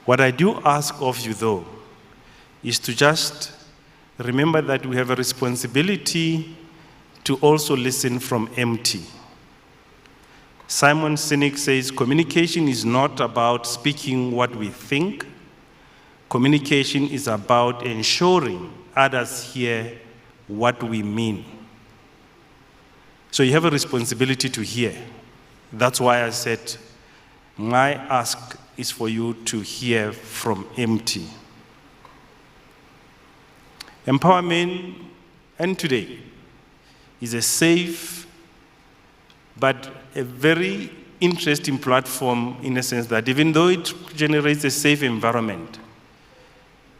What I do ask of you, though, is to just remember that we have a responsibility to also listen from empty. Simon Sinek says, communication is not about speaking what we think. Communication is about ensuring others hear what we mean. So you have a responsibility to hear. That's why I said, my ask is for you to hear from empty. EmpowaMen, and today, is a safe but a very interesting platform in a sense that even though it generates a safe environment,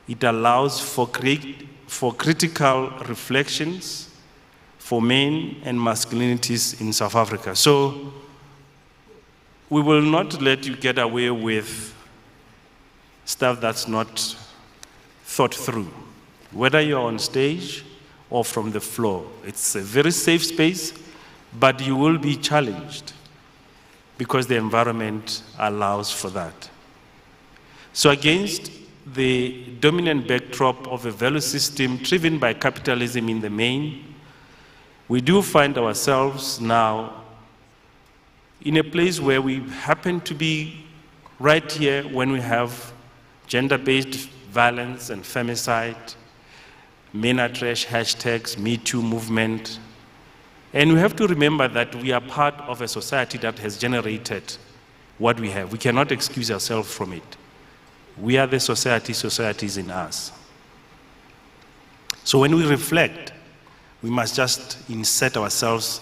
it allows for critical reflections for men and masculinities in South Africa. So we will not let you get away with stuff that's not thought through, whether you're on stage or from the floor. It's a very safe space, but you will be challenged because the environment allows for that. So against the dominant backdrop of a value system driven by capitalism in the main, we do find ourselves now in a place where we happen to be right here when we have gender-based violence and femicide, men are trash hashtags, Me Too movement. And we have to remember that we are part of a society that has generated what we have. We cannot excuse ourselves from it. We are the society, society is in us. So when we reflect, we must just insert ourselves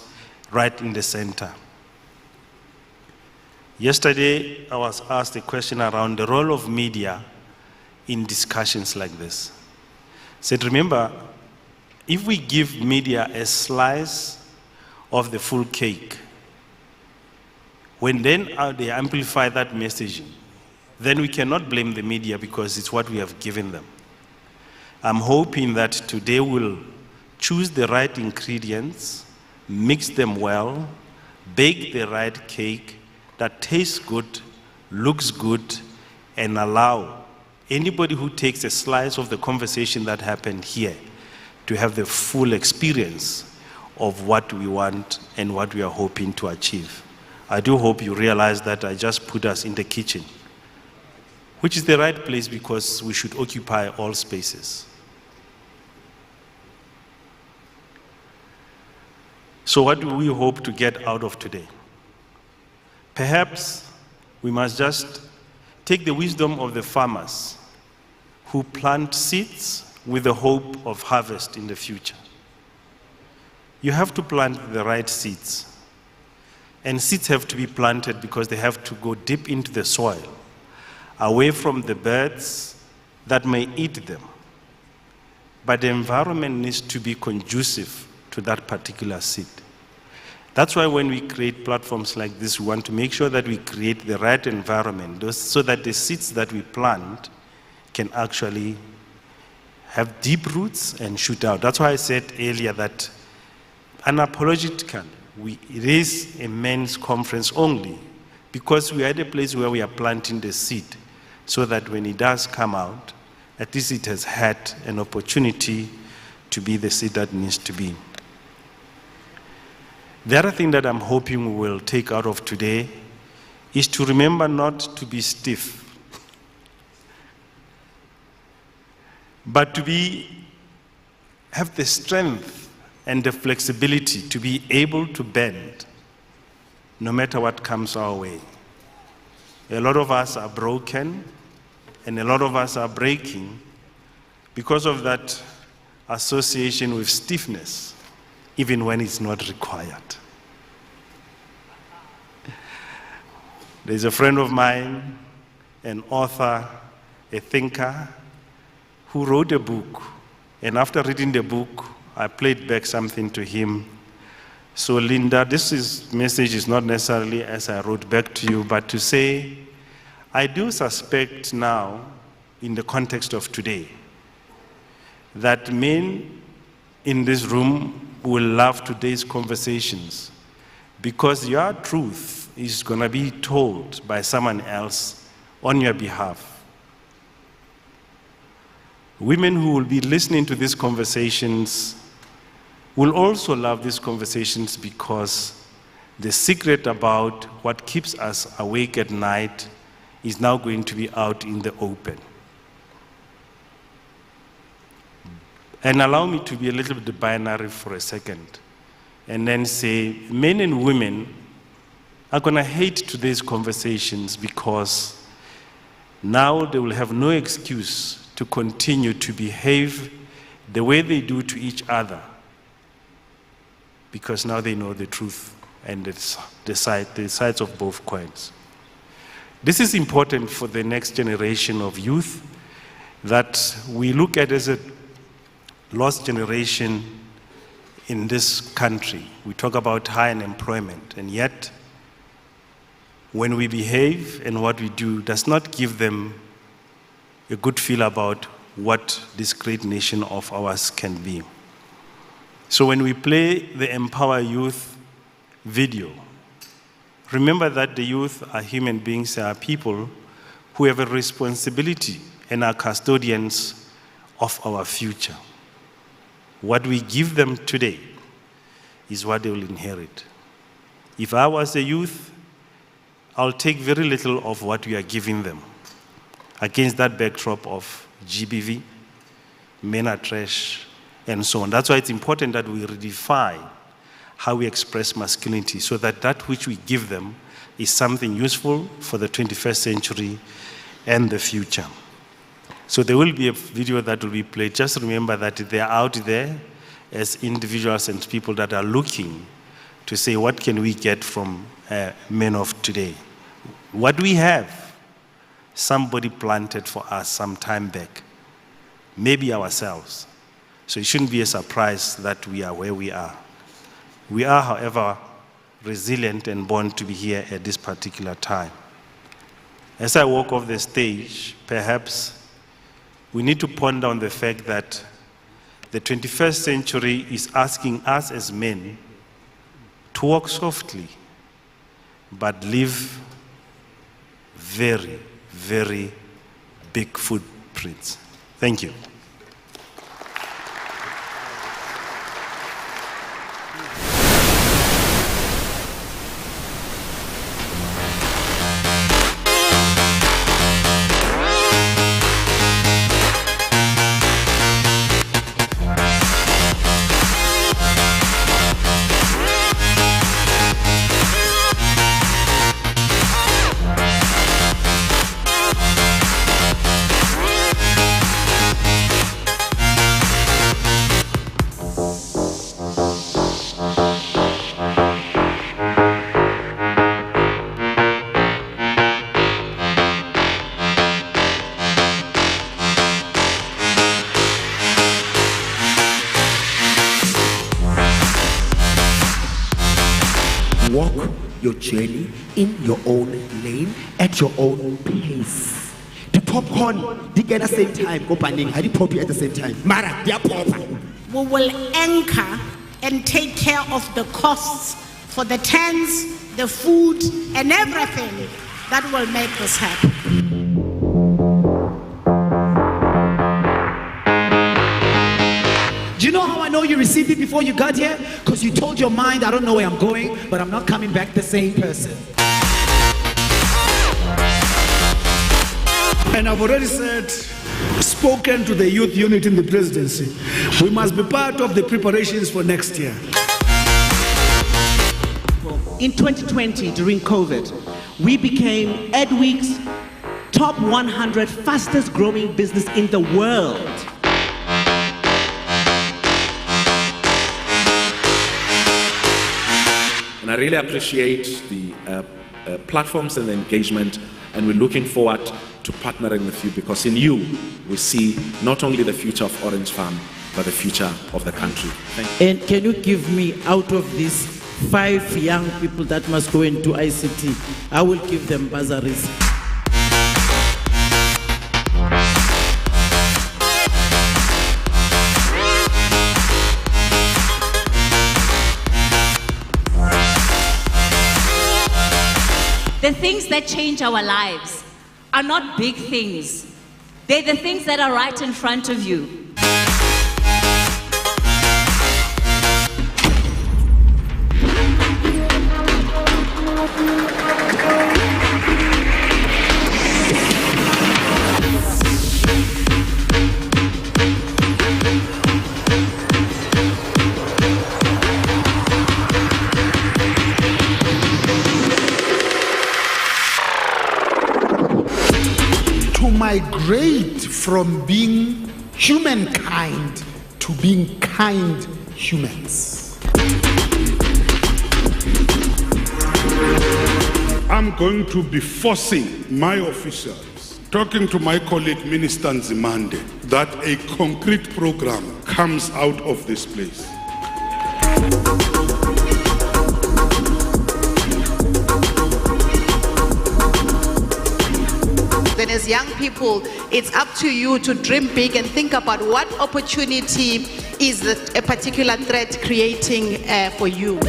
right in the center. Yesterday, I was asked a question around the role of media in discussions like this. I said, remember, if we give media a slice of the full cake, when then they amplify that messaging, then we cannot blame the media because it's what we have given them. I'm hoping that today we'll choose the right ingredients, mix them well, bake the right cake that tastes good, looks good, and allow anybody who takes a slice of the conversation that happened here to have the full experience of what we want and what we are hoping to achieve. I do hope you realize that I just put us in the kitchen, which is the right place because we should occupy all spaces. So what do we hope to get out of today? Perhaps we must just take the wisdom of the farmers who plant seeds with the hope of harvest in the future. You have to plant the right seeds. And seeds have to be planted because they have to go deep into the soil, away from the birds that may eat them. But the environment needs to be conducive to that particular seed. That's why when we create platforms like this, we want to make sure that we create the right environment so that the seeds that we plant can actually have deep roots and shoot out. That's why I said earlier that unapologetically, it is a men's conference only because we are at a place where we are planting the seed so that when it does come out, at least it has had an opportunity to be the seed that needs to be. The other thing that I'm hoping we will take out of today is to remember not to be stiff, but to have the strength and the flexibility to be able to bend no matter what comes our way. A lot of us are broken and a lot of us are breaking because of that association with stiffness, even when it's not required. There's a friend of mine, an author, a thinker, who wrote a book. And after reading the book, I played back something to him. So Linda, this message is not necessarily as I wrote back to you, but to say, I do suspect now, in the context of today, that men in this room will love today's conversations because your truth is going to be told by someone else on your behalf. Women who will be listening to these conversations will also love these conversations because the secret about what keeps us awake at night is now going to be out in the open. And allow me to be a little bit binary for a second and then say men and women are going to hate today's conversations because now they will have no excuse to continue to behave the way they do to each other because now they know the truth and the sides of both coins. This is important for the next generation of youth that we look at as a lost generation in this country. We talk about high unemployment, and yet when we behave and what we do does not give them a good feel about what this great nation of ours can be. So when we play the Empower Youth video, remember that the youth are human beings, are people who have a responsibility and are custodians of our future. What we give them today is what they will inherit. If I was a youth, I'll take very little of what we are giving them against that backdrop of GBV, men are trash, and so on. That's why it's important that we redefine how we express masculinity so that that which we give them is something useful for the 21st century and the future. So there will be a video that will be played. Just remember that they are out there as individuals and people that are looking to say, what can we get from men of today? What we have, somebody planted for us some time back, maybe ourselves. So it shouldn't be a surprise that we are where we are. We are, however, resilient and born to be here at this particular time. As I walk off the stage, perhaps we need to ponder on the fact that the 21st century is asking us as men to walk softly, but leave very, very big footprints. Thank you. Walk your journey in your own lane at your own pace. The popcorn, they get at the same time. Go panning, I pop at the same time. Mara, they are popper. We will anchor and take care of the costs for the tents, the food, and everything that will make this happen. Do you know how I know you received it before you got here? Because you told your mind, I don't know where I'm going, but I'm not coming back the same person. And I've already spoken to the youth unit in the presidency. We must be part of the preparations for next year. In 2020, during COVID, we became Edweek's top 100 fastest growing business in the world. And I really appreciate the platforms and the engagement, and we're looking forward to partnering with you, because in you we see not only the future of Orange Farm, but the future of the country. Thank you. And can you give me, out of these 5 young people that must go into ICT, I will give them bursaries. The things that change our lives are not big things. They're the things that are right in front of you. Migrate from being humankind to being kind humans. I'm going to be forcing my officials, talking to my colleague Minister Nzimande, that a concrete program comes out of this place. Then as young people, it's up to you to dream big and think about what opportunity is a particular threat creating for you.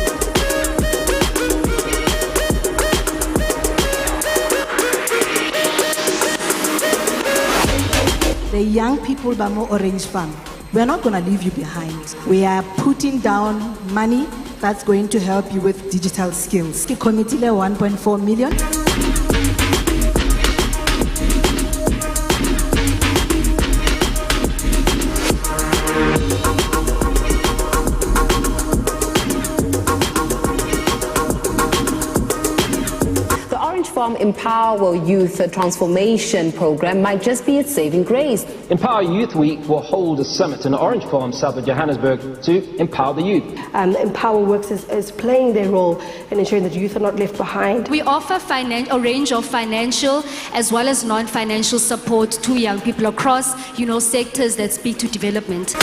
The young people Bamo Orange Farm, we're not going to leave you behind. We are putting down money that's going to help you with digital skills. Committee 1.4 million. Empower Youth Transformation Program might just be its saving grace. Empower Youth Week will hold a summit in Orange Farm, south of Johannesburg, to empower the youth. Empower Works is playing their role in ensuring that youth are not left behind. We offer a range of financial as well as non-financial support to young people across, sectors that speak to development.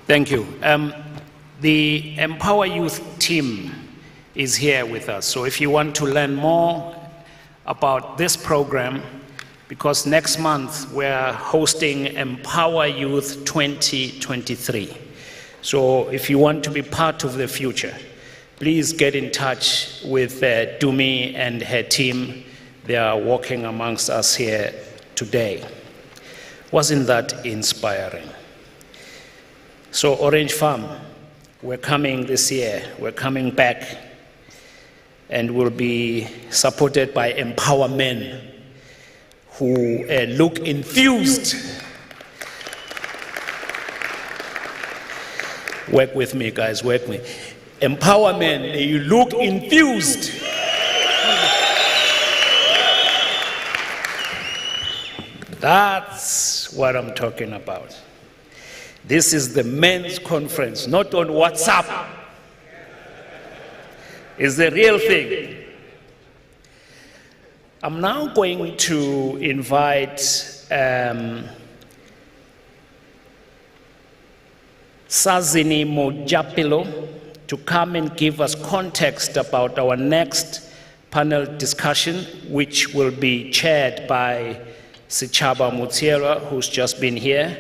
Thank you. The Empower Youth team is here with us. So if you want to learn more about this program, because next month we're hosting Empower Youth 2023. So if you want to be part of the future, please get in touch with Dumi and her team. They are working amongst us here today. Wasn't that inspiring? So Orange Farm, we're coming this year, we're coming back, and we'll be supported by EmpowaMen, who look enthused. Work with me, guys, work with me. EmpowaMen, you look enthused. That's what I'm talking about. This is the men's conference, not on WhatsApp. It's the real thing. I'm now going to invite Sazini Mojapilo to come and give us context about our next panel discussion, which will be chaired by Sechaba Mutsira, who's just been here.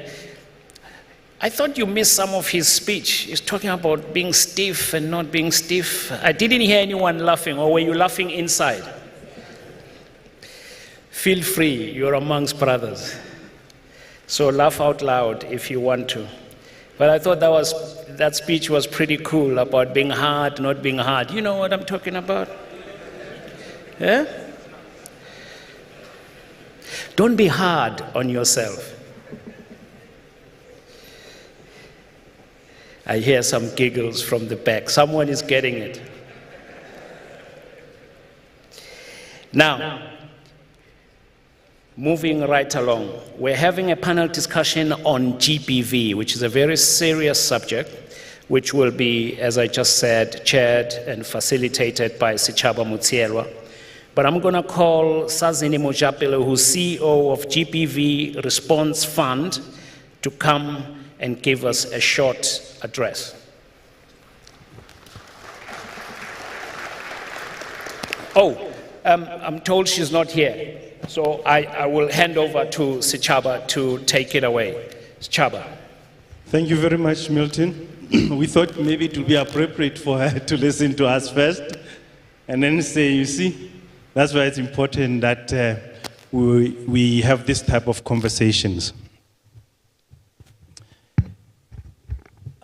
I thought you missed some of his speech. He's talking about being stiff and not being stiff. I didn't hear anyone laughing, or were you laughing inside? Feel free, you're amongst brothers. So laugh out loud if you want to. But I thought that speech was pretty cool about being hard, not being hard. You know what I'm talking about? Yeah? Don't be hard on yourself. I hear some giggles from the back. Someone is getting it. Now, moving right along, we're having a panel discussion on GBV, which is a very serious subject, which will be, as I just said, chaired and facilitated by Sechaba Mutsira. But I'm going to call Sazini Mojapelo, who's CEO of GBV Response Fund, to come and give us a short address. Oh, I'm told she's not here. So I will hand over to Sechaba to take it away. Sechaba. Thank you very much, Milton. We thought maybe it would be appropriate for her to listen to us first and then say, you see, that's why it's important that we have this type of conversations.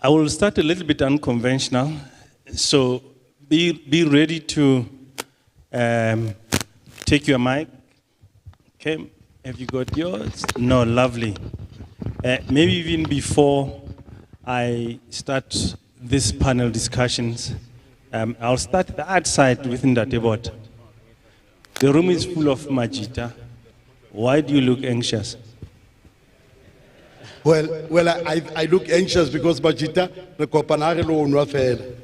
I will start a little bit unconventional, so be ready to take your mic. Okay, have you got yours? No, lovely. Maybe even before I start this panel discussions, I'll start the outside within that debate. The room is full of Majita. Why do you look anxious? Well, I look anxious because Majita, the kopanare lo unwa fela.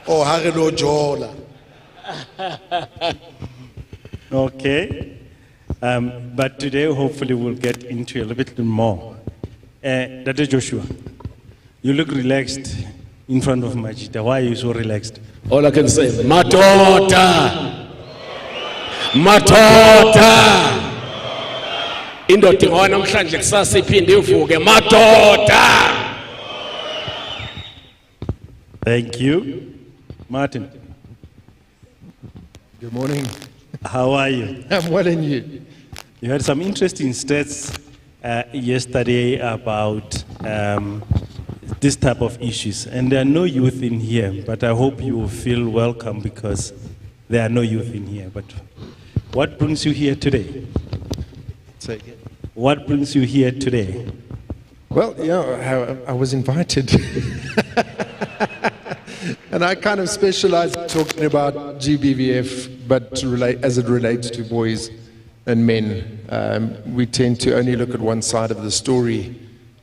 Oh, hare lo jola. Okay. But today, hopefully, we'll get into a little bit more. Dr. Joshua, you look relaxed in front of Majita. Why are you so relaxed? All I can say, Matota! Matota! Indoda ngoba namhlanje kusasa iphinde ivuke Matota! Thank you. Martin. Good morning. How are you? I'm well, and you? You had some interesting stats yesterday about this type of issues. And there are no youth in here, but I hope you will feel welcome because there are no youth in here. But what brings you here today? Say again. What brings you here today? Well, yeah, I was invited. And I kind of specialize in talking about GBVF, but as it relates to boys and men. We tend to only look at one side of the story.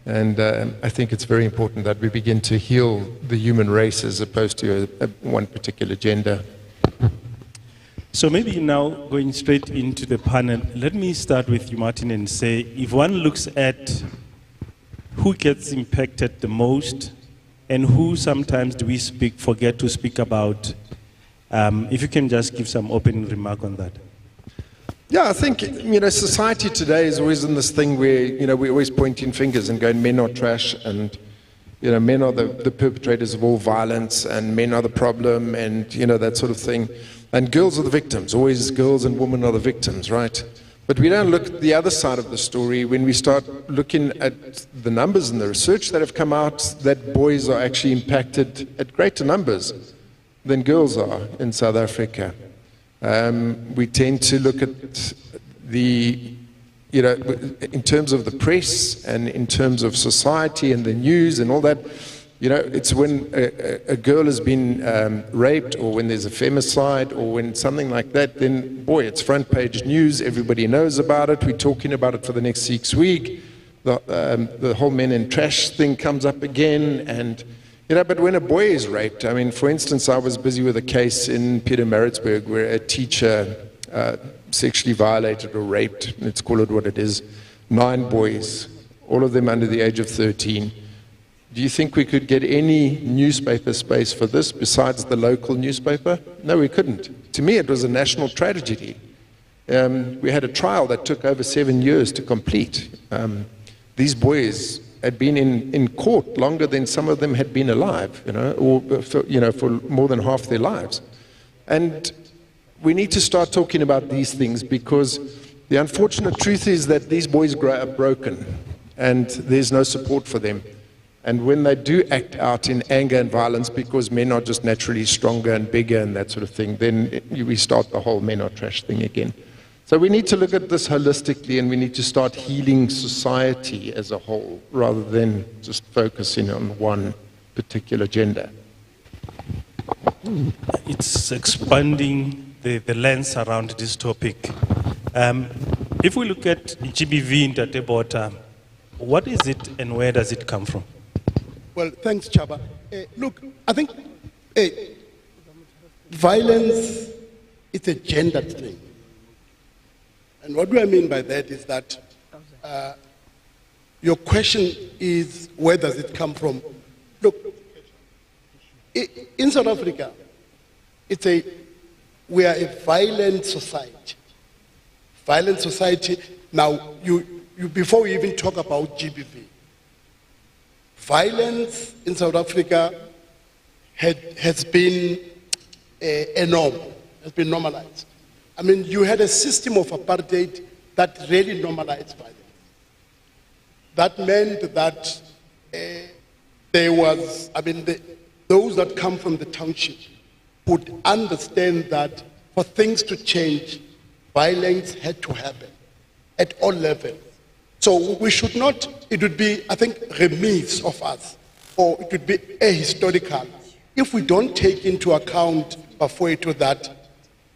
And I think it's very important that we begin to heal the human race as opposed to one particular gender. So maybe now going straight into the panel, let me start with you, Martin, and say, if one looks at who gets impacted the most and who sometimes do we forget to speak about, if you can just give some opening remark on that. Yeah, I think, society today is always in this thing where, we're always pointing fingers and going, men are trash, and, men are the perpetrators of all violence, and men are the problem, and, that sort of thing. And girls are the victims. Always girls and women are the victims, right? But we don't look at the other side of the story when we start looking at the numbers and the research that have come out that boys are actually impacted at greater numbers than girls are in South Africa. We tend to look at the, in terms of the press and in terms of society and the news and all that, it's when a girl has been raped or when there's a femicide or when something like that, then, boy, it's front page news. Everybody knows about it. We're talking about it for the next 6 weeks. The whole men in trash thing comes up again. And, but when a boy is raped, for instance, I was busy with a case in Pietermaritzburg where a teacher sexually violated or raped, let's call it what it is, 9 boys, all of them under the age of 13. Do you think we could get any newspaper space for this besides the local newspaper? No, we couldn't. To me, it was a national tragedy. We had a trial that took over 7 years to complete. These boys had been in court longer than some of them had been alive, for more than half their lives. And we need to start talking about these things, because the unfortunate truth is that these boys grow up broken and there's no support for them. And when they do act out in anger and violence because men are just naturally stronger and bigger and that sort of thing, then we start the whole men are trash thing again. So we need to look at this holistically, and we need to start healing society as a whole rather than just focusing on one particular gender. It's expanding the lens around this topic. If we look at GBV in Tatebota, what is it and where does it come from? Well, thanks, Chaba. Look, I think violence is a gendered thing. And what do I mean by that is that your question is, where does it come from? Look, in South Africa, we are a violent society. Violent society. Now, before we even talk about GBV, violence in South Africa has been a norm, has been normalized. I mean, you had a system of apartheid that really normalized violence. That meant that those that come from the township would understand that for things to change, violence had to happen at all levels. So we should not, it would be, I think, remiss of us, or it would be ahistorical, if we don't take into account before to that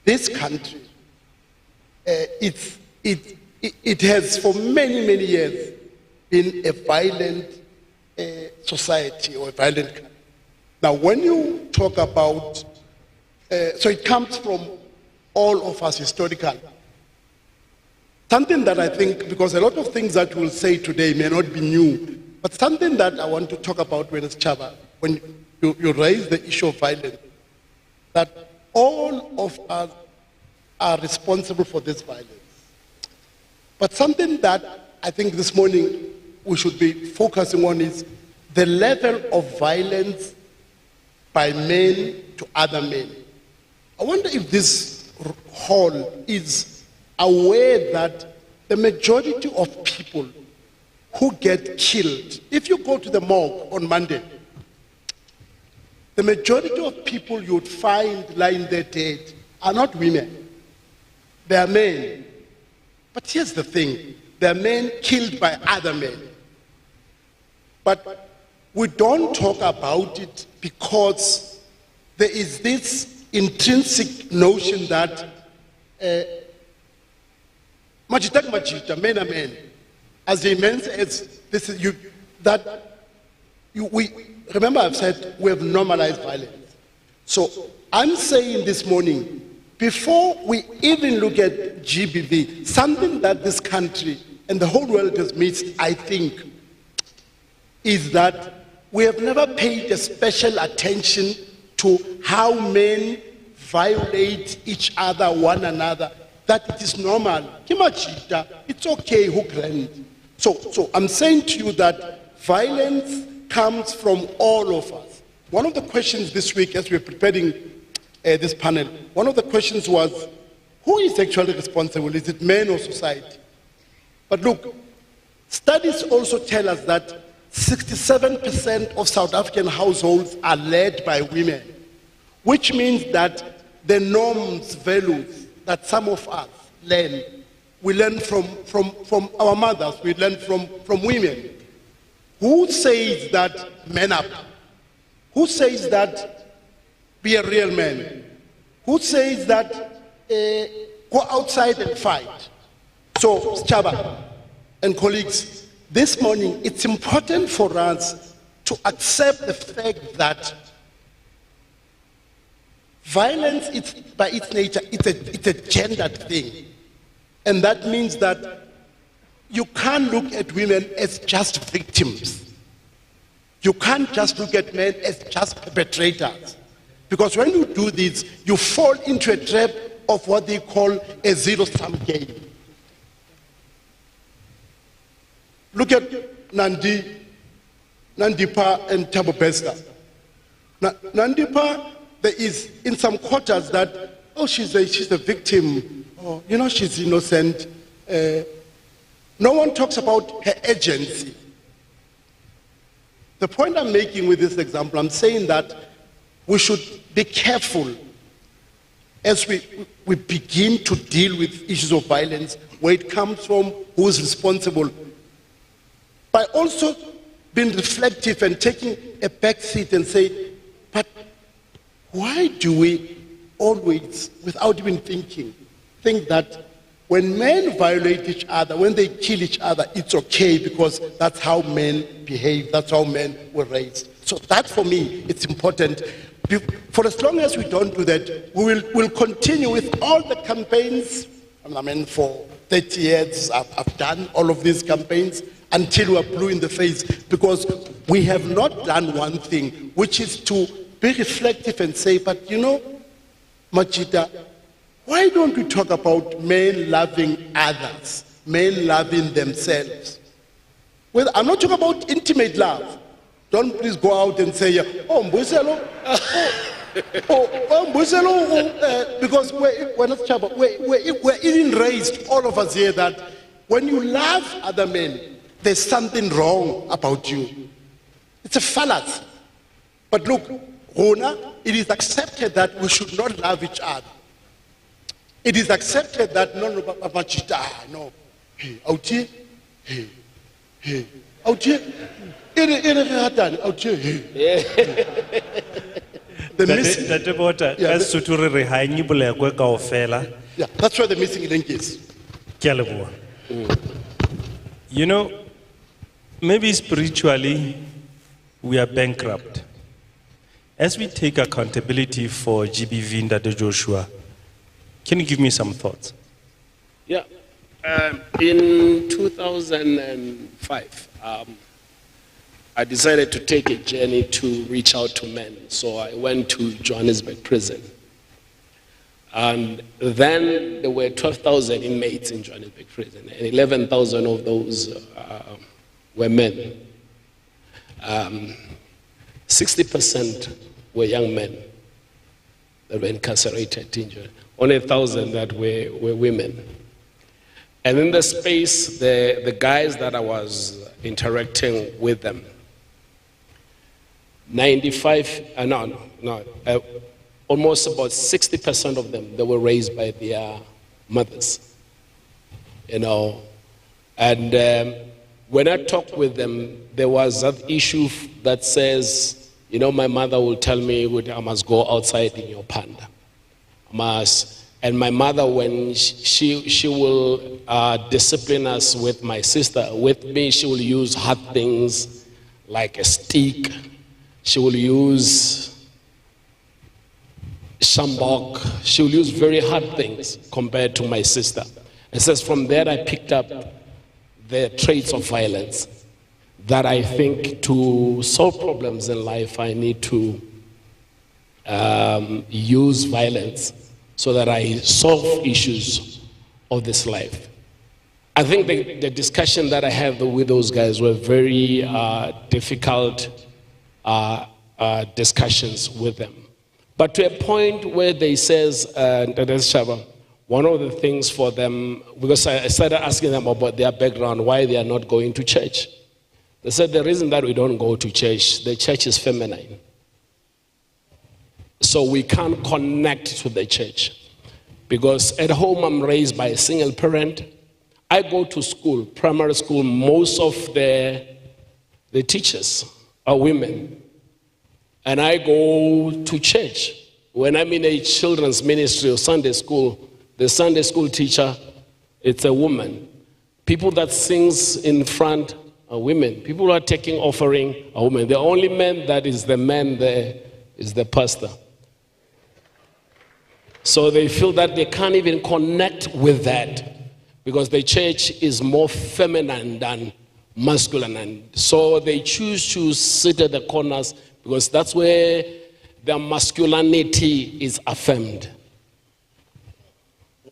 this country, it has for many, many years been a violent society or a violent country. Now, when you talk about, so it comes from all of us historically. Something that I think, because a lot of things that we'll say today may not be new, but something that I want to talk about when it's Chaba, when you raise the issue of violence, that all of us are responsible for this violence. But something that I think this morning we should be focusing on is the level of violence by men to other men. I wonder if this hall is aware that the majority of people who get killed, if you go to the morgue on Monday, the majority of people you would find lying there dead are not women. They are men. But here's the thing, they are men killed by other men. But we don't talk about it because there is this intrinsic notion that Majita, men are men. As the men says, this is you. Remember, I've said we have normalized violence. So I'm saying this morning, before we even look at GBV, something that this country and the whole world has missed, I think, is that we have never paid a special attention to how men violate each other, one another. That it is normal. It's okay, who can. So I'm saying to you that violence comes from all of us. One of the questions this week as we're preparing this panel, one of the questions was, who is actually responsible? Is it men or society? But look, studies also tell us that 67% of South African households are led by women, which means that the norms, values, that some of us learn, we learn from our mothers, we learn from women. Who says that man up? Who says that be a real man? Who says that go outside and fight? So, Chaba and colleagues, this morning it's important for us to accept the fact that violence, by its nature, it's a gendered thing. And that means that you can't look at women as just victims. You can't just look at men as just perpetrators. Because when you do this, you fall into a trap of what they call a zero-sum game. Look at Nandipa and Thabo Bester. Nandipa, there is in some quarters that, oh, she's a victim, oh, you know, she's innocent. No one talks about her agency. The point I'm making with this example, I'm saying that we should be careful as we begin to deal with issues of violence, where it comes from, who is responsible, by also being reflective and taking a back seat and say, but why do we always, without even thinking, think that when men violate each other, when they kill each other, it's okay because that's how men behave, that's how men were raised. So that for me, it's important. For as long as we don't do that, we'll continue with all the campaigns. I mean, for 30 years, I've done all of these campaigns until we're blue in the face, because we have not done one thing, which is to be reflective and say, but you know, Machita, why don't we talk about men loving others, men loving themselves? Well, I'm not talking about intimate love. Don't please go out and say, oh, Mbuselo, because we're even raised, all of us here, that when you love other men, there's something wrong about you. It's a fallacy. But look, Rona, it is accepted that we should not love each other. It is accepted that no, hey, out here, hey, out here, yeah, that's where the missing link is. You know, maybe spiritually we are bankrupt. As we take accountability for GBV in Dr. Joshua, can you give me some thoughts? Yeah. In 2005, I decided to take a journey to reach out to men. So I went to Johannesburg prison. And then there were 12,000 inmates in Johannesburg prison, and 11,000 of those were men. 60% were young men that were incarcerated in Johannesburg. Only 1,000 that were women. And in the space, the guys that I was interacting with them, almost about 60% of them, they were raised by their mothers, you know. And when I talked with them, there was that issue that says, you know, my mother will tell me, I must go outside in your panda. And my mother, when she will discipline us with my sister, with me, she will use hard things like a stick. She will use shambok. She will use very hard things compared to my sister. It says from there I picked up the traits of violence that I think to solve problems in life I need to use violence so that I solve issues of this life. I think the discussion that I had with those guys were very difficult discussions with them. But to a point where they says, one of the things for them, because I started asking them about their background, why they are not going to church. They said the reason that we don't go to church, the church is feminine. So we can't connect to the church. Because at home I'm raised by a single parent. I go to school, primary school, most of the teachers are women. And I go to church. When I'm in a children's ministry or Sunday school, the Sunday school teacher, it's a woman. People that sings in front are women. People who are taking offering are women. The only man that is the man there is the pastor. So they feel that they can't even connect with that because the church is more feminine than masculine. And so they choose to sit at the corners because that's where their masculinity is affirmed.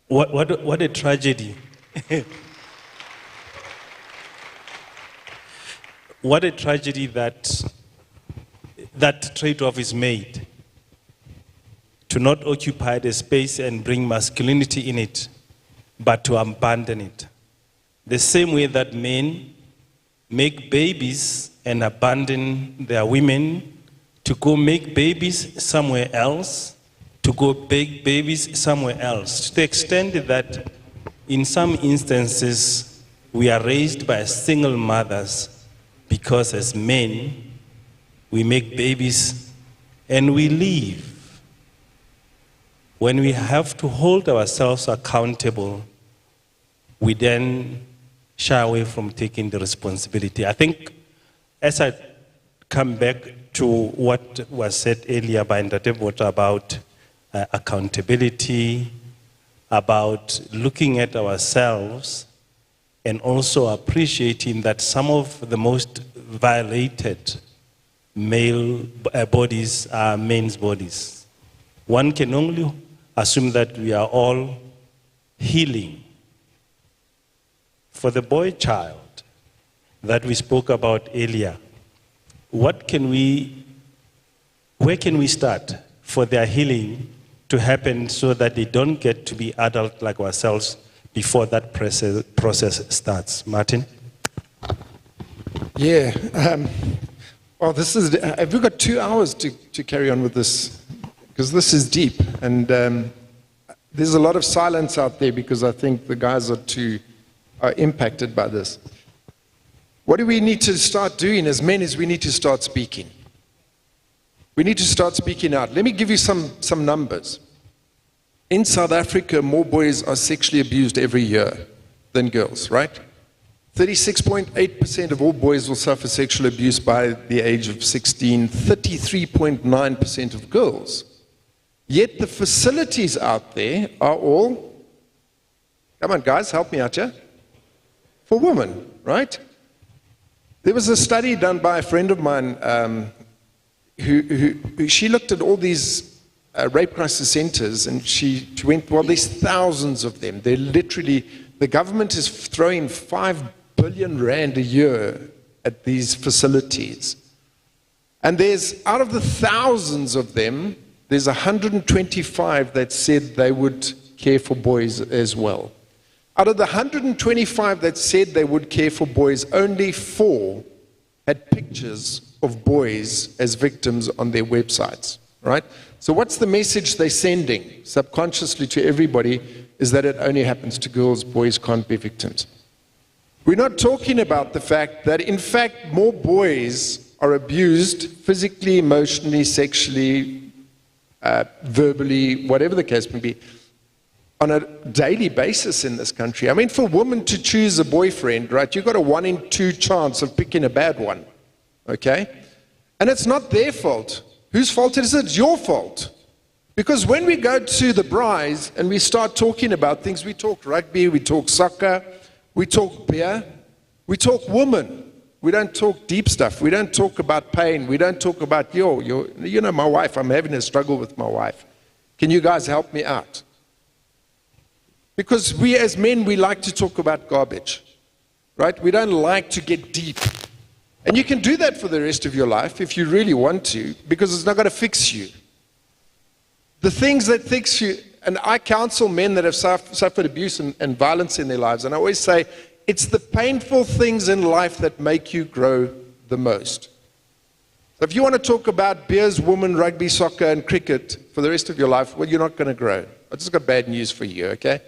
What a tragedy. What a tragedy that trade-off is made. To not occupy the space and bring masculinity in it, but to abandon it. The same way that men make babies and abandon their women to go make babies somewhere else, to go bake babies somewhere else. To the extent that in some instances we are raised by single mothers because as men we make babies and we leave. When we have to hold ourselves accountable, we then shy away from taking the responsibility. I think as I come back to what was said earlier by Ndadebota about accountability, about looking at ourselves, and also appreciating that some of the most violated male bodies are men's bodies. One can only assume that we are all healing. For the boy child that we spoke about earlier, where can we start for their healing to happen so that they don't get to be adult like ourselves before that process starts? Martin? Yeah. Well, have we got 2 hours to carry on with this? Because this is deep, and there's a lot of silence out there because I think the guys are impacted by this. What do we need to start doing as men is we need to start speaking. We need to start speaking out. Let me give you some numbers. In South Africa, more boys are sexually abused every year than girls, right? 36.8% of all boys will suffer sexual abuse by the age of 16, 33.9% of girls. Yet the facilities out there are all, come on guys, help me out here, for women, right? There was a study done by a friend of mine who she looked at all these rape crisis centers and she went, well, there's thousands of them. They're literally, the government is throwing 5 billion rand a year at these facilities. And out of the thousands of them, there's 125 that said they would care for boys as well. Out of the 125 that said they would care for boys, only 4 had pictures of boys as victims on their websites, right? So what's the message they're sending subconsciously to everybody is that it only happens to girls, boys can't be victims. We're not talking about the fact that, in fact, more boys are abused physically, emotionally, sexually, verbally, whatever the case may be, on a daily basis in this country. I mean, for a woman to choose a boyfriend, right, you've got a 1 in 2 chance of picking a bad one, okay? And it's not their fault. Whose fault is it? It's your fault. Because when we go to the braais and we start talking about things, we talk rugby, we talk soccer, we talk beer, we talk women. We don't talk deep stuff. We don't talk about pain. We don't talk about, you know, my wife, I'm having a struggle with my wife. Can you guys help me out? Because we as men, we like to talk about garbage, right? We don't like to get deep. And you can do that for the rest of your life if you really want to, because it's not going to fix you. The things that fix you, and I counsel men that have suffered abuse and violence in their lives, and I always say, it's the painful things in life that make you grow the most. So if you want to talk about beers, women, rugby, soccer, and cricket for the rest of your life, well, you're not going to grow. I just got bad news for you, okay?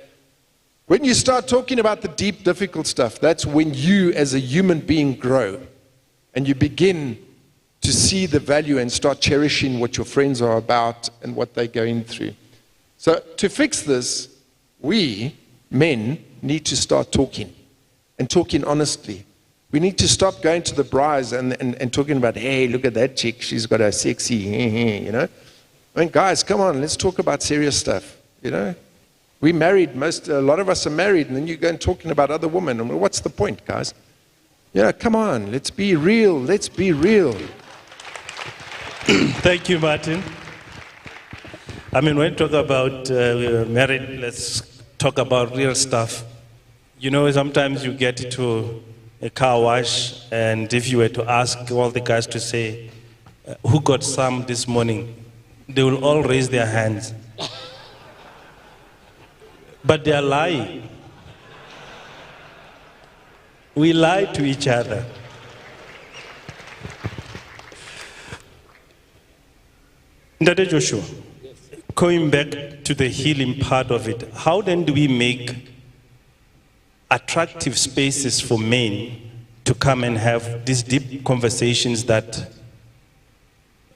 When you start talking about the deep, difficult stuff, that's when you as a human being grow. And you begin to see the value and start cherishing what your friends are about and what they're going through. So to fix this, we, men, need to start talking. And talking honestly. We need to stop going to the braais and talking about, hey, look at that chick, she's got a sexy, you know. I mean, guys, come on, let's talk about serious stuff, you know. We're married, a lot of us are married, and then you go and talking about other women. I mean, what's the point, guys? Come on, let's be real. Let's be real. Thank you, Martin. I mean, when we talk about married, let's talk about real stuff. Sometimes you get to a car wash, and if you were to ask all the guys to say, who got some this morning, they will all raise their hands. But they are lying. We lie to each other. Ndade Joshua, going back to the healing part of it, how then do we make attractive spaces for men to come and have these deep conversations that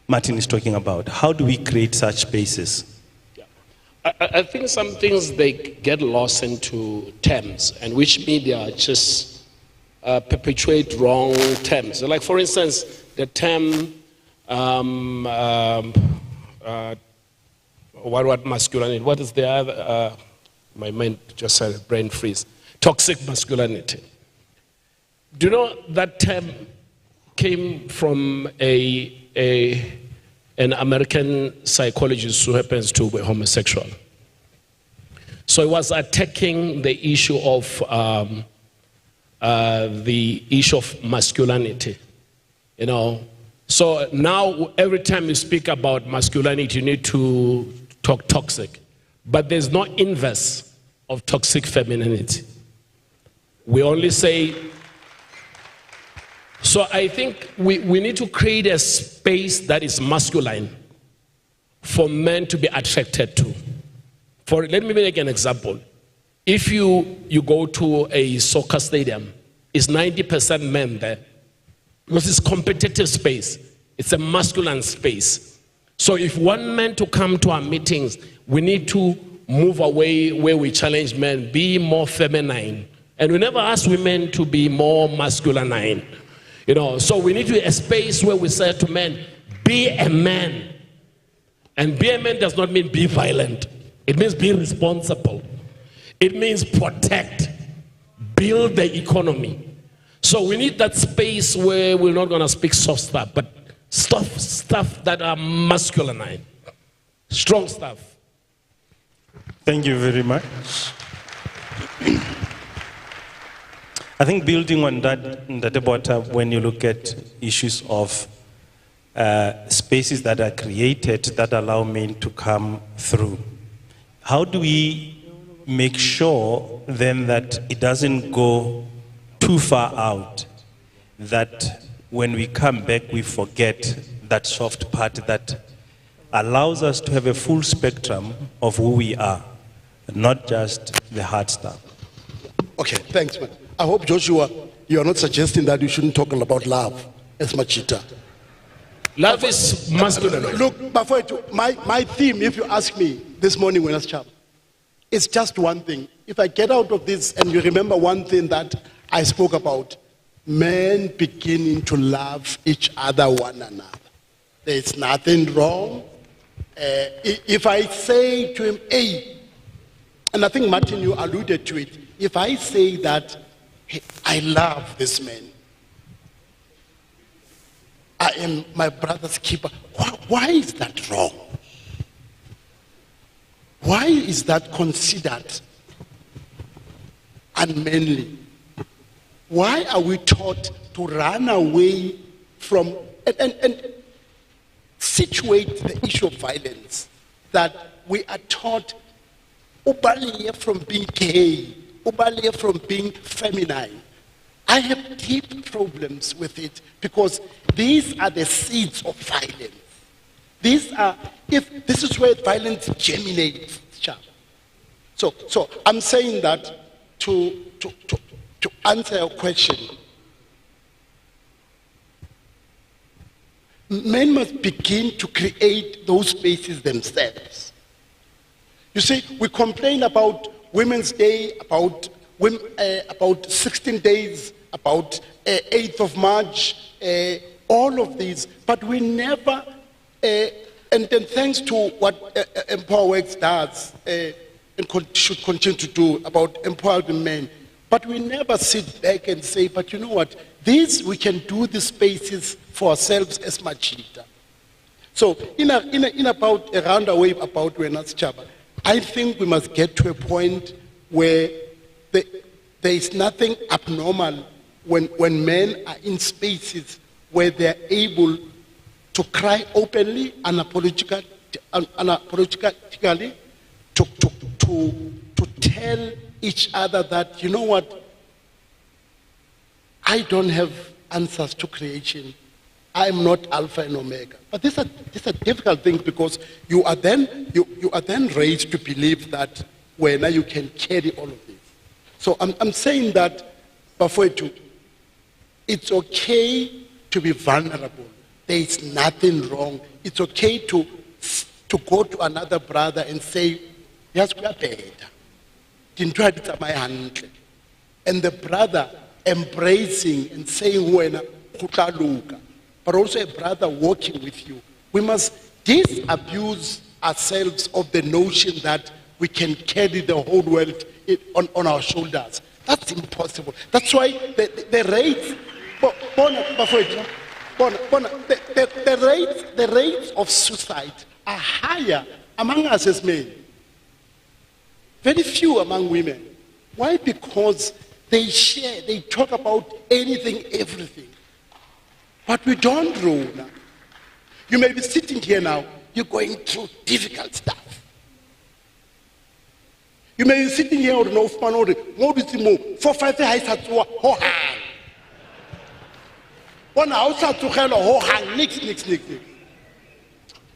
Martin is talking about? How do we create such spaces? I think some things, they get lost into terms, and which media just perpetuate wrong terms. Like, for instance, the term what masculinity? What is the other? My mind just said a brain freeze. Toxic masculinity. Do you know that term came from an American psychologist who happens to be homosexual? So he was attacking the issue of masculinity. So now every time you speak about masculinity, you need to talk toxic. But there's no inverse of toxic femininity. We only say, so I think we need to create a space that is masculine for men to be attracted to. Let me make an example. If you go to a soccer stadium, it's 90% men there. Because it's competitive space. It's a masculine space. So if one man to come to our meetings, we need to move away where we challenge men, be more feminine. And we never ask women to be more masculine. So we need to a space where we say to men, be a man. And be a man does not mean be violent. It means be responsible. It means protect, build the economy. So we need that space where we're not going to speak soft stuff, but stuff that are masculine, strong stuff. Thank you very much. I think building on that about when you look at issues of spaces that are created that allow men to come through, how do we make sure then that it doesn't go too far out, that when we come back we forget that soft part that allows us to have a full spectrum of who we are, not just the hard stuff? Okay, thanks, man. I hope, Joshua, you are not suggesting that you shouldn't talk about love as Machita. Love is masculine. Look, my theme, if you ask me this morning when I was chat, it's just one thing. If I get out of this and you remember one thing that I spoke about, men beginning to love each other, one another. There's nothing wrong. If I say to him, hey, and I think, Martin, you alluded to it, if I say that, hey, I love this man, I am my brother's keeper, why is that wrong? Why is that considered unmanly? Why are we taught to run away from and situate the issue of violence? That we are taught from being gay, from being feminine. I have deep problems with it because these are the seeds of violence. These are, if this is where violence germinates. So I'm saying that to answer your question, men must begin to create those spaces themselves. You see, we complain about Women's Day, about 16 days, about 8th of March, all of these, but we never, and then thanks to what EmpowaWorks does and should continue to do about empowering men, but we never sit back and say, but you know what, This, we can do the spaces for ourselves as Machita. So, in about a roundabout about Wenas Chaba, I think we must get to a point where there is nothing abnormal when men are in spaces where they're able to cry openly, unapologetically, to tell each other that, you know what, I don't have answers to creation. I'm not Alpha and Omega. But these are difficult things because you are then raised to believe that now you can carry all of this. So I'm saying that, Bafwetu, it's okay to be vulnerable. There is nothing wrong. It's okay to go to another brother and say, yes, we are better. And the brother embracing and saying, but also a brother walking with you. We must disabuse ourselves of the notion that we can carry the whole world on our shoulders. That's impossible. That's why the rates of suicide are higher among us as men. Very few among women. Why? Because they share, they talk about anything, everything. But we don't rule. You may be sitting here now, you're going through difficult stuff. You may be sitting here or no fun or for 5 days at ho hang. One house at to hell ho hang, nix.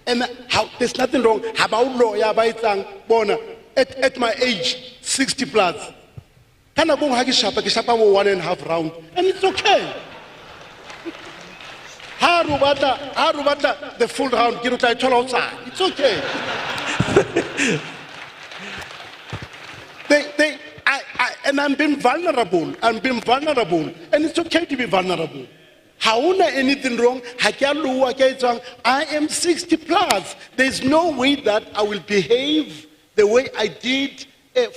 And how there's nothing wrong. How about lawyer by at my age, 60 plus. Can I go Hagishapa 1.5 round? And it's okay. Harubata, the full round, it's okay. And I'm being vulnerable. And it's okay to be vulnerable. Hauna anything wrong. I am 60 plus. There's no way that I will behave the way I did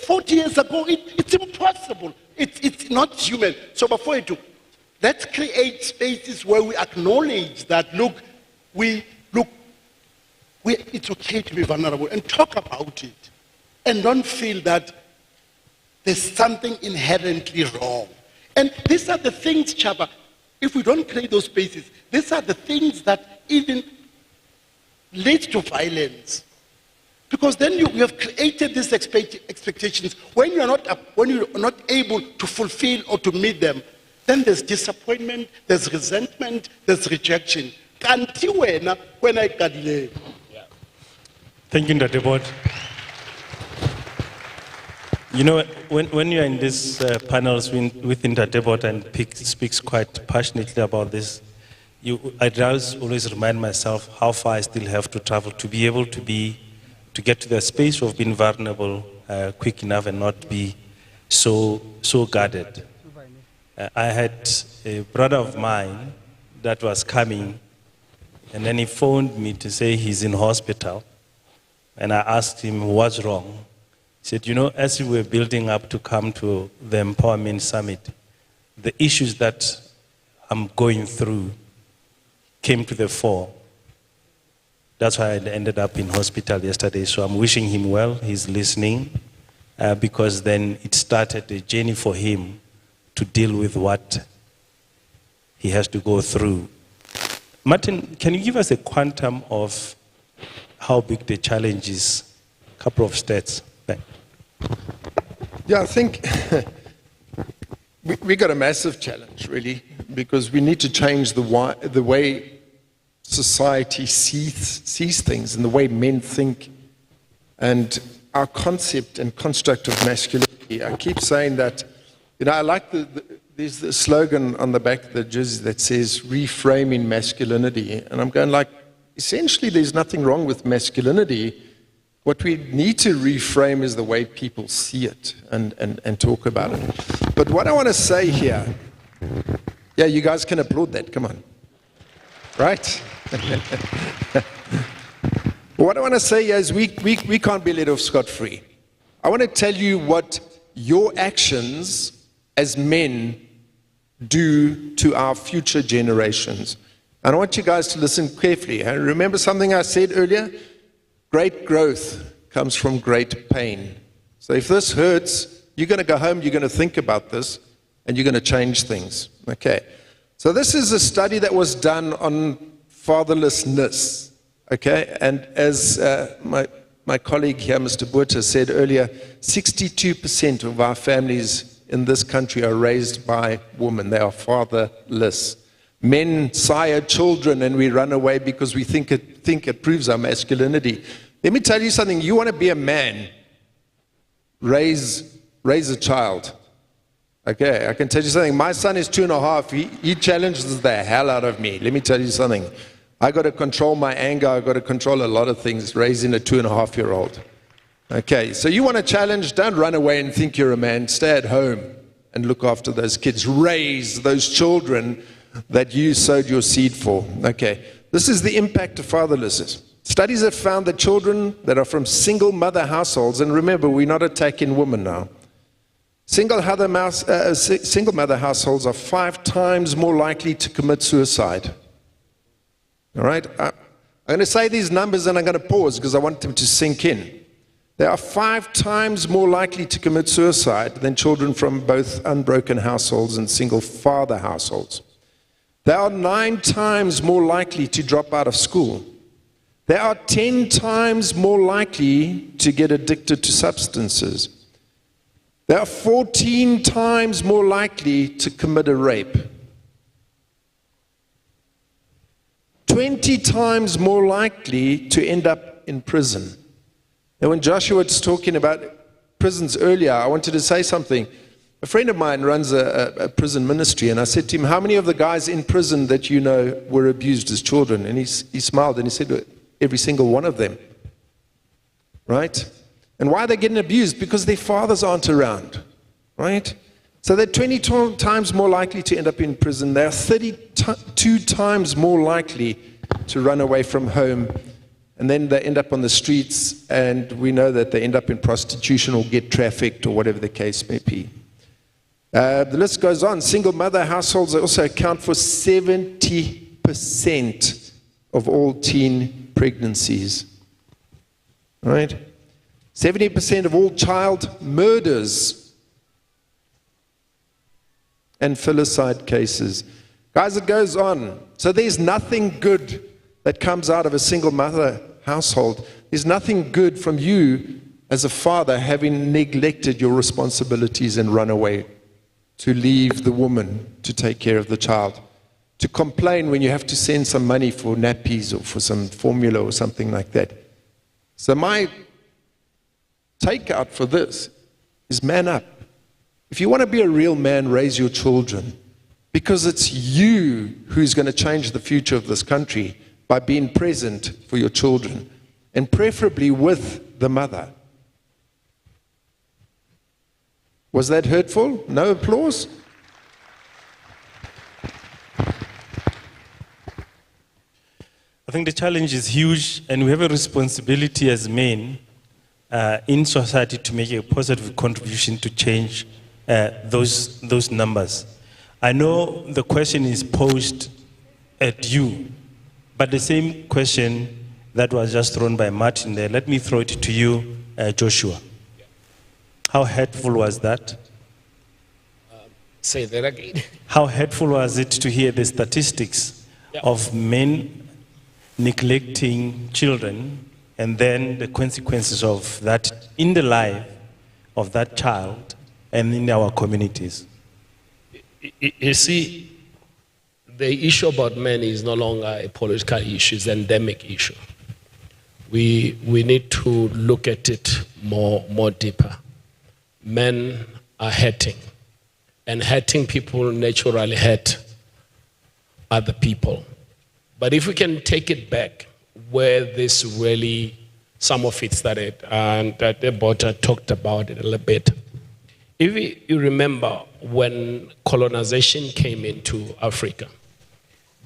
40 years ago. It's impossible. It's not human. So before you do, let's create spaces where we acknowledge that, it's okay to be vulnerable and talk about it. And don't feel that there's something inherently wrong. And these are the things, Chaba, if we don't create those spaces, these are the things that even lead to violence. Because then you have created these expectations. When you're not able to fulfill or to meet them, then there's disappointment, there's resentment, there's rejection. Thank you, Ndadebot. You know, when you're in these panels with Ndadebot and speaks quite passionately about this, I always remind myself how far I still have to travel to be able to get to the space of being vulnerable quick enough and not be so guarded. I had a brother of mine that was coming, and then he phoned me to say he's in hospital. And I asked him what's wrong. He said, you know, as we were building up to come to the EmpowaMen Summit, the issues that I'm going through came to the fore. That's why I ended up in hospital yesterday. So I'm wishing him well. He's listening, because then it started a journey for him to deal with what he has to go through. Martin, can you give us a quantum of how big the challenge is? A couple of stats. Yeah, I think we got a massive challenge, really, because we need to change the way society sees things and the way men think. And our concept and construct of masculinity, I keep saying that, you know, I like there's the slogan on the back of the jersey that says reframing masculinity. And I'm going like, essentially there's nothing wrong with masculinity. What we need to reframe is the way people see it and talk about it. But what I want to say here, yeah, you guys can applaud that, come on. Right? What I want to say here is we can't be let off scot-free. I want to tell you what your actions as men do to our future generations. And I want you guys to listen carefully. And remember something I said earlier? Great growth comes from great pain. So if this hurts, you're going to go home, you're going to think about this, and you're going to change things. Okay. So this is a study that was done on fatherlessness. Okay. And as my colleague here, Mr. Buerta, said earlier, 62% of our families in this country are raised by women. They are fatherless. Men sire children and we run away because we think it proves our masculinity. Let me tell you something. You want to be a man, raise a child. Okay, I can tell you something. My son is 2.5. He challenges the hell out of me. Let me tell you something. I got to control my anger. I got to control a lot of things raising a 2.5-year-old. Okay, so you want a challenge? Don't run away and think you're a man. Stay at home and look after those kids. Raise those children that you sowed your seed for. Okay, this is the impact of fatherlessness. Studies have found that children that are from single mother households, and remember, we're not attacking women now. Single mother households are 5 times more likely to commit suicide. All right? I'm going to say these numbers and I'm going to pause because I want them to sink in. They are 5 times more likely to commit suicide than children from both unbroken households and single father households. They are 9 times more likely to drop out of school. They are 10 times more likely to get addicted to substances. They are 14 times more likely to commit a rape. 20 times more likely to end up in prison. And when Joshua was talking about prisons earlier, I wanted to say something. A friend of mine runs a prison ministry, and I said to him, how many of the guys in prison that you know were abused as children? And he smiled and he said, every single one of them. Right? And why are they getting abused? Because their fathers aren't around. Right? So they're 20 times more likely to end up in prison. They're 32 times more likely to run away from home. And then they end up on the streets, and we know that they end up in prostitution or get trafficked or whatever the case may be. The list goes on. Single mother households also account for 70% of all teen pregnancies. Right? 70% of all child murders and filicide cases. Guys, it goes on. So there's nothing good that comes out of a single mother household. There's nothing good from you as a father having neglected your responsibilities and run away, to leave the woman to take care of the child, to complain when you have to send some money for nappies or for some formula or something like that. So my takeout for this is man up. If you want to be a real man, raise your children, because it's you who's going to change the future of this country by being present for your children, and preferably with the mother. Was that hurtful? No applause? I think the challenge is huge, and we have a responsibility as men in society to make a positive contribution to change those numbers. I know the question is posed at you, but the same question that was just thrown by Martin there, let me throw it to you, Joshua. How hurtful was that? Say that again. How hurtful was it to hear the statistics of men neglecting children, and then the consequences of that in the life of that child and in our communities? You see, the issue about men is no longer a political issue, it's an endemic issue. We need to look at it more deeper. Men are hurting, and hurting people naturally hurt other people. But if we can take it back where this really, some of it started, and Debota talked about it a little bit. If you remember when colonization came into Africa,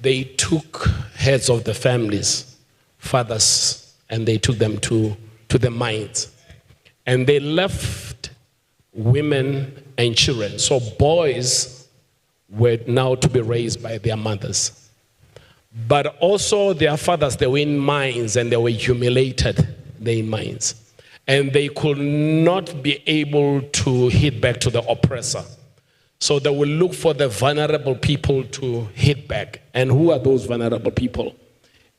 they took heads of the families, fathers, and they took them to the mines. And they left women and children. So boys were now to be raised by their mothers. But also their fathers, they were in mines and they were humiliated, they in mines. And they could not be able to hit back to the oppressor. So they will look for the vulnerable people to hit back. And who are those vulnerable people?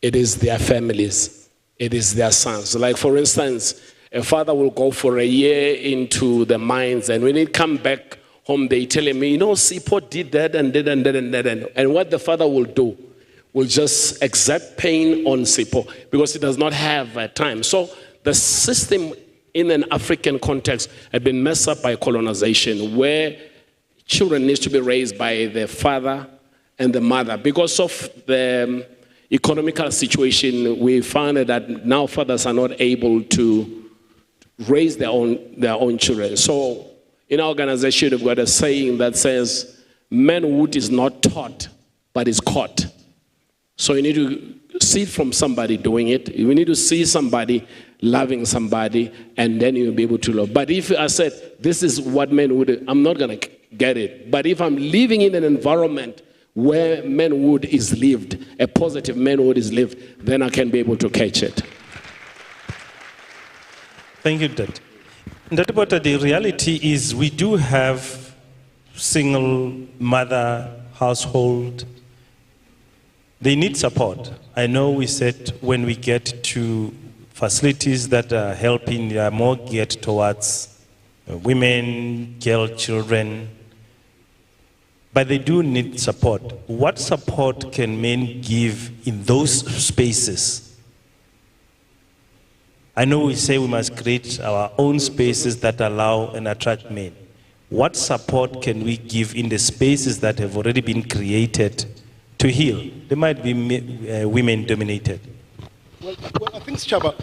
It is their families. It is their sons. Like for instance, a father will go for a year into the mines, and when he come back home, they tell him, you know, Sipo did that and did and did and did. And what the father will do will just exact pain on Sipo because he does not have time. So the system in an African context had been messed up by colonization, where children need to be raised by the father and the mother. Because of the economical situation, we found that now fathers are not able to raise their own children. So in our organization, we've got a saying that says, manhood is not taught, but is caught. So you need to see it from somebody doing it. You need to see somebody loving somebody, and then you'll be able to love. But if I said, this is what manhood, I'm not going to get it. But if I'm living in an environment where manhood is lived, a positive manhood is lived, then I can be able to catch it. Thank you, Dad. But the reality is we do have single mother household. They need support. I know we said when we get to facilities that are helping, they are more geared towards women, girl children, but they do need support. What support can men give in those spaces? I know we say we must create our own spaces that allow and attract men. What support can we give in the spaces that have already been created to heal? They might be women dominated. Well, I think, Chaba,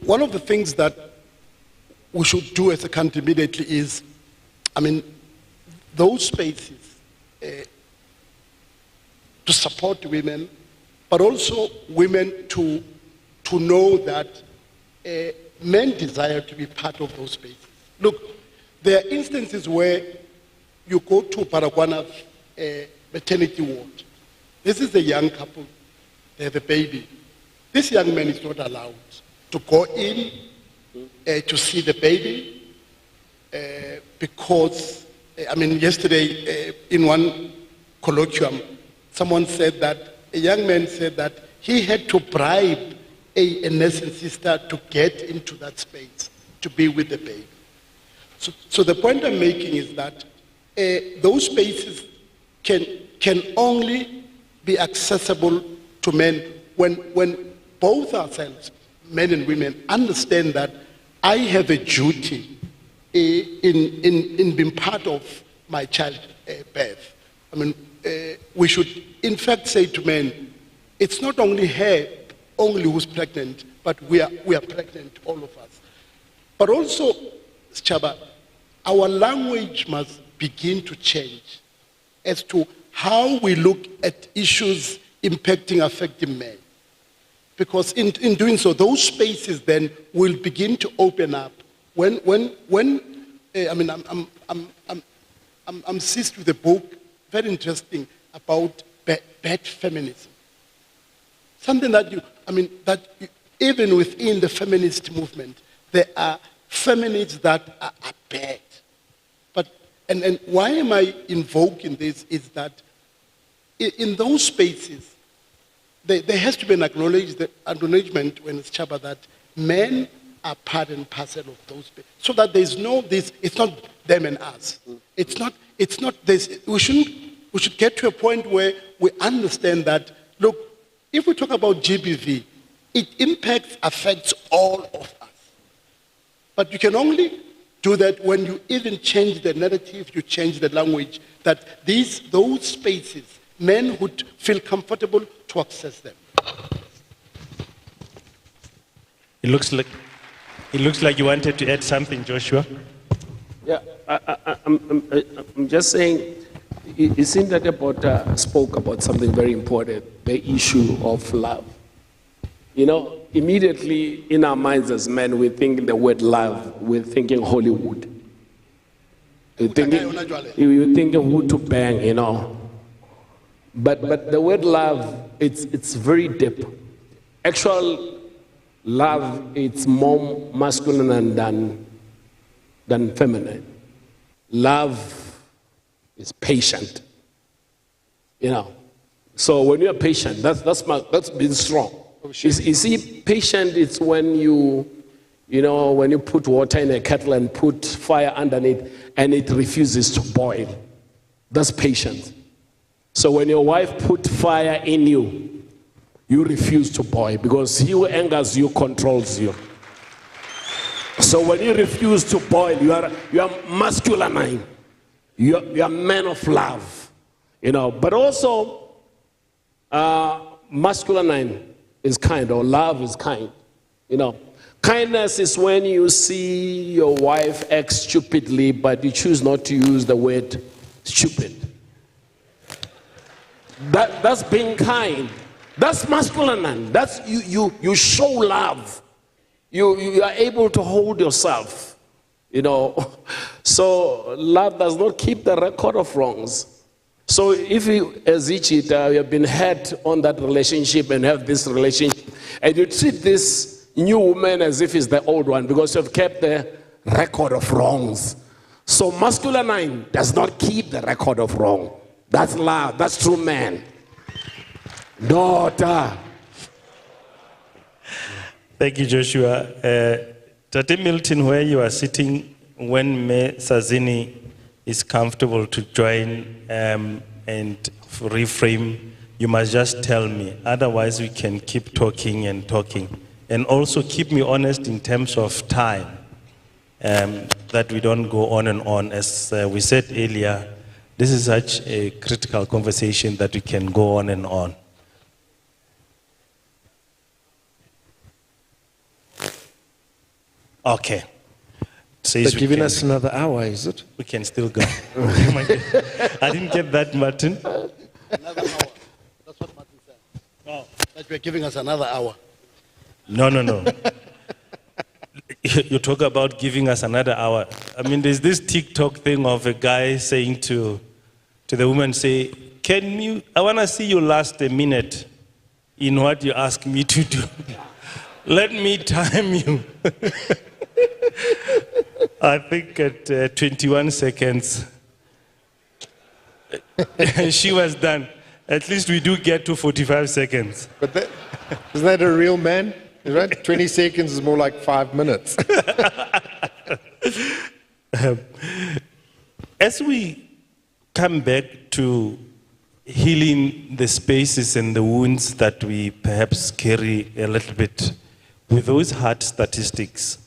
one of the things that we should do as a country immediately is, those spaces to support women, but also women to know that men desire to be part of those spaces. Look, there are instances where you go to Paraguana's maternity ward. This is a young couple, they have a baby. This young man is not allowed to go in to see the baby because, yesterday in one colloquium, someone said that, a young man said that he had to bribe a nursing sister to get into that space, to be with the baby. So the point I'm making is that those spaces can only be accessible to men when both ourselves, men and women, understand that I have a duty in being part of my child's birth. We should in fact say to men, it's not only her who's pregnant, but we are pregnant, all of us. But also, Chaba, our language must begin to change as to how we look at issues impacting, affecting men. Because in doing so, those spaces then will begin to open up. I'm seized with a book, very interesting, about bad feminism. Something that even within the feminist movement, there are feminists that are bad. And why am I invoking this is that in those spaces, there has to be an acknowledgement when it's Chaba that men are part and parcel of those spaces. So that there's it's not them and us. It's not this. We should get to a point where we understand that, look, if we talk about GBV, it affects all of us. But you can only do that when you even change the narrative, you change the language, that those spaces, men would feel comfortable to access them. It looks like you wanted to add something, Joshua. Yeah, I'm just saying, it seemed that Ebota spoke about something very important, the issue of love. Immediately in our minds as men, we think the word love, we're thinking Hollywood. You're thinking who to bang, But the word love, it's very deep. Actual love, it's more masculine than feminine. Love is patient. So when you're patient, that's being strong. You see, patient, it's when when you put water in a kettle and put fire underneath and it refuses to boil. That's patience. So when your wife put fire in you, you refuse to boil because he who angers you controls you. So when you refuse to boil, you are masculine. You are men of love. But also masculine is kind, or love is kind. Kindness is when you see your wife act stupidly, but you choose not to use the word stupid. That's being kind. That's masculine. That's you show love. You are able to hold yourself. So love does not keep the record of wrongs. So if you, as each you have been hurt on that relationship and have this relationship, and you treat this new woman as if it's the old one because you've kept the record of wrongs. So masculine does not keep the record of wrong. That's love. That's true man. Daughter. Thank you, Joshua. Tate Milton, where you are sitting, when Me Sazini is comfortable to join and reframe, you must just tell me. Otherwise, we can keep talking and talking. And also keep me honest in terms of time, that we don't go on and on. As we said earlier, this is such a critical conversation that we can go on and on. Okay. They're giving us another hour, is it? We can still go. I didn't get that, Martin. Another hour. That's what Martin said. Oh, that you're giving us another hour. No. You talk about giving us another hour. I mean, there's this TikTok thing of a guy saying to the woman, say, I want to see you last a minute in what you ask me to do. Let me time you. I think at 21 seconds, she was done. At least we do get to 45 seconds. But isn't that a real man? Right? 20 seconds is more like 5 minutes. As we come back to healing the spaces and the wounds that we perhaps carry a little bit with those hard statistics,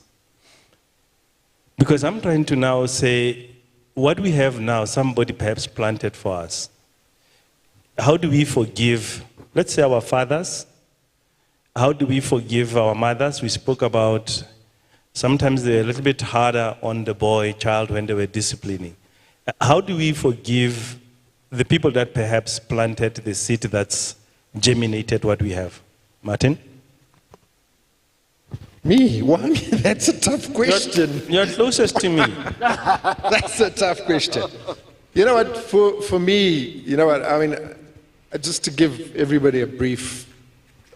because I'm trying to now say, what we have now, somebody perhaps planted for us. How do we forgive, let's say, our fathers? How do we forgive our mothers? We spoke about sometimes they're a little bit harder on the child when they were disciplining. How do we forgive the people that perhaps planted the seed that's germinated what we have? Martin? Me? Why me? That's a tough question. You're closest to me. That's a tough question. You know what, for me, you know what, I mean, just to give everybody a brief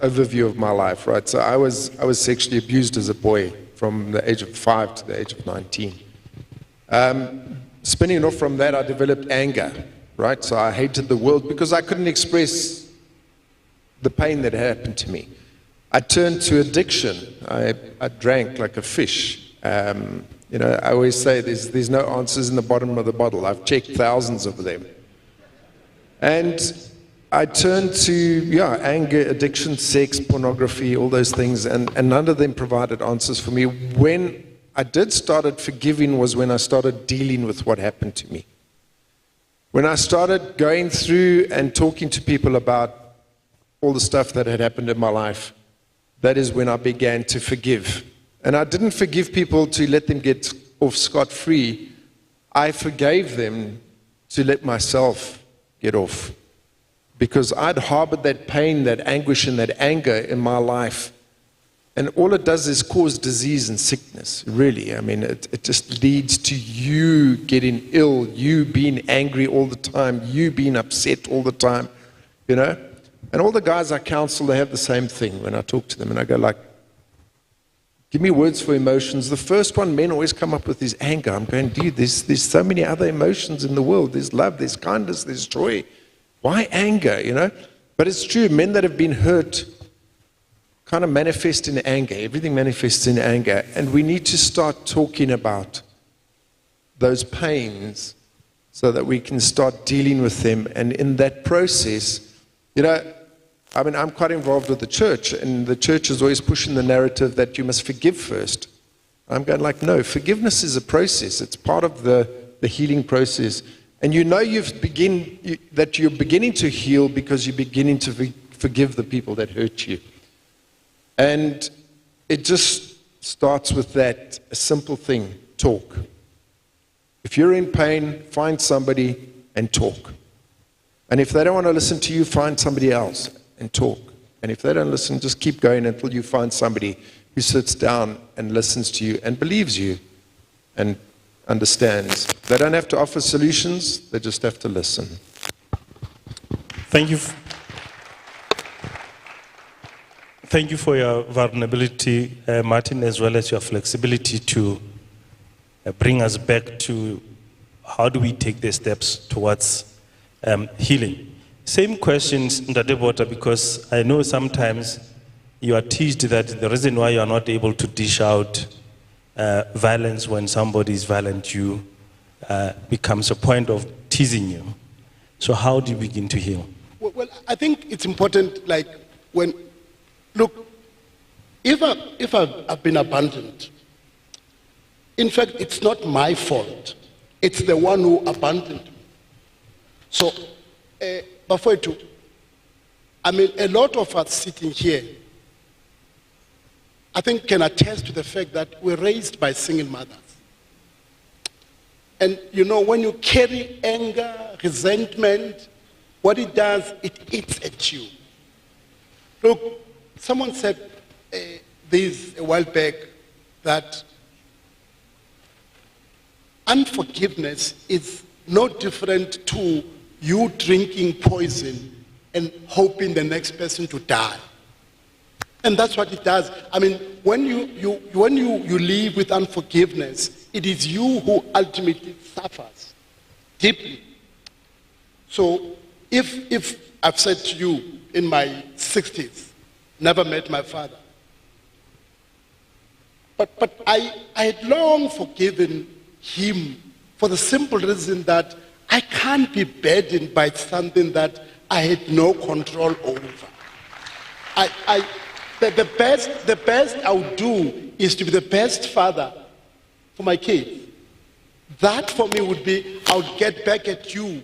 overview of my life, right? So I was sexually abused as a boy from the age of 5 to the age of 19. Spinning off from that, I developed anger, right? So I hated the world because I couldn't express the pain that had happened to me. I turned to addiction. I drank like a fish. You know, I always say there's no answers in the bottom of the bottle. I've checked thousands of them. And I turned to, anger, addiction, sex, pornography, all those things, and none of them provided answers for me. When I did started forgiving was when I started dealing with what happened to me. When I started going through and talking to people about all the stuff that had happened in my life, that is when I began to forgive. And I didn't forgive people to let them get off scot-free. I forgave them to let myself get off. Because I'd harbored that pain, that anguish, and that anger in my life. And all it does is cause disease and sickness, really. I mean, it just leads to you getting ill, you being angry all the time, you being upset all the time. you know? And all the guys I counsel, they have the same thing when I talk to them. And I go like, give me words for emotions. The first one men always come up with is anger. I'm going, dude, there's so many other emotions in the world. There's love, there's kindness, there's joy. Why anger, you know? But it's true, men that have been hurt kind of manifest in anger. Everything manifests in anger. And we need to start talking about those pains so that we can start dealing with them. And in that process, you know, I mean, I'm quite involved with the church, and the church is always pushing the narrative that you must forgive first. I'm going like, no, forgiveness is a process. It's part of the healing process. And you know that you're beginning to heal because you're beginning to forgive the people that hurt you. And it just starts with that, a simple thing, talk. If you're in pain, find somebody and talk. And if they don't want to listen to you, find somebody else and talk. And if they don't listen, just keep going until you find somebody who sits down and listens to you and believes you and understands. They don't have to offer solutions, they just have to listen. Thank you. Thank you for your vulnerability, Martin, as well as your flexibility to bring us back to how do we take the steps towards healing. Same questions, Ndadebota, because I know sometimes you are teased that the reason why you are not able to dish out violence when somebody is violent you becomes a point of teasing you. So how do you begin to heal? Well, I think it's important, like, when, look, if I've been abandoned, in fact, it's not my fault. It's the one who abandoned me. So, Bafwetu, I mean, a lot of us sitting here, I think can attest to the fact that we're raised by single mothers. And you know, when you carry anger, resentment, what it does, it eats at you. Look, someone said this a while back, that unforgiveness is no different to you drinking poison and hoping the next person to die. And that's what it does. I mean, when you live with unforgiveness, it is you who ultimately suffers deeply. So if I've said to you in my 60s, never met my father, but I had long forgiven him for the simple reason that I can't be burdened by something that I had no control over. The best I would do is to be the best father for my kids. That for me would be, I would get back at you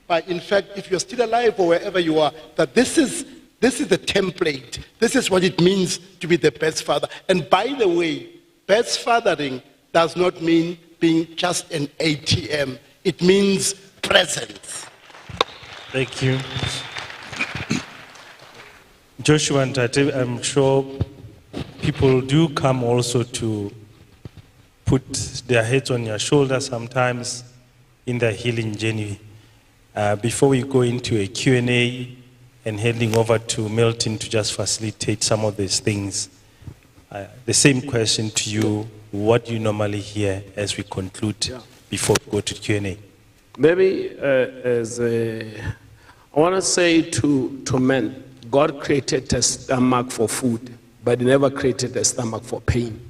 by, in fact, if you're still alive or wherever you are, that this is the template. This is what it means to be the best father. And by the way, best fathering does not mean being just an ATM. It means presence. Thank you. Joshua and Tate, I'm sure people do come also to put their heads on your shoulders sometimes in their healing journey. Before we go into a Q&A and handing over to Milton to just facilitate some of these things, the same question to you, what do you normally hear as we conclude before we go to Q&A? Maybe I want to say to men, God created a stomach for food, but he never created a stomach for pain.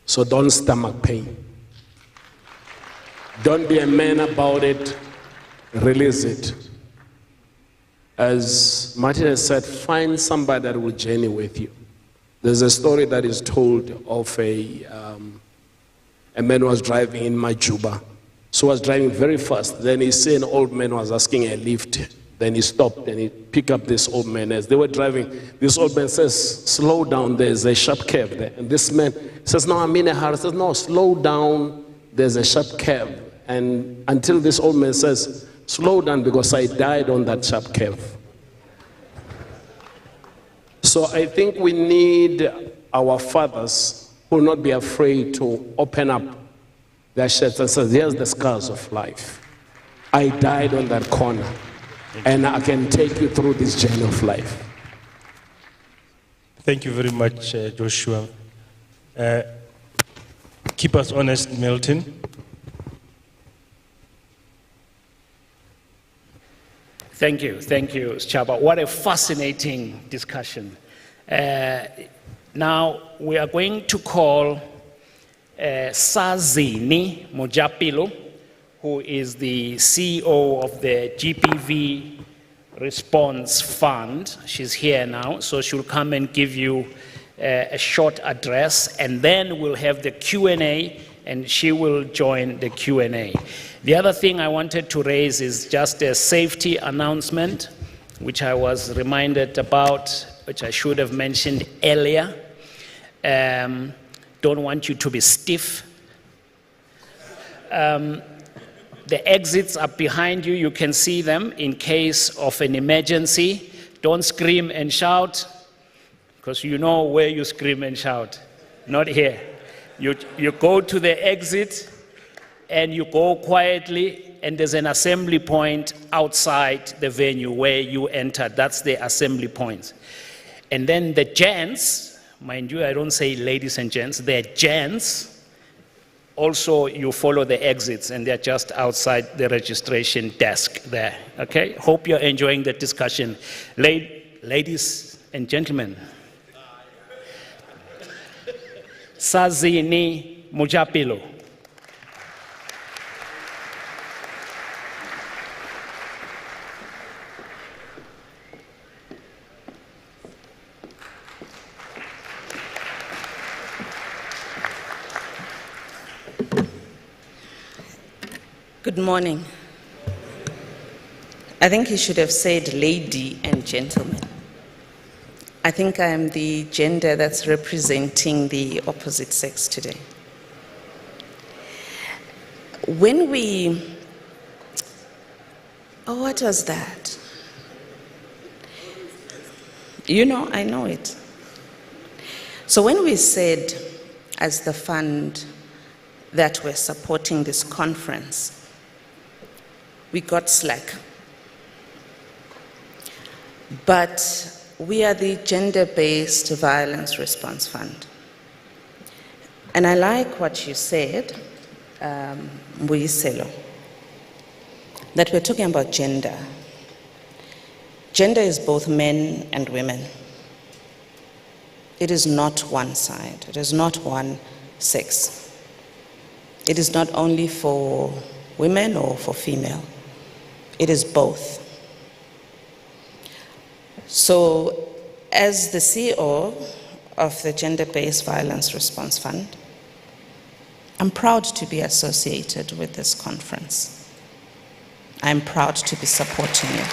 So don't stomach pain. Don't be a man about it, release it. As Martin has said, find somebody that will journey with you. There's a story that is told of a man who was driving in Majuba. So he was driving very fast. Then he saw an old man was asking a lift. Then he stopped and he picked up this old man. As they were driving, this old man says, slow down, there's a sharp curve there. And this man says, no, I'm in a hurry. He says, no, slow down, there's a sharp curve. And until this old man says, slow down because I died on that sharp curve. So I think we need our fathers who will not be afraid to open up their shirts and say, here's the scars of life. I died on that corner. and I can take you through this journey of life. Thank you very much, Joshua. Keep us honest, Milton. Thank you, Chaba. What a fascinating discussion. Now we are going to call Sazini Mojapilo, who is the CEO of the GPV Response Fund. She's here now, so she'll come and give you a short address, and then we'll have the Q&A, and she will join the Q&A. The other thing I wanted to raise is just a safety announcement, which I was reminded about, which I should have mentioned earlier. Don't want you to be stiff. The exits are behind you. You can see them in case of an emergency. Don't scream and shout, because you know where you scream and shout, not here. You go to the exit and you go quietly, and there's an assembly point outside the venue where you enter. That's the assembly point. And then the gents, mind you, I don't say ladies and gents, they're gents. Also, you follow the exits, and they're just outside the registration desk there, okay? Hope you're enjoying the discussion. Ladies and gentlemen, Sazini Mojapilo. Good morning. I think he should have said lady and gentlemen. I think I am the gender that's representing the opposite sex today. When we, oh, what was that? You know, I know it. So when we said, as the fund, that we're supporting this conference, we got slack. But we are the Gender-Based Violence Response Fund. And I like what you said, Mbuyiselo, that we're talking about gender. Gender is both men and women. It is not one side. It is not one sex. It is not only for women or for female. It is both. So, as the CEO of the Gender-Based Violence Response Fund, I'm proud to be associated with this conference. I'm proud to be supporting you.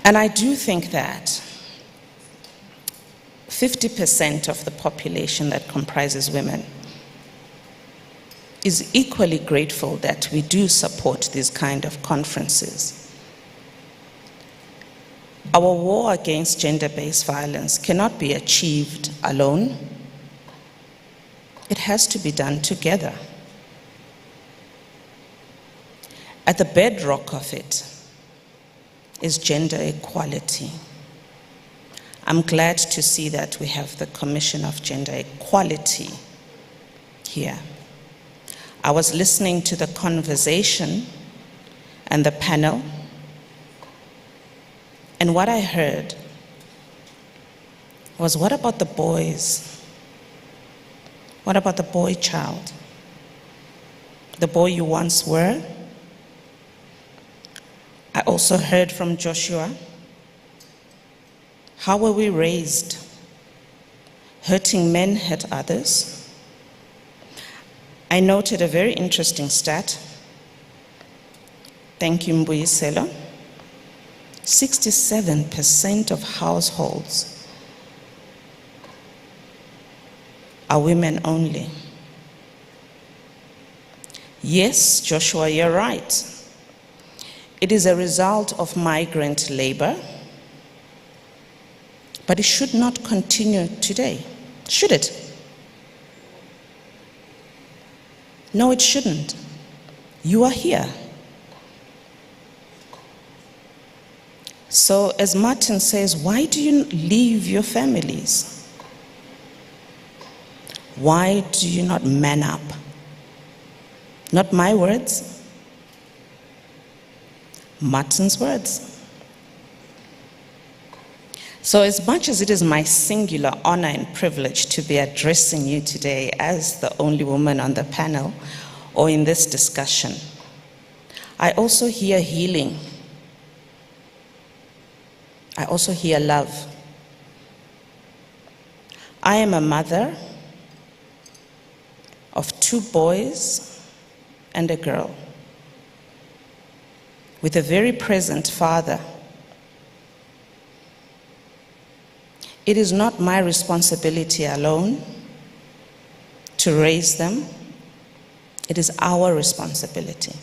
And I do think that 50% of the population that comprises women is equally grateful that we do support these kind of conferences. Our war against gender-based violence cannot be achieved alone. It has to be done together. At the bedrock of it is gender equality. I'm glad to see that we have the Commission of Gender Equality here. I was listening to the conversation and the panel, and what I heard was, what about the boys? What about the boy child? The boy you once were? I also heard from Joshua, how were we raised? Hurting men hurt others. I noted a very interesting stat. Thank you, Mbuyiselo. 67% of households are women only. Yes, Joshua, you're right. It is a result of migrant labor, but it should not continue today, should it? No, it shouldn't. You are here. So, as Martin says, why do you leave your families? Why do you not man up? Not my words, Martin's words. So, as much as it is my singular honor and privilege to be addressing you today as the only woman on the panel or in this discussion, I also hear healing. I also hear love. I am a mother of 2 boys and a girl, with a very present father. It is not my responsibility alone to raise them. It is our responsibility.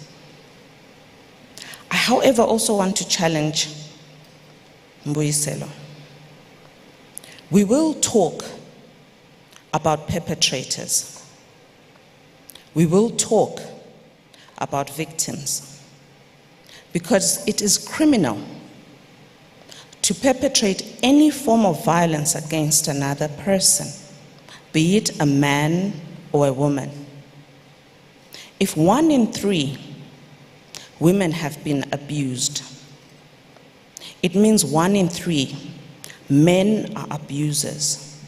I, however, also want to challenge Mbuyiselo. We will talk about perpetrators. We will talk about victims, because it is criminal to perpetrate any form of violence against another person, be it a man or a woman. If 1 in 3 women have been abused, it means 1 in 3 men are abusers.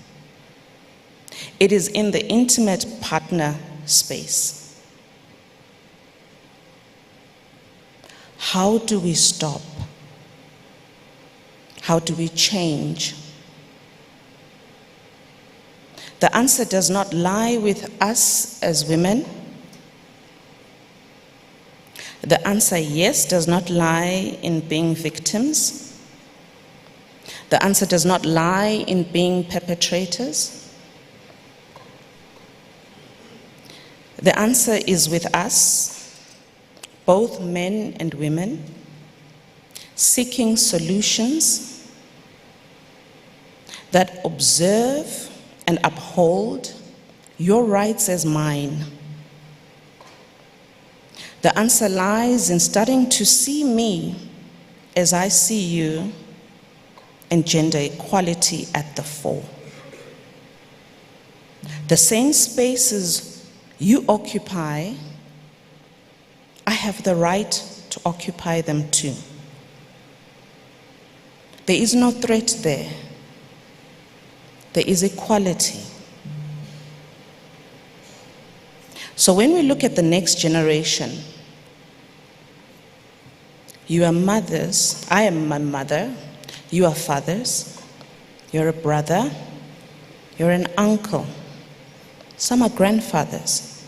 It is in the intimate partner space. How do we stop? How do we change? The answer does not lie with us as women. The answer, yes, does not lie in being victims. The answer does not lie in being perpetrators. The answer is with us, both men and women, seeking solutions that observe and uphold your rights as mine. The answer lies in starting to see me as I see you, and gender equality at the fore. The same spaces you occupy, I have the right to occupy them too. There is no threat there. There is equality. So when we look at the next generation, you are mothers, I am my mother, you are fathers, you're a brother, you're an uncle, some are grandfathers.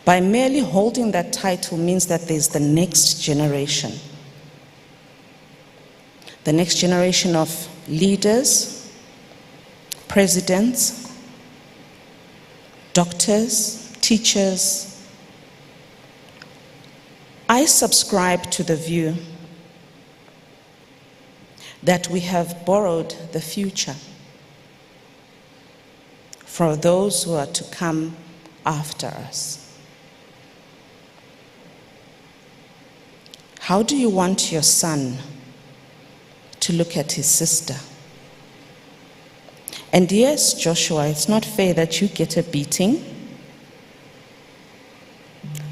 By merely holding that title means that there's the next generation. The next generation of leaders, presidents, doctors, teachers. I subscribe to the view that we have borrowed the future for those who are to come after us. How do you want your son to look at his sister? And yes, Joshua, it's not fair that you get a beating,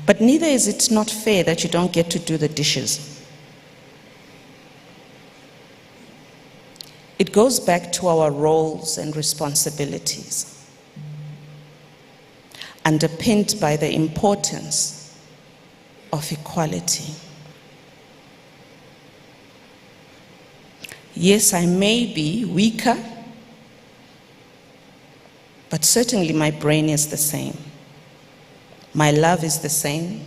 but neither is it not fair that you don't get to do the dishes. It goes back to our roles and responsibilities, underpinned by the importance of equality. Yes, I may be weaker, but certainly my brain is the same. My love is the same.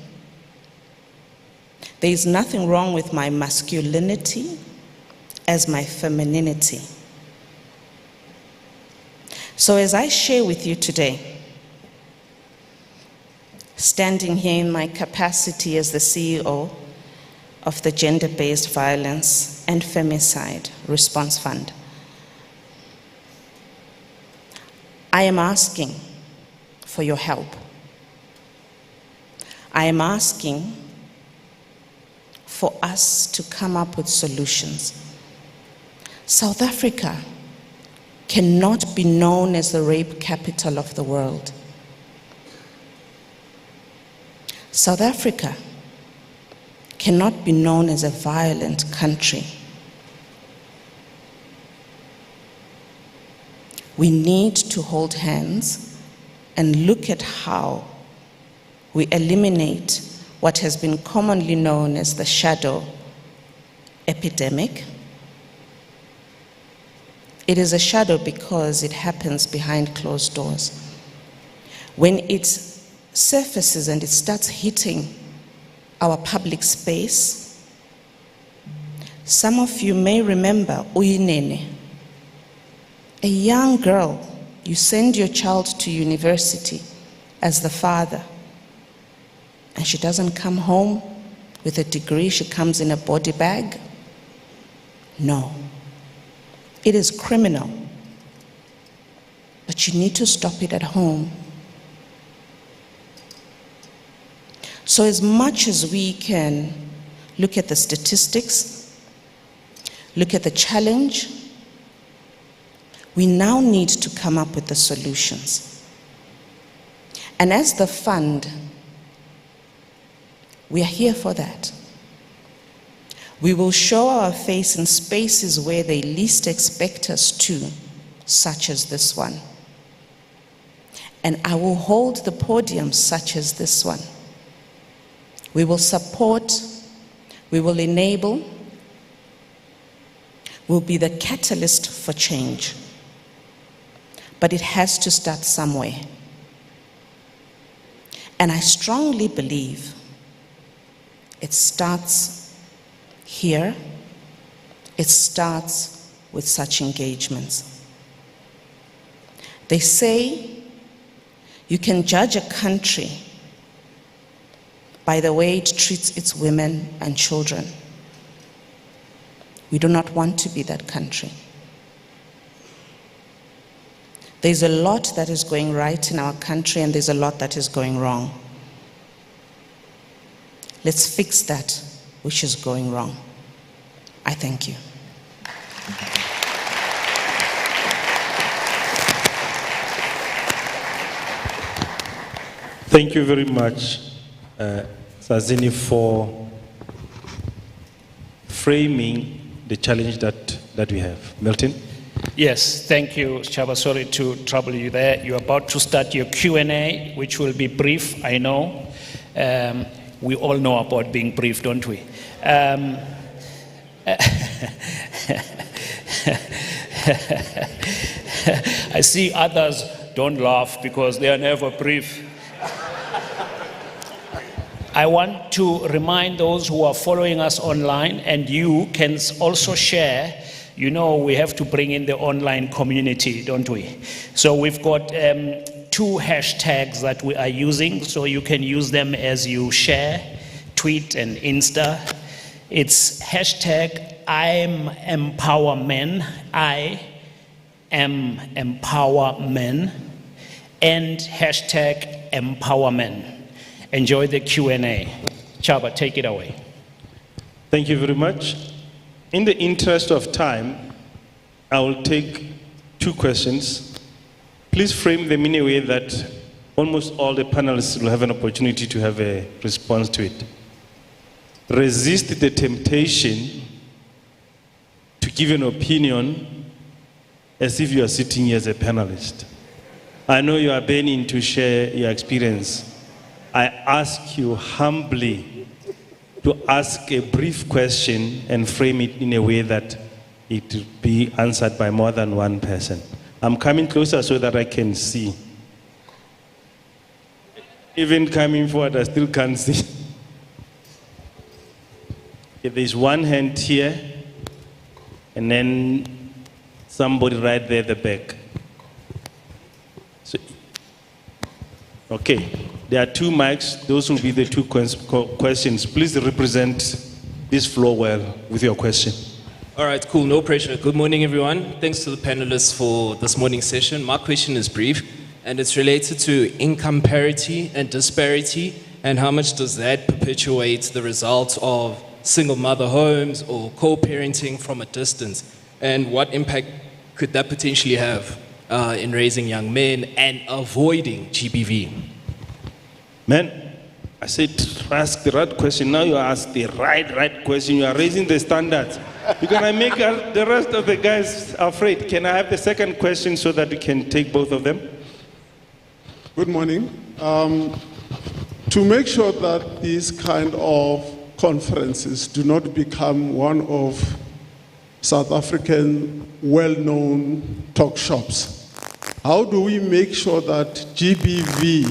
There is nothing wrong with my masculinity as my femininity. So as I share with you today, standing here in my capacity as the CEO of the Gender-Based Violence and Femicide Response Fund, I am asking for your help. I am asking for us to come up with solutions. South Africa cannot be known as the rape capital of the world. South Africa cannot be known as a violent country. We need to hold hands and look at how we eliminate what has been commonly known as the shadow epidemic. It is a shadow because it happens behind closed doors. When it surfaces and it starts hitting our public space, some of you may remember Uyinene, a young girl. You send your child to university as the father, and she doesn't come home with a degree, she comes in a body bag. No. It is criminal. But you need to stop it at home. So as much as we can look at the statistics, look at the challenge, we now need to come up with the solutions. And as the fund, we are here for that. We will show our face in spaces where they least expect us to, such as this one. And I will hold the podium such as this one. We will support, we will enable, we'll be the catalyst for change. But it has to start somewhere. And I strongly believe it starts here. It starts with such engagements. They say you can judge a country by the way it treats its women and children. We do not want to be that country. There's a lot that is going right in our country, and there's a lot that is going wrong. Let's fix that which is going wrong. I thank you. Thank you very much, Sazini, for framing the challenge that we have. Milton? Yes, thank you, Chaba. Sorry to trouble you there. You're about to start your Q&A, which will be brief, I know. We all know about being brief, don't we? I see others don't laugh because they are never brief. I want to remind those who are following us online, and you can also share. You know, we have to bring in the online community, don't we? So we've got 2 hashtags that we are using, so you can use them as you share, tweet and Insta. It's hashtag I'm EmpowaMen, I am EmpowaMen, and hashtag EmpowaMen. Enjoy the Q&A. Chaba, take it away. Thank you very much. In the interest of time, I will take 2 questions. Please frame them in a way that almost all the panelists will have an opportunity to have a response to it. Resist the temptation to give an opinion as if you are sitting here as a panelist. I know you are burning to share your experience. I ask you humbly to ask a brief question and frame it in a way that it will be answered by more than one person. I'm coming closer so that I can see. Even coming forward, I still can't see. If there's one hand here, and then somebody right there at the back. So, okay. There are 2 mics. Those will be the 2 questions. Please represent this floor well with your question. All right, cool, no pressure. Good morning, everyone. Thanks to the panelists for this morning's session. My question is brief, and it's related to income parity and disparity And how much does that perpetuate the results of single mother homes or co-parenting from a distance? And what impact could that potentially have in raising young men and avoiding GBV? Man, I said ask the right question. Now you ask the right question. You are raising the standards. You're going to make the rest of the guys afraid. Can I have the second question so that we can take both of them? Good morning. To make sure that these kind of conferences do not become one of South African well-known talk shops, how do we make sure that GBV,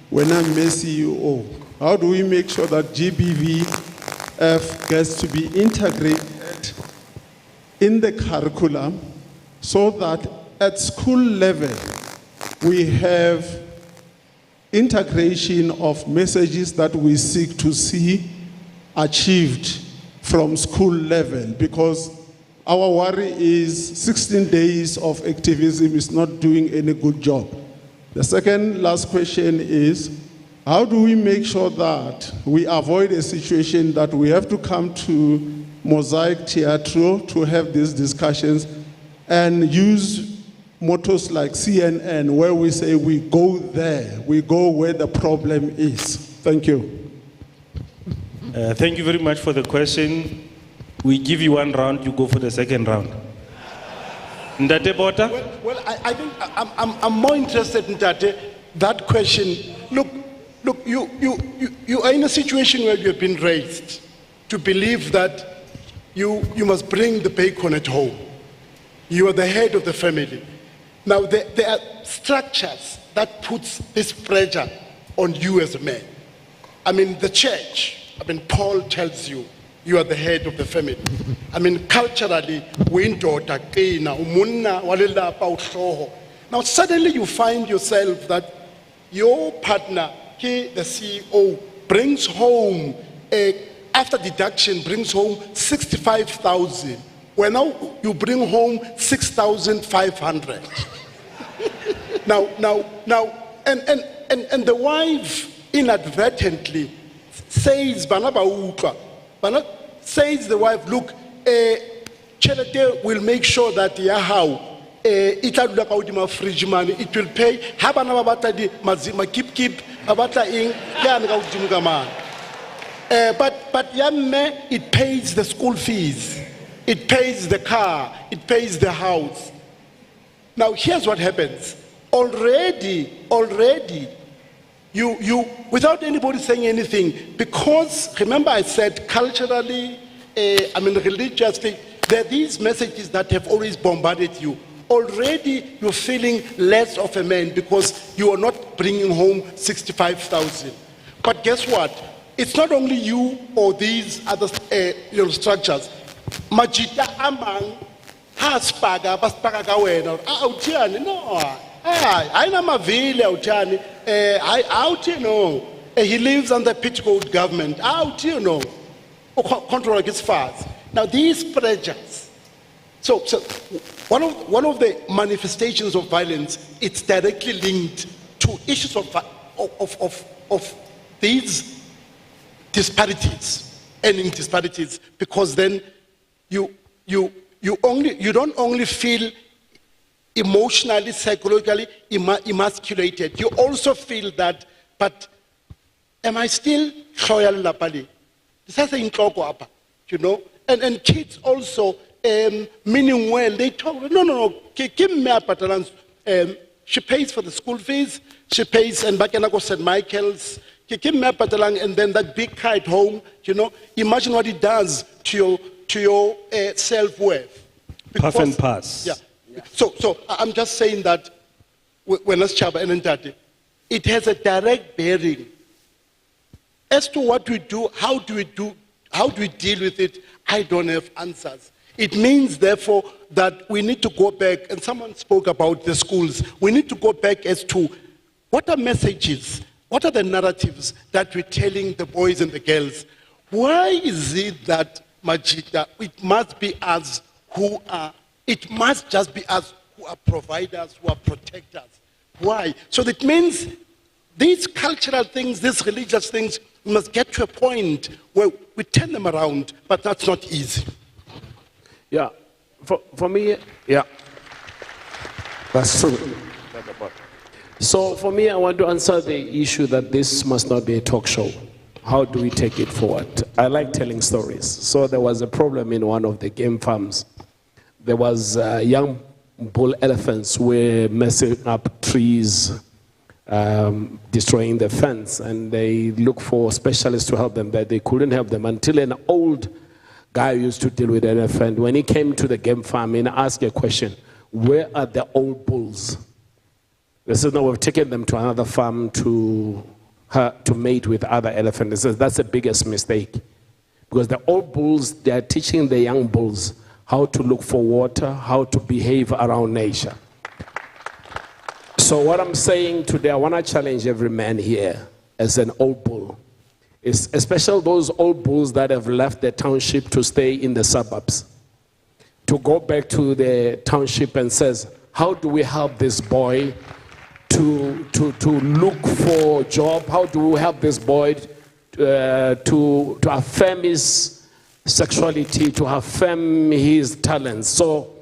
when I'm CEO, how do we make sure that GBVF gets to be integrated in the curriculum so that at school level we have integration of messages that we seek to see achieved from school level? Because our worry is 16 days of activism is not doing any good job. The second last question is, how do we make sure that we avoid a situation that we have to come to Mosaic Teatro to have these discussions and use mottos like CNN where we say we go there, we go where the problem is? Thank you. Thank you very much for the question. We give you one round, you go for the second round. Ndate Bota? Well, I think I'm more interested in that question. Look, you are in a situation where you have been raised to believe that you must bring the bacon at home. You are the head of the family. Now, there are structures that puts this pressure on you as a man. I mean, the church, Paul tells you, you are the head of the family. Culturally, now suddenly you find yourself that your partner, the CEO, brings home, after deduction, brings home 65,000. Well, now you bring home 6,500. Now, and the wife inadvertently says, says the wife, look, Chelete will make sure that fridge money, it will pay. But it pays the school fees, it pays the car, it pays the house. Now here's what happens. Already, you without anybody saying anything, because remember I said culturally, religiously, there are these messages that have always bombarded you. Already you're feeling less of a man because you are not bringing home 65,000. But guess what? It's not only you or these other structures. Majita amang has paga ka wena. No. I know my village, he lives under Pitchcoat government. Control his fast. Now these pressures. So one of the manifestations of violence, it's directly linked to issues of these disparities, earning disparities, because then you don't only feel emotionally, psychologically emasculated. You also feel that, but am I still loyal lapali? And kids also, meaning well, they talk, no, she pays for the school fees, she pays, and back in St. Michael's, and then that big car at home, imagine what it does to your self-worth. Puff and pass. Yeah. So I'm just saying that when as Chaba and Ndati, it has a direct bearing as to what we do, how do we deal with it. I don't have answers. It means, therefore, that we need to go back, and someone spoke about the schools. We need to go back as to what are messages, what are the narratives that we're telling the boys and the girls. Why is it that, Majida, it must be us who are, it must just be us who are providers, who are protectors? Why? So that means These cultural things, these religious things, we must get to a point where we turn them around, but that's not easy. Yeah, for me, yeah, that's true. So for me, I want to answer the issue that this must not be a talk show. How do we take it forward? I like telling stories. So there was a problem in one of the game farms. There was young bull elephants were messing up trees, destroying the fence, and they looked for specialists to help them, but they couldn't help them until an old guy who used to deal with elephant, when he came to the game farm and asked a question, where are the old bulls? They said, no, we've taken them to another farm to mate with other elephants. He says, that's the biggest mistake. Because the old bulls, they are teaching the young bulls how to look for water, how to behave around nature. So what I'm saying today, I want to challenge every man here as an old bull. It's especially those old bulls that have left the township to stay in the suburbs, to go back to the township and says, how do we help this boy to look for a job? How do we help this boy to affirm his sexuality, to affirm his talents? So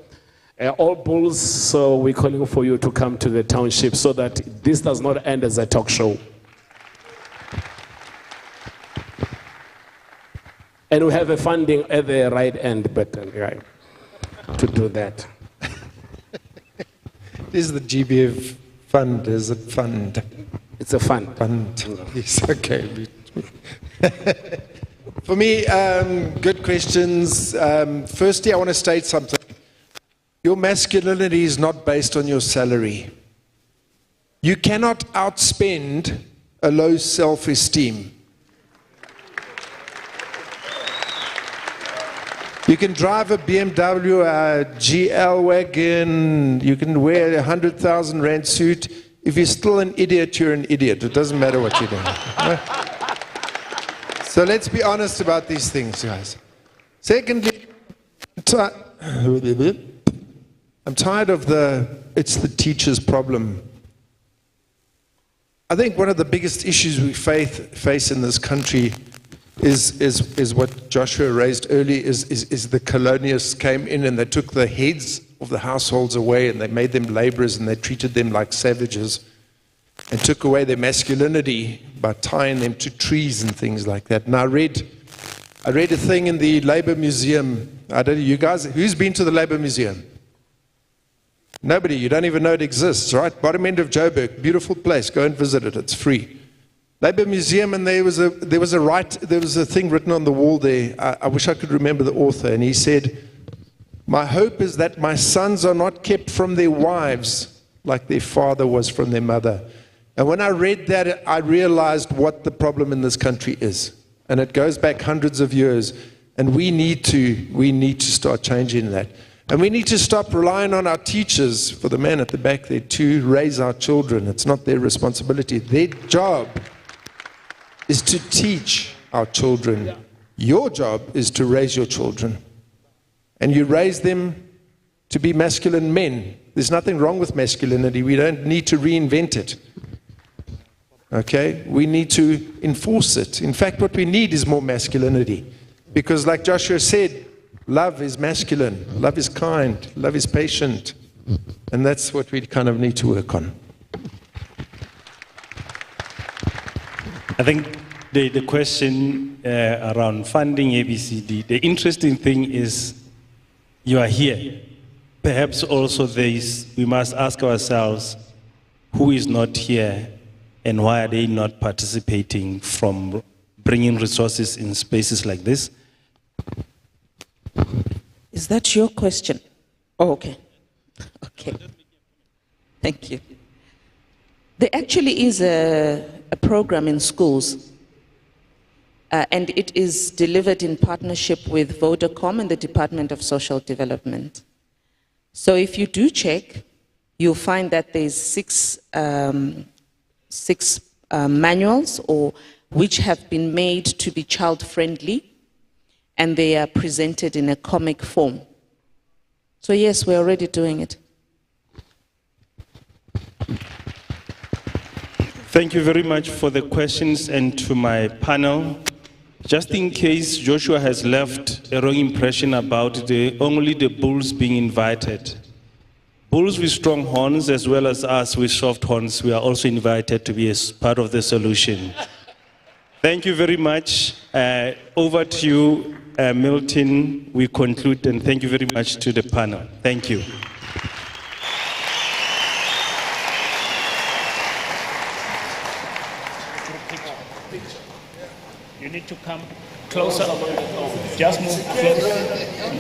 all bulls, so we're calling for you to come to the township so that this does not end as a talk show. And we have a funding at the right end button, right, to do that. This is the GBF fund, is it fund? It's a fund. Fund, yes, okay. For me, good questions. Firstly, I want to state something. Your masculinity is not based on your salary. You cannot outspend a low self-esteem. You can drive a BMW, a GL wagon, you can wear a 100,000 rand suit. If you're still an idiot, you're an idiot. It doesn't matter what you're doing. So let's be honest about these things, guys. Secondly, I'm tired of it's the teacher's problem. I think one of the biggest issues we face in this country is what Joshua raised early, is the colonialists came in and they took the heads of the households away and they made them laborers and they treated them like savages and took away their masculinity by tying them to trees and things like that. And I read a thing in the Labour Museum. I don't know, you guys, who's been to the Labour Museum? Nobody, you don't even know it exists, right? Bottom end of Joburg, beautiful place, go and visit it, it's free. Labour Museum, and there was a thing written on the wall there. I wish I could remember the author, and he said, "My hope is that my sons are not kept from their wives like their father was from their mother." And when I read that, I realized what the problem in this country is, and it goes back hundreds of years. And we need to start changing that, and we need to stop relying on our teachers. For the man at the back there, to raise our children, it's not their responsibility. Their job is to teach our children. Your job is to raise your children. And you raise them to be masculine men. There's nothing wrong with masculinity. We don't need to reinvent it. Okay? We need to enforce it. In fact, what we need is more masculinity. Because like Joshua said, love is masculine. Love is kind. Love is patient. And that's what we kind of need to work on. I think the question around funding ABCD, the interesting thing is you are here. Perhaps also we must ask ourselves, who is not here and why are they not participating from bringing resources in spaces like this? Is that your question? Oh, okay. Okay. Thank you. There actually is a program in schools, and it is delivered in partnership with Vodacom and the Department of Social Development. So if you do check, you'll find that there's six manuals which have been made to be child-friendly, and they are presented in a comic form. So yes, we're already doing it. Thank you very much for the questions and to my panel. Just in case Joshua has left a wrong impression about only the bulls being invited. Bulls with strong horns as well as us with soft horns, we are also invited to be as part of the solution. Thank you very much. Over to you, Milton. We conclude, and thank you very much to the panel. Thank you. You need to come closer. Just move closer.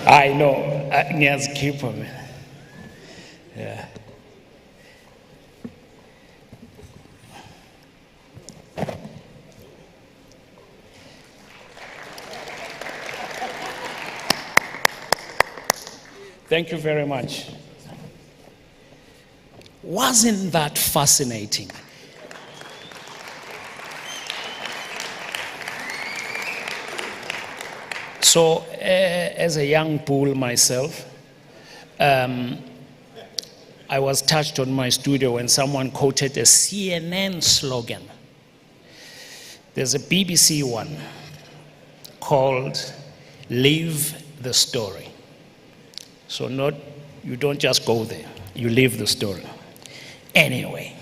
I know, Agnes EmpowaMen. Yeah. Thank you very much. Wasn't that fascinating? So, as a young bull myself, I was touched on my studio when someone quoted a CNN slogan. There's a BBC one called "Live the Story." So you don't just go there, you live the story. Anyway,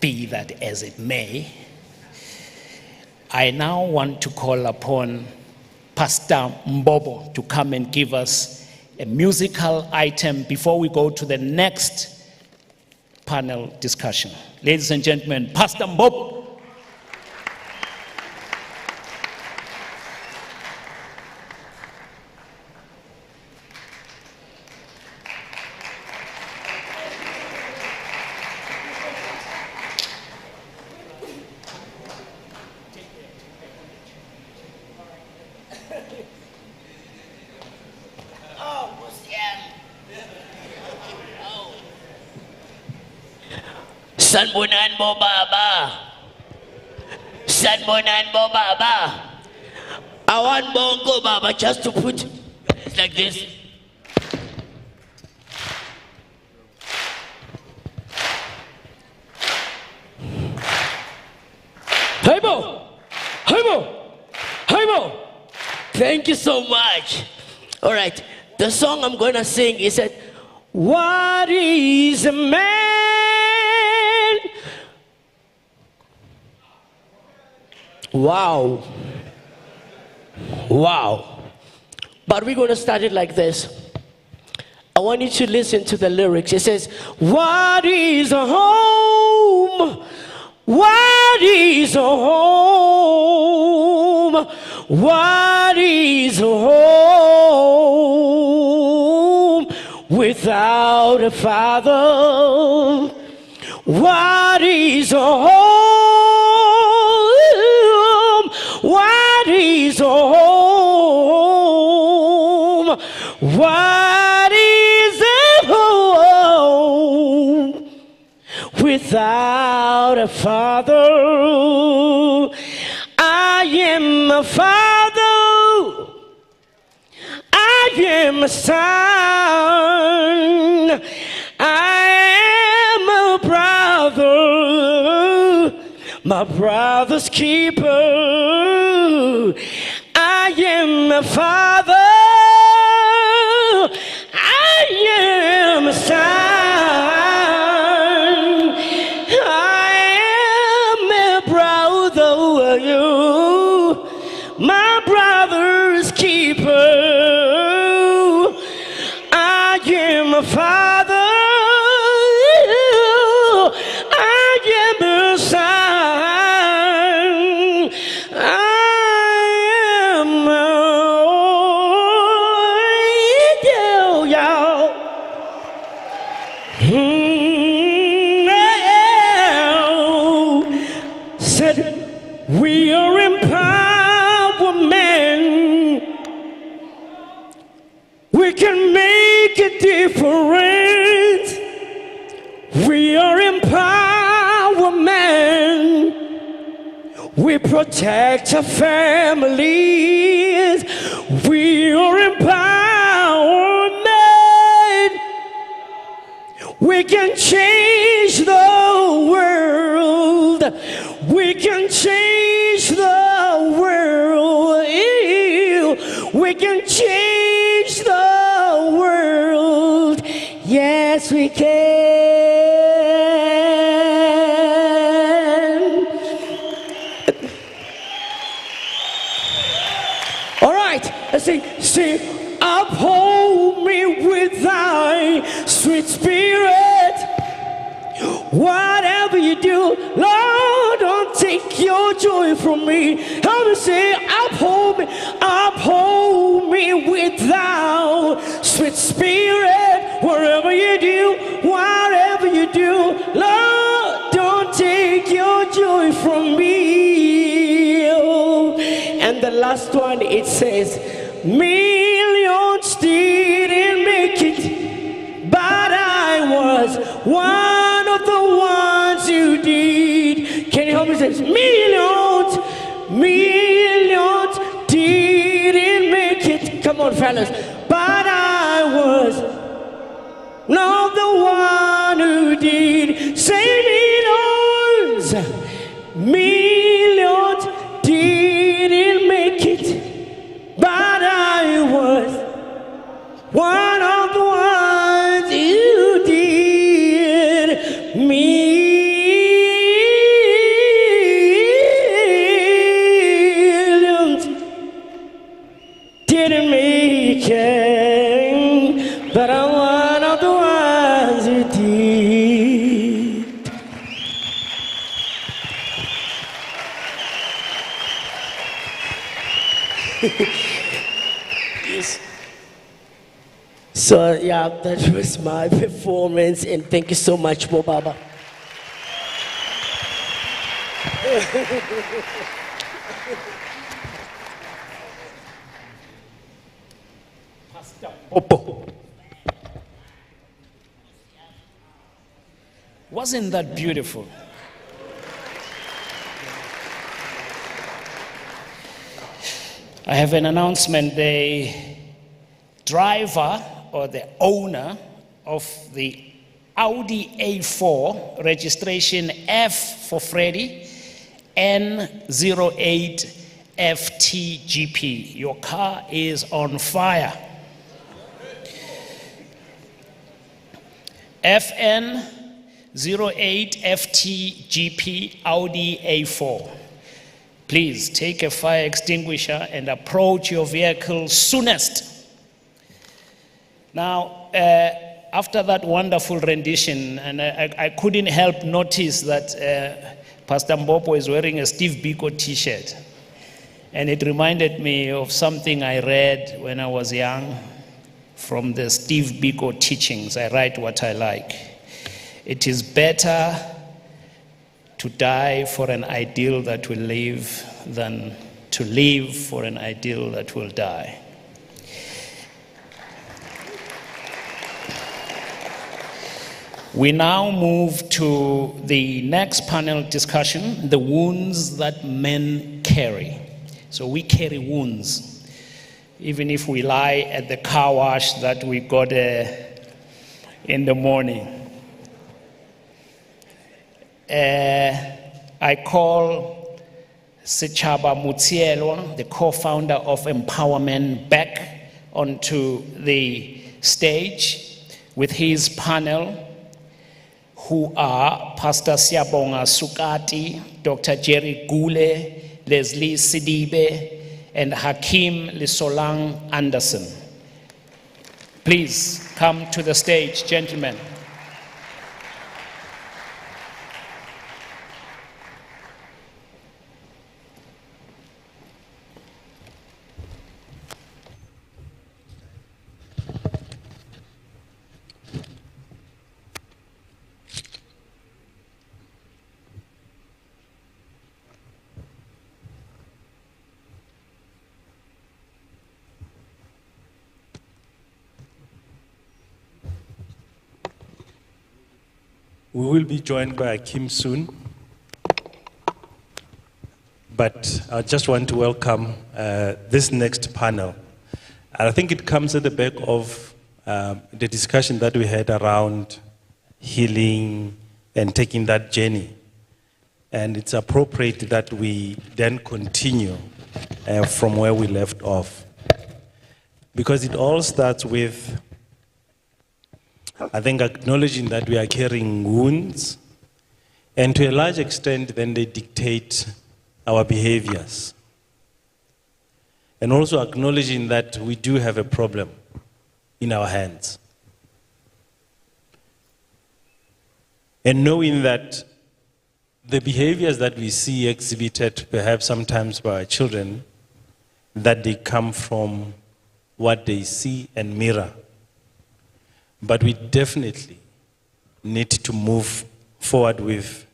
be that as it may, I now want to call upon Pastor Mbobo to come and give us a musical item before we go to the next panel discussion. Ladies and gentlemen, Pastor Mbobo. Sanbonan mo baba. Sanbonan mo baba. I want bongo baba just to put it's like this. Heibo! Heibo! Heibo! Thank you so much. All right, the song I'm going to sing is that what is a man? Wow. Wow. But we're going to start it like this. I want you to listen to the lyrics. It says, what is a home? What is a home? What is a home without a father? What is a home? What is a home? What is a home without a father? I am a father. I am a son. I am a brother. My brother's keeper. I am a father. I am a son. I am a brother. My brother's keeper. I am a father. I am a son. We are EmpowaMen. We can make a difference. We are EmpowaMen. We protect our families. We are EmpowaMen. We can change the world. We can change the world. We can change the world. Yes, we can. All right, let's sing. Uphold me with thy sweet spirit. Whatever you do, Lord, don't take your joy from me. Help me say, uphold me with thou sweet spirit. Whatever you do, Lord, don't take your joy from me. And the last one, it says, millions didn't make it, but I was one of the ones who did. Can you help me say millions didn't make it? Come on, fellas. But I was not the one who did. Say millions didn't make it, but I was one of the ones you did. Millions didn't make it, but I'm one of the ones you did. Yes. So yeah, that was my performance, and thank you so much, Bobaba. Pastor Popo. Wasn't that beautiful? I have an announcement. The driver or the owner of the Audi A4, registration F for Freddy, N08FTGP. Your car is on fire. FN08FTGP Audi A4. Please take a fire extinguisher and approach your vehicle soonest. Now, after that wonderful rendition, and I couldn't help notice that Pastor Mbopo is wearing a Steve Biko t-shirt. And it reminded me of something I read when I was young from the Steve Biko teachings. I write what I like. It is better to die for an ideal that will live than to live for an ideal that will die. We now move to the next panel discussion, the wounds that men carry. So we carry wounds, even if we lie at the car wash that we got in the morning. I call Sechaba Mutsielwa, the co-founder of EmpowaMen, back onto the stage with his panel, who are Pastor Siabonga Sukati, Dr. Jerry Gule, Leslie Sidibe, and Hakim Lisolang Anderson. Please come to the stage, gentlemen. We will be joined by Kim soon. But I just want to welcome this next panel. And I think it comes at the back of the discussion that we had around healing and taking that journey. And it's appropriate that we then continue from where we left off. Because it all starts with, I think, acknowledging that we are carrying wounds, and to a large extent, then they dictate our behaviors. And also acknowledging that we do have a problem in our hands. And knowing that the behaviors that we see exhibited perhaps sometimes by our children, that they come from what they see and mirror. But we definitely need to move forward with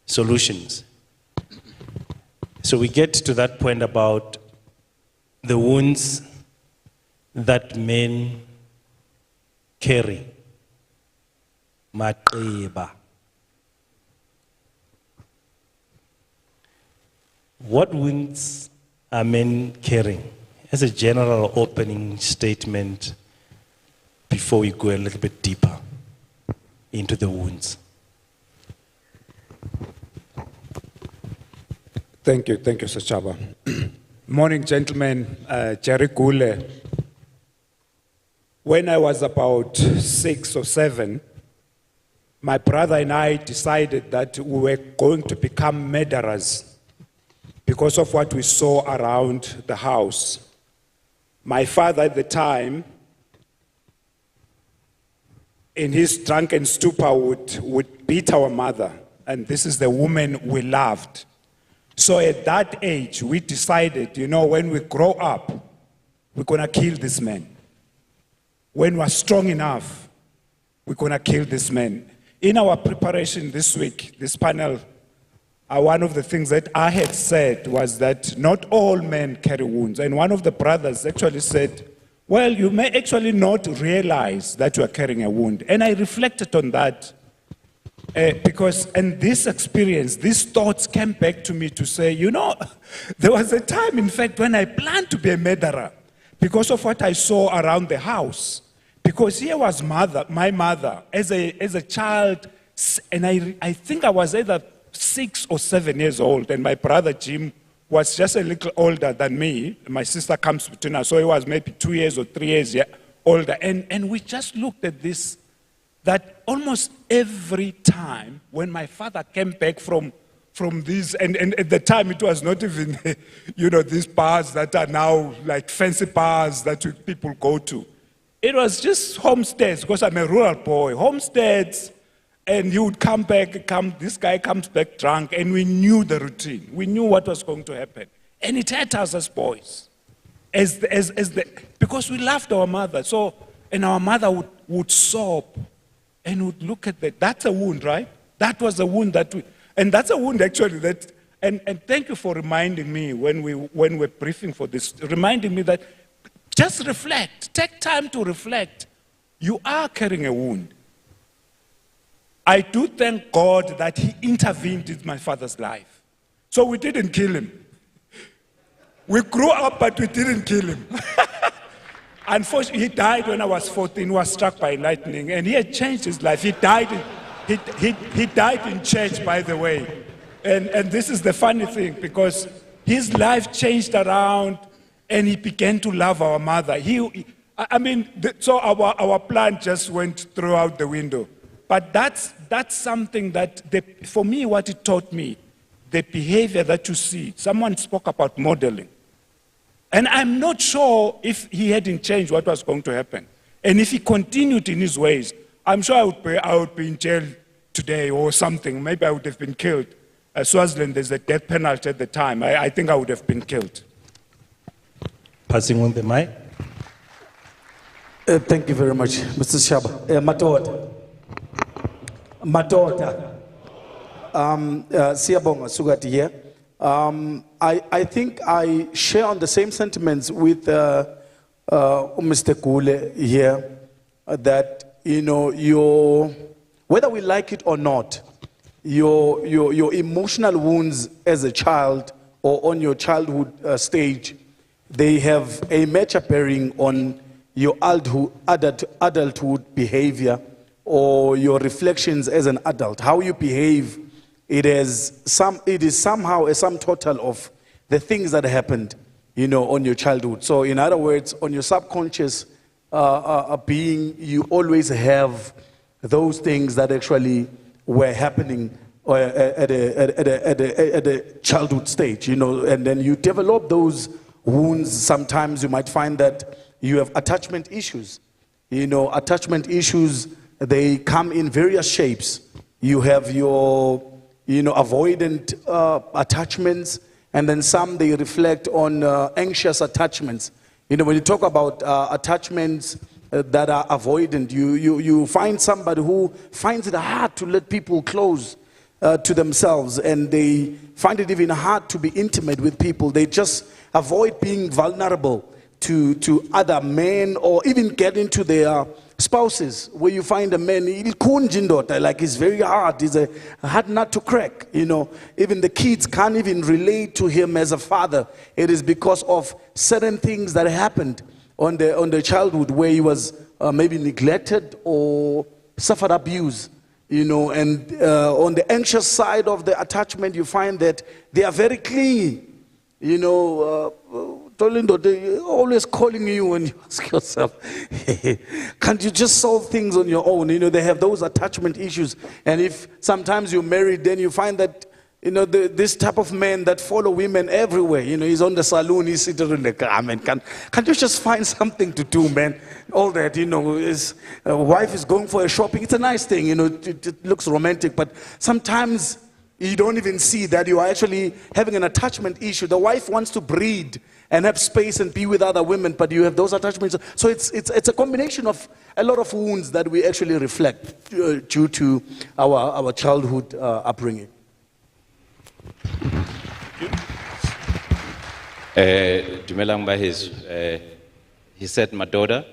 solutions. So we get to that point about the wounds that men carry. Maqeba. What wounds are men carrying? As a general opening statement, before we go a little bit deeper into the wounds. Thank you, Sachaba. Morning, gentlemen. Jerry Gule. When I was about 6 or 7, my brother and I decided that we were going to become murderers because of what we saw around the house. My father at the time, in his drunken stupor, would beat our mother, and this is the woman we loved. So at that age, we decided, when we grow up, we're going to kill this man. When we're strong enough, we're going to kill this man. In our preparation this week, this panel, one of the things that I had said was that not all men carry wounds. And one of the brothers actually said, well, you may actually not realize that you are carrying a wound. And I reflected on that because in this experience, these thoughts came back to me to say, there was a time, in fact, when I planned to be a murderer because of what I saw around the house. Because here was my mother, as a child, and I think I was either 6 or 7 years old, and my brother Jim was just a little older than me. My sister comes between us, so he was maybe 2 years or 3 years older. And we just looked at this, that almost every time when my father came back from these, and at the time it was not even, these bars that are now like fancy bars that people go to. It was just homesteads, because I'm a rural boy, homesteads. And he would come back, this guy comes back drunk, and we knew the routine. We knew what was going to happen. And it hurt us as boys. Because we loved our mother. So, and our mother would sob and would look at that. That's a wound, right? That was a wound and that's a wound actually that, and thank you for reminding me when we're briefing for this, reminding me that just reflect, take time to reflect. You are carrying a wound. I do thank God that he intervened in my father's life. So we didn't kill him. We grew up, but we didn't kill him. Unfortunately, he died when I was 14, was struck by lightning, and he had changed his life. He died in church, by the way. And this is the funny thing, because his life changed around, and he began to love our mother. So our plan just went throughout the window. But that's something that, for me, what it taught me, the behavior that you see. Someone spoke about modeling. And I'm not sure if he hadn't changed what was going to happen. And if he continued in his ways, I'm sure I would be in jail today or something. Maybe I would have been killed. Swaziland, there's a death penalty at the time. I think I would have been killed. Passing on the mic. Thank you very much, Mr. Shaba. Matota. Siyabonga Sugati here. I think I share on the same sentiments with Mr. Kule here, that, whether we like it or not, your emotional wounds as a child or on your childhood stage, they have a major bearing on your adulthood behavior or your reflections as an adult. How you behave, it is somehow a sum total of the things that happened, on your childhood. So in other words, on your subconscious being, you always have those things that actually were happening at a childhood stage, and then you develop those wounds. Sometimes you might find that you have attachment issues. Attachment issues, they come in various shapes. You have your, avoidant attachments, and then some, they reflect on anxious attachments. When you talk about attachments that are avoidant, you find somebody who finds it hard to let people close to themselves, and they find it even hard to be intimate with people. They just avoid being vulnerable to other men, or even get into their spouses, where you find a man, like he's very hard, he's a hard nut to crack. Even the kids can't even relate to him as a father. It is because of certain things that happened on the childhood, where he was maybe neglected or suffered abuse. And on the anxious side of the attachment, you find that they are very clingy. They're always calling you when you ask yourself, can't you just solve things on your own? They have those attachment issues. And if sometimes you're married, then you find that, this type of man that follow women everywhere. He's on the saloon, he's sitting in the car, man. Can't you just find something to do, man? All that, his wife is going for a shopping. It's a nice thing, it looks romantic, but sometimes you don't even see that you are actually having an attachment issue. The wife wants to breed and have space and be with other women, but you have those attachments. So it's a combination of a lot of wounds that we actually reflect due to our childhood upbringing. Dumelang Bahis, he said, my daughter.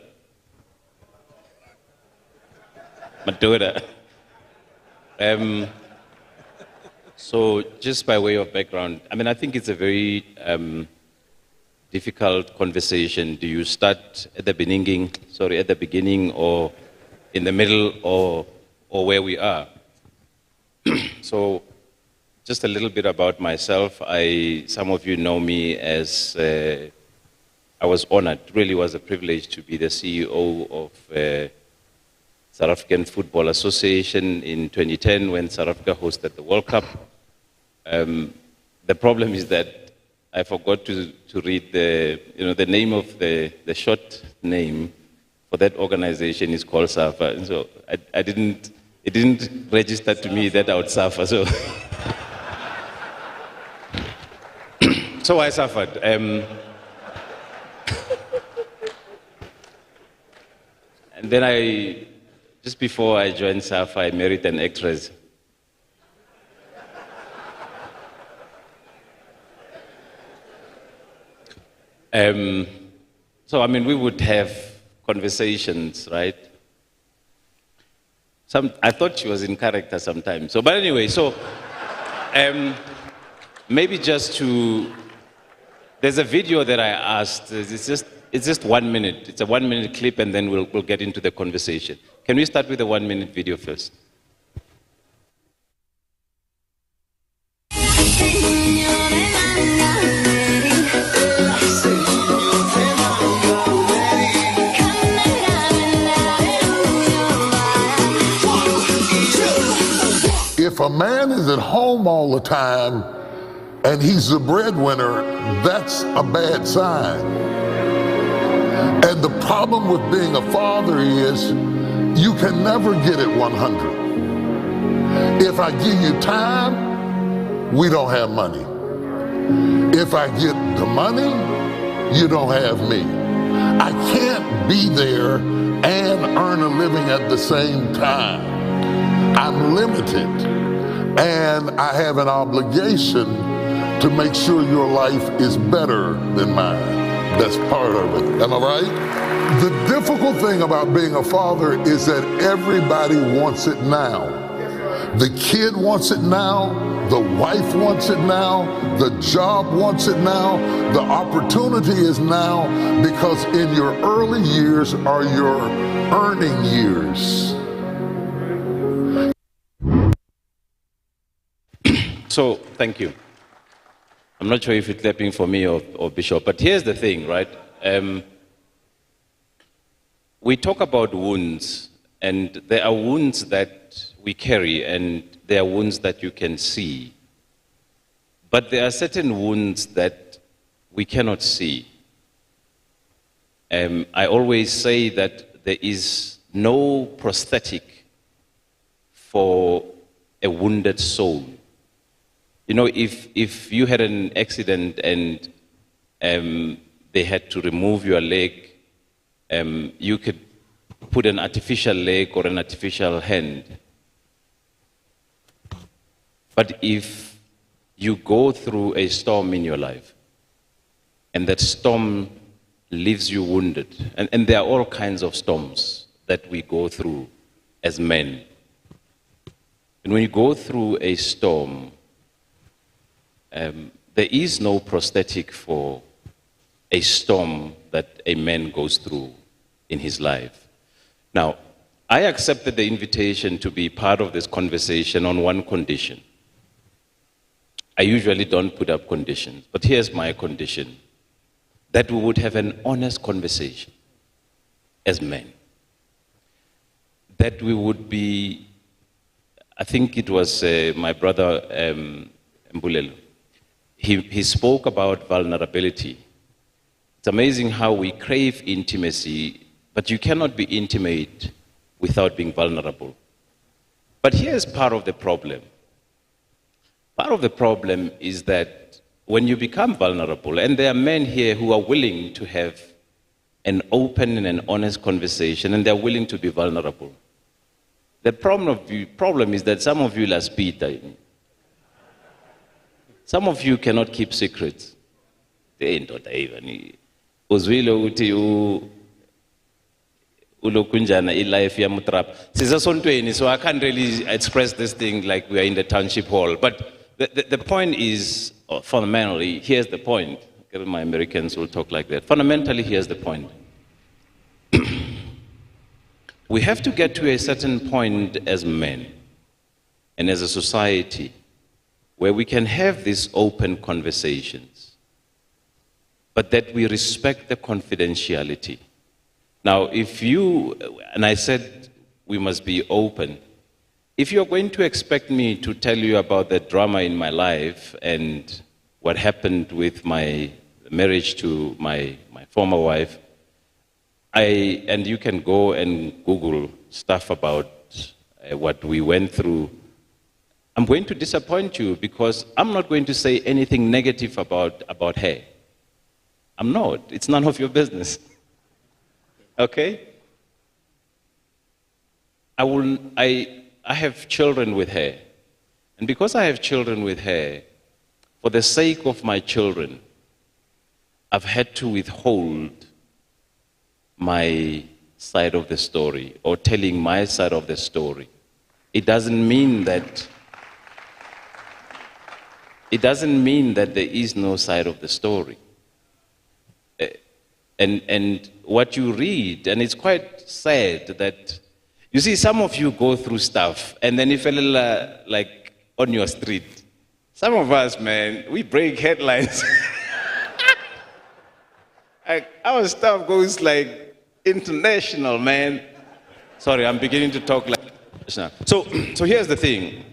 So just by way of background, I think it's a very difficult conversation. Do you start at the beginning, or in the middle, or where we are? So just a little bit about myself. Some of you know me as, I was honored, really was a privilege to be the CEO of South African Football Association in 2010 when South Africa hosted the World Cup. The problem is that I forgot to read the name of the short name for that organization is called SAFA. And so it didn't register to me that I would suffer. So, so I suffered. And then just before I joined SAFA, I married an actress. So, we would have conversations, right? I thought she was in character sometimes. So, but anyway, so maybe just there's a video that I asked. It's just 1 minute. It's a 1 minute clip, and then we'll get into the conversation. Can we start with the 1 minute video first? If a man is at home all the time and he's the breadwinner, that's a bad sign. And the problem with being a father is you can never get it 100. If I give you time, we don't have money. If I get the money, you don't have me. I can't be there and earn a living at the same time. I'm limited, and I have an obligation to make sure your life is better than mine. That's part of it. Am I right? The difficult thing about being a father is that everybody wants it now. The kid wants it now, the wife wants it now, the job wants it now, the opportunity is now, because in your early years are your earning years. So, thank you. I'm not sure if you're clapping for me or Bishop, but here's the thing, right? We talk about wounds, and there are wounds that we carry, and there are wounds that you can see. But there are certain wounds that we cannot see. I always say that there is no prosthetic for a wounded soul. You know, if you had an accident and they had to remove your leg, you could put an artificial leg or an artificial hand. But if you go through a storm in your life, and that storm leaves you wounded, and there are all kinds of storms that we go through as men. And when you go through a storm, there is no prosthetic for a storm that a man goes through in his life. Now, I accepted the invitation to be part of this conversation on one condition. I usually don't put up conditions, but here's my condition: that we would have an honest conversation as men. That we would be, I think it was my brother Mbulelo, he spoke about vulnerability. It's amazing how we crave intimacy, but you cannot be intimate without being vulnerable. But here's part of the problem. Part of the problem is that when you become vulnerable, and there are men here who are willing to have an open and an honest conversation, and they're willing to be vulnerable. The problem is that some of you are speed. Some of you cannot keep secrets. So I can't really express this thing like we are in the township hall. But the point is, fundamentally, here's the point. My Americans will talk like that. Fundamentally, here's the point. We have to get to a certain point as men and as a society where we can have these open conversations, but that we respect the confidentiality. Now, and I said we must be open. If you're going to expect me to tell you about the drama in my life and what happened with my marriage to my former wife, and you can go and Google stuff about what we went through, I'm going to disappoint you, because I'm not going to say anything negative about her. I'm not. It's none of your business. Okay? I have children with her. And because I have children with her, for the sake of my children, I've had to withhold my side of the story, or telling my side of the story. It doesn't mean that there is no side of the story. And what you read, and it's quite sad that, you see, some of you go through stuff, and then you feel like on your street. Some of us, man, we break headlines. Our stuff goes like international, man. Sorry, I'm beginning to talk like now. So here's the thing.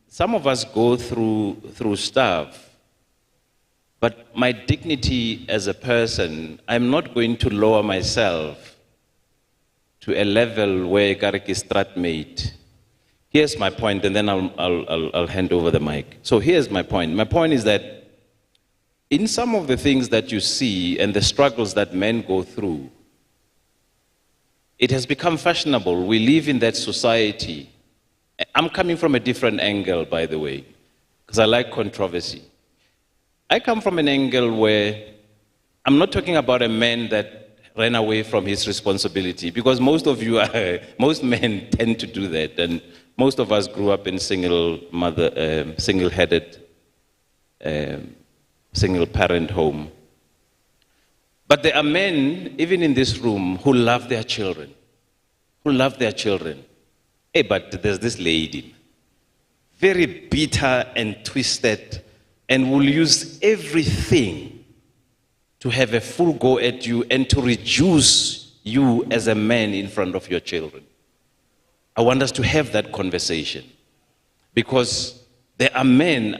Some of us go through stuff, but my dignity as a person, I'm not going to lower myself to a level where Gariki Stratmate. Here's my point, and then I'll hand over the mic. So here's my point. My point is that in some of the things that you see and the struggles that men go through, it has become fashionable. We live in that society. I'm coming from a different angle, by the way, because I like controversy. I come from an angle where I'm not talking about a man that ran away from his responsibility, because most men tend to do that, and most of us grew up in single-headed, single-parent home. But there are men, even in this room, who love their children. Hey, but there's this lady, very bitter and twisted, and will use everything to have a full go at you and to reduce you as a man in front of your children. I want us to have that conversation, because there are men,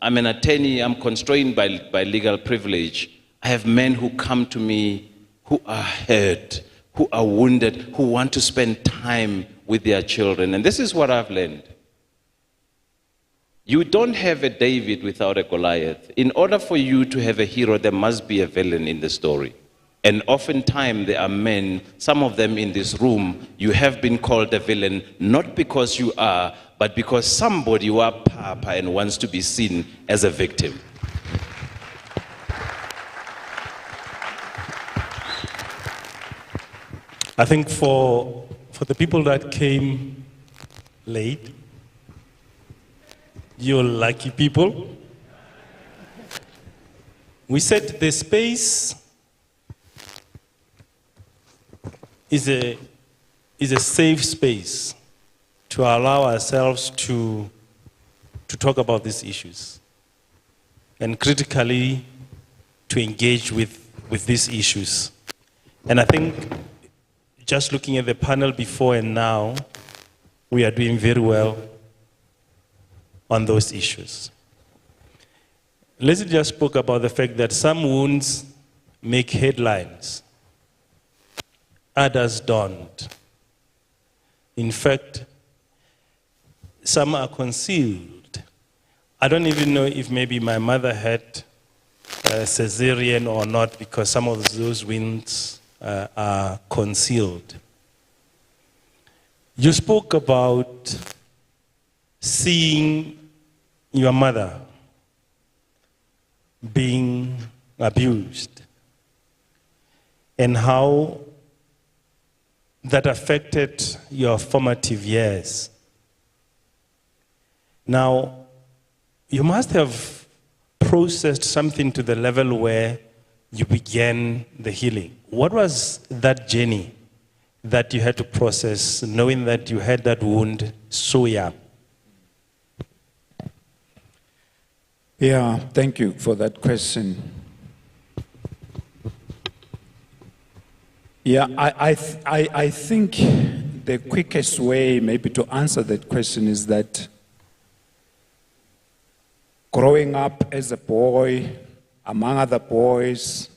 I'm an attorney, I'm constrained by legal privilege. I have men who come to me who are hurt, who are wounded, who want to spend time with their children. And this is what I've learned. You don't have a David without a Goliath. In order for you to have a hero, there must be a villain in the story. And oftentimes there are men, some of them in this room, you have been called a villain, not because you are, but because somebody you are papa and wants to be seen as a victim. I think for the people that came late, you're lucky people. We said the space is a safe space to allow ourselves to talk about these issues and critically to engage with these issues. And I think just looking at the panel before and now, we are doing very well on those issues. Leslie just spoke about the fact that some wounds make headlines, others don't. In fact, some are concealed. I don't even know if maybe my mother had cesarean or not, because some of those wounds are concealed. You spoke about seeing your mother being abused and how that affected your formative years. Now, you must have processed something to the level where you began the healing. What was that journey that you had to process, knowing that you had that wound so young? Yeah, thank you for that question. Yeah, I think the quickest way maybe to answer that question is that growing up as a boy, among other boys,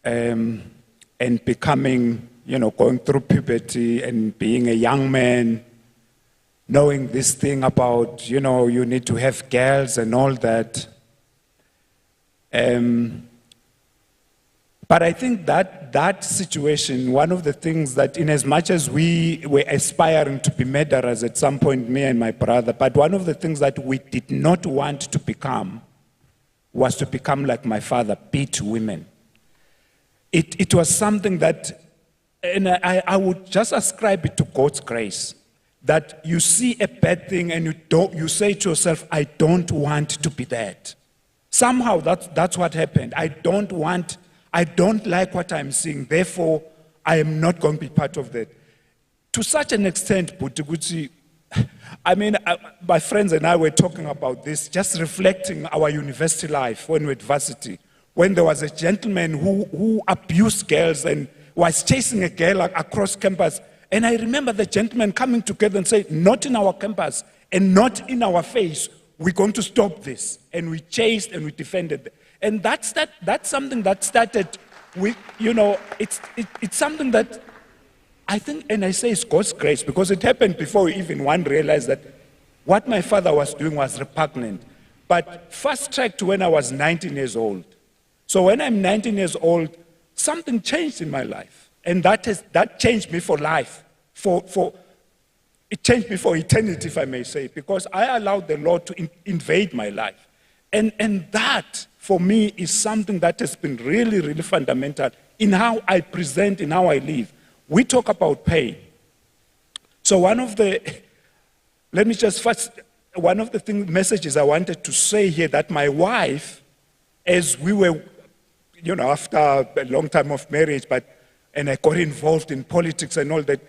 and becoming, going through puberty and being a young man, knowing this thing about, you need to have girls and all that. But I think that situation, one of the things that, in as much as we were aspiring to be murderers at some point, me and my brother, but one of the things that we did not want to become was to become like my father, beat women. It was something that, and I would just ascribe it to God's grace, that you see a bad thing and you say to yourself, I don't want to be that. Somehow that's what happened. I don't like what I'm seeing, therefore I am not going to be part of that. To such an extent, Butiguchi, my friends and I were talking about this, just reflecting our university life when we were at varsity, when there was a gentleman who abused girls and was chasing a girl across campus. And I remember the gentleman coming together and saying, not in our campus and not in our face, we're going to stop this. And we chased and we defended. And that's something that started with, it's something that I think, and I say it's God's grace, because it happened before even one realized that what my father was doing was repugnant. But fast-tracked when I was 19 years old. So when I'm 19 years old, something changed in my life. And that changed me for life. It changed me for eternity, if I may say, because I allowed the Lord to invade my life. And that, for me, is something that has been really, really fundamental in how I present, in how I live. We talk about pain. So one of the messages I wanted to say here, that my wife, as we were, after a long time of marriage, and I got involved in politics and all that,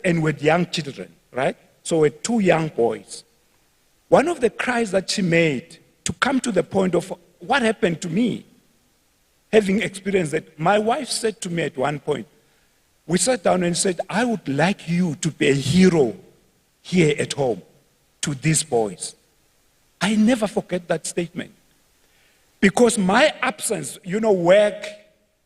and with young children, right? So with 2 young boys. One of the cries that she made to come to the point of what happened to me, having experienced that, my wife said to me at one point, we sat down and said, I would like you to be a hero here at home to these boys. I never forget that statement. Because my absence, work,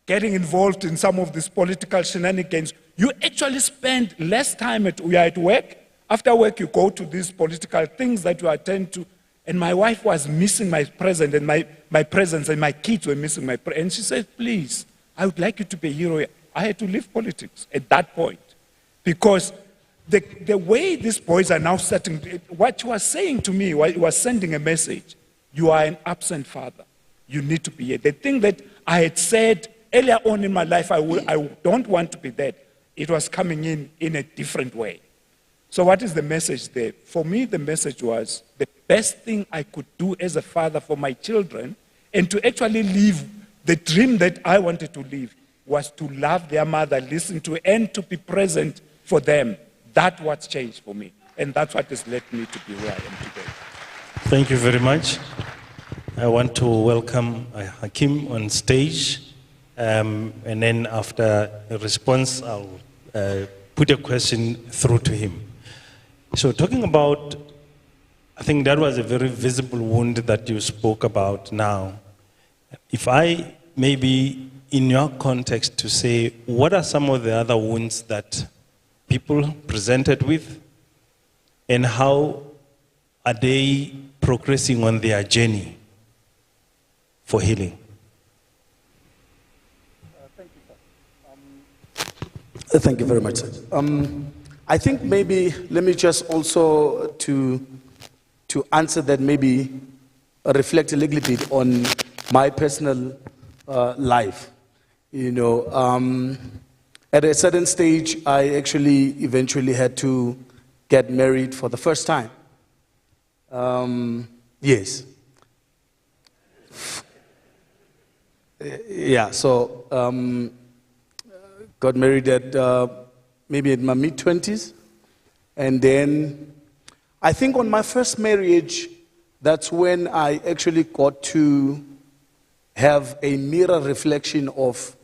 getting involved in some of these political shenanigans, you actually spend less time at work. After work, you go to these political things that you attend to. And my wife was missing my presence, and my presence, and my kids were missing my presence. And she said, please, I would like you to be a hero. I had to leave politics at that point. Because the way these boys are now setting, what you were saying to me, you were sending a message. You are an absent father. You need to be here. The thing that I had said earlier on in my life, I don't want to be that, it was coming in a different way. So what is the message there? For me, the message was the best thing I could do as a father for my children, and to actually live the dream that I wanted to live, was to love their mother, listen to, and to be present for them. That's what's changed for me. And that's what has led me to be where I am today. Thank you very much. I want to welcome Hakim on stage. And then after a response, I'll put a question through to him. So talking about, I think that was a very visible wound that you spoke about now. If I maybe in your context to say, what are some of the other wounds that people presented with, and how are they progressing on their journey for healing? Thank you very much, sir. I think maybe, let me just also, to answer that, maybe reflect a little bit on my personal life. At a certain stage, I actually eventually had to get married for the first time. Yes. Yeah, so got married at maybe in my mid-20s. And then I think on my first marriage, that's when I actually got to have a mirror reflection of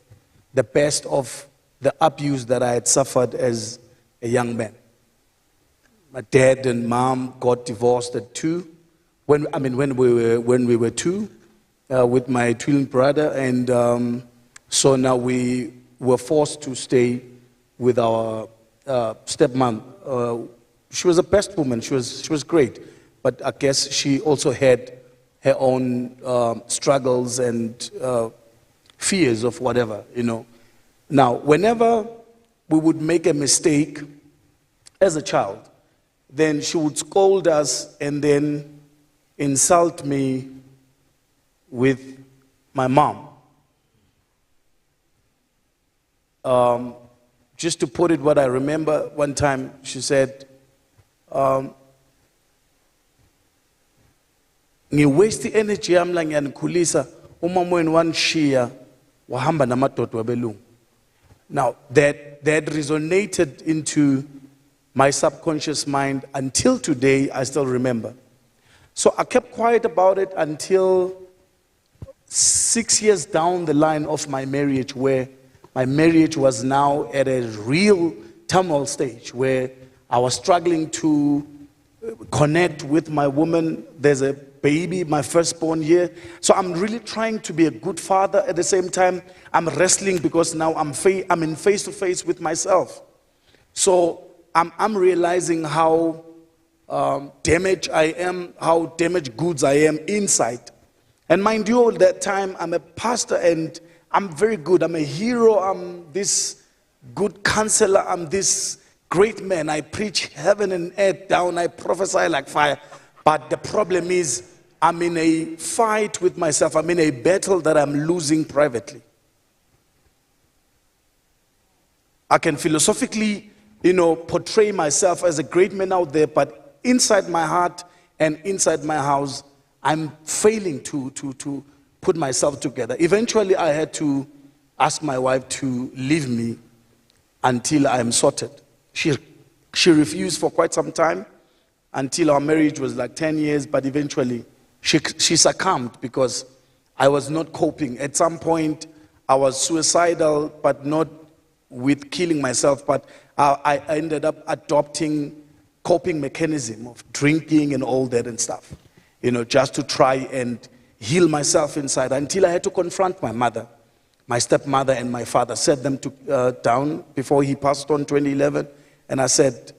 the best of the abuse that I had suffered as a young man. My dad and mom got divorced at 2, when we were 2, with my twin brother, and so now we were forced to stay with our stepmom. She was a best woman. She was great, but I guess she also had her own struggles and fears of whatever, Now, whenever we would make a mistake as a child, then she would scold us and then insult me with my mom. Just to put it what I remember, one time she said, ngi-waste energy yami la ngiyanikhulisa umama wenu wanishiya wahamba namadoda wabelungu. Now, that resonated into my subconscious mind until today. I still remember. So I kept quiet about it until 6 years down the line of my marriage, where my marriage was now at a real turmoil stage, where I was struggling to connect with my woman. There's a baby, my firstborn here. So I'm really trying to be a good father. At the same time, I'm wrestling because now I'm in face-to-face with myself. So I'm realizing how damaged I am, how damaged goods I am inside. And mind you, at that time, I'm a pastor and I'm very good. I'm a hero. I'm this good counselor. I'm this great man. I preach heaven and earth down. I prophesy like fire. But the problem is, I'm in a fight with myself. I'm in a battle that I'm losing privately. I can philosophically, portray myself as a great man out there, but inside my heart and inside my house, I'm failing to put myself together. Eventually, I had to ask my wife to leave me until I am sorted. She refused for quite some time until our marriage was like 10 years, but eventually she succumbed because I was not coping. At some point, I was suicidal, but not with killing myself, but I ended up adopting coping mechanism of drinking and all that and stuff, just to try and heal myself inside until I had to confront my mother, my stepmother and my father, set them down before he passed on 2011. And I said,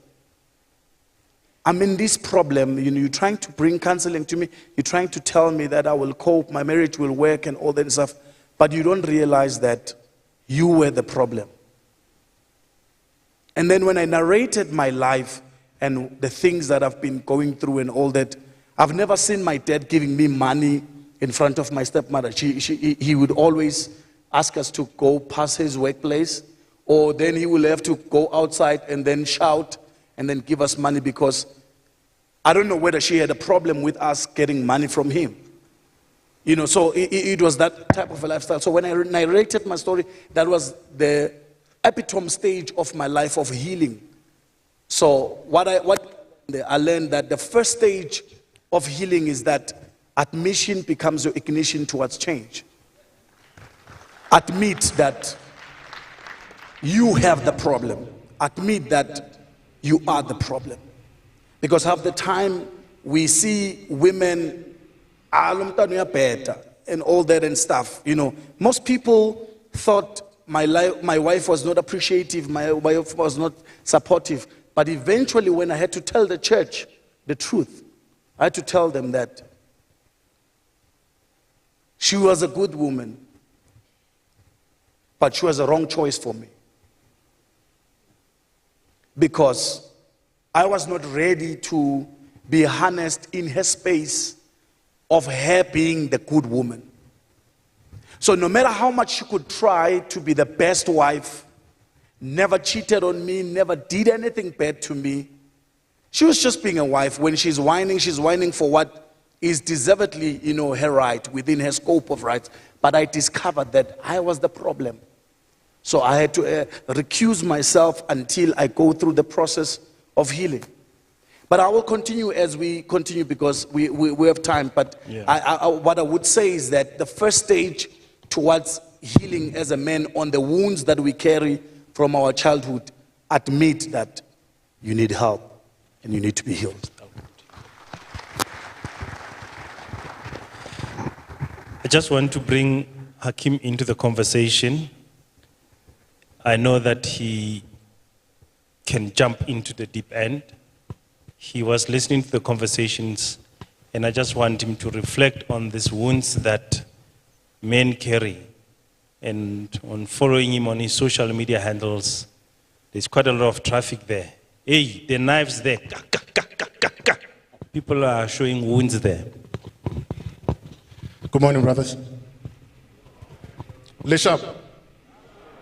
I'm in this problem. You're trying to bring counseling to me. You're trying to tell me that I will cope, my marriage will work and all that stuff. But you don't realize that you were the problem. And then when I narrated my life and the things that I've been going through and all that, I've never seen my dad giving me money in front of my stepmother. He would always ask us to go past his workplace, or then he will have to go outside and then shout and then give us money, because I don't know whether she had a problem with us getting money from him. So it was that type of a lifestyle. So when I narrated my story, that was the epitome stage of my life of healing. So what I learned that the first stage of healing is that admission becomes your ignition towards change. Admit that you have the problem. Admit that you are the problem. Because half the time we see women and all that and stuff. Most people thought my wife was not appreciative, my wife was not supportive. But eventually, when I had to tell the church the truth, I had to tell them that she was a good woman, but she was a wrong choice for me. Because I was not ready to be harnessed in her space of her being the good woman. So no matter how much she could try to be the best wife, never cheated on me, never did anything bad to me, she was just being a wife. When she's whining for what is deservedly, her right, within her scope of rights. But I discovered that I was the problem. So I had to recuse myself until I go through the process of healing. But I will continue as we continue because we have time. But yeah. What I would say is that the first stage towards healing as a man on the wounds that we carry from our childhood, admit that you need help and you need to be healed. I just want to bring Hakim into the conversation. I know that he can jump into the deep end. He was listening to the conversations, and I just want him to reflect on these wounds that men carry. And on following him on his social media handles, there's quite a lot of traffic there. Hey, the knives there. People are showing wounds there. Good morning, brothers. Lishab,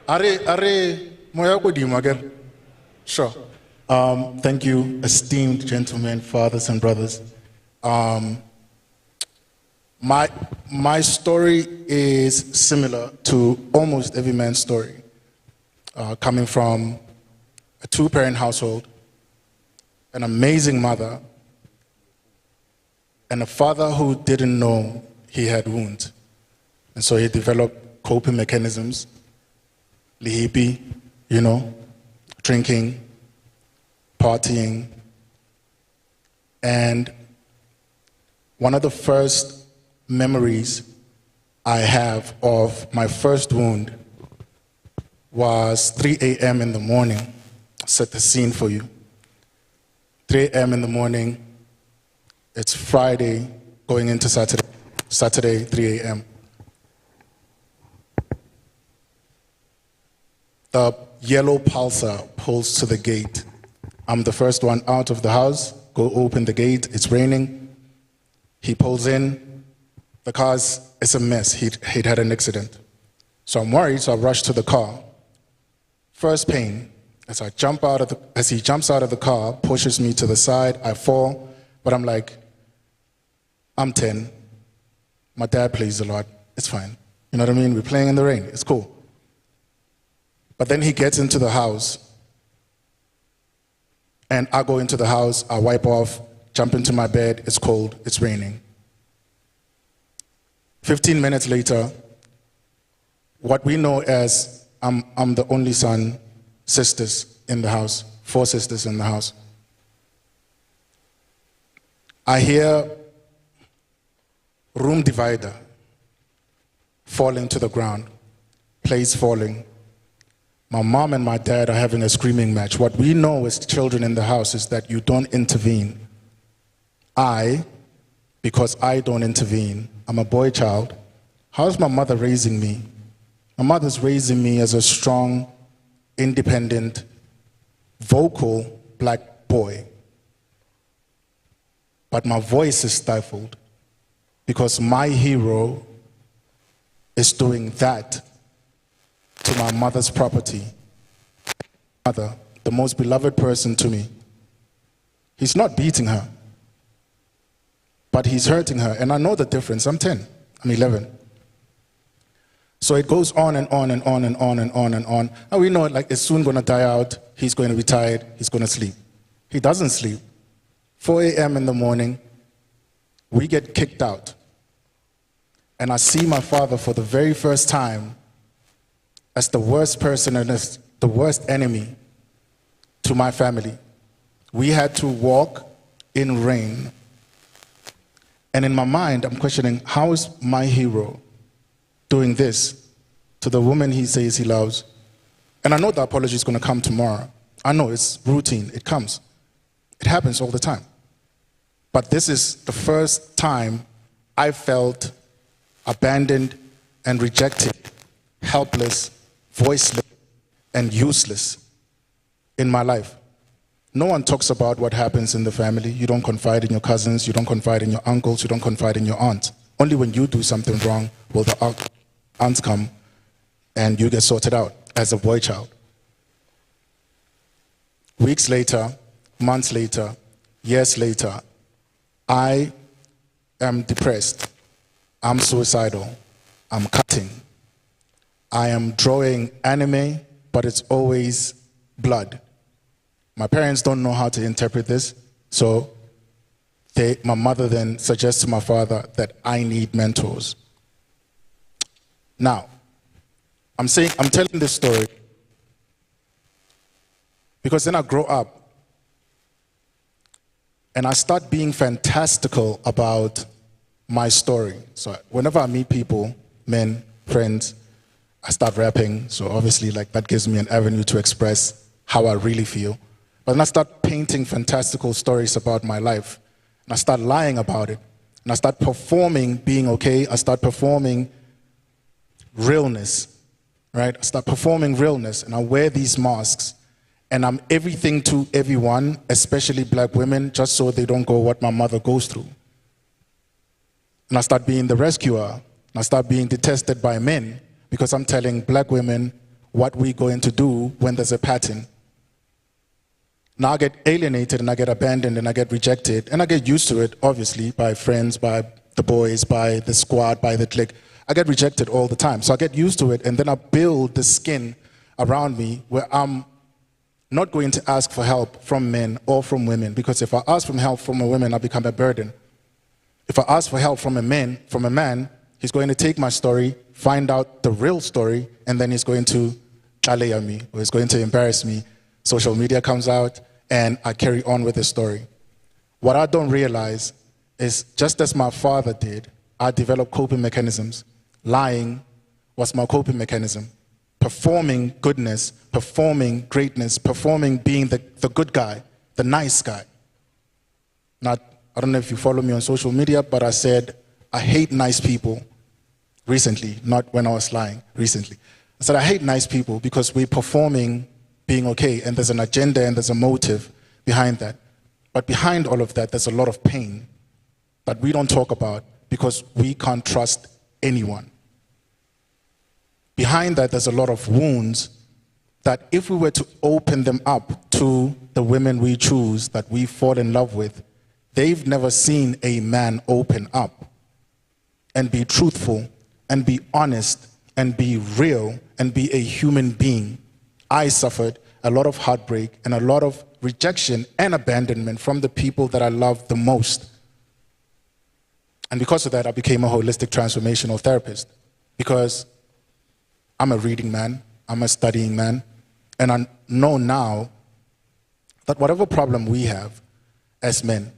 are moya kodimo again? Sure. Thank you, esteemed gentlemen, fathers and brothers. My story is similar to almost every man's story, coming from a two-parent household, an amazing mother, and a father who didn't know he had wounds. And so he developed coping mechanisms, lihipi, drinking, partying. And one of the first memories I have of my first wound was 3 a.m. in the morning. I'll set the scene for you. 3 a.m. in the morning, it's Friday, going into Saturday, 3 a.m. The yellow pulsar pulls to the gate. I'm the first one out of the house, go open the gate, it's raining. He pulls in, the car's, it's a mess. He'd had an accident. So I'm worried, so I rush to the car. First pain, as he jumps out of the car, pushes me to the side, I fall, but I'm like, I'm 10. My dad plays a lot, it's fine. You know what I mean? We're playing in the rain, it's cool. But then he gets into the house, and I go into the house, I wipe off, jump into my bed, it's cold, it's raining. 15 minutes later, what we know as I'm the only son, sisters in the house, 4 sisters in the house. I hear room divider falling to the ground, plates falling. My mom and my dad are having a screaming match. What we know as children in the house is that you don't intervene. Because I don't intervene, I'm a boy child. How's my mother raising me? My mother's raising me as a strong, independent, vocal black boy. But my voice is stifled because my hero is doing that to my mother's property. Mother, the most beloved person to me. He's not beating her, but he's hurting her. And I know the difference. I'm 10, I'm 11. So it goes on and on and on and on and on and on. And we know like it's soon going to die out. He's going to be tired. He's going to sleep. He doesn't sleep. 4 a.m. in the morning, we get kicked out. And I see my father for the very first time as the worst person and as the worst enemy to my family. We had to walk in rain. And in my mind, I'm questioning, how is my hero doing this to the woman he says he loves? And I know the apology is going to come tomorrow. I know it's routine. It comes. It happens all the time. But this is the first time I felt abandoned and rejected, helpless, voiceless, and useless in my life. No one talks about what happens in the family. You don't confide in your cousins. You don't confide in your uncles. You don't confide in your aunt. Only when you do something wrong will the aunts come and you get sorted out as a boy child. Weeks later, months later, years later, I am depressed. I'm suicidal. I'm cutting. I am drawing anime, but it's always blood. My parents don't know how to interpret this, so my mother then suggests to my father that I need mentors. Now, I'm telling this story because then I grow up and I start being fantastical about my story. So whenever I meet people, men, friends, I start rapping. So obviously like that gives me an avenue to express how I really feel. But then I start painting fantastical stories about my life. And I start lying about it. And I start performing being okay. I start performing realness, right? I start performing realness. And I wear these masks. And I'm everything to everyone, especially black women, just so they don't go what my mother goes through. And I start being the rescuer. And I start being detested by men because I'm telling black women what we're going to do when there's a pattern. Now I get alienated and I get abandoned and I get rejected and I get used to it, obviously, by friends, by the boys, by the squad, by the clique. I get rejected all the time. So I get used to it and then I build the skin around me where I'm not going to ask for help from men or from women, because if I ask for help from a woman, I become a burden. If I ask for help from a man, he's going to take my story, find out the real story, and then he's going to chale me, or he's going to embarrass me. Social media comes out, and I carry on with the story. What I don't realize is, just as my father did, I developed coping mechanisms. Lying was my coping mechanism. Performing goodness, performing greatness, performing being the good guy, the nice guy. Now, I don't know if you follow me on social media, but I said, I hate nice people recently, not when I was lying, recently. I said, I hate nice people because we're performing being okay, and there's an agenda and there's a motive behind that. But behind all of that, there's a lot of pain. that we don't talk about because we can't trust anyone. Behind that, there's a lot of wounds that if we were to open them up to the women we choose, that we fall in love with, they've never seen a man open up and be truthful and be honest and be real and be a human being. I suffered a lot of heartbreak and a lot of rejection and abandonment from the people that I loved the most. And because of that, I became a holistic transformational therapist, because I'm a reading man, I'm a studying man, and I know now that whatever problem we have as men,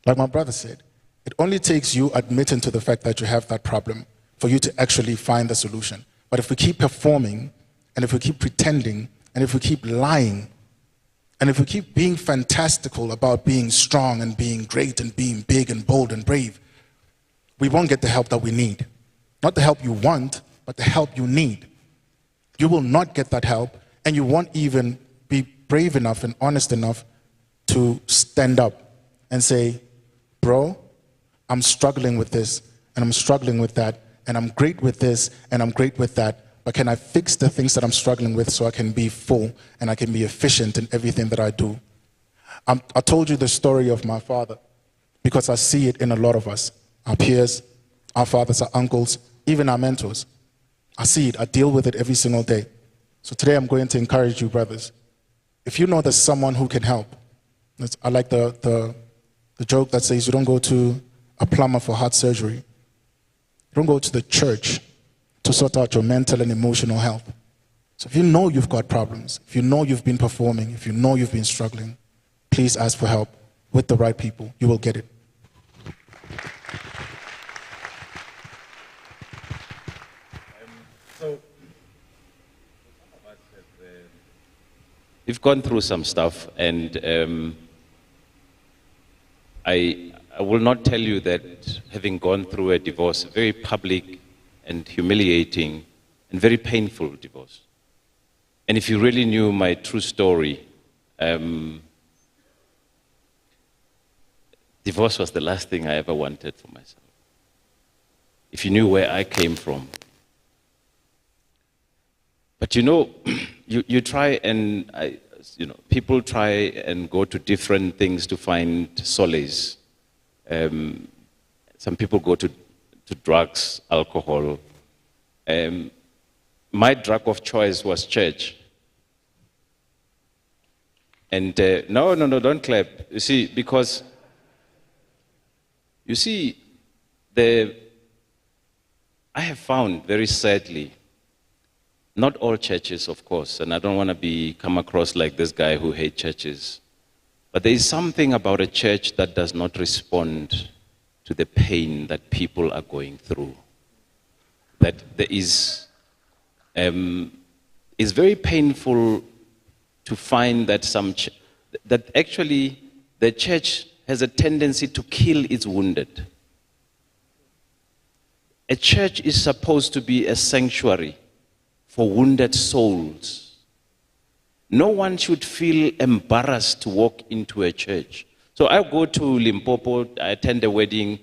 like my brother said, it only takes you admitting to the fact that you have that problem for you to actually find the solution. But if we keep performing, and if we keep pretending, and if we keep lying, and if we keep being fantastical about being strong and being great and being big and bold and brave, we won't get the help that we need. Not the help you want, but the help you need. You will not get that help, and you won't even be brave enough and honest enough to stand up and say, bro, I'm struggling with this, and I'm struggling with that, and I'm great with this, and I'm great with that, but can I fix the things that I'm struggling with so I can be full and I can be efficient in everything that I do? I told you the story of my father because I see it in a lot of us, our peers, our fathers, our uncles, even our mentors. I see it, I deal with it every single day. So today I'm going to encourage you, brothers. If you know there's someone who can help, I like the joke that says you don't go to a plumber for heart surgery. You don't go to the church to sort out your mental and emotional health. So if you know you've got problems, if you know you've been performing, if you know you've been struggling, please ask for help with the right people. You will get it. We've gone through some stuff, and I will not tell you that having gone through a divorce, a very public and humiliating and very painful divorce. And if you really knew my true story, divorce was the last thing I ever wanted for myself. If you knew where I came from. But you know, you try and, people try and go to different things to find solace. Some people go to drugs, alcohol. My drug of choice was church. And no, don't clap. You see, because, you see, I have found, very sadly, not all churches, of course, and I don't want to come across like this guy who hates churches, but there is something about a church that does not respond to the pain that people are going through. That there is, it's very painful to find that that actually the church has a tendency to kill its wounded. A church is supposed to be a sanctuary for wounded souls. No one should feel embarrassed to walk into a church. So I go to Limpopo, I attend a wedding.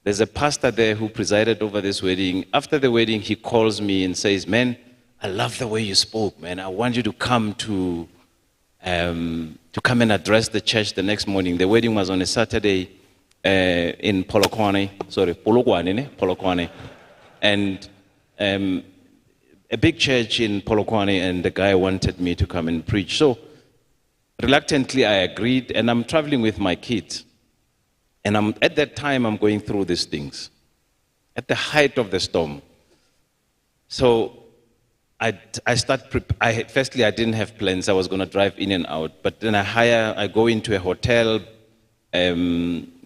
There's a pastor there who presided over this wedding. After the wedding, he calls me and says, man, I love the way you spoke, man. I want you to come and address the church the next morning. The wedding was on a Saturday in Polokwane. And a big church in Polokwane, and the guy wanted me to come and preach. So reluctantly, I agreed, and I'm traveling with my kids. And at that time, I'm going through these things, at the height of the storm. So firstly, I didn't have plans. I was going to drive in and out. But then I go into a hotel,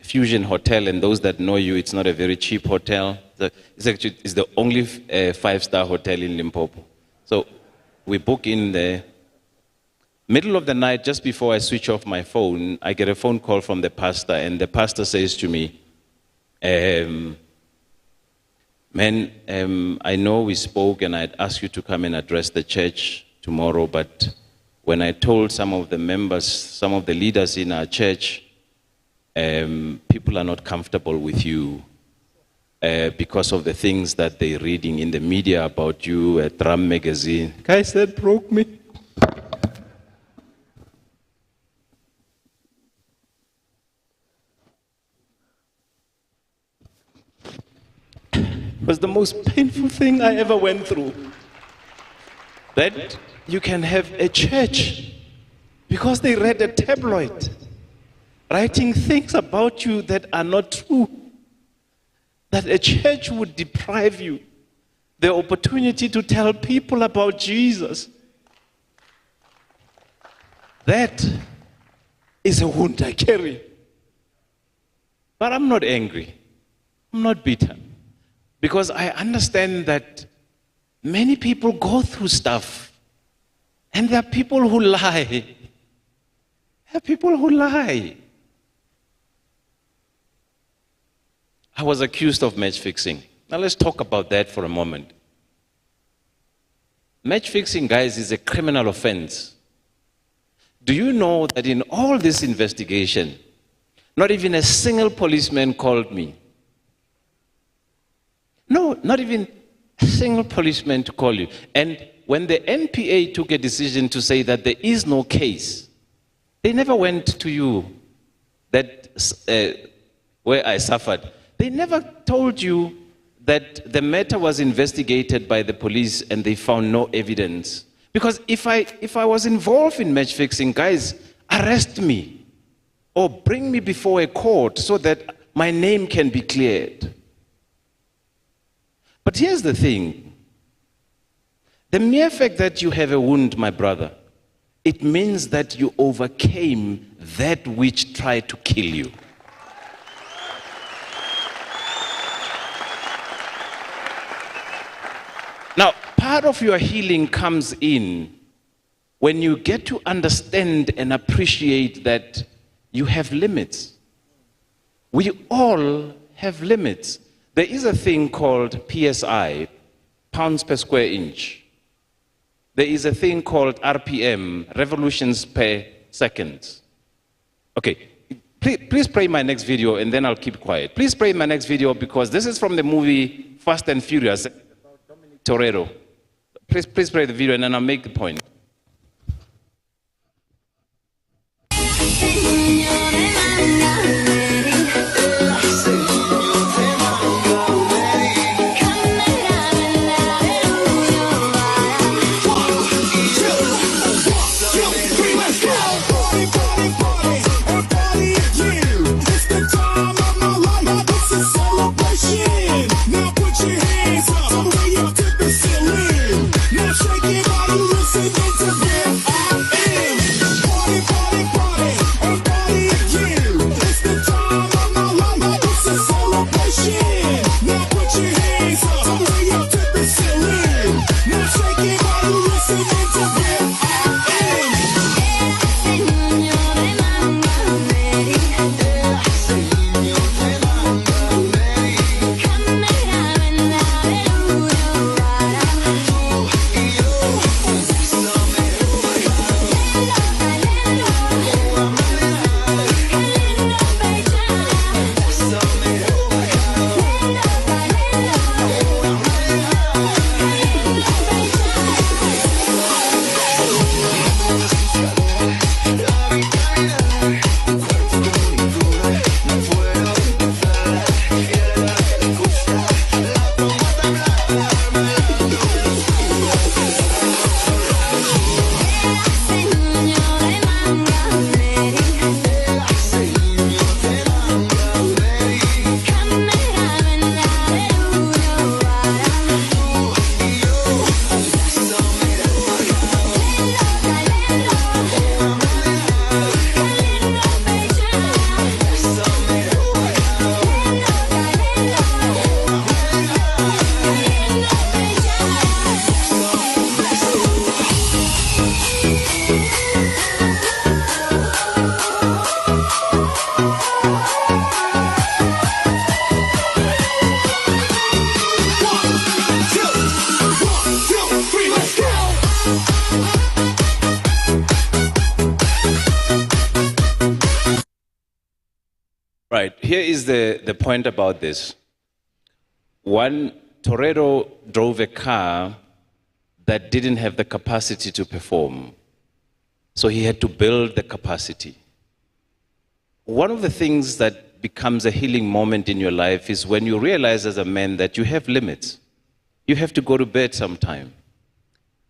Fusion Hotel, and those that know you, it's not a very cheap hotel. It's the only 5-star hotel in Limpopo. So we book in there. Middle of the night, just before I switch off my phone, I get a phone call from the pastor, and the pastor says to me, man, I know we spoke and I'd asked you to come and address the church tomorrow, but when I told some of the members, some of the leaders in our church, people are not comfortable with you because of the things that they're reading in the media about you, at Drum Magazine. Guys, that broke me. It was the most painful thing I ever went through. That you can have a church because they read a tabloid writing things about you that are not true. That a church would deprive you the opportunity to tell people about Jesus. That is a wound I carry. But I'm not angry. I'm not bitter. Because I understand that many people go through stuff. And there are people who lie. There are people who lie. I was accused of match fixing. Now let's talk about that for a moment. Match fixing, guys, is a criminal offense. Do you know that in all this investigation, not even a single policeman called me? No, not even a single policeman to call you. And when the NPA took a decision to say that there is no case, they never went to you that where I suffered. They never told you that the matter was investigated by the police and they found no evidence. Because if I was involved in match fixing, guys, arrest me or bring me before a court so that my name can be cleared. But here's the thing. The mere fact that you have a wound, my brother, it means that you overcame that which tried to kill you. Now, part of your healing comes in when you get to understand and appreciate that you have limits. We all have limits. There is a thing called PSI, pounds per square inch. There is a thing called RPM, revolutions per second. Okay, please play my next video and then I'll keep quiet. Please play my next video because this is from the movie Fast and Furious, Torero. Please play the video and then I'll make the point. Now shake your body, listen. here is the point about this. One, Toredo drove a car that didn't have the capacity to perform. So he had to build the capacity. One of the things that becomes a healing moment in your life is when you realize as a man that you have limits. You have to go to bed sometime.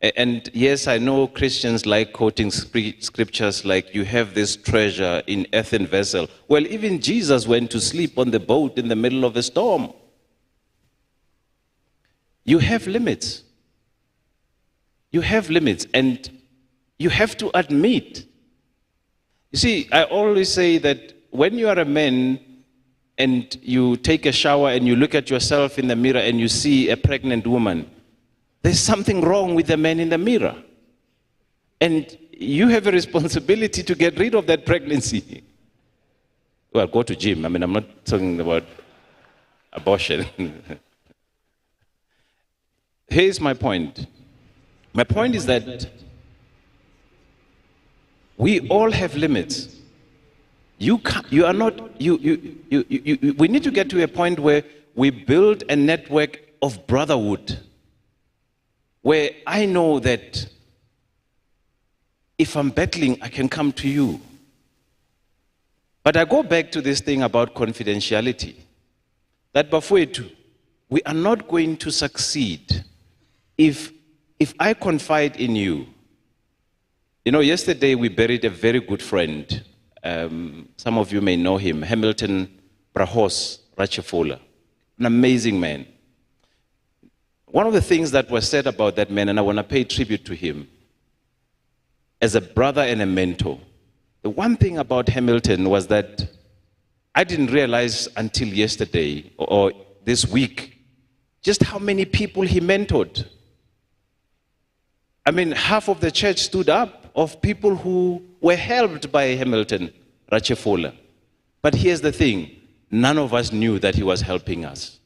And yes, I know Christians like quoting scriptures like, you have this treasure in earthen vessel. Well, even Jesus went to sleep on the boat in the middle of a storm. You have limits. You have limits, and you have to admit. You see, I always say that when you are a man and you take a shower and you look at yourself in the mirror and you see a pregnant woman, there's something wrong with the man in the mirror. And you have a responsibility to get rid of that pregnancy. Well, go to gym. I mean, I'm not talking about abortion. Here's my point. My point is that we all have limits. We need to get to a point where we build a network of brotherhood, where I know that if I'm battling, I can come to you. But I go back to this thing about confidentiality. That Bafwetu, we are not going to succeed if I confide in you. You know, yesterday we buried a very good friend. Some of you may know him, Hamilton Brahos Rachefola, an amazing man. One of the things that was said about that man, and I want to pay tribute to him, as a brother and a mentor, the one thing about Hamilton was that I didn't realize until yesterday or this week just how many people he mentored. I mean, half of the church stood up of people who were helped by Hamilton Rachefola. But here's the thing, none of us knew that he was helping us.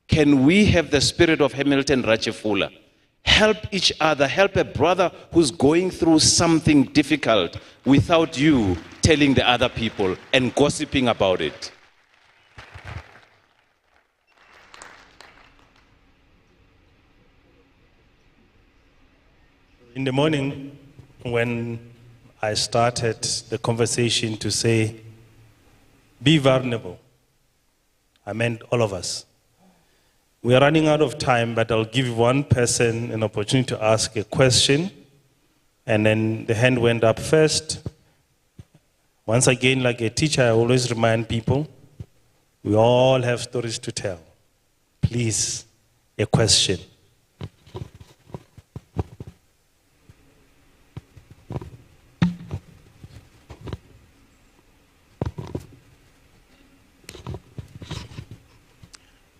Can we have the spirit of Hamilton Rachefola? Help each other, help a brother who's going through something difficult without you telling the other people and gossiping about it. In the morning, when I started the conversation to say, be vulnerable, I meant all of us. We are running out of time, but I'll give one person an opportunity to ask a question. And then the hand went up first. Once again, like a teacher, I always remind people, we all have stories to tell. Please, a question.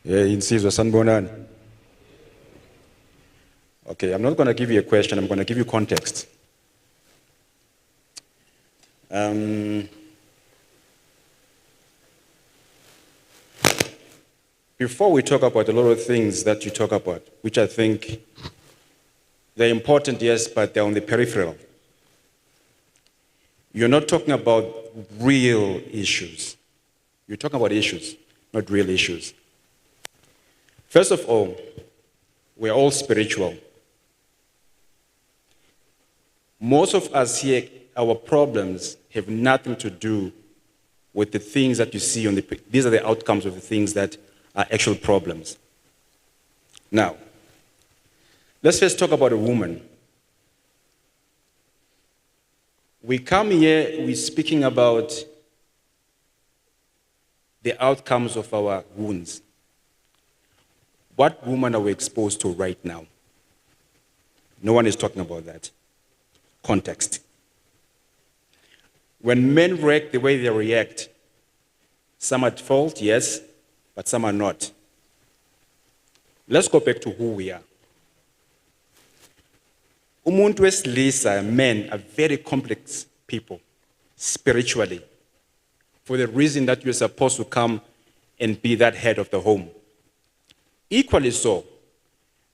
Insizwa sanibonani. Okay, I'm not going to give you a question, I'm going to give you context. Before we talk about a lot of things that you talk about, which I think they're important, yes, but they're on the peripheral. You're not talking about real issues. You're talking about issues, not real issues. First of all, we're all spiritual. Most of us here, our problems have nothing to do with the things that you see on the, these are the outcomes of the things that are actual problems. Now, let's first talk about a woman. We come here, we're speaking about the outcomes of our wounds. What woman are we exposed to right now? No one is talking about that. Context. When men react the way they react, some are at fault, yes, but some are not. Let's go back to who we are. Umuntu wesilisa, men are very complex people, spiritually, for the reason that you're supposed to come and be that head of the home. Equally so,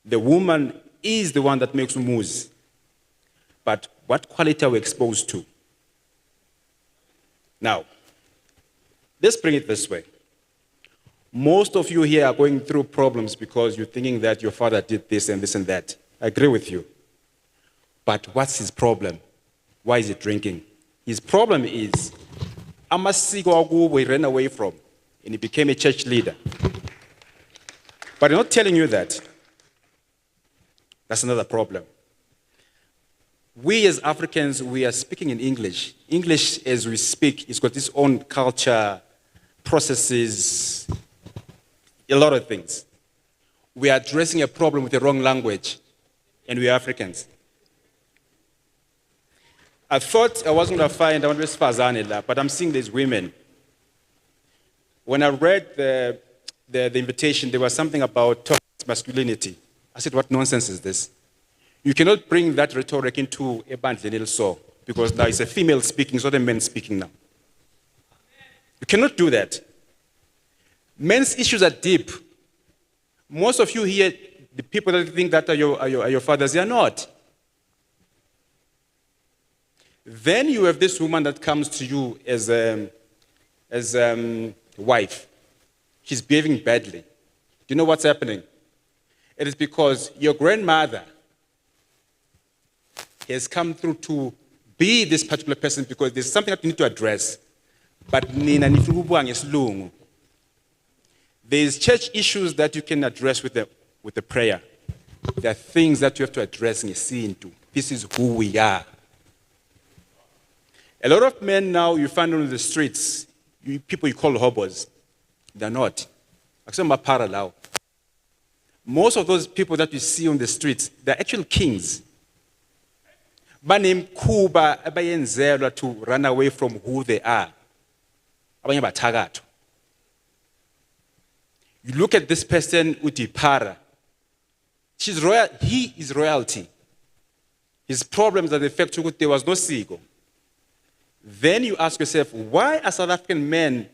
the woman is the one that makes moves. But what quality are we exposed to? Now, Let's bring it this way. Most of you here are going through problems because you're thinking that your father did this and this and that. I agree with you. But what's his problem? Why is he drinking? His problem is, amasiko we ran away from, and he became a church leader. But I'm not telling you that. That's another problem. We as Africans, we are speaking in English. English, as we speak, has got its own culture, processes, a lot of things. We are addressing a problem with the wrong language, and we are Africans. I thought I wasn't going to find Andres Fazanela, but I'm seeing these women. When I read the invitation, there was something about toxic masculinity. I said, what nonsense is this? You cannot bring that rhetoric into a bandlenil so, because now it's a female speaking, it's not a man speaking now. You cannot do that. Men's issues are deep. Most of you here, the people that think that are your fathers, they are not. Then you have this woman that comes to you as wife. She's behaving badly. Do you know what's happening? It is because your grandmother has come through to be this particular person because there's something that you need to address. But there's church issues that you can address with the prayer. There are things that you have to address and see into. This is who we are. A lot of men now you find on the streets, people you call hobos. They're not. Most of those people that you see on the streets, they're actual kings. To run away from who they are. You look at this person, Utipara. She's royal. He is royalty. His problems are the fact that there was no sigo. Then you ask yourself, why are South African men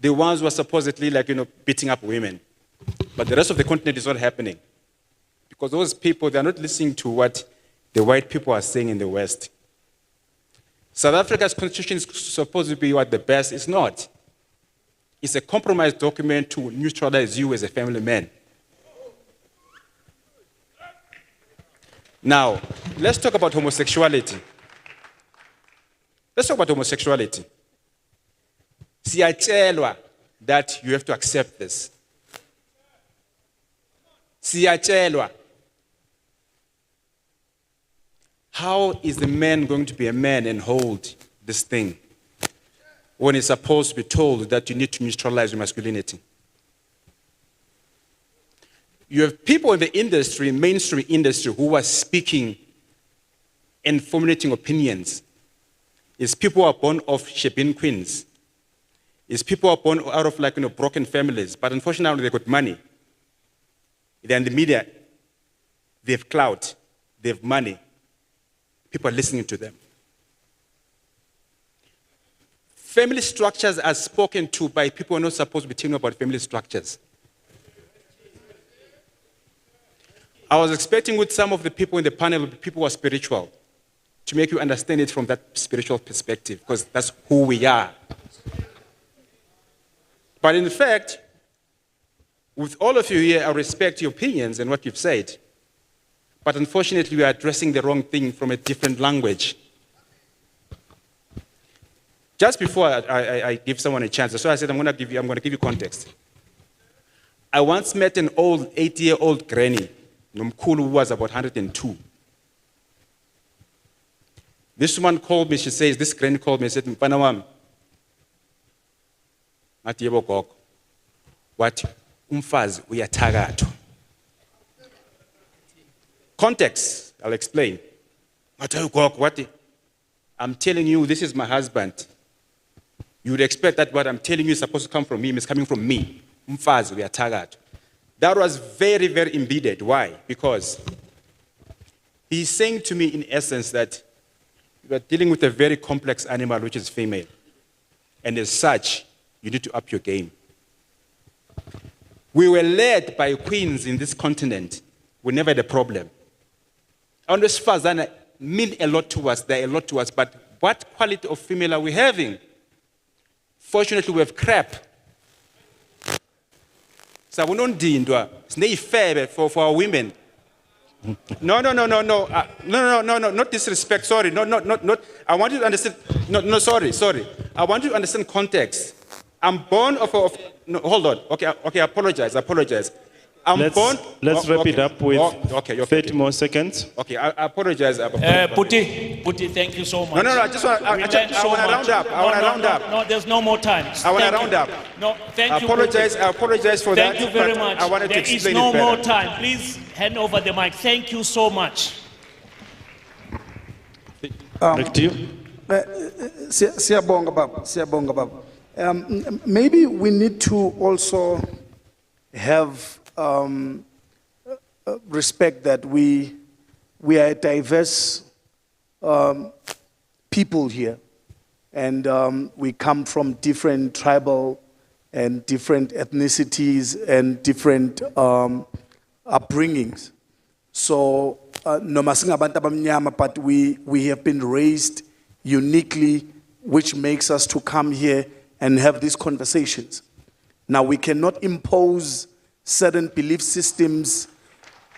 the ones who are supposedly beating up women? But the rest of the continent is not happening. Because those people, they're not listening to what the white people are saying in the West. South Africa's constitution is supposed to be what the best. It's not. It's a compromise document to neutralize you as a family man. Now, let's talk about homosexuality. Let's talk about homosexuality. Siyatshelwa that you have to accept this. Siyatshelwa. How is the man going to be a man and hold this thing when he's supposed to be told that you need to neutralize your masculinity? You have people in the industry, mainstream industry, who are speaking and formulating opinions. It's people who are born of Shebin queens. It's people who are born out of broken families, but unfortunately they got money. They're in the media. They have clout. They have money. People are listening to them. Family structures are spoken to by people who are not supposed to be talking about family structures. I was expecting with some of the people in the panel, people who are spiritual, to make you understand it from that spiritual perspective, because that's who we are. But in fact, with all of you here, I respect your opinions and what you've said. But unfortunately, we are addressing the wrong thing from a different language. Just before I give someone a chance, so I said I'm going to give you context. I once met an old 80-year-old granny, Nomkulu, who was about 102. This woman called me, this granny called me and said, Mpanawam, Matiyebo Gok, what umfazi uyathakatha. Context, I'll explain. What? I'm telling you, this is my husband. You would expect that what I'm telling you is supposed to come from him, is coming from me. Umfazi uyathakatha. That was very, very embedded. Why? Because he's saying to me, in essence, that you are dealing with a very complex animal, which is female. And as such, you need to up your game. We were led by queens in this continent. We never had a problem. Andres Fazana mean a lot to us, they're a lot to us, but what quality of female are we having? Fortunately, we have crap. So we don't dindwa. It's fair for our women. No, not disrespect. Sorry, not. I want you to understand. No, sorry. I want you to understand context. I'm born of no, hold on. Okay, apologize. Let's wrap it up with 30 more seconds. Okay, I apologize. Puti, thank you so much. No, I just want to round up. I want to round up. No, there's no more time. I want to round up. No, thank you. I apologize for that. Thank you very much. I wanted to explain there is no it more better. time. Please hand over the mic. Thank you so much. Back to you. Siyabonga baba. Maybe we need to also have respect that we are a diverse people here, and we come from different tribal and different ethnicities and different upbringings. So noma singabantu abamnyama, but we have been raised uniquely, which makes us to come here and have these conversations. Now, we cannot impose certain belief systems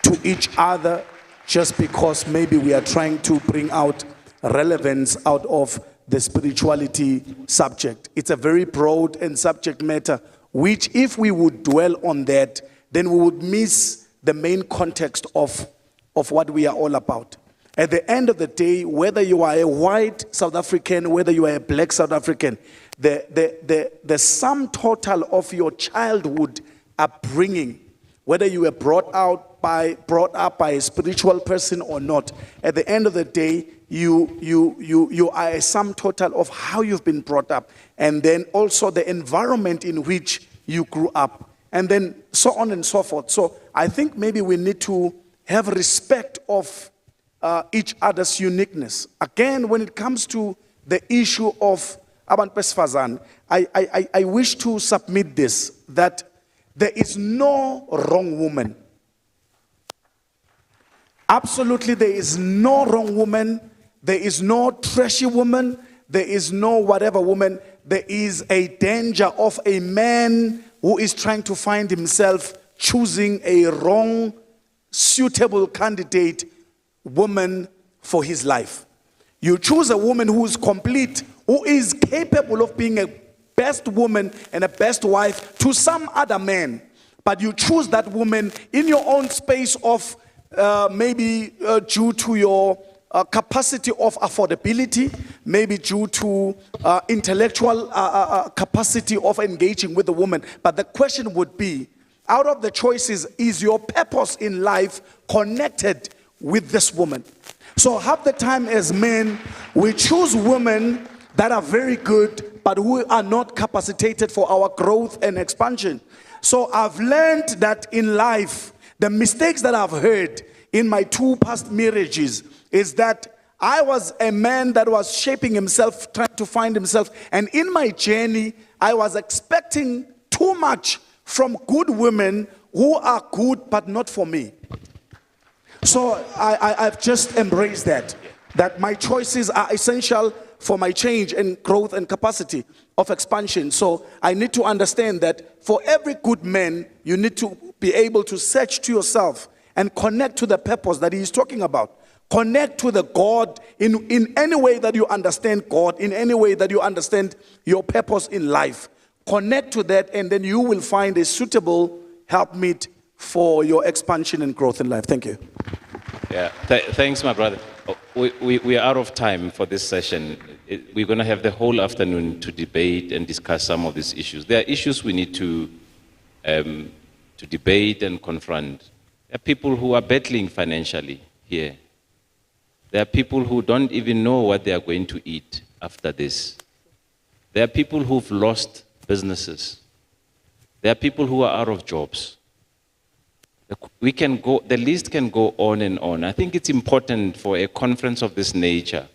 to each other just because maybe we are trying to bring out relevance out of the spirituality subject. It's a very broad and subject matter, which if we would dwell on that, then we would miss the main context of what we are all about. At the end of the day, whether you are a white South African, whether you are a black South African, the sum total of your childhood upbringing, whether you were brought up by a spiritual person or not, at the end of the day, you are a sum total of how you've been brought up, and then also the environment in which you grew up, and then so on and so forth. So I think maybe we need to have respect of each other's uniqueness. Again, when it comes to the issue of abantu besifazane, I wish to submit this, that there is no wrong woman. Absolutely, there is no wrong woman. There is no trashy woman. There is no whatever woman. There is a danger of a man who is trying to find himself choosing a wrong, suitable candidate woman for his life. You choose a woman who is complete, who is capable of being a best woman and a best wife to some other man. But you choose that woman in your own space of maybe due to your capacity of affordability, maybe due to intellectual capacity of engaging with the woman. But the question would be, out of the choices, is your purpose in life connected with this woman? So half the time as men, we choose women that are very good, but who are not capacitated for our growth and expansion. So I've learned that in life, the mistakes that I've heard in my 2 past marriages is that I was a man that was shaping himself, trying to find himself. And in my journey, I was expecting too much from good women who are good, but not for me. So I've just embraced that my choices are essential for my change and growth and capacity of expansion. So I need to understand that for every good man, you need to be able to search to yourself and connect to the purpose that he is talking about. Connect to the God in any way that you understand God, in any way that you understand your purpose in life. Connect to that, and then you will find a suitable helpmeet for your expansion and growth in life. Thank you. Yeah, thanks, my brother. We are out of time for this session. We're going to have the whole afternoon to debate and discuss some of these issues. There are issues we need to debate and confront. There are people who are battling financially here. There are people who don't even know what they are going to eat after this. There are people who've lost businesses. There are people who are out of jobs. We can go, the list can go on and on. I think it's important for a conference of this nature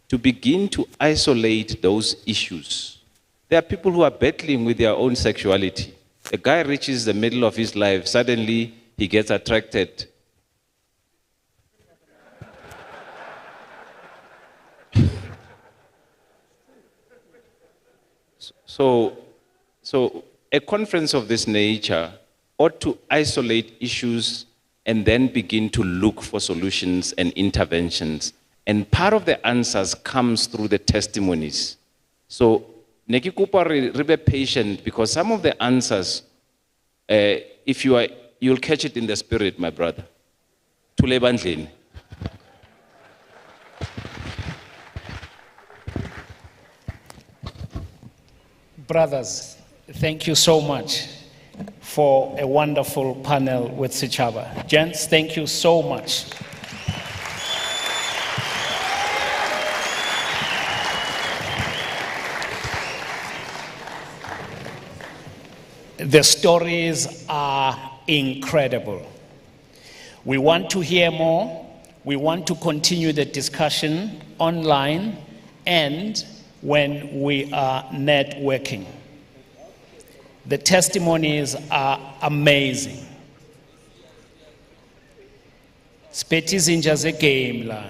to begin to isolate those issues. There are people who are battling with their own sexuality. A guy reaches the middle of his life, suddenly he gets attracted. So a conference of this nature ought to isolate issues and then begin to look for solutions and interventions. And part of the answers comes through the testimonies. So, nekikupa re be patient, because some of the answers, if you'll catch it in the spirit, my brother. Tule bandleni. Brothers, thank you so much for a wonderful panel with Sichaba. Gents, thank you so much. The stories are incredible. We want to hear more. We want to continue the discussion online and when we are networking. The testimonies are amazing. Speti zinja ze game la.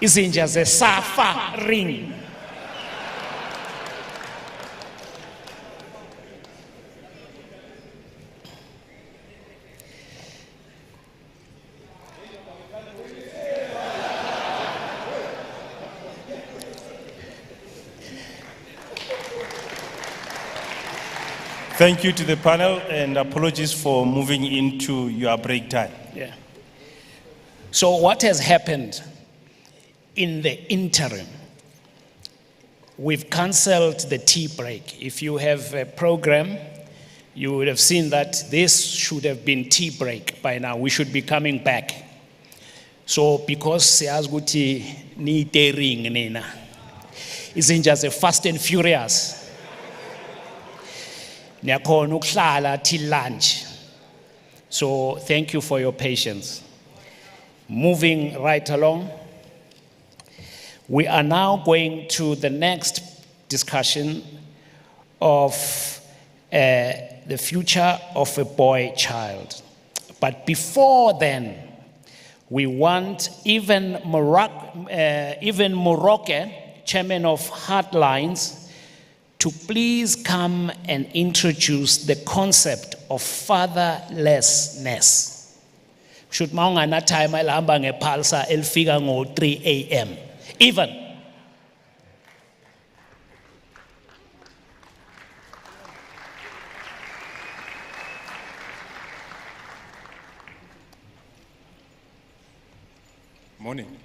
Izinja ze safa ring. Thank you to the panel, and apologies for moving into your break time. Yeah. So what has happened in the interim? We've cancelled the tea break. If you have a program, you would have seen that this should have been tea break by now. We should be coming back. So because siyazi ni daring nina, isn't just a fast and furious. Till lunch. So thank you for your patience. Moving right along, we are now going to the next discussion of the future of a boy child. But before then, we want even Morocco, chairman of Heartlines, to please come and introduce the concept of fatherlessness. Should maungana time alamba ngepulsa elfika ngo 3 a.m. Even. Morning.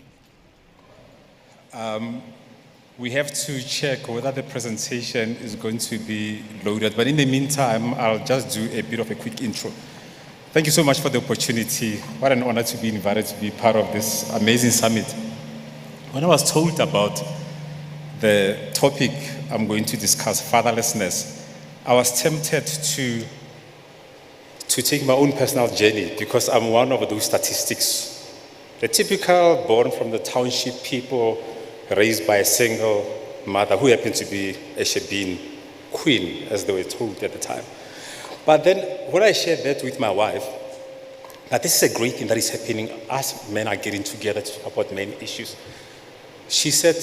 We have to check whether the presentation is going to be loaded, but in the meantime, I'll just do a bit of a quick intro. Thank you so much for the opportunity. What an honor to be invited to be part of this amazing summit. When I was told about the topic I'm going to discuss, fatherlessness, I was tempted to take my own personal journey because I'm one of those statistics. The typical born from the township people, raised by a single mother who happened to be a Shebeen queen, as they were told at the time. But then when I shared that with my wife, that this is a great thing that is happening, us men are getting together to talk about many issues. She said,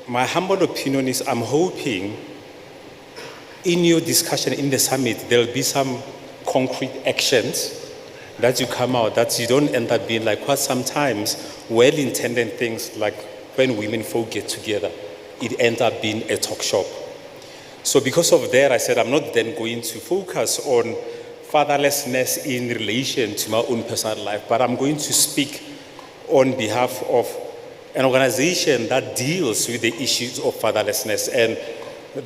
my humble opinion is I'm hoping in your discussion in the summit, there'll be some concrete actions that you come out, that you don't end up being like what sometimes well-intended things like when women folk get together, it ends up being a talk shop. So because of that, I said I'm not then going to focus on fatherlessness in relation to my own personal life, but I'm going to speak on behalf of an organization that deals with the issues of fatherlessness, and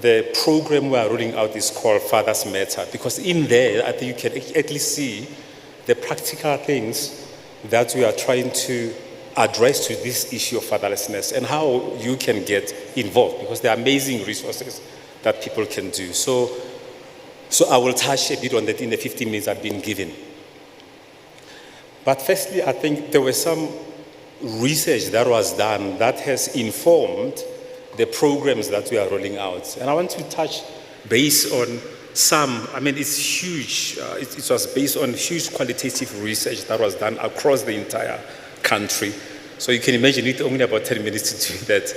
the program we are rolling out is called Fathers Matter, because in there, I think you can at least see the practical things that we are trying to address to this issue of fatherlessness and how you can get involved, because there are amazing resources that people can do. So I will touch a bit on that in the 15 minutes I've been given. But firstly, I think there was some research that was done that has informed the programs that we are rolling out. And I want to touch base on some, I mean, it's huge. It was based on huge qualitative research that was done across the entire country. So you can imagine it only about 10 minutes to do that.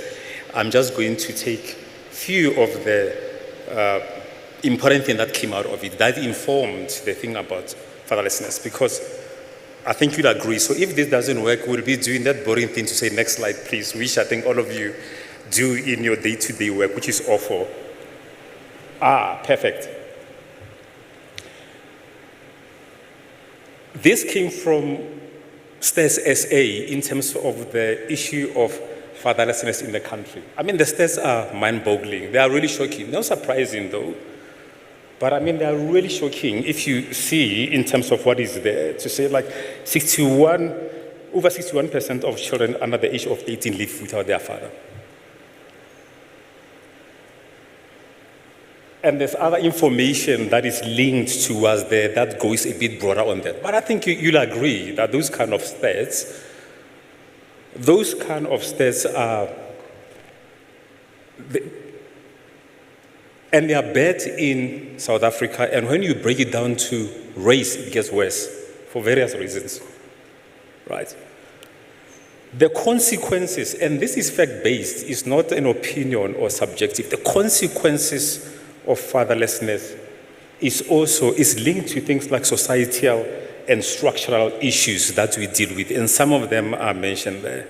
I'm just going to take few of the important things that came out of it, that informed the thing about fatherlessness, because I think you'll agree. So if this doesn't work, we'll be doing that boring thing to say, next slide, please, which I think all of you do in your day-to-day work, which is awful. Perfect. This came from Stats SA in terms of the issue of fatherlessness in the country. I mean, the stats are mind-boggling. They are really shocking. Not surprising, though. But I mean, they are really shocking if you see in terms of what is there. To say like over 61% of children under the age of 18 live without their father. And there's other information that is linked to us there that goes a bit broader on that. But I think you'll agree that those kind of stats are, and they are bad in South Africa. And when you break it down to race, it gets worse for various reasons, right? The consequences, and this is fact-based, it's not an opinion or subjective. The consequences of fatherlessness is linked to things like societal and structural issues that we deal with, and some of them are mentioned there.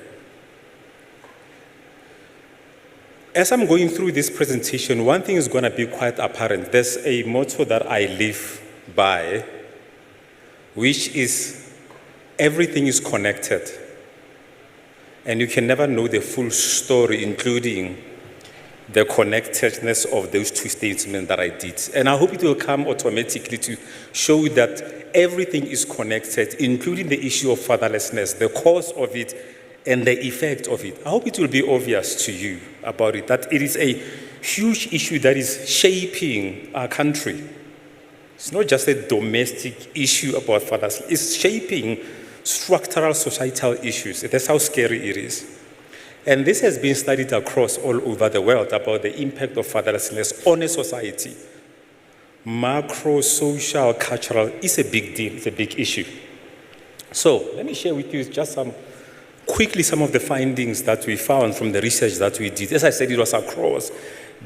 As I'm going through this presentation, one thing is going to be quite apparent. There's a motto that I live by, which is everything is connected, and you can never know the full story, including the connectedness of those two statements that I did. And I hope it will come automatically to show that everything is connected, including the issue of fatherlessness, the cause of it, and the effect of it. I hope it will be obvious to you about it, that it is a huge issue that is shaping our country. It's not just a domestic issue about fathers, it's shaping structural societal issues. That's how scary it is. And this has been studied across all over the world about the impact of fatherlessness on a society. Macro, social, cultural is a big deal, it's a big issue. So let me share with you just some of the findings that we found from the research that we did. As I said, it was across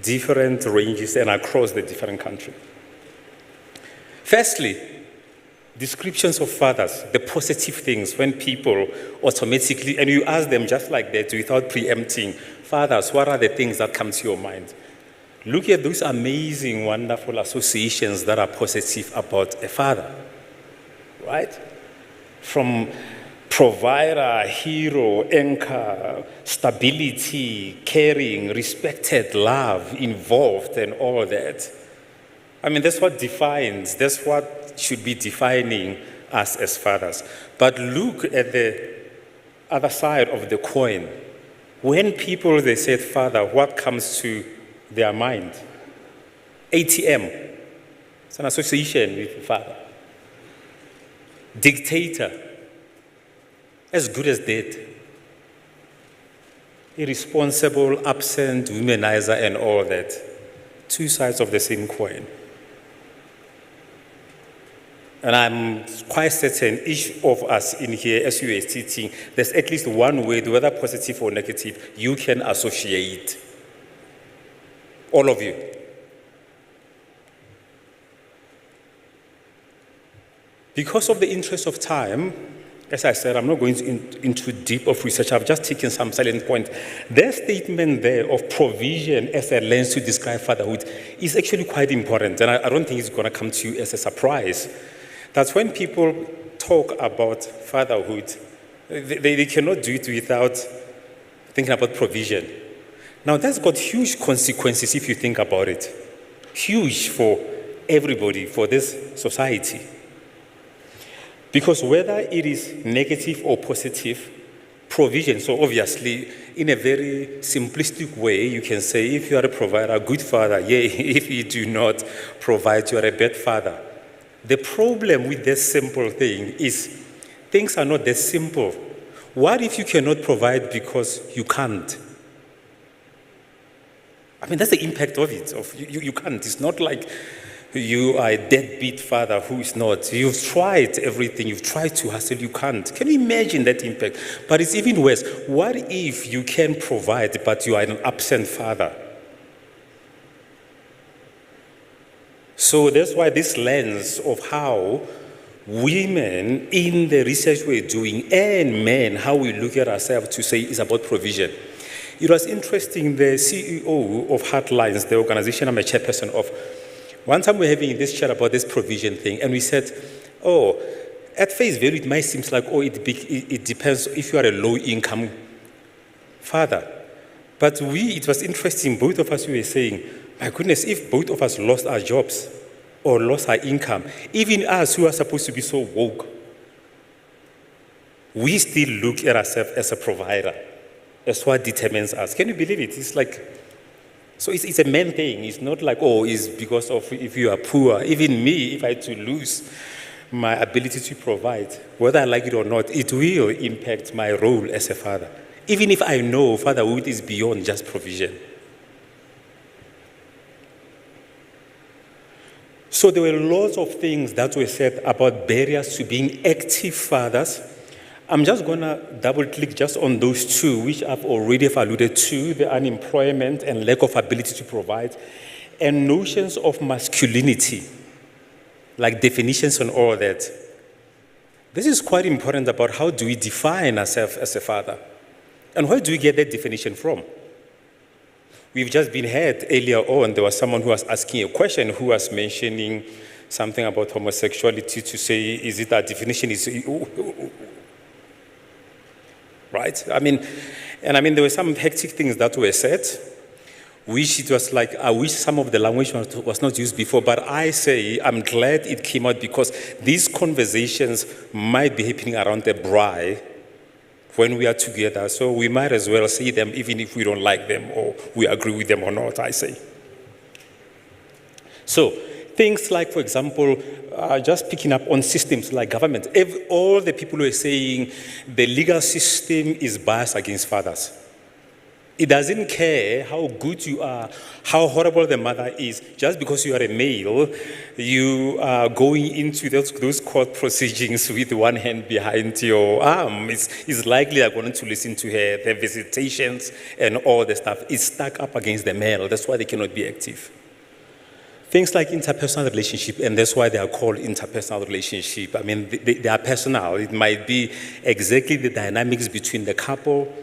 different ranges and across the different countries. Firstly, descriptions of fathers, the positive things, when people automatically, and you ask them just like that without preempting, fathers, what are the things that come to your mind? Look at those amazing, wonderful associations that are positive about a father, right? From provider, hero, anchor, stability, caring, respected, love, involved, and all that. I mean, that's what should be defining us as fathers. But look at the other side of the coin. When people, they say father, what comes to their mind? ATM. It's an association with father. Dictator. As good as dead. Irresponsible, absent, womanizer, and all that. Two sides of the same coin. And I'm quite certain each of us in here, as you are sitting, there's at least one word, whether positive or negative, you can associate. All of you. Because of the interest of time, as I said, I'm not going into deep of research. I've just taken some salient points. Their statement there of provision as a lens to describe fatherhood is actually quite important, and I don't think it's going to come to you as a surprise. That's when people talk about fatherhood, they cannot do it without thinking about provision. Now, that's got huge consequences if you think about it. Huge for everybody, for this society. Because whether it is negative or positive, provision, so obviously, in a very simplistic way, you can say if you are a provider, a good father, yeah, if you do not provide, you are a bad father. The problem with this simple thing is things are not that simple. What if you cannot provide because you can't? I mean, that's the impact of it. You can't. It's not like You are a deadbeat father who is not. You've tried everything. You've tried to hustle. You can't. Can you imagine that impact? But it's even worse. What if you can provide, but you are an absent father? So that's why this lens of how women in the research we're doing and men, how we look at ourselves to say is about provision. It was interesting, the CEO of Heartlines, the organization I'm a chairperson of, one time we were having this chat about this provision thing, and we said, oh, at face value, it might seem like, oh, it depends if you are a low-income father. But it was interesting, both of us, we were saying, my goodness, if both of us lost our jobs or lost our income, even us who are supposed to be so woke, we still look at ourselves as a provider. That's what determines us. Can you believe it? It's like, so it's a man thing. It's not like, oh, it's because of if you are poor. Even me, if I had to lose my ability to provide, whether I like it or not, it will impact my role as a father. Even if I know fatherhood is beyond just provision. So there were lots of things that were said about barriers to being active fathers. I'm just going to double-click just on those two, which I've already alluded to, the unemployment and lack of ability to provide, and notions of masculinity, like definitions and all that. This is quite important about how do we define ourselves as a father, and where do we get that definition from? We've just been heard earlier on, there was someone who was asking a question who was mentioning something about homosexuality to say, is it that definition is... Right? There were some hectic things that were said, which it was like, I wish some of the language was not used before, but I say I'm glad it came out because these conversations might be happening around the braai when we are together, so we might as well say them even if we don't like them or we agree with them or not, I say. So, things like, for example, just picking up on systems like government. All the people who are saying the legal system is biased against fathers. It doesn't care how good you are, how horrible the mother is. Just because you are a male, you are going into those court proceedings with one hand behind your arm. It's likely they're going to listen to her, their visitations and all the stuff. It's stuck up against the male. That's why they cannot be active. Things like interpersonal relationship, and that's why they are called interpersonal relationship. They are personal. It might be exactly the dynamics between the couple.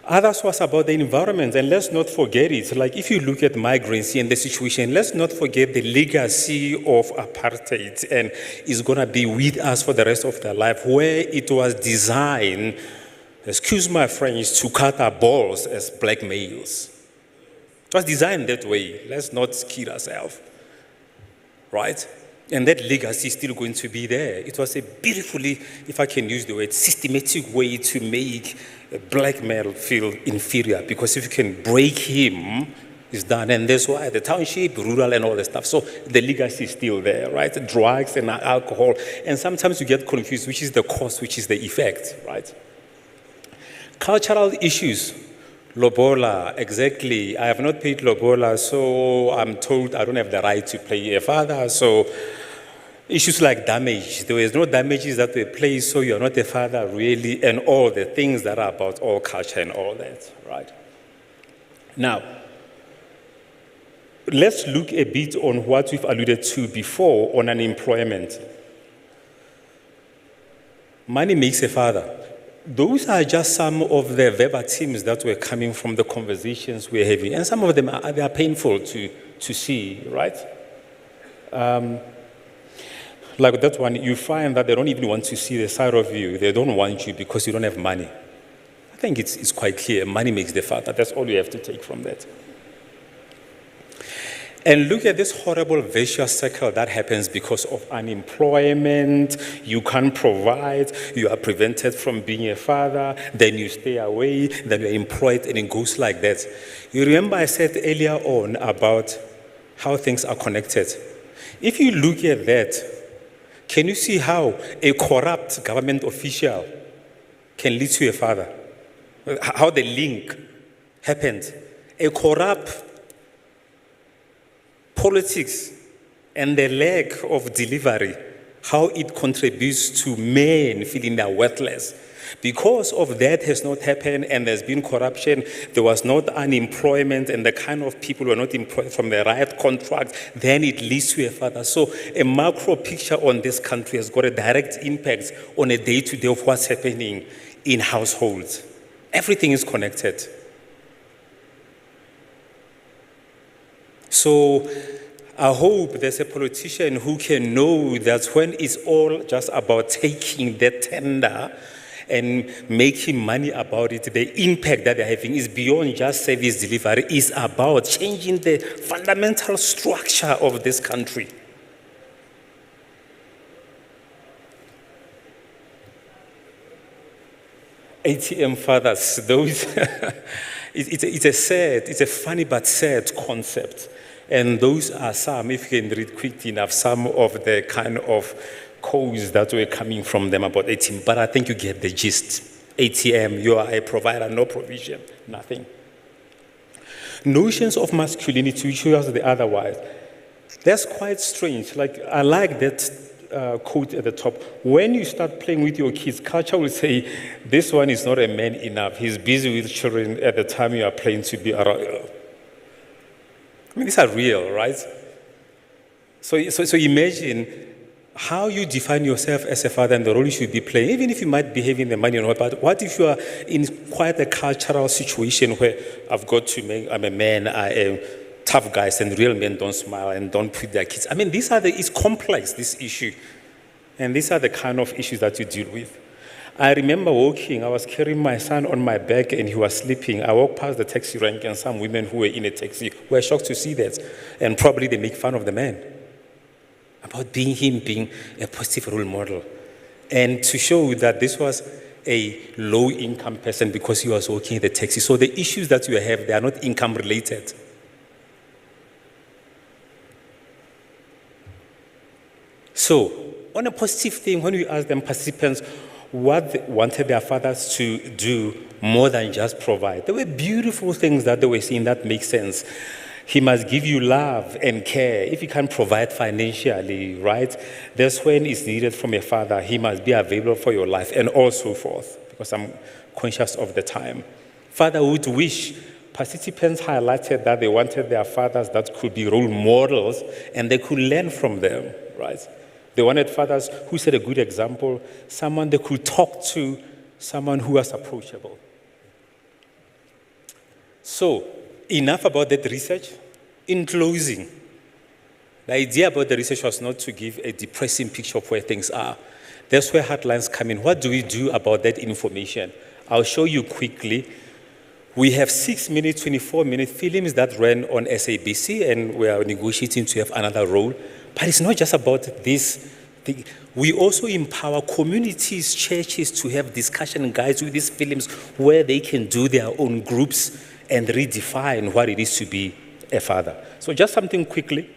Others was about the environment, and let's not forget it. Like if you look at migrancy and the situation, let's not forget the legacy of apartheid, and it's going to be with us for the rest of their life, where it was designed, excuse my French, to cut our balls as black males. It was designed that way. Let's not kid ourselves, right? And that legacy is still going to be there. It was a beautifully, if I can use the word, systematic way to make a black male feel inferior, because if you can break him, it's done. And that's why the township, rural, and all that stuff. So the legacy is still there, right? Drugs and alcohol. And sometimes you get confused, which is the cause, which is the effect, right? Cultural issues. Lobola, exactly. I have not paid Lobola, so I'm told I don't have the right to play a father. So issues like damage. There is no damages that were placed, so you're not a father really, and all the things that are about all culture and all that, right? Now, let's look a bit on what we've alluded to before on unemployment. Money makes a father. Those are just some of the verbatims that were coming from the conversations we're having. And some of them they are painful to see, right? Like that one, you find that they don't even want to see the side of you. They don't want you because you don't have money. I think it's quite clear. Money makes the father. That's all you have to take from that. And look at this horrible vicious circle that happens because of unemployment. You can't provide, you are prevented from being a father, then you stay away, then you're employed, and it goes like that. You remember I said earlier on about how things are connected. If you look at that, can you see how a corrupt government official can lead to a father? How the link happened. A corrupt politics and the lack of delivery, how it contributes to men feeling they're worthless. Because of that has not happened and there's been corruption, there was not unemployment and the kind of people were not employed from the right contracts, then it leads to a father. So a macro picture on this country has got a direct impact on a day-to-day of what's happening in households. Everything is connected. So I hope there's a politician who can know that when it's all just about taking the tender and making money about it, the impact that they're having is beyond just service delivery. It's about changing the fundamental structure of this country. ATM fathers, those, it's a funny but sad concept. And those are some, if you can read quickly enough, some of the kind of codes that were coming from them about ATM. But I think you get the gist. ATM, you are a provider, no provision, nothing. Notions of masculinity, which shows the otherwise. That's quite strange. Like, I like that quote at the top. When you start playing with your kids, culture will say, this one is not a man enough. He's busy with children at the time you are playing to be around. I mean, these are real, right? So imagine how you define yourself as a father and the role you should be playing, even if you might behave in the money or not. But what if you are in quite a cultural situation where I've got to make, I'm a man, I am tough guys, and real men don't smile and don't put their kids. I mean, it's complex, this issue. And these are the kind of issues that you deal with. I remember walking, I was carrying my son on my back and he was sleeping. I walked past the taxi rank and some women who were in a taxi were shocked to see that. And probably they make fun of the man about him being a positive role model. And to show that this was a low-income person because he was working in the taxi. So the issues that you have, they are not income-related. So, on a positive thing, when we ask them participants what they wanted their fathers to do more than just provide, there were beautiful things that they were saying that make sense. He must give you love and care. If he can't provide financially, right, that's when it's needed from a father. He must be available for your life and all so forth, because I'm conscious of the time. Fatherhood wish. Participants highlighted that they wanted their fathers that could be role models and they could learn from them, right? They wanted fathers who set a good example, someone they could talk to, someone who was approachable. So, enough about that research. In closing, the idea about the research was not to give a depressing picture of where things are. That's where headlines come in. What do we do about that information? I'll show you quickly. We have 6-minute, 24-minute films that ran on SABC, and we are negotiating to have another role. But it's not just about this thing. We also empower communities, churches to have discussion guides with these films where they can do their own groups and redefine what it is to be a father. So just something quickly.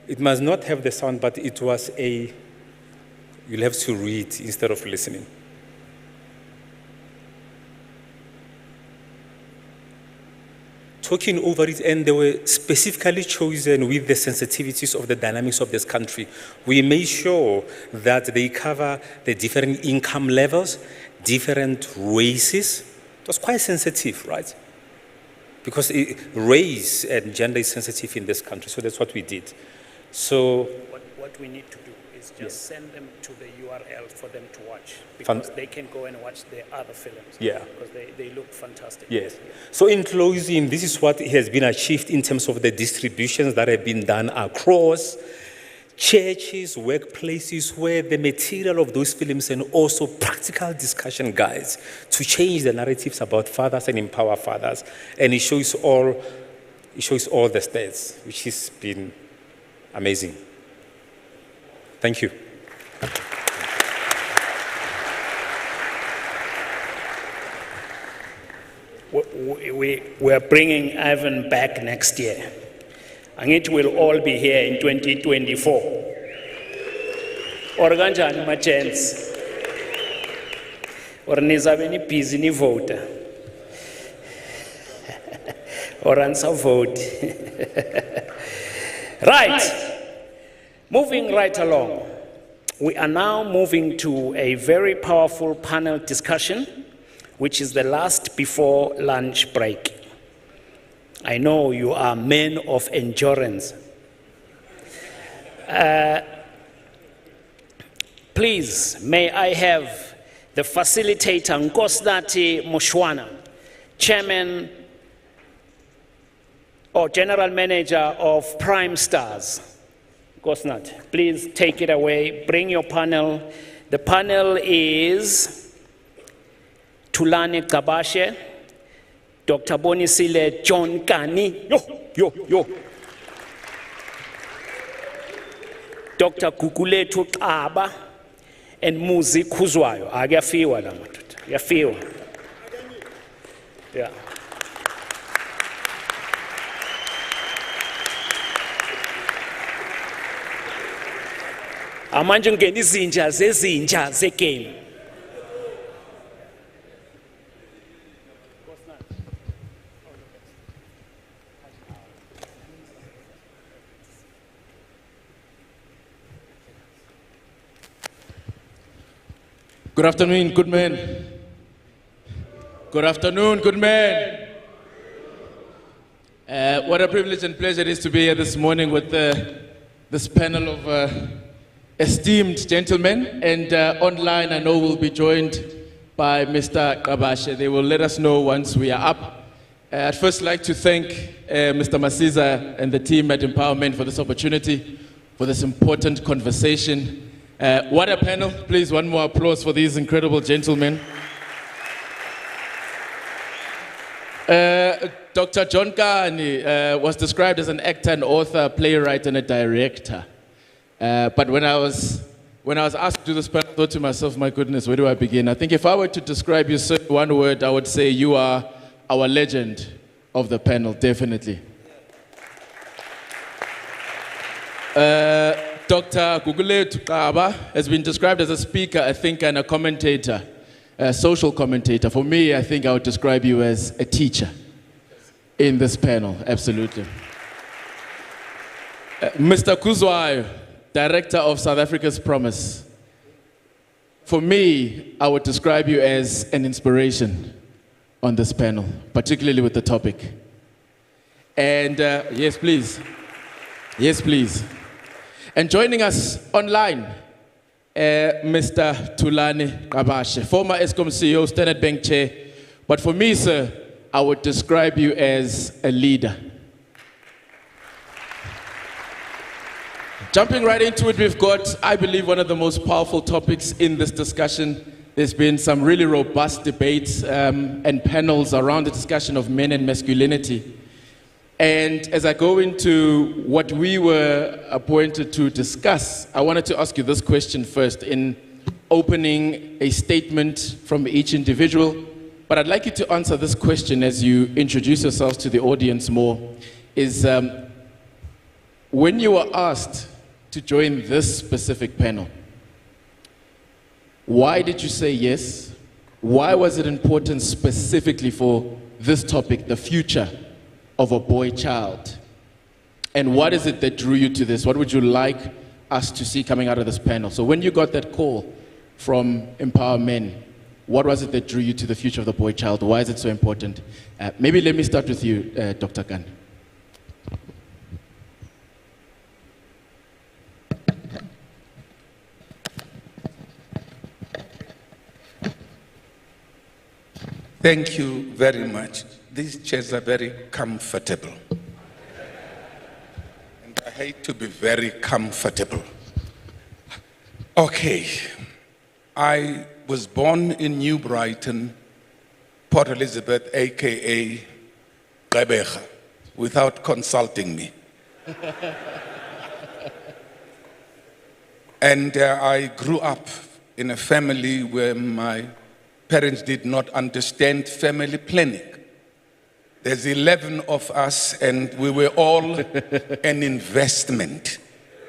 It must not have the sound, but it was you'll have to read instead of listening. Talking over it, and they were specifically chosen with the sensitivities of the dynamics of this country. We made sure that they cover the different income levels, different races. It was quite sensitive, right? Because race and gender is sensitive in this country, so that's what we did. So what we need to do is just send them to the URL for them to watch, because they can go and watch the other films. Yeah. Because they look fantastic. Yes. So in closing, this is what has been achieved in terms of the distributions that have been done across churches, workplaces, where the material of those films and also practical discussion guides to change the narratives about fathers and empower fathers. And it shows all the stats, which has been amazing. Thank you. We are bringing Ivan back next year. And it will all be here in 2024. Or kanjani ma gents? Or nizabe ni busy ni voter. or answer vote. Right. Moving right along. We are now moving to a very powerful panel discussion, which is the last before lunch break. I know you are men of endurance. Please, may I have the facilitator, Nkosnati Mushwana, Chairman or General Manager of Prime Stars. Nkosnati, please take it away. Bring your panel. The panel is Tulane Kabashe, Dr. Bonisile John Kani, Dr. Kukuletu Aba, and Muzi Kuzwayo. Agafiwa la matuta. Agafiwa. Yeah. Amanje ngeni izinja zezinja zegame. Good afternoon, good men. Good afternoon, good men. What a privilege and pleasure it is to be here this morning with this panel of esteemed gentlemen. And online, I know we'll be joined by Mr. Kabashe. They will let us know once we are up. I'd first like to thank Mr. Masiza and the team at EmpowaMen for this opportunity, for this important conversation. What a panel. Please, one more applause for these incredible gentlemen. Dr. John Kani was described as an actor, an author, playwright, and a director. But when I was asked to do this panel, I thought to myself, my goodness, where do I begin? I think if I were to describe you in one word, I would say you are our legend of the panel, definitely. Dr. Kukuletu Aba has been described as a speaker, a thinker, and a commentator, a social commentator. For me, I think I would describe you as a teacher in this panel, absolutely. Mr. Kuzwayo, Director of South Africa's Promise. For me, I would describe you as an inspiration on this panel, particularly with the topic. And yes, please. Yes, please. And joining us online, Mr. Tulane Kabashe, former ESCOM CEO, Standard Bank Chair. But for me, sir, I would describe you as a leader. Jumping right into it, we've got, I believe, one of the most powerful topics in this discussion. There's been some really robust debates and panels around the discussion of men and masculinity. And as I go into what we were appointed to discuss, I wanted to ask you this question first in opening a statement from each individual. But I'd like you to answer this question as you introduce yourselves to the audience more, is when you were asked to join this specific panel, why did you say yes? Why was it important specifically for this topic, the future of a boy child? And what is it that drew you to this? What would you like us to see coming out of this panel? So when you got that call from EmpowaMen, what was it that drew you to the future of the boy child? Why is it so important? Maybe let me start with you, Dr. Khan. Thank you very much. These chairs are very comfortable. And I hate to be very comfortable. Okay. I was born in New Brighton, Port Elizabeth, aka Gqeberha, without consulting me. And I grew up in a family where my parents did not understand family planning. There's 11 of us, and we were all an investment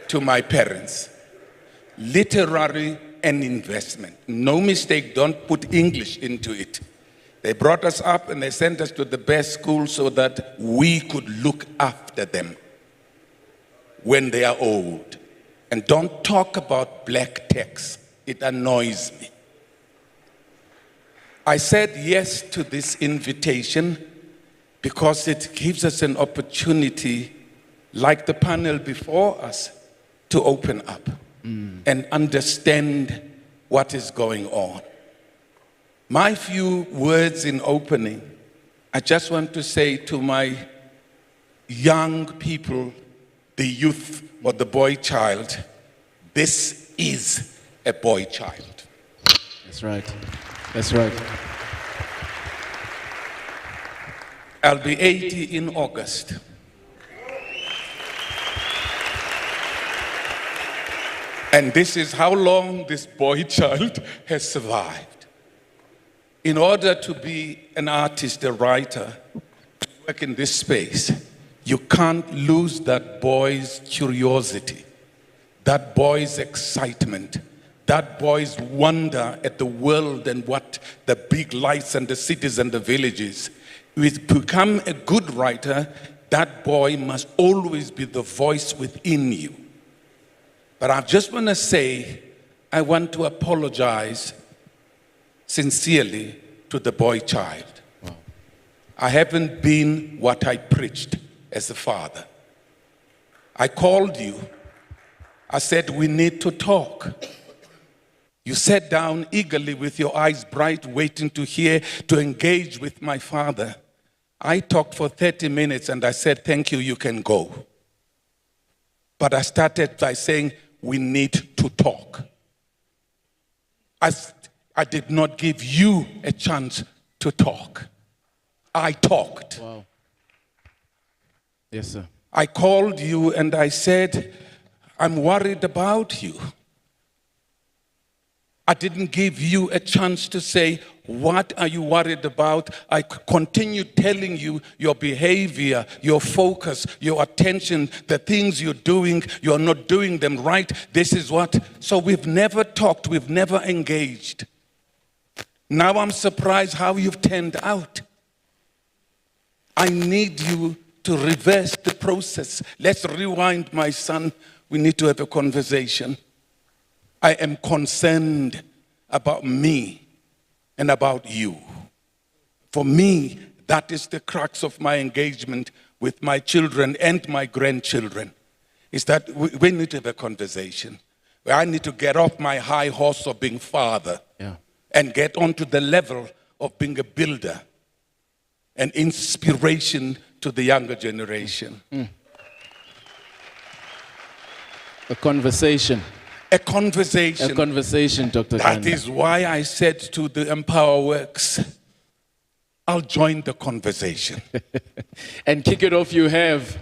to my parents. Literally an investment. No mistake, don't put English into it. They brought us up and they sent us to the best school so that we could look after them when they are old. And don't talk about black tax. It annoys me. I said yes to this invitation because it gives us an opportunity, like the panel before us, to open up and understand what is going on. My few words in opening, I just want to say to my young people, the youth or the boy child, this is a boy child. That's right. That's right. I'll be 80 in August. And this is how long this boy child has survived. In order to be an artist, a writer, work in this space, you can't lose that boy's curiosity, that boy's excitement, that boy's wonder at the world and what the big lights and the cities and the villages. To become a good writer, that boy must always be the voice within you. But I just want to say, I want to apologize sincerely to the boy child. Wow. I haven't been what I preached as a father. I called you. I said, we need to talk. You sat down eagerly with your eyes bright, waiting to hear, to engage with my father. I talked for 30 minutes and I said, thank you, you can go. But I started by saying, we need to talk. I did not give you a chance to talk. I talked. Wow. Yes, sir. I called you and I said, I'm worried about you. I didn't give you a chance to say, what are you worried about? I continued telling you your behavior, your focus, your attention, the things you're doing, you're not doing them right. This is what. So we've never talked, we've never engaged. Now I'm surprised how you've turned out. I need you to reverse the process. Let's rewind, my son. We need to have a conversation. I am concerned about me and about you. For me, that is the crux of my engagement with my children and my grandchildren, is that we need to have a conversation. Where I need to get off my high horse of being father and get onto the level of being a builder and inspiration to the younger generation. A conversation. A conversation. A conversation, Dr. That Kanda. is why I said to the Empower Works, I'll join the conversation. And kick it off, you have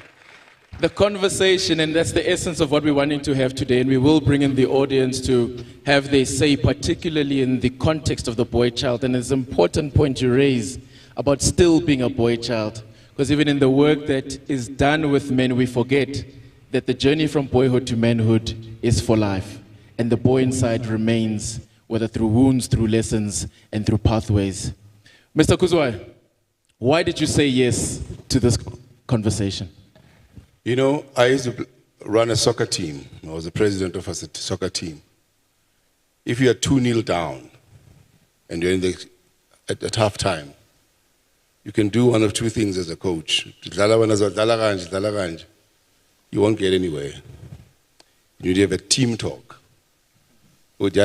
the conversation, and that's the essence of what we're wanting to have today. And we will bring in the audience to have their say, particularly in the context of the boy child. And it's an important point you raise about still being a boy child. Because even in the work that is done with men, we forget that the journey from boyhood to manhood is for life. And the boy inside remains, whether through wounds, through lessons, and through pathways. Mr. Kuzwai, why did you say yes to this conversation? You know, I used to run a soccer team. I was the president of a soccer team. If you are 2-0 down and you're at halftime, you can do one of two things as a coach. You won't get anywhere. You need to have a team talk. And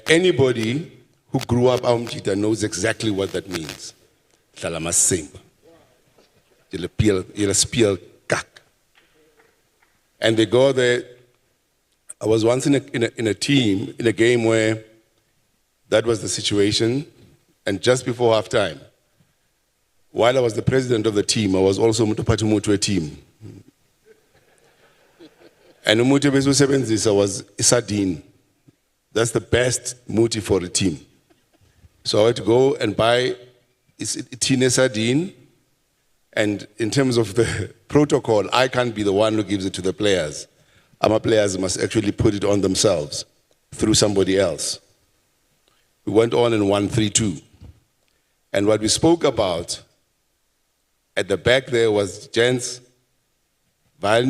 anybody who grew up Mchita knows exactly what that means. And they go there. I was once in a team, in a game where that was the situation. And just before halftime, while I was the president of the team, I was also Mutopati to a team. And Umuti Besu was Sardine. That's the best muti for a team. So I had to go and buy a tin sardine. And in terms of the protocol, I can't be the one who gives it to the players. our players must actually put it on themselves through somebody else. We went on and won 3-2. And what we spoke about at the back there was, gents, yeah,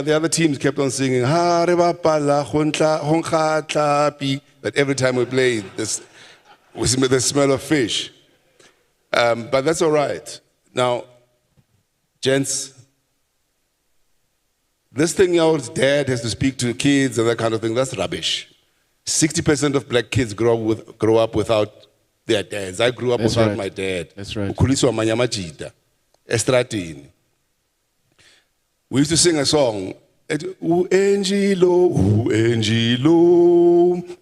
the other teams kept on singing, but every time we played, this was the smell of fish. But that's all right. Now, gents, this thing our dad has to speak to kids and that kind of thing, that's rubbish. 60% of black kids grow up without their dads. I grew up without my dad. That's right. We used to sing a song. Angelo,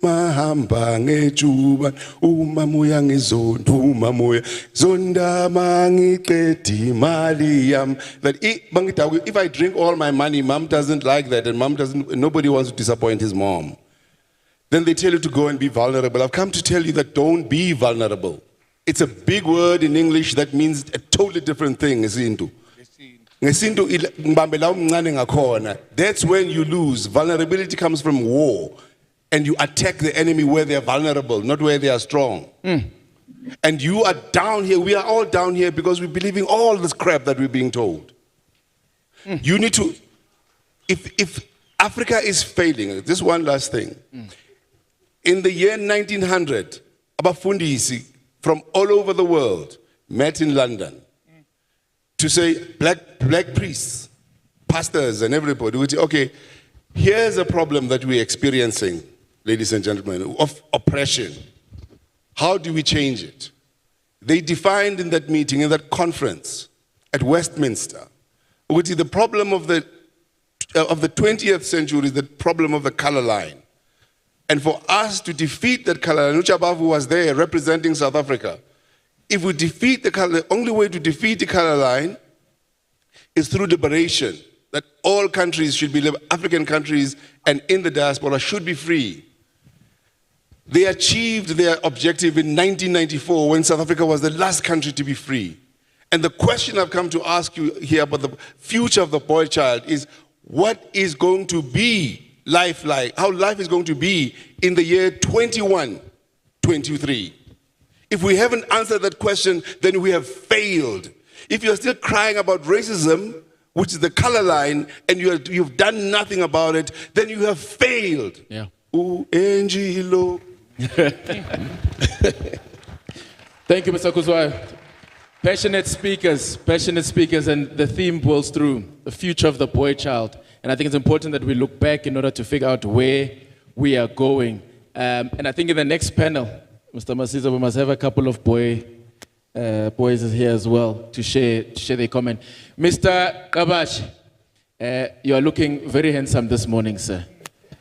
mahamba ngejuba, umamuya ngezondo, umamuya zonda mangiqedi mali yam. That if I drink all my money, mom doesn't like that, and nobody wants to disappoint his mom. Then they tell you to go and be vulnerable. I've come to tell you that don't be vulnerable. It's a big word in English that means a totally different thing. That's when you lose. Vulnerability comes from war. And you attack the enemy where they're vulnerable, not where they are strong. And you are down here, we are all down here because we're believing all this crap that we're being told. You need to, if Africa is failing, this one last thing. In the year 1900, abafundisi from all over the world met in London to say, black priests, pastors and everybody would say, okay, here's a problem that we're experiencing, ladies and gentlemen, of oppression. How do we change it? They defined in that meeting, in that conference at Westminster, which is the problem of the 20th century is the problem of the color line. And for us to defeat that color line, Uchabavu was there representing South Africa. If we defeat the color, the only way to defeat the color line is through liberation. That all countries should be, African countries and in the diaspora should be free. They achieved their objective in 1994 when South Africa was the last country to be free. And the question I've come to ask you here about the future of the boy child is, what is going to be life like, how life is going to be in the year 2123? If we haven't answered that question, then we have failed. If you're still crying about racism, which is the color line, and you've done nothing about it, then you have failed. Yeah. Ooh, Angelo. Thank you, Mr. Kuzwa. Passionate speakers, and the theme boils through, the future of the boy child. And I think it's important that we look back in order to figure out where we are going. And I think in the next panel, Mr. Masiza, we must have a couple of boys here as well to share their comment. Mr. Kabash, you are looking very handsome this morning, sir.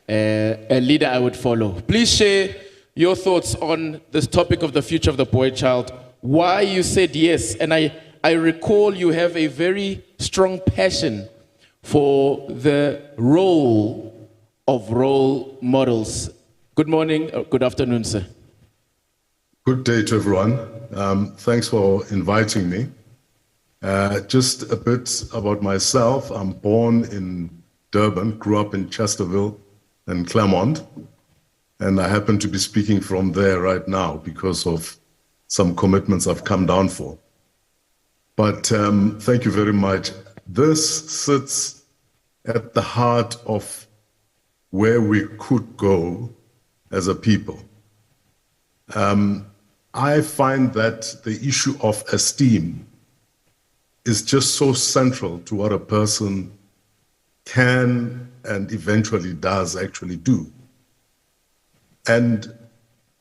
A leader I would follow. Please share your thoughts on this topic of the future of the boy child. Why you said yes, and I recall you have a very strong passion for the role of role models. Good morning, good afternoon, sir. Good day to everyone. Thanks for inviting me. Just a bit about myself. I'm born in Durban, grew up in Chesterville and Claremont, and I happen to be speaking from there right now because of some commitments I've come down for. But thank you very much. This sits at the heart of where we could go as a people. I find that the issue of esteem is just so central to what a person can and eventually does actually do. And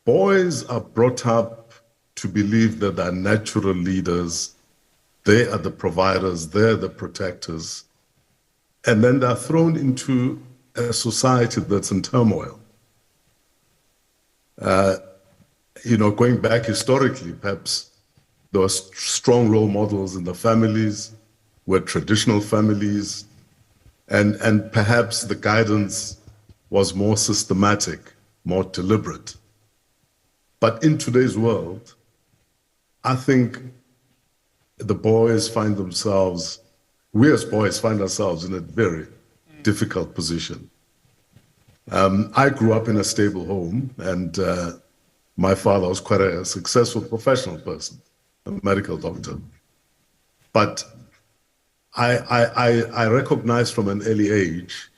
boys are brought up to believe that they're natural leaders, they are the providers, they're the protectors, and then they're thrown into a society that's in turmoil. Going back historically, perhaps there were strong role models in the families, were traditional families, and perhaps the guidance was more systematic, more deliberate. But in today's world, I think the boys find themselves we as boys find ourselves in a very difficult position. I grew up in a stable home, and my father was quite a successful professional person, a medical doctor. But I recognized from an early age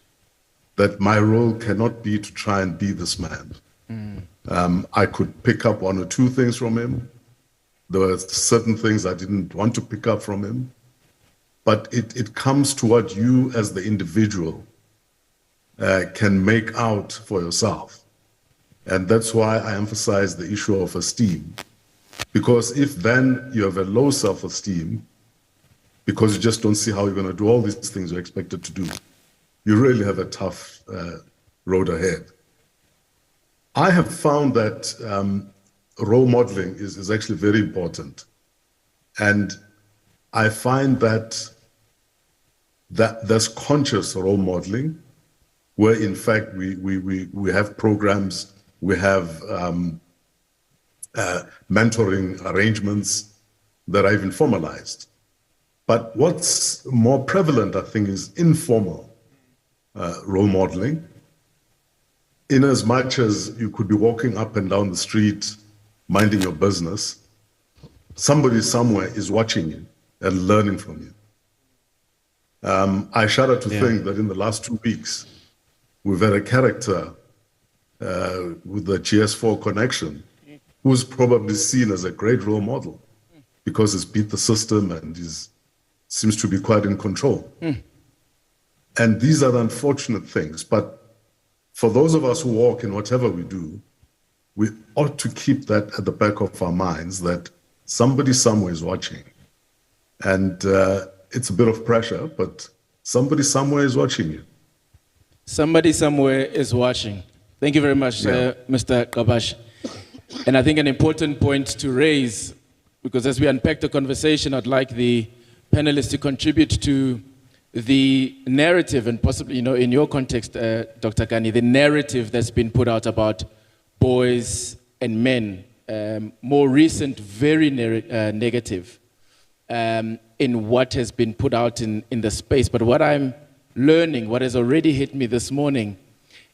that my role cannot be to try and be this man. I could pick up one or two things from him. There were certain things I didn't want to pick up from him. But it comes to what you as the individual can make out for yourself. And that's why I emphasize the issue of esteem. Because if then you have a low self-esteem, because you just don't see how you're going to do all these things you're expected to do, you really have a tough road ahead. I have found that role modeling is actually very important. And I find that there's conscious role modeling, where in fact we have programs, we have mentoring arrangements that are even formalized. But what's more prevalent, I think, is informal role modeling. In as much as you could be walking up and down the street, minding your business, somebody somewhere is watching you and learning from you. I shudder to think that in the last 2 weeks, we've had a character with the GS4 connection who's probably seen as a great role model because he's beat the system and seems to be quite in control. And these are the unfortunate things. But for those of us who walk in whatever we do, we ought to keep that at the back of our minds, that somebody somewhere is watching. And it's a bit of pressure, but somebody somewhere is watching you. Somebody somewhere is watching. Thank you very much, Mr. Kabash. And I think an important point to raise, because as we unpack the conversation, I'd like the panelists to contribute to the narrative, and possibly, in your context, Dr. Kani, the narrative that's been put out about boys and men, more recent, very negative in what has been put out in the space. But what I'm learning, what has already hit me this morning,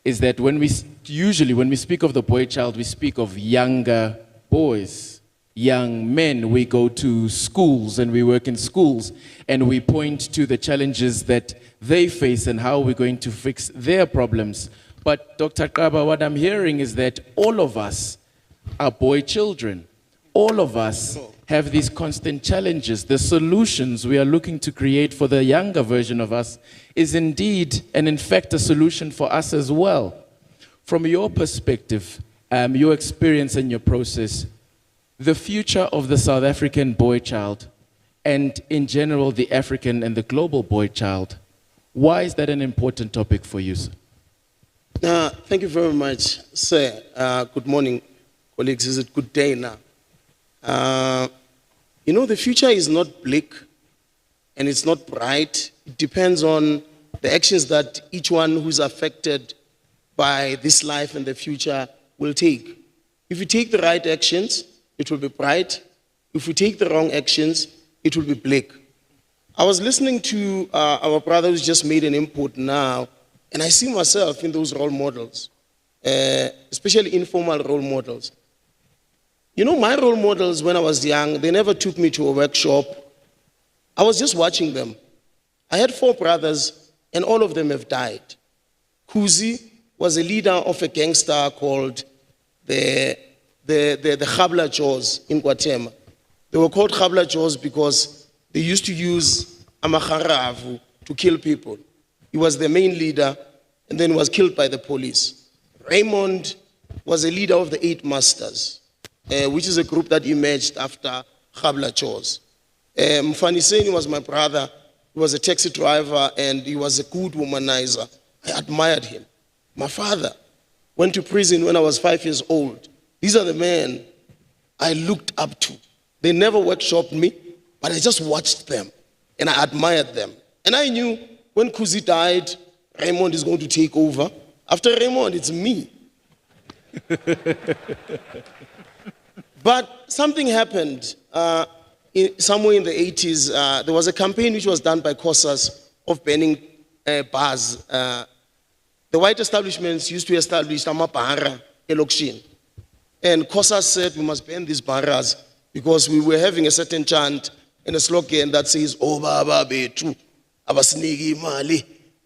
is that when we speak of the boy child, we speak of younger boys, young men. We go to schools and we work in schools and we point to the challenges that they face and how we're going to fix their problems. But Dr. Kaba, what I'm hearing is that all of us are boy children. All of us have these constant challenges. The solutions we are looking to create for the younger version of us is indeed and in fact a solution for us as well. From your perspective, your experience and your process, the future of the South African boy child and in general the African and the global boy child, why is that an important topic for you, sir? Thank you very much, sir. Good morning, colleagues. Is it good day now? The future is not bleak and it's not bright. It depends on the actions that each one who's affected by this life and the future will take. If you take the right actions, it will be bright. If we take the wrong actions, it will be bleak. I was listening to our brother who's just made an input now, and I see myself in those role models, especially informal role models. My role models when I was young, they never took me to a workshop. I was just watching them. I had 4 brothers, and all of them have died. Kuzi was a leader of a gangster called the Khabla Jaws in Guatemala. They were called Khabla Jaws because they used to use amakharavu to kill people. He was the main leader and then was killed by the police. Raymond was a leader of the 8 Masters, which is a group that emerged after Khabla Jaws. Mfaniseni was my brother. He was a taxi driver and he was a good womanizer. I admired him. My father went to prison when I was 5 years old. These are the men I looked up to. They never workshopped me, but I just watched them and I admired them. And I knew when Kuzi died, Raymond is going to take over. After Raymond, it's me. But something happened. somewhere in the 80s, there was a campaign which was done by COSAS of banning bars. The white establishments used to establish amabhara elokishini. And COSAS said we must ban these bharas because we were having a certain chant and a slogan that says, "Oh baba bethu, abasiniki imali,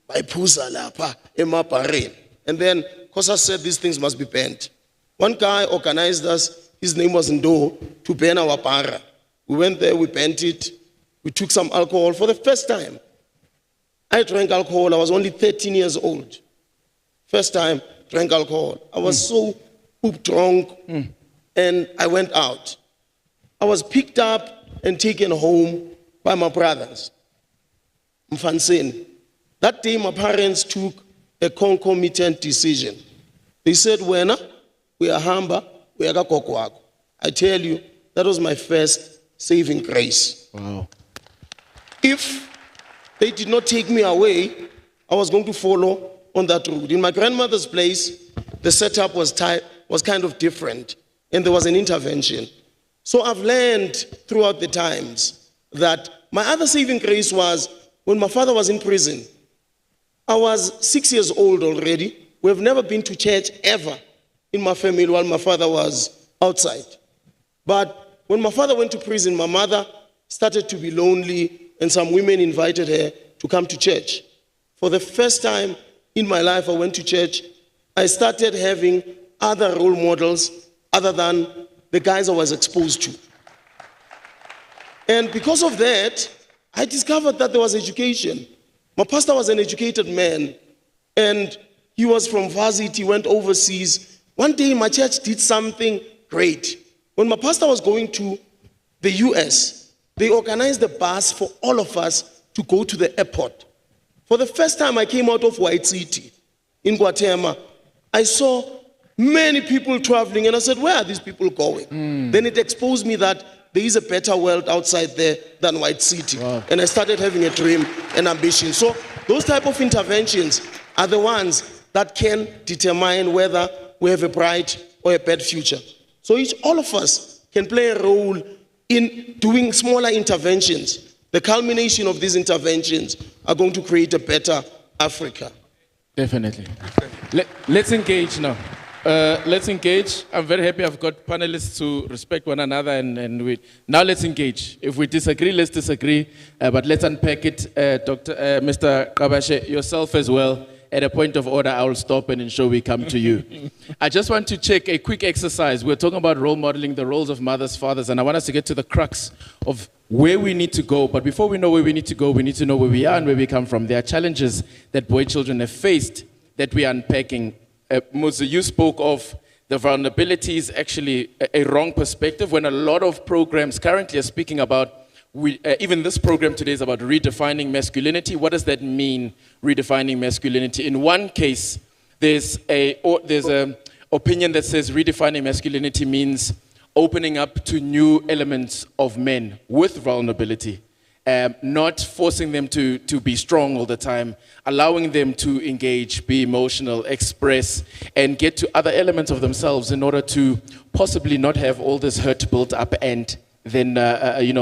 bayiphuza lapha emabhareni." And then COSAS said these things must be banned. One guy organized us, his name was Ndo, to ban our bhara. We went there, we banned it, we took some alcohol for the first time. I drank alcohol, I was only 13 years old. First time, drank alcohol. I was so drunk, and I went out. I was picked up and taken home by my brothers. Mfanseni. That day, my parents took a concomitant decision. They said, "Wena, we are hamba, we are gogo." I tell you, that was my first saving grace. Wow. If they did not take me away, I was going to follow on that road. In my grandmother's place, the setup was kind of different, and there was an intervention. So I've learned throughout the times that my other saving grace was when my father was in prison. I was 6 years old already. We have never been to church ever in my family while my father was outside. But when my father went to prison, my mother started to be lonely, and some women invited her to come to church. For the first time in my life, I went to church. I started having other role models other than the guys I was exposed to. And because of that, I discovered that there was education. My pastor was an educated man, and he was from varsity, went overseas. One day, my church did something great. When my pastor was going to the US, they organized a bus for all of us to go to the airport. For the first time, I came out of White City in Guatemala. I saw many people traveling, and I said, "Where are these people going?" Then it exposed me that there is a better world outside there than White City. Wow. And I started having a dream and ambition. So those type of interventions are the ones that can determine whether we have a bright or a bad future. So all of us can play a role in doing smaller interventions. The culmination of these interventions are going to create a better Africa. Definitely. Let's engage now. Let's engage. I'm very happy I've got panelists to respect one another, and now let's engage. If we disagree, let's disagree, but let's unpack it. Mr. Kabashe, yourself as well. At a point of order, I will stop and ensure we come to you. I just want to check a quick exercise. We're talking about role modeling, the roles of mothers, fathers, and I want us to get to the crux of where we need to go. But before we know where we need to go, we need to know where we are and where we come from. There are challenges that boy children have faced that we are unpacking. Musa, you spoke of the vulnerability is actually a wrong perspective when a lot of programs currently are speaking about, even this program today is about redefining masculinity. What does that mean, redefining masculinity? In one case, there's an opinion that says redefining masculinity means opening up to new elements of men with vulnerability, not forcing them to be strong all the time, allowing them to engage, be emotional, express, and get to other elements of themselves in order to possibly not have all this hurt built up and then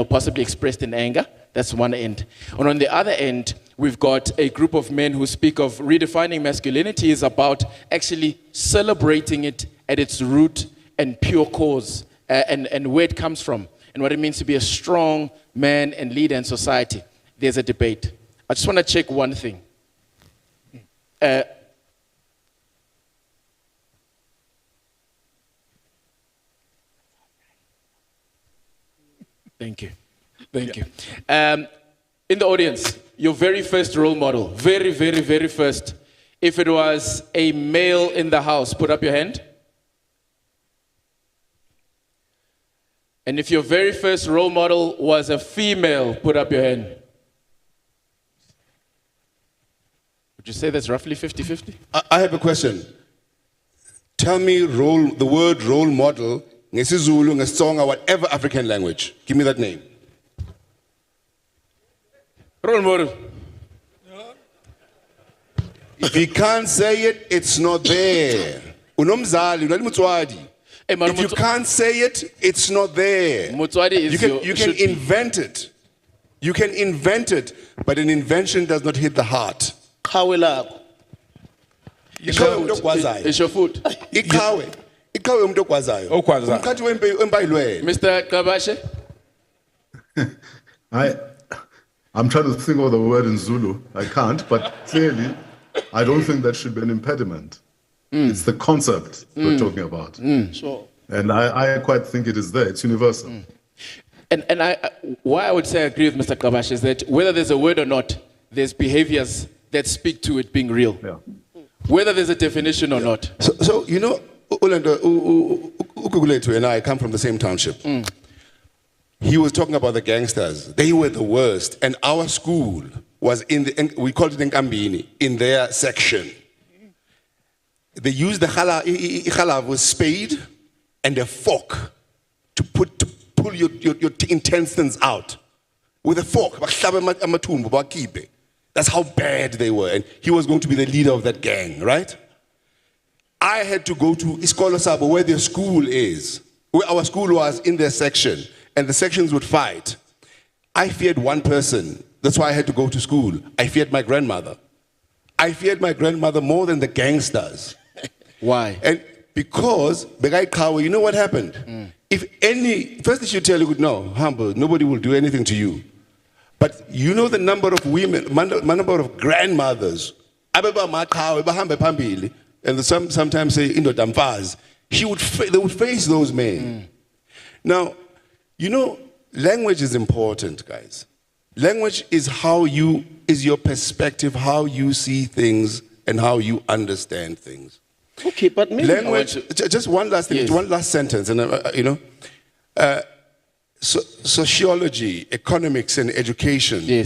possibly expressed in anger. That's one end. And on the other end, we've got a group of men who speak of redefining masculinity is about actually celebrating it at its root and pure cause, and where it comes from, and what it means to be a strong man and leader in society. There's a debate. I just want to check one thing. Thank you. Thank you. In the audience, your very first role model, very, very, very first. If it was a male in the house, put up your hand. And if your very first role model was a female, put up your hand. Would you say that's roughly 50-50? I have a question. Tell me the word role model, ngesiZulu, ngesitsonga, whatever African language. Give me that name. Role model. If you can't say it, it's not there. Unomzali, unalimutswadi. If you can't say it, it's not there. You can invent it. You can invent it, but an invention does not hit the heart. It's your food. Mr. Kabashe? I'm trying to think of the word in Zulu. I can't, but clearly, I don't think that should be an impediment. It's the concept we're talking about. Sure. And I quite think it is there. It's universal. And why I would say I agree with Mr. Kabash is that whether there's a word or not, there's behaviors that speak to it being real. Yeah. Whether there's a definition or not. So you know, Ukuguletu and I come from the same township. He was talking about the gangsters. They were the worst. And our school was we called it Nkambini, in their section. They used the khalav with spade and a fork to pull your intestines out. With a fork. That's how bad they were. And he was going to be the leader of that gang, right? I had to go to Iskolo Sabo, where their school is, where our school was in their section, and the sections would fight. I feared one person. That's why I had to go to school. I feared my grandmother. I feared my grandmother more than the gangsters. Why? And because, you know what happened? First they should tell you, no, humble, nobody will do anything to you. But you know the number of women, number of grandmothers, and sometimes say, they would face those men. Now, you know, language is important, guys. Language is is your perspective, how you see things and how you understand things. Okay, but maybe language. Just one last thing, Yes. one last sentence, and sociology, economics, and education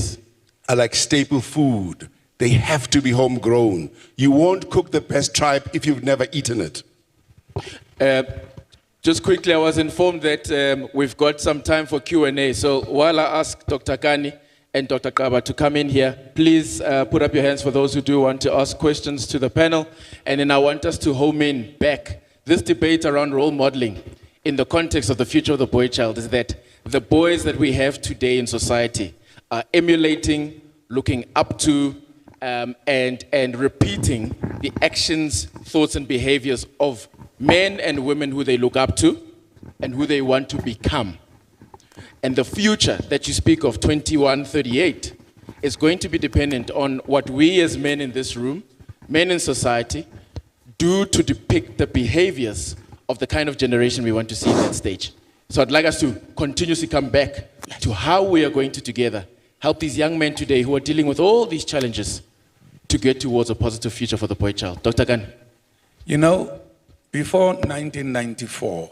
are like staple food. They have to be homegrown. You won't cook the best tripe if you've never eaten it. Just quickly, I was informed that we've got some time for Q&A. So while I ask Dr. Kani and Dr. Kaba to come in here, please put up your hands for those who do want to ask questions to the panel. And then I want us to home in back. This debate around role modeling in the context of the future of the boy child is that the boys that we have today in society are emulating, looking up to, and repeating the actions, thoughts, and behaviors of men and women who they look up to and who they want to become. And the future that you speak of, 2138, is going to be dependent on what we as men in this room, men in society, do to depict the behaviors of the kind of generation we want to see in that stage. So I'd like us to continuously come back to how we are going to together help these young men today who are dealing with all these challenges to get towards a positive future for the boy child. Dr. Gan. You know, before 1994,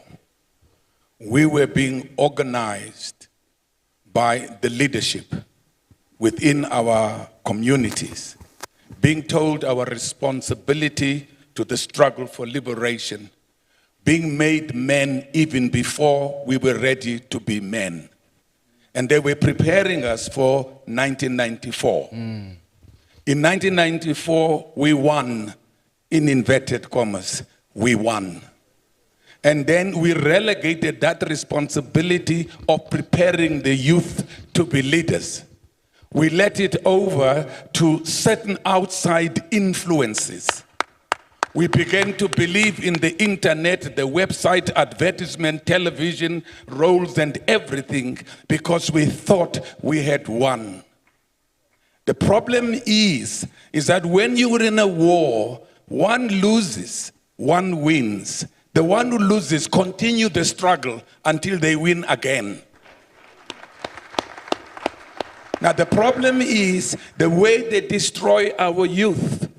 we were being organized by the leadership within our communities, being told our responsibility to the struggle for liberation, being made men even before we were ready to be men. And they were preparing us for 1994. In 1994, we won, in inverted commas, we won. And then we relegated that responsibility of preparing the youth to be leaders. We let it over to certain outside influences. We began to believe in the internet, the website, advertisement, television, roles, and everything because we thought we had won. The problem is that when you are in a war, one loses, one wins. The one who loses continue the struggle until they win again. Now the problem is the way they destroy our youth.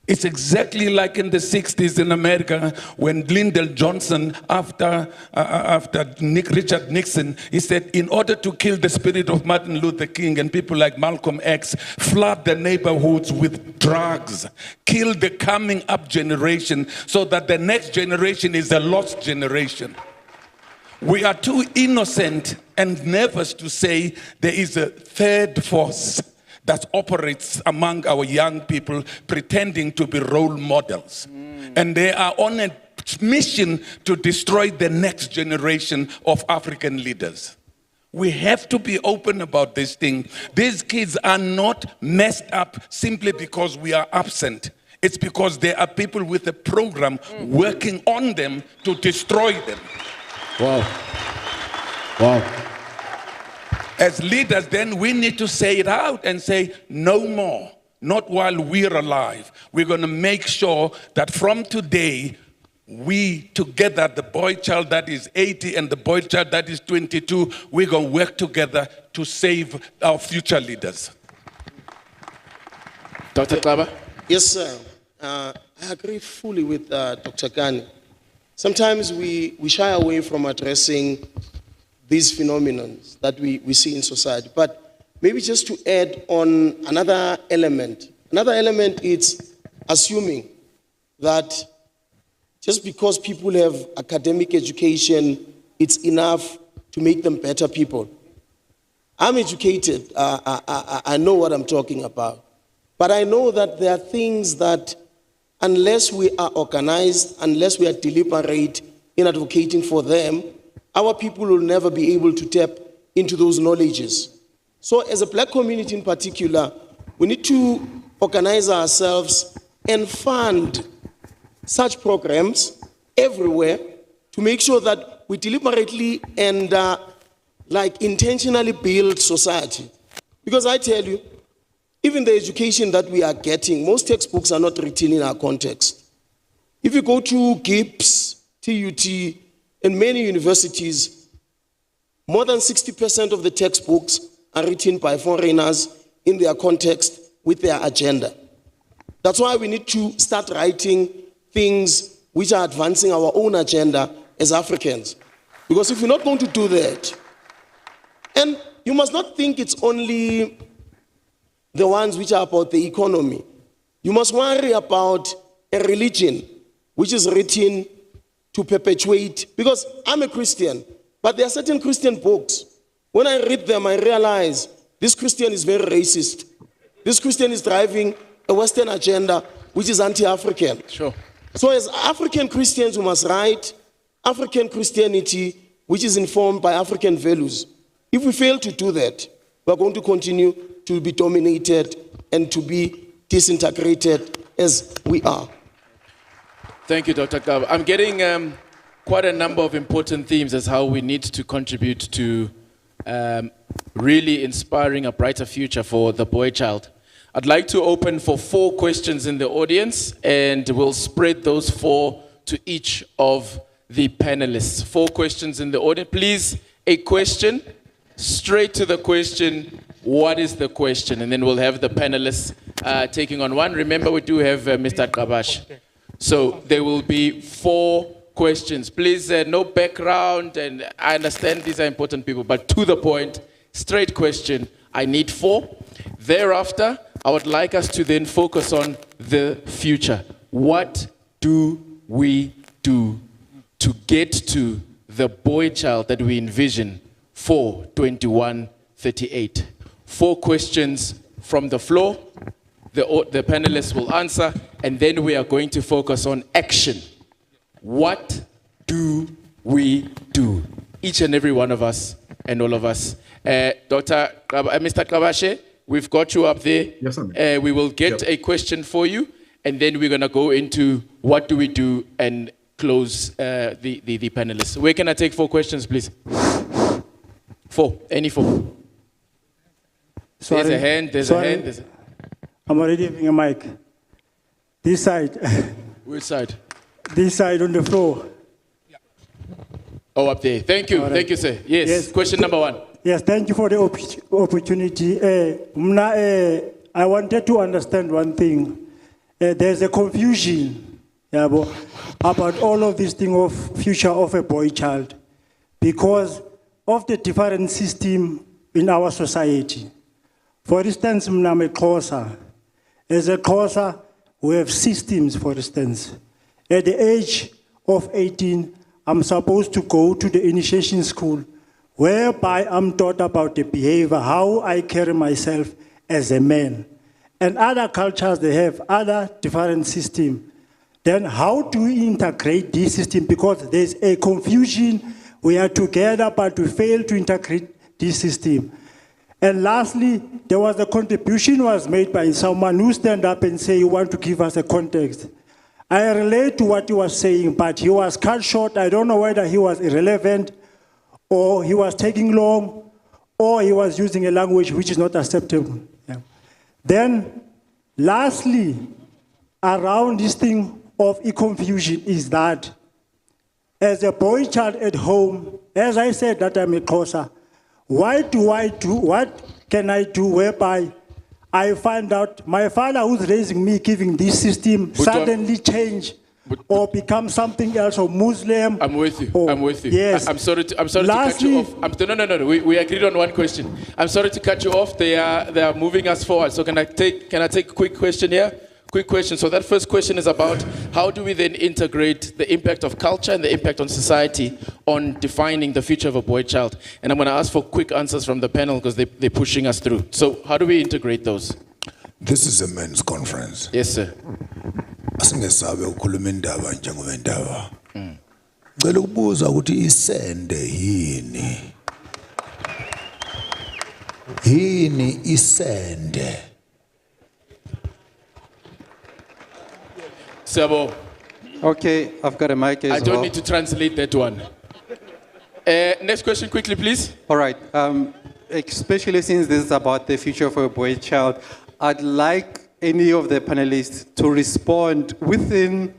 It's exactly like in the 60s in America when Lyndon Johnson, after Richard Nixon, he said, in order to kill the spirit of Martin Luther King and people like Malcolm X, flood the neighborhoods with drugs, kill the coming up generation so that the next generation is a lost generation. We are too innocent and nervous to say there is a third force that operates among our young people pretending to be role models. And they are on a mission to destroy the next generation of African leaders. We have to be open about this thing. These kids are not messed up simply because we are absent. It's because there are people with a program working on them to destroy them. Wow. Wow. As leaders, then we need to say it out and say, no more. Not while we're alive. We're going to make sure that from today, we together, the boy child that is 80 and the boy child that is 22, we're going to work together to save our future leaders. Dr. Klaba? Yes, sir. I agree fully with Dr. Kani. Sometimes we shy away from addressing these phenomena that we see in society. But maybe just to add on another element. Another element is assuming that just because people have academic education, it's enough to make them better people. I'm educated. I know what I'm talking about. But I know that there are things that, unless we are organized, unless we are deliberate in advocating for them, our people will never be able to tap into those knowledges. So as a black community in particular, we need to organize ourselves and fund such programs everywhere to make sure that we deliberately and intentionally build society. Because I tell you, even the education that we are getting, most textbooks are not written in our context. If you go to GIPS, TUT, and many universities, more than 60% of the textbooks are written by foreigners in their context with their agenda. That's why we need to start writing things which are advancing our own agenda as Africans. Because if you're not going to do that, and you must not think it's only the ones which are about the economy. You must worry about a religion which is written to perpetuate, because I'm a Christian, but there are certain Christian books. When I read them, I realize this Christian is very racist. This Christian is driving a Western agenda which is anti-African. Sure. So as African Christians, we must write African Christianity which is informed by African values. If we fail to do that, we're going to continue to be dominated and to be disintegrated as we are. Thank you, Dr. Klaba. I'm getting quite a number of important themes as how we need to contribute to really inspiring a brighter future for the boy child. I'd like to open for 4 questions in the audience, and we'll spread those 4 to each of the panelists. 4 questions in the audience. Please, a question, straight to the question. What is the question? And then we'll have the panelists taking on one. Remember, we do have Mr. Kabash. So there will be 4 questions. Please, no background, and I understand these are important people, but to the point, straight question. I need 4. Thereafter, I would like us to then focus on the future. What do we do to get to the boy child that we envision for 2138? 4 questions from the floor. The panelists will answer, and then we are going to focus on action. What do we do? Each and every one of us and all of us. Mr. Kabashe, we've got you up there. Yes, sir. We will get a question for you, and then we're going to go into what do we do and close the panelists. Where can I take 4 questions, please? 4, any 4. Sorry. There's a hand, there's a hand. I'm already having a mic. This side. Which side? This side on the floor. Oh, up there. Thank you. Right. Thank you, sir. Yes. Question number 1. Yes, thank you for the opportunity. I wanted to understand one thing. There's a confusion about all of this thing of future of a boy child because of the different system in our society. For instance, I'm a Xhosa. As a Xhosa, we have systems, for instance. At the age of 18, I'm supposed to go to the initiation school, whereby I'm taught about the behavior, how I carry myself as a man. And other cultures, they have other different systems. Then how do we integrate this system? Because there's a confusion. We are together, but we fail to integrate this system. And lastly, there was a contribution was made by someone who stand up and say, you want to give us a context. I relate to what he was saying, but he was cut short. I don't know whether he was irrelevant or he was taking long or he was using a language which is not acceptable. Yeah. Then, lastly, around this thing of confusion is that as a boy child at home, as I said that I'm a Xhosa, what can I do whereby I find out my father who's raising me, giving this system, suddenly change or become something else, or Muslim? I'm with you. I'm with you. Yes. I'm sorry to cut you off. No. We agreed on one question. I'm sorry to cut you off. They are moving us forward. So can I take a quick question here? Quick question. So that first question is about how do we then integrate the impact of culture and the impact on society on defining the future of a boy child? And I'm going to ask for quick answers from the panel because they're pushing us through. So how do we integrate those? This is a men's conference. Yes, sir. Asingesabe ukukhuluma indaba njengoba indaba. Ngicela ukubuza ukuthi isende yini? Yini isende? Sabo. Okay, I've got a mic as well. I don't need to translate that one. Next question quickly, please. All right. Especially since this is about the future of a boy child, I'd like any of the panelists to respond within,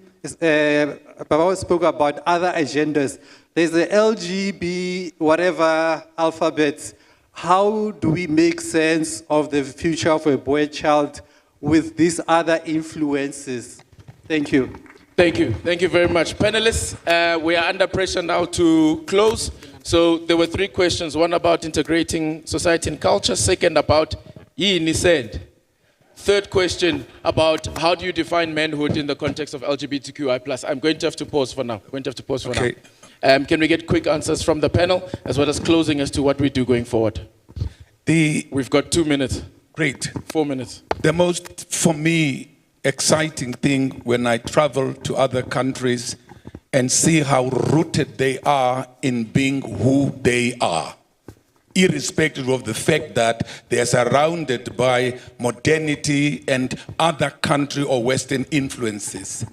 Baba spoke about other agendas. There's the LGB, whatever alphabets. How do we make sense of the future of a boy child with these other influences? Thank you. Thank you. Thank you very much. Panelists, we are under pressure now to close. So there were 3 questions. One about integrating society and culture. Second about yini said. Third question about how do you define manhood in the context of LGBTQI+. I'm going to have to pause for now. Okay. Can we get quick answers from the panel as well as closing as to what we do going forward? We've got 2 minutes. Great. 4 minutes. The most, for me, exciting thing when I travel to other countries and see how rooted they are in being who they are, irrespective of the fact that they are surrounded by modernity and other country or Western influences.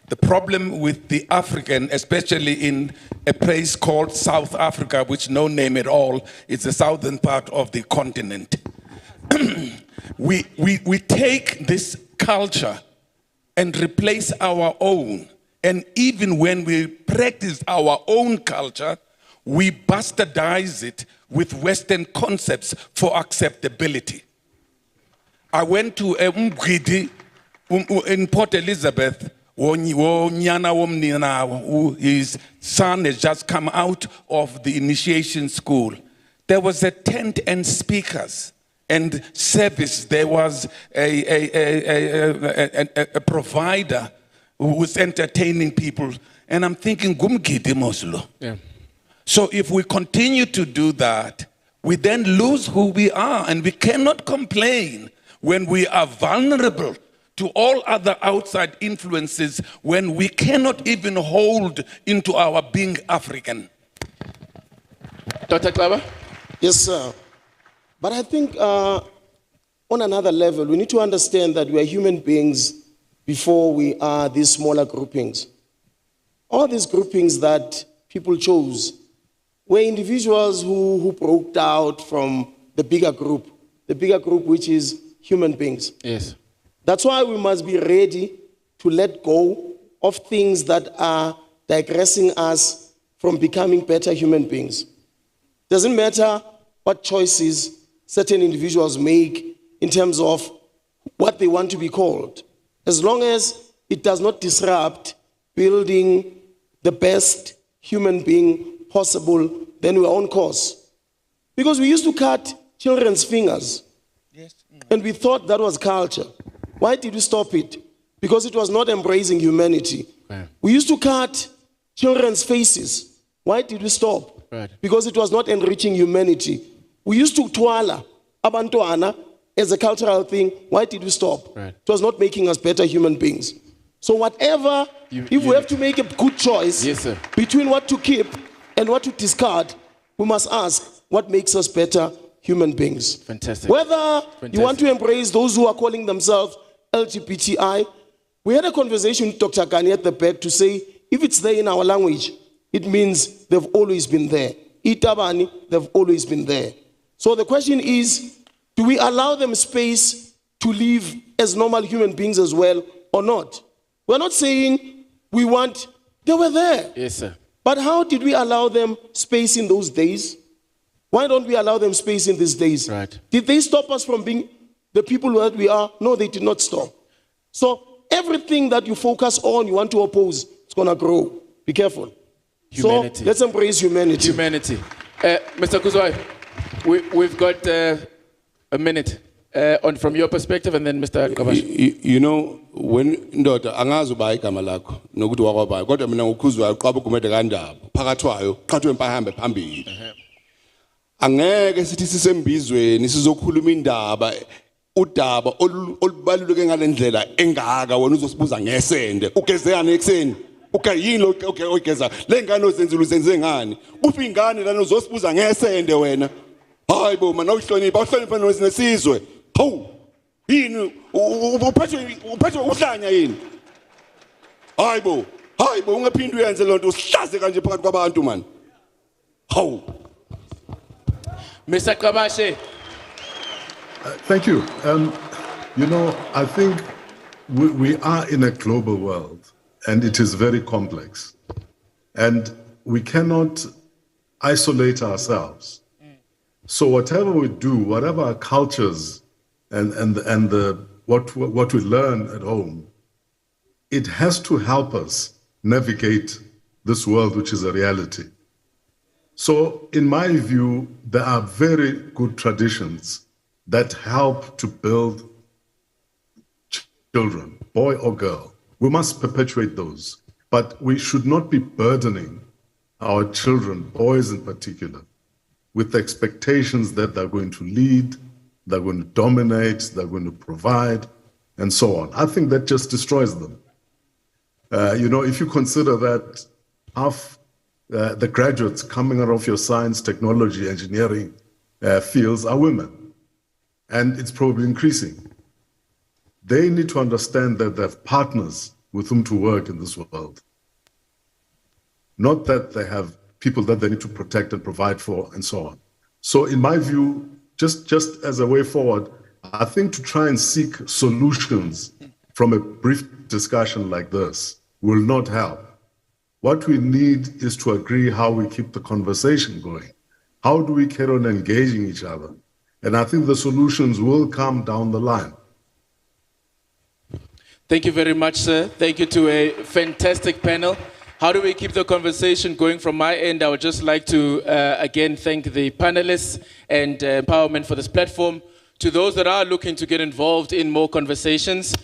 The problem with the African, especially in a place called South Africa, which no name at all, is the southern part of the continent. we take this culture and replace our own. And even when we practice our own culture, we bastardize it with Western concepts for acceptability. I went to Umgidi in Port Elizabeth, his son has just come out of the initiation school. There was a tent and speakers and service. There was a provider who was entertaining people. And I'm thinking, Gumgidi Moslo. Yeah. So if we continue to do that, we then lose who we are, and we cannot complain when we are vulnerable to all other outside influences, when we cannot even hold into our being African. Dr. Klaver? Yes, sir. But I think on another level, we need to understand that we are human beings before we are these smaller groupings. All these groupings that people chose were individuals who broke out from the bigger group which is human beings. Yes. That's why we must be ready to let go of things that are digressing us from becoming better human beings. Doesn't matter what choices certain individuals make in terms of what they want to be called, as long as it does not disrupt building the best human being possible, then we're on course. Because we used to cut children's fingers, and we thought that was culture. Why did we stop it? Because it was not embracing humanity. Right. We used to cut children's faces. Why did we stop? Right. Because it was not enriching humanity. We used to twala abantuana as a cultural thing. Why did we stop? Right. It was not making us better human beings. So whatever If we have to make a good choice between what to keep and what to discard, we must ask what makes us better human beings. Fantastic. Whether you want to embrace those who are calling themselves LGBTI, we had a conversation with Dr. Gani at the back to say, if it's there in our language, it means they've always been there. Itabani, they've always been there. So the question is, do we allow them space to live as normal human beings as well or not? We're not saying we want, they were there. Yes, sir. But how did we allow them space in those days? Why don't we allow them space in these days? Right. Did they stop us from being the people that we are? No, they did not stop. So everything that you focus on, you want to oppose, it's going to grow. Be careful. Humanity. So let's embrace humanity. Humanity. Mr. Kuzwai, we've got a minute from your perspective, and then Mr. Kabash. You know, when ndoda angazi uba igama lakho nokuthi wakwabayo kodwa mina ngokhuzwayo qaba ukumede kandaba phakathwayo qhathwe empahambe phambili angeke sithi sisembizweni sizokhuluma indaba udaba olubaluleke ngalendlela engaka wena uzosibuza ngesende ugezeyana ekseni ukayini lo ogeza lengane ozenzile uzenze ngani kufa ingane lana uzosibuza ngesende wena hayibo mana uhlonipha nesizwe hawu yini uphethe uhlanya yini hayibo ungaphindi uyenze lonto usihlaze kanje phakathi kwabantu man hawu Mr. Kabashe. Thank you. You know, I think we are in a global world and it is very complex. And we cannot isolate ourselves. So whatever we do, whatever our cultures and what we learn at home, it has to help us navigate this world, which is a reality. So in my view, there are very good traditions that help to build children, boy or girl. We must perpetuate those, but we should not be burdening our children, boys in particular, with expectations that they're going to lead, they're going to dominate, they're going to provide, and so on. I think that just destroys them. You know, if you consider that half the graduates coming out of your science, technology, engineering fields are women, and it's probably increasing. They need to understand that they have partners with whom to work in this world. Not that they have people that they need to protect and provide for and so on. So in my view, just as a way forward, I think to try and seek solutions from a brief discussion like this will not help. What we need is to agree how we keep the conversation going. How do we carry on engaging each other? And I think the solutions will come down the line. Thank you very much, sir. Thank you to a fantastic panel. How do we keep the conversation going? From my end, I would just like to again thank the panelists and EmpowaMen for this platform. To those that are looking to get involved in more conversations,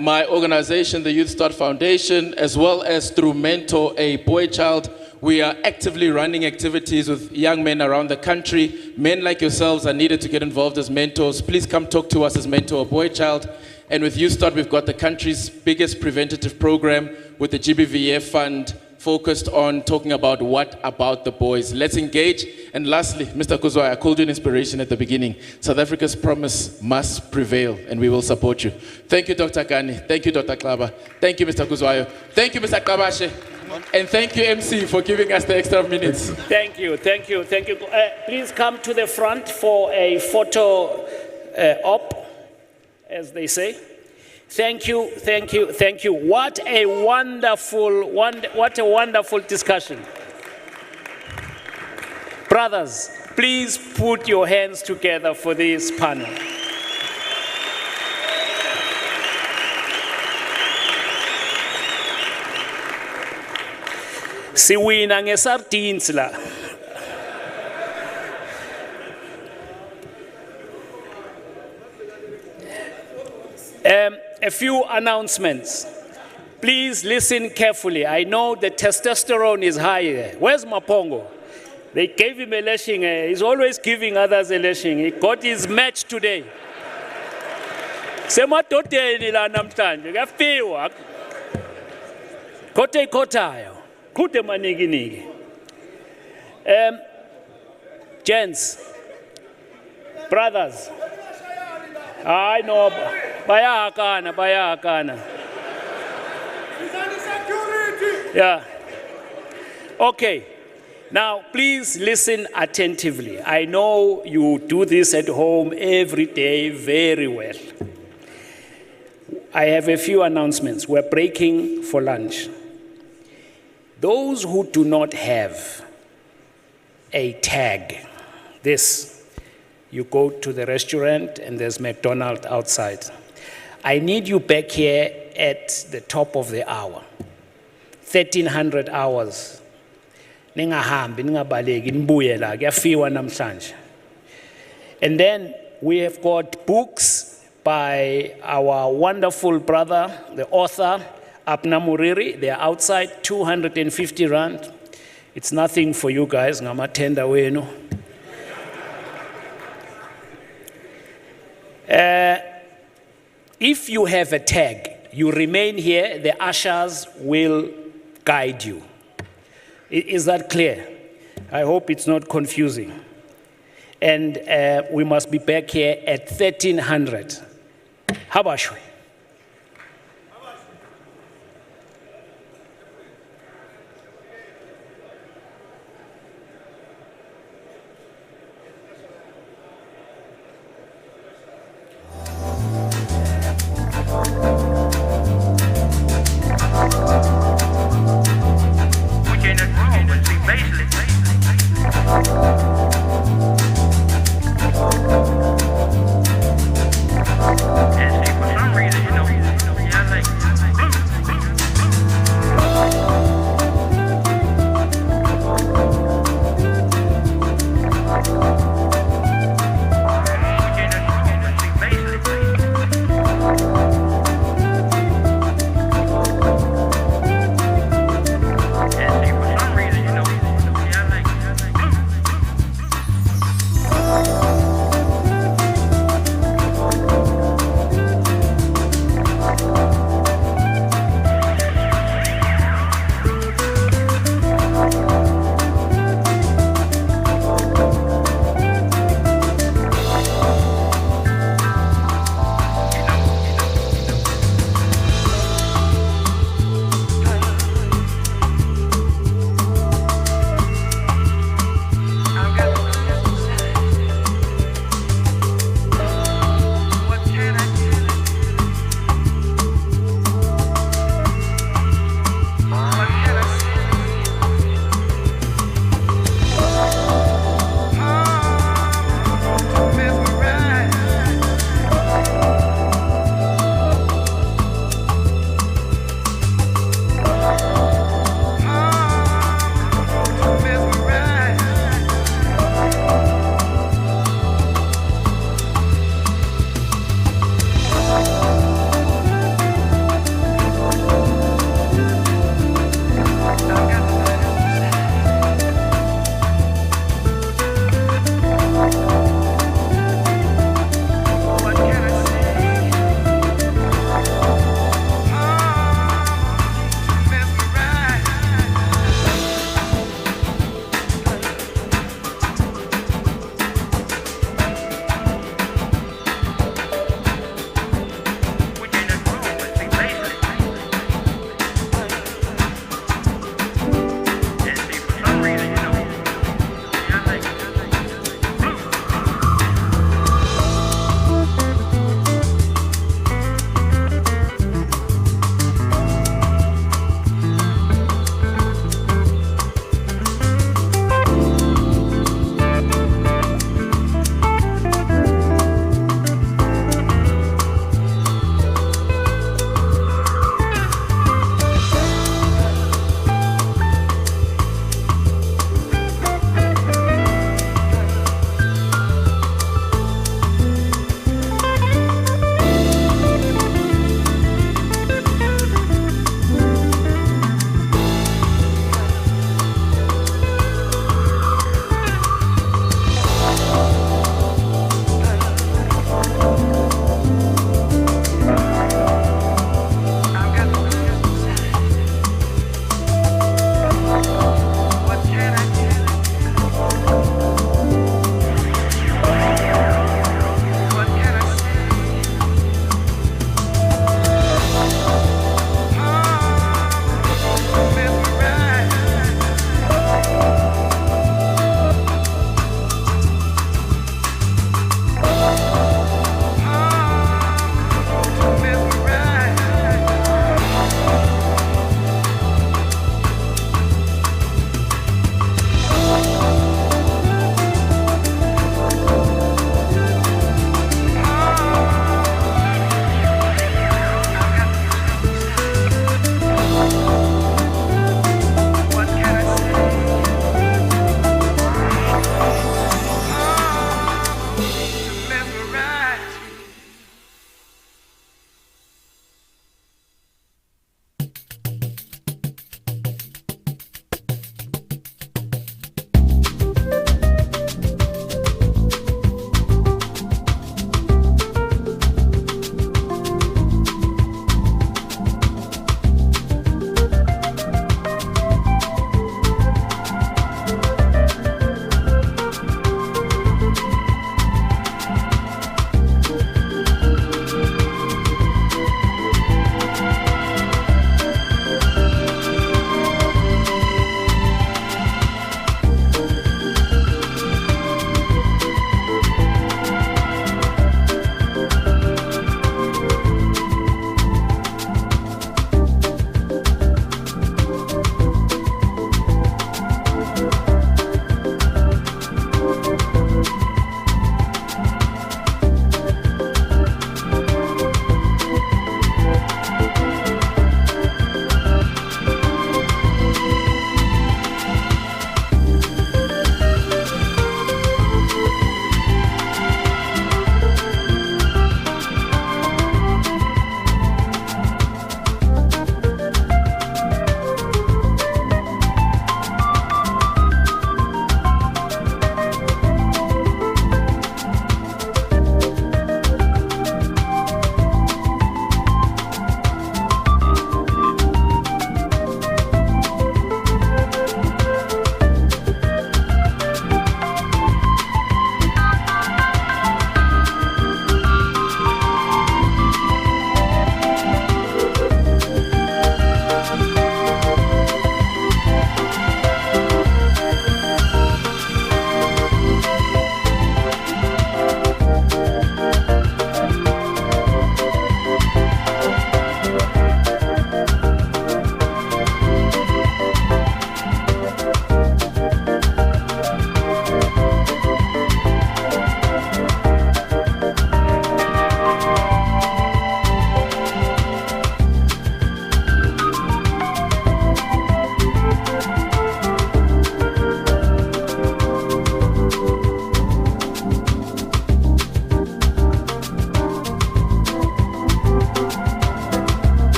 my organization, the Youth Start Foundation, as well as through Mentor a Boy Child, we are actively running activities with young men around the country. Men like yourselves are needed to get involved as mentors. Please come talk to us as Mentor a Boy Child. And with Youth Start, we've got the country's biggest preventative program with the GBVF fund focused on talking about what about the boys. Let's engage. And lastly, Mr. Kuzwai, I called you an inspiration at the beginning. South Africa's promise must prevail, and we will support you. Thank you, Dr. Gani. Thank you, Dr. Klaba. Thank you, Mr. Kuzwai. Thank you, Mr. Kabashe. And thank you, MC, for giving us the extra minutes. Thank you. Please come to the front for a photo op, as they say. Thank you. What a wonderful discussion. Brothers, please put your hands together for this panel. Siwina ngesardines la. A few announcements. Please listen carefully. I know the testosterone is high there. Where's Mapongo? They gave him a lashing. He's always giving others a lashing. He got his match today. Kote kotayo. Kute manigi nigi. Gents, brothers. I know. Bayakana. Yeah. Okay. Now, please listen attentively. I know you do this at home every day very well. I have a few announcements. We're breaking for lunch. Those who do not have a tag, you go to the restaurant and there's McDonald's outside. I need you back here at the top of the hour. 1300 hours. Ningahambi, ningabaleki, nibuye la, kuyafiwa namhlanje. And then we have got books by our wonderful brother, the author, Abna Muriri. They are outside, 250 rand. It's nothing for you guys, ngamatenda wenu. If you have a tag, you remain here, the ushers will guide you. Is that clear? I hope it's not confusing. And we must be back here at 1300. Habashwe.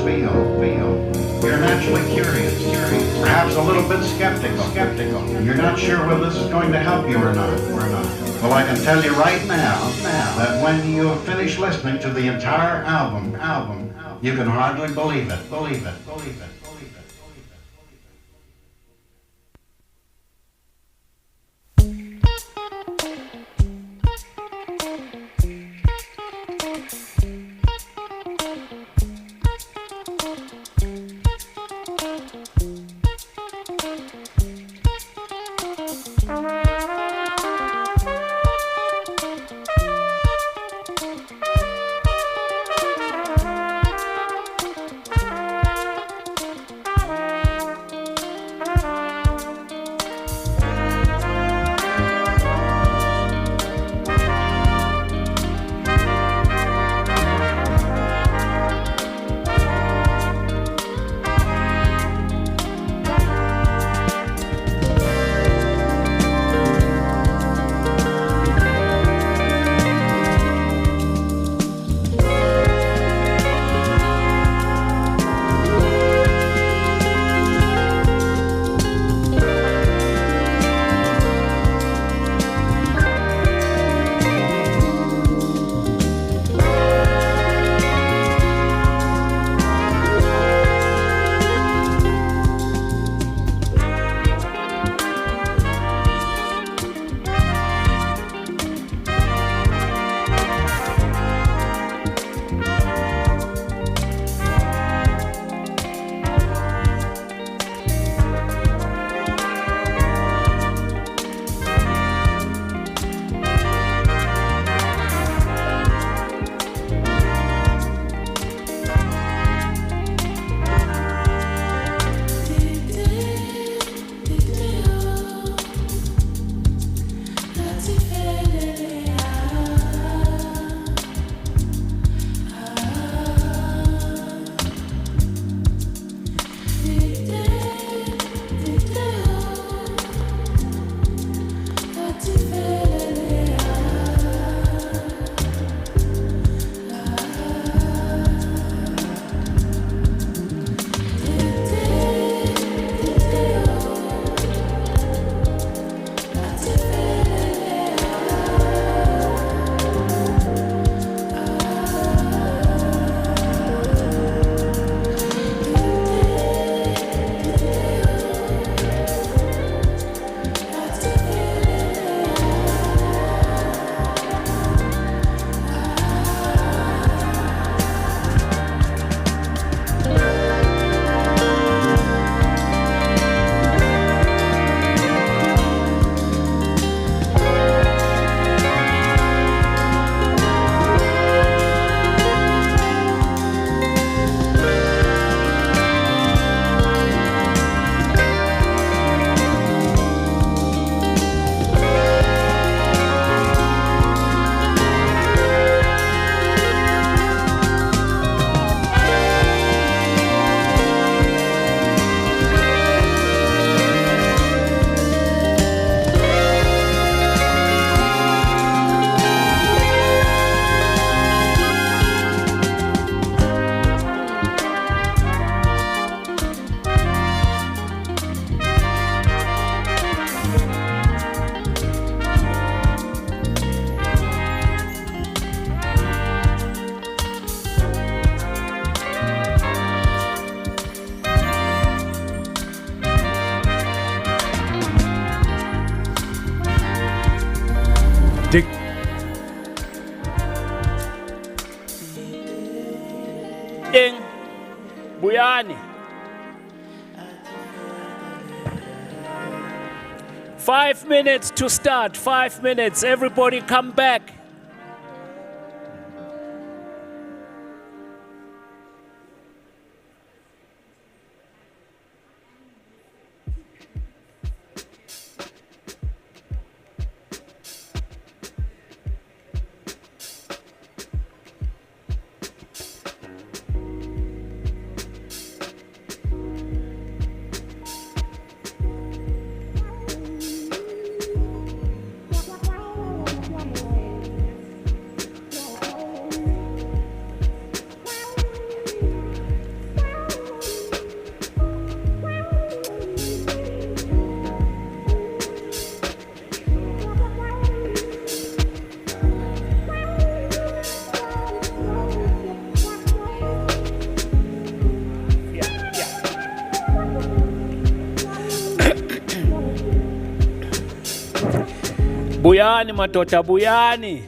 feel. You're naturally curious, perhaps a little bit skeptical. You're not sure whether this is going to help you or not. Well, I can tell you right now that when you have finished listening to the entire album, you can hardly believe it. Buyani. 5 minutes to start, 5 minutes. Everybody come back. Buyani madoda, buyani.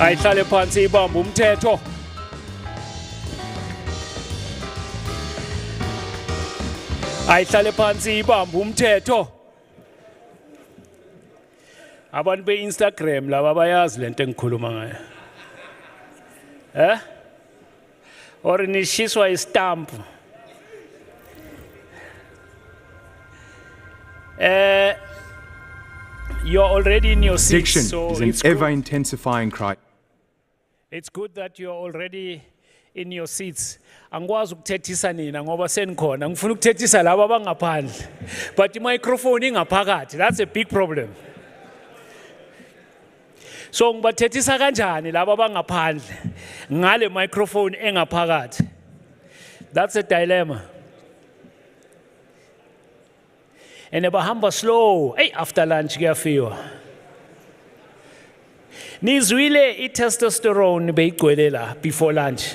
Ayihlale phansi ibambe umthetho. Ayihlale phansi ibambe umthetho. Abantu be-Instagram laba bayazi lento engikhuluma ngayo. Or nishiswa istamp. You're already in your seat, Addiction so is an it's good. ever-intensifying crisis. It's good that you're already in your seats. Angikwazi ukuthethisa nina ngoba senikhona. Ngifuna ukuthethisa laba abangaphandle. But i-microphone ingaphakathi. That's a big problem. So ngibathethisa kanjani laba abangaphandle ngale microphone engaphakathi. That's a dilemma. And bahamba slow. Hey, after lunch kuyafiwa. Nizwile i-testosterone beyigcwele la before lunch.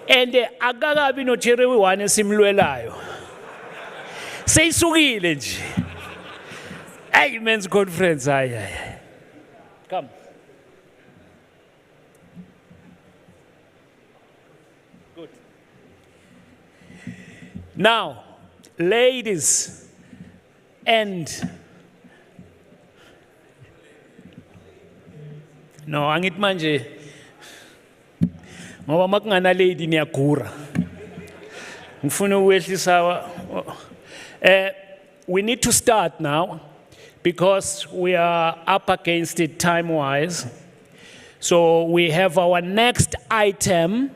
And akakabi no cherry one esimlwelayo. Seyisukile nje. Hey, men's conference ay. Come. Good. Now, ladies and no, angit manje ngoba makungana lady niyagura. Ngifuna ukwehlisa we need to start now because we are up against it time-wise. So we have our next item.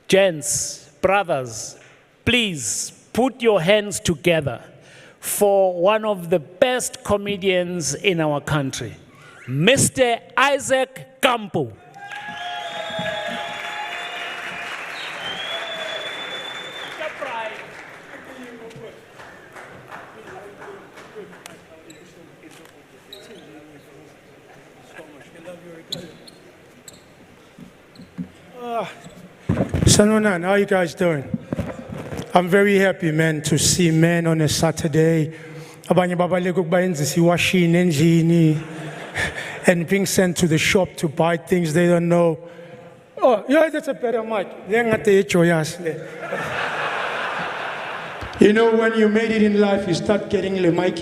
Gents, brothers, please put your hands together for one of the best comedians in our country, Mr. Isaac Kampu. Sanonan, how are you guys doing? I'm very happy, man, to see men on a Saturday. Abanye babaleka ukubayenzisa iwashini endlini and being sent to the shop to buy things they don't know. Oh, yeah, that's a better mic. You know, when you made it in life, you start getting the mic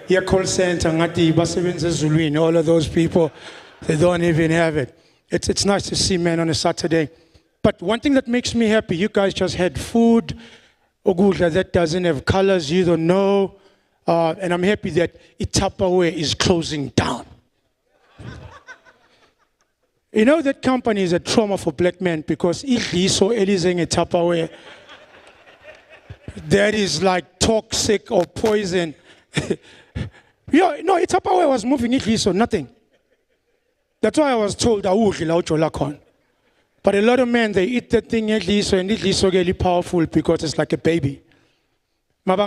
your call center, all of those people, they don't even have it. It's nice to see men on a Saturday. But one thing that makes me happy, you guys just had food, ogudla that doesn't have colors, you don't know. And I'm happy that Itapaway is closing down. You know that company is a trauma for black men because if he saw anything in Tupperware that is like toxic or poison. Yeah, no, Tupperware was moving it, so nothing. That's why I was told, but a lot of men, they eat that thing at least, and it is so really powerful because it's like a baby. And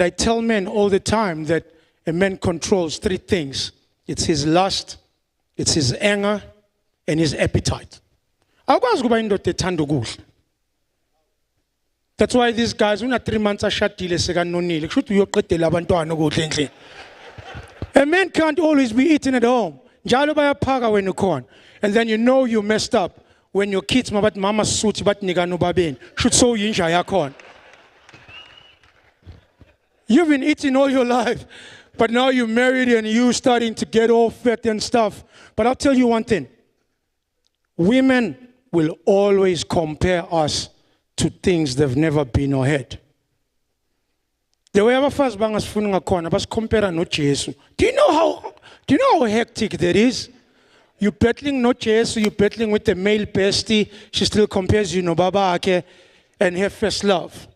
I tell men all the time that a man controls three things. It's his lust, it's his anger, and his appetite. That's why these guys, when 3 months are shut, a man can't always be eating at home. And then you know you messed up when your kids mama suit but should so you've been eating all your life, but now you're married and you starting to get all fat and stuff. But I'll tell you one thing. Women will always compare us to things they've never been or had. The way our first bang is funny corner, but compare no Jesus. Do you know how hectic that is? You're battling no Jesus, you're battling with the male bestie, she still compares you no baba ake and her first love.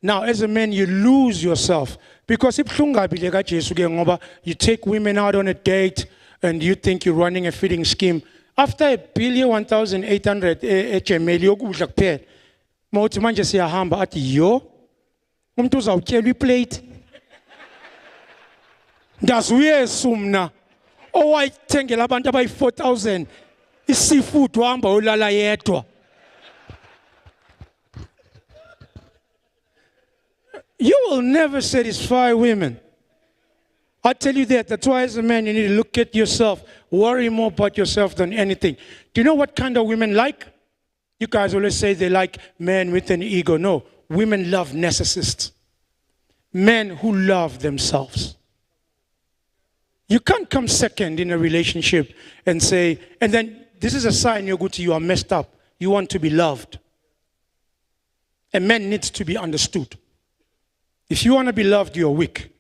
Now as a man you lose yourself because if you take women out on a date and you think you're running a feeding scheme. After $1,800 HML yokudla kuphela mawuthi manje siyahamba athi yo umuntu uzawutshela iplate ndazi uyesu mna owayithengela abantu abayi-4,000 i-seafood wahamba olala yedwa. You will never satisfy women. I tell you that. That's why as a man you need to look at yourself. Worry more about yourself than anything. Do you know what kind of women like? You guys always say they like men with an ego. No, women love narcissists. Men who love themselves. You can't come second in a relationship and say, and then this is a sign you are messed up. You want to be loved. A man needs to be understood. If you want to be loved, you're weak.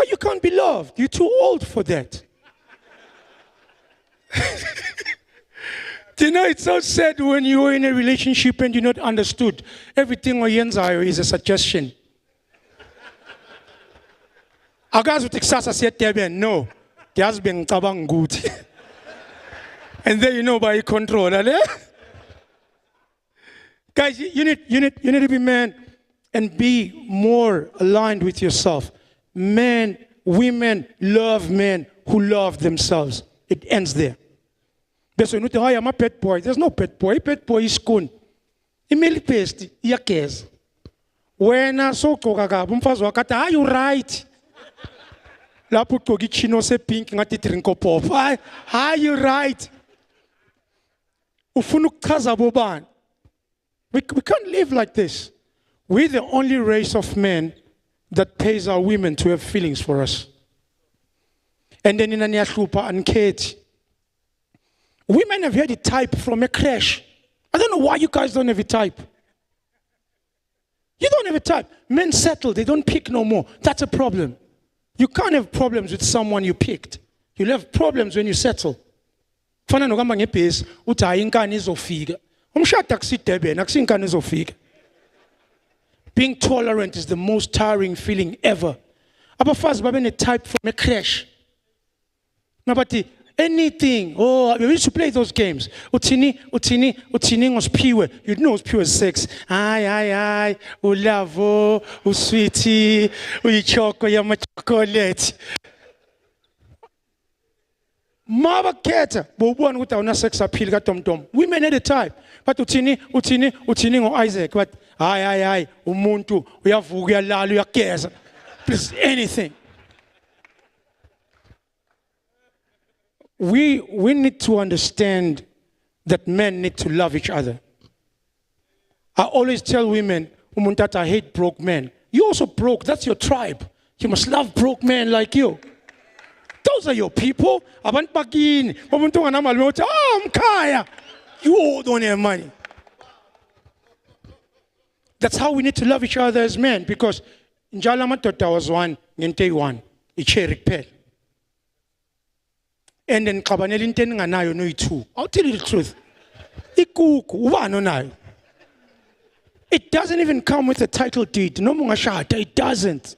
You can't be loved. You're too old for that. Do you know, it's so sad when you're in a relationship and you're not understood. Everything oyenzayo is a suggestion. Agazi uthi kusasa siya no. Yazi bengicabanga ukuthi. And then you know by control, guys, you need to be men and be more aligned with yourself. Men, women love men who love themselves. It ends there. Bese uthi hayi I'm a pet boy. There's no pet boy. Pet boy is kun. Imeli paste iyageza. Wena sogqoka kabi umfazi wakhe athi are you right? Lapho ugqoka ichino sepink ngathi drink pop. Are you right? Ufuna ukuchaza bobani? We can't live like this. We're the only race of men that pays our women to have feelings for us. And then in a niyahlupa and Kate. Women have had a type from a crash. I don't know why you guys don't have a type. You don't have a type. Men settle, they don't pick no more. That's a problem. You can't have problems with someone you picked. You'll have problems when you settle. Fana nokamba ngebhesi uthi hayi inkani izofika. Umshado akusidebeni akusinkani izofika. Being tolerant is the most tiring feeling ever. Abafazi babe ne type from a crash. Nobody anything. Oh, we used to play those games. Utini ngosiphiwe. You know Sphiwe is sex. Ay, ulavo, usweetie, uyichoko yamachocolate. Mabakhetha bobona ukuthi awuna sex appeal kaDomdom. Women had a type. But utini ngo Isaac but hayi umuntu uyavuka uyalala uyageza. Please anything. We need to understand that men need to love each other. I always tell women, umuntu I hate broke men. You also broke, that's your tribe. You must love broke men like you. Those are your people. Abantu bakini. Umuntu nganamali uthi, "Ah, mkhaya." You all don't have money. That's how we need to love each other as men, because njalo amadoda was one, ngento eyi-one, icherry kuphela. And then xabanela into eninganayo noyi-two. I'll tell you the truth. Ikuku, ubani onayo? It doesn't even come with a title deed. Noma ungashada, it doesn't.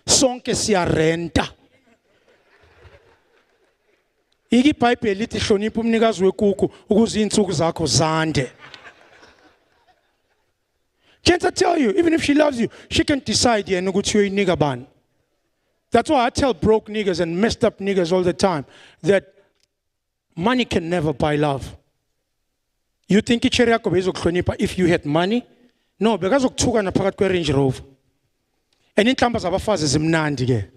Sonke siyarenta. Iki iBhayibheli lithi hlonipha umnikazi wekuku ukuze insuku zakho zande. Can't I tell you, even if she loves you, she can decide yena ukuthi uyoyinika bani. That's why I tell broke niggas and messed up niggas all the time that money can never buy love. You think icherry yakho beyizokuhlonipha if you had money? No, bekazokuthuka naphakathi kwe-Range Rover. And inhlamba zabafazi zimnandi ke.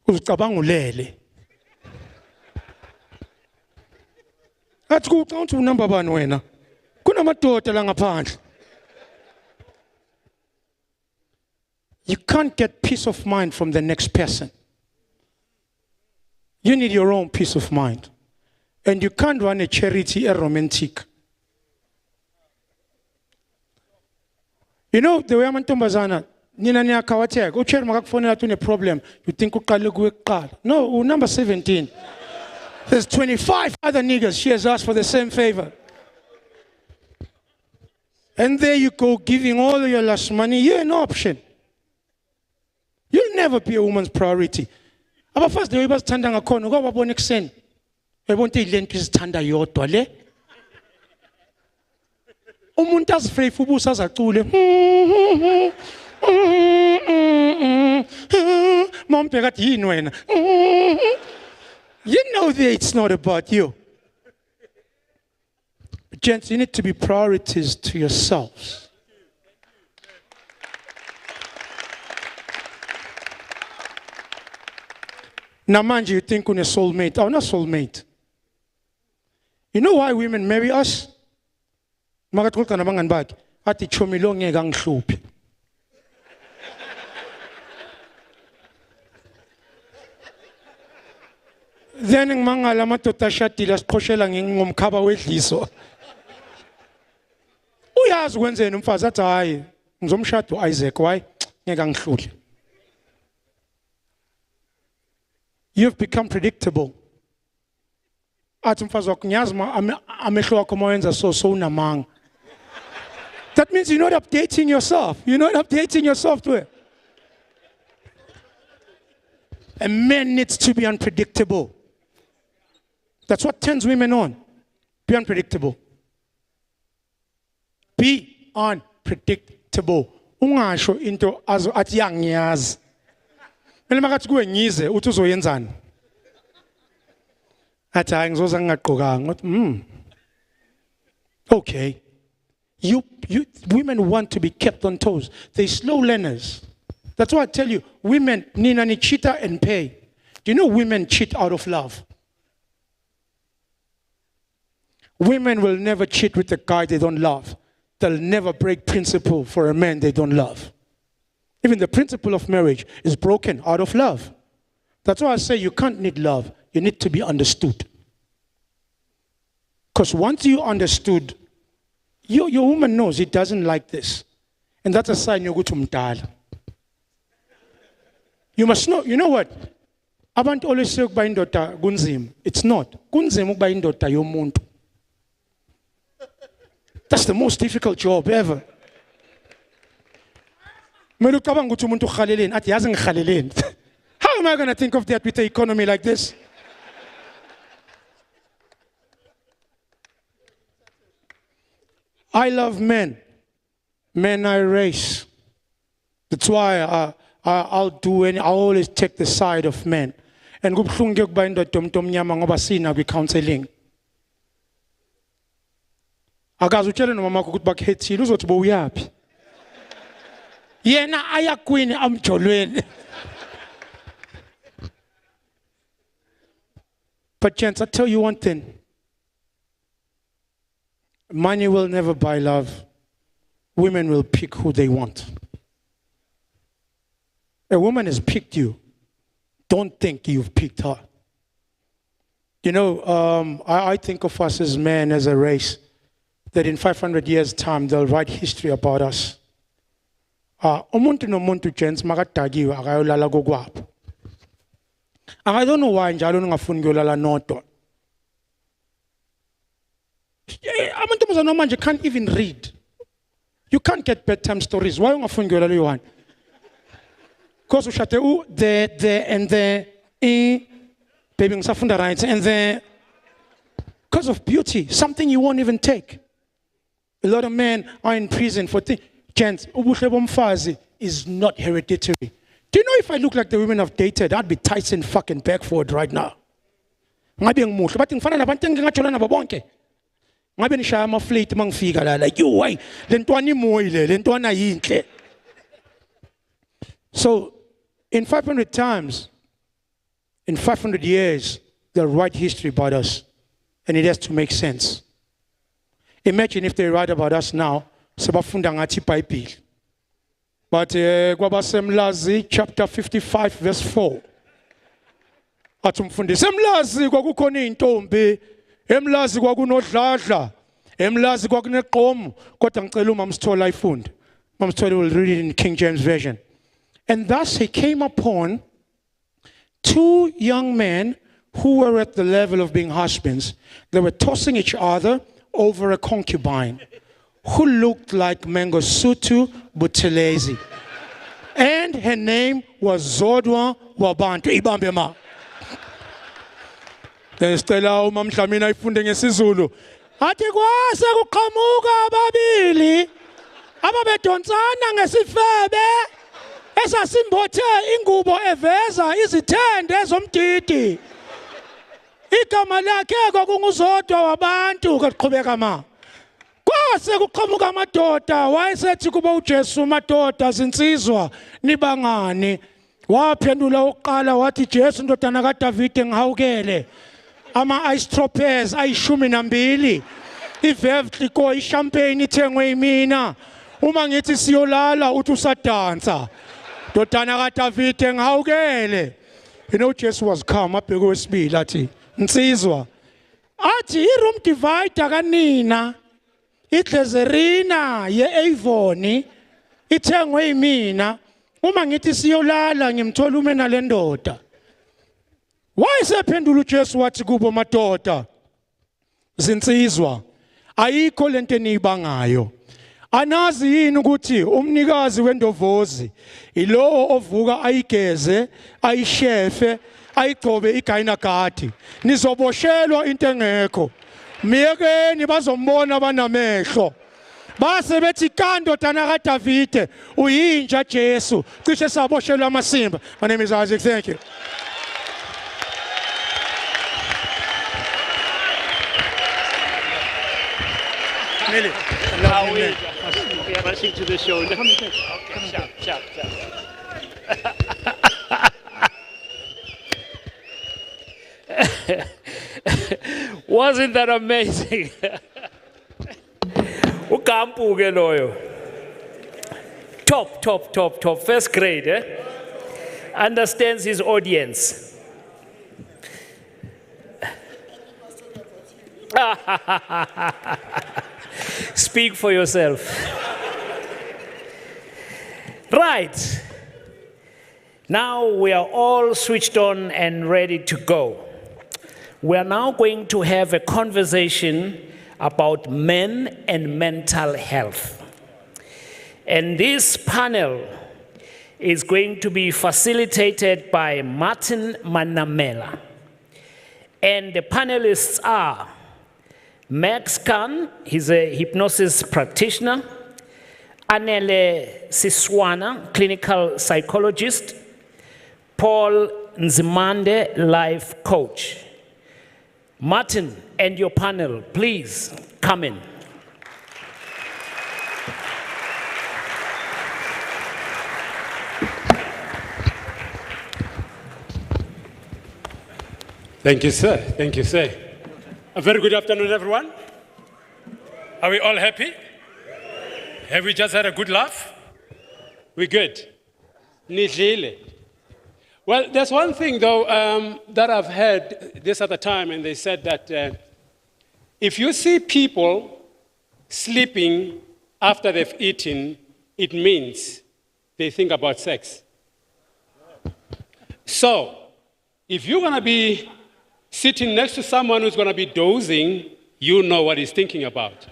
Uzicabanga ulele. Athi kuxa uthi unamba bani wena? Kunamadoda la ngaphandle. You can't get peace of mind from the next person. You need your own peace of mind. And you can't run a charity a romantic. You know, the way amantombazana, nina niyakhawatheka, uCherry makakufonela athi une problem, you think uqale kuwe kuqala. No, number 17. There's 25 other niggas she has asked for the same favor. And there you go, giving all of your last money, you're an option. You'll never be a woman's priority. Abafazi the way bazithanda ngakhona ukubabona ekuseni. Ebonke ilento izithanda yodwa le. Umuntu azifrefu ubusa azacule. Mombheka athi yini wena? You know that it's not about you. But gents, you need to be priorities to yourselves. Now, mind you think on a soulmate. Oh, not soulmate. You know why women marry us? Makatulka na bangan bag. Ati chomilo ngeke angihluphe. Then ngimangala amadoda ashadile asiqhoshela ngomkhaba wedliso. Uyazi kwenzeni umfazi athi hayi ngizomshada uIsaac why ngeke angihlule. You've become predictable. Athi umfazi wakho ngiyazi amehlo wakho mawenza so unamanga. That means you're not updating yourself. You're not updating your software. A man needs to be unpredictable. That's what turns women on. Be unpredictable. Be unpredictable. Ungasho into azo athi yangiyazi. Mele makathi kuwe ngize uthi uzoyenzani. Athi hayi ngizoza ngingaqokanga. Okay. You women want to be kept on toes. They're slow learners. That's why I tell you, women nina ni cheater and pay. Do you know women cheat out of love? Women will never cheat with a guy they don't love. They'll never break principle for a man they don't love. Even the principle of marriage is broken out of love. That's why I say you can't need love. You need to be understood. Because once you understood, your woman knows it doesn't like this. And that's a sign you go to mdala. You must know, you know what? Abantu always say ukuba indoda kunzima. It's not. Kunzima ukuba indoda yomuntu. That's the most difficult job ever. How am I going to think of that with an economy like this? I love men. Men I race. That's why I'll do any. I always take the side of men. And kubhlungu ukuba indoda omnyama ngoba sina kwi-counseling. Akaze utshele nomama wakho ukuthi bakuhethile uzothi bowuyaphi. Yena ayakwini amjolweni. But gents, I tell you one thing. Money will never buy love. Women will pick who they want. A woman has picked you. Don't think you've picked her. You know, I think of us as men as a race. that in 500 years' time they'll write history about us. Umuntu nomuntu gents makadakiwe akayolala kokwapho. And I don't know why njalo ningafuni ukuyolala nodwa. Amantombazana manje can't even read. You can't get bedtime stories. Why ungafuni ukuyolala you-one? Because ushate the and the baby ngisafunda right and the because of beauty, something you won't even take. A lot of men are in prison for things. Gents, ubuhle bomfazi is not hereditary. Do you know if I look like the women I've dated, I'd be Tyson fucking Beckford right now. Ngabe ngimuhle, bathi ngifana nabantu engingajola nabo bonke. Ngabe nishaya ama-fleet mangifika la like you why le ntwana imoyile, le ntwana yinhle. So in 500 times, in 500 years, they'll write history about us. And it has to make sense. Imagine if they write about us now, sebafunda ngathi iBhayibheli. But kwabasemlazi chapter 55 verse 4. Athi umfundisi emlazi kwakukhona intombi, emlazi kwakunodladla, emlazi kwakuneqomo, kodwa ngicela uMamsithola ayifunde. Mamsithola will read it in King James Version. And thus he came upon 2 young men who were at the level of being husbands. They were tossing each other over a concubine who looked like Mangosuthu Buthelezi. And her name was Zodwa Wabantu. Ibambe ma. Stella uMamdlamini ayifunde ngesizulu. Athi kwase kuqhamuka ababili ababedonsana ngesifebe esasimbothe ingubo eveza izithende zomdidi. Igama lakhe kwakunguzodwa wabantu kaqhubeka ma. Kwase kuqhamuka amadoda wayesethi kuba uJesu madoda zinsizwa nibangani. Waphendula oqala wathi Jesu ndodana kaDavide ngihawukele. Ama-istropes ayishumi nambili. Ivevliko ishampeni ithengwe yimina. Uma ngithi siyolala uthi usadansa. Ndodana kaDavide ngihawukele. You know Jesus was calm abheke wesibili athi nsizwa. Athi i-room divider kanina iGlezerina ye-Avon ithengwe yimina. Uma ngithi siyolala ngimthola ume nale ndoda. Wayesephendula uJesu wathi kubo madoda zinsizwa ayikho lento eniyibangayo. Anazi yini ukuthi umnikazi wendovozi ilowo ovuka ayigeze ayishefe ayigcobe igayinagadi. Nizoboshelwa into engekho. Miyekeni bazombona abanamehlo. Base bethi kandodana kaDavide uyinja Jesu cishe saboshelwa amasimba. My name is Isaac. Thank you. Really? Now we are rushing to the show. Sharp. Wasn't that amazing? Ukampuke loyo. Top. First grade, eh? Understands his audience. Speak for yourself. Right. Now we are all switched on and ready to go. We are now going to have a conversation about men and mental health. And this panel is going to be facilitated by Martin Manamela. And the panelists are Max Khan, he's a hypnosis practitioner, Anele Siswana, clinical psychologist, Paul Nzimande, life coach. Martin and your panel, please come in. Thank you, sir. Thank you, sir. A very good afternoon, everyone. Are we all happy? Have we just had a good laugh? We're good. Nidlile. Well, there's one thing, though, that I've heard this other time, and they said that if you see people sleeping after they've eaten, it means they think about sex. So, if you're going to be sitting next to someone who's going to be dozing, you know what he's thinking about.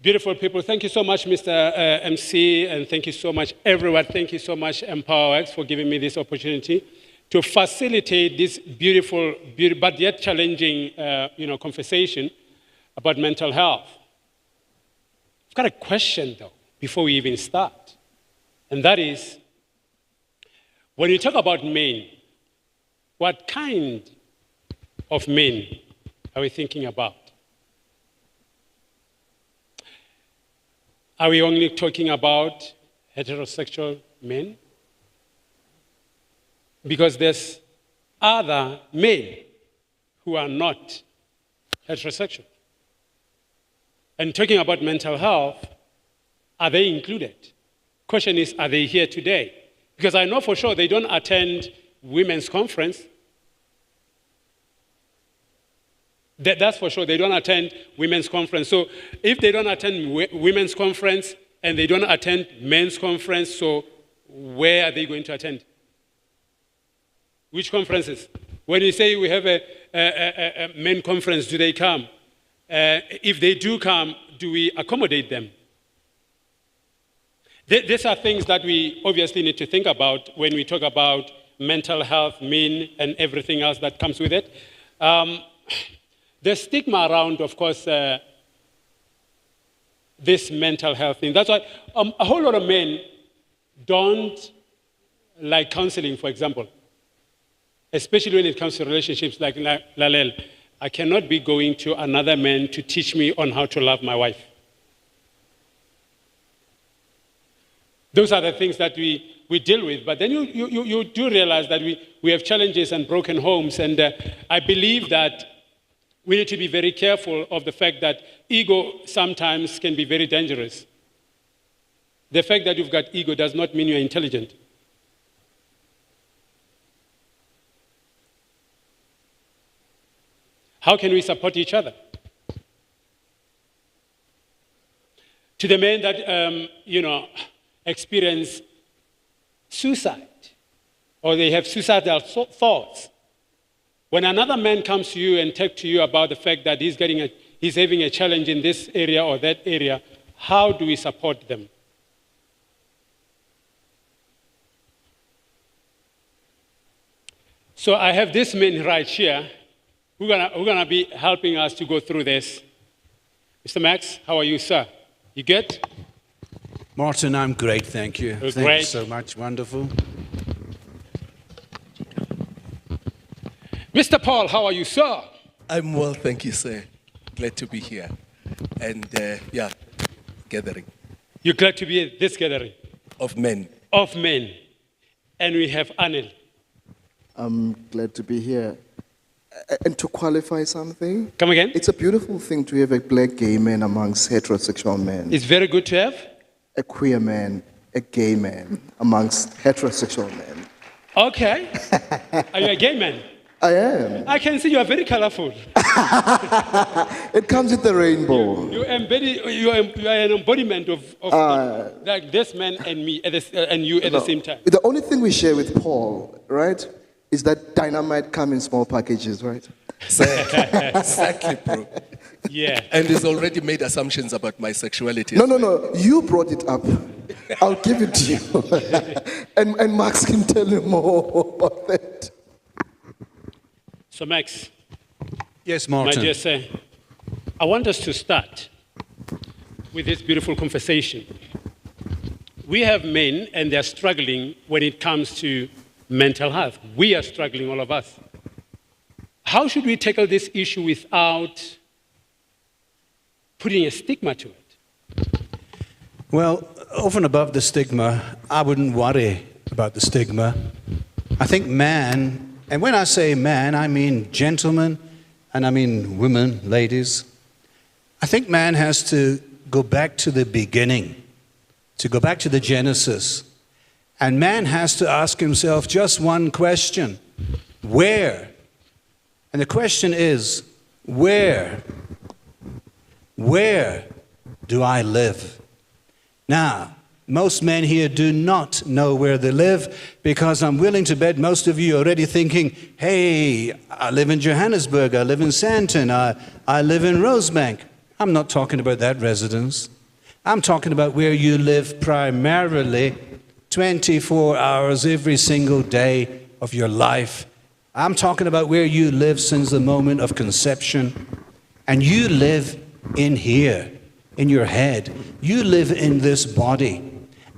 Beautiful people, thank you so much, Mr. MC, and thank you so much, everyone. Thank you so much, EmpowaX, for giving me this opportunity to facilitate this beautiful but yet challenging conversation about mental health. I've got a question, though, before we even start. And that is, when you talk about men, what kind of men are we thinking about? Are we only talking about heterosexual men? Because there's other men who are not heterosexual. And talking about mental health, are they included? Question is, are they here today? Because I know for sure they don't attend women's conference. That's for sure, they don't attend women's conference. So if they don't attend women's conference and they don't attend men's conference, so where are they going to attend? Which conferences? When you say we have a men conference, do they come? If they do come, do we accommodate them? These are things that we obviously need to think about when we talk about mental health, men, and everything else that comes with it. There's stigma around, of course, this mental health thing. That's why a whole lot of men don't like counseling, for example, especially when it comes to relationships like Lalel. I cannot be going to another man to teach me on how to love my wife. Those are the things that we deal with. But then you do realize that we have challenges and broken homes. And I believe that we need to be very careful of the fact that ego sometimes can be very dangerous. The fact that you've got ego does not mean you're intelligent. How can we support each other? To the men that, experience suicide, or they have suicidal thoughts, when another man comes to you and talks to you about the fact that he's having a challenge in this area or that area, how do we support them? So I have this man right here who's gonna be helping us to go through this. Mr. Max, how are you, sir? You good? Martin, I'm great, thank you. Great. Thank you so much, wonderful. Mr. Paul, how are you, sir? I'm well, thank you, sir. Glad to be here. And gathering. You're glad to be at this gathering? Of men. Of men. And we have Anil. I'm glad to be here. And to qualify something. Come again? It's a beautiful thing to have a black gay man amongst heterosexual men. It's very good to have? A queer man, a gay man amongst heterosexual men. Okay. Are you a gay man? I am. I can see you are very colorful. It comes with the rainbow. You are an embodiment of like this man and me and you at the same time. The only thing we share with Paul, right, is that dynamite comes in small packages, right? Exactly, bro. Yeah. And he's already made assumptions about my sexuality. No. You brought it up. I'll give it to you. and Max can tell you more about that. So Max. Yes, Martin. My dear sir, I want us to start with this beautiful conversation. We have men and they're struggling when it comes to mental health. We are struggling, all of us. How should we tackle this issue without putting a stigma to it? Well, over and above the stigma, I wouldn't worry about the stigma. I think man, and when I say man, I mean gentlemen, and I mean women, ladies. I think man has to go back to the beginning, to go back to the Genesis. And man has to ask himself just one question: where? And the question is, Where do I live? Now, most men here do not know where they live, because I'm willing to bet most of you are already thinking, hey, I live in Johannesburg, I live in Sandton, I live in Rosebank. I'm not talking about that residence. I'm talking about where you live primarily 24 hours every single day of your life. I'm talking about where you live since the moment of conception. And you live in here, in your head. You live in this body.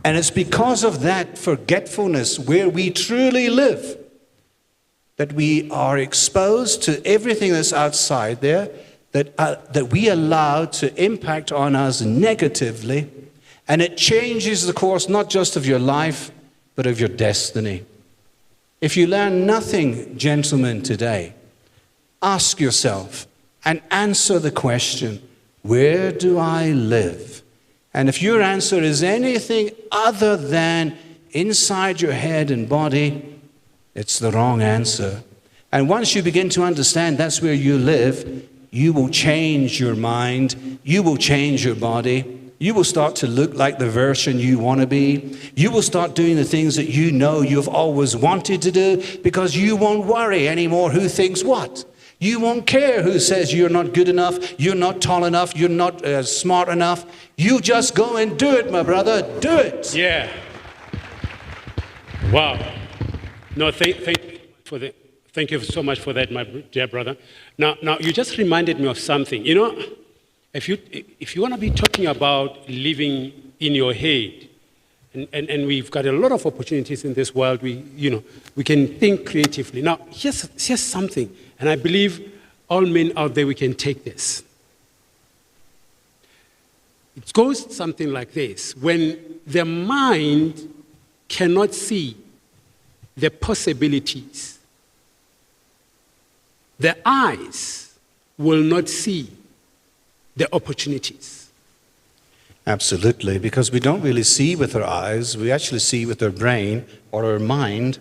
And it's because of that forgetfulness where we truly live that we are exposed to everything that's outside there, that we allow to impact on us negatively, and it changes the course not just of your life, but of your destiny. If you learn nothing, gentlemen, today, ask yourself and answer the question, where do I live? And if your answer is anything other than inside your head and body, it's the wrong answer. And once you begin to understand that's where you live, you will change your mind, you will change your body, you will start to look like the version you want to be. You will start doing the things that you know you've always wanted to do, because you won't worry anymore who thinks what. You won't care who says you're not good enough, you're not tall enough, you're not smart enough. You just go and do it, my brother. Do it. Yeah. Wow. No, thank you so much for that, my dear brother. Now, you just reminded me of something. You know, if you want to be talking about living in your head, and we've got a lot of opportunities in this world, we can think creatively. Now, here's something, and I believe all men out there, we can take this. It goes something like this. When the mind cannot see the possibilities, the eyes will not see the opportunities. Absolutely, because we don't really see with our eyes, we actually see with our brain or our mind,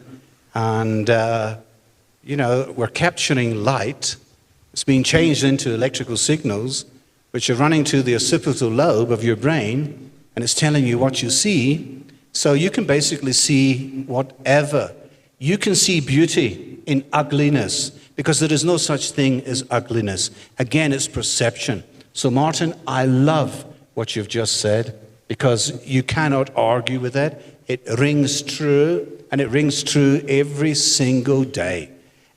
and we're capturing light. It's being changed into electrical signals, which are running to the occipital lobe of your brain, and it's telling you what you see. So you can basically see whatever. You can see beauty in ugliness, because there is no such thing as ugliness. Again, it's perception. So Martin, I love what you've just said, because you cannot argue with it. It rings true, and it rings true every single day.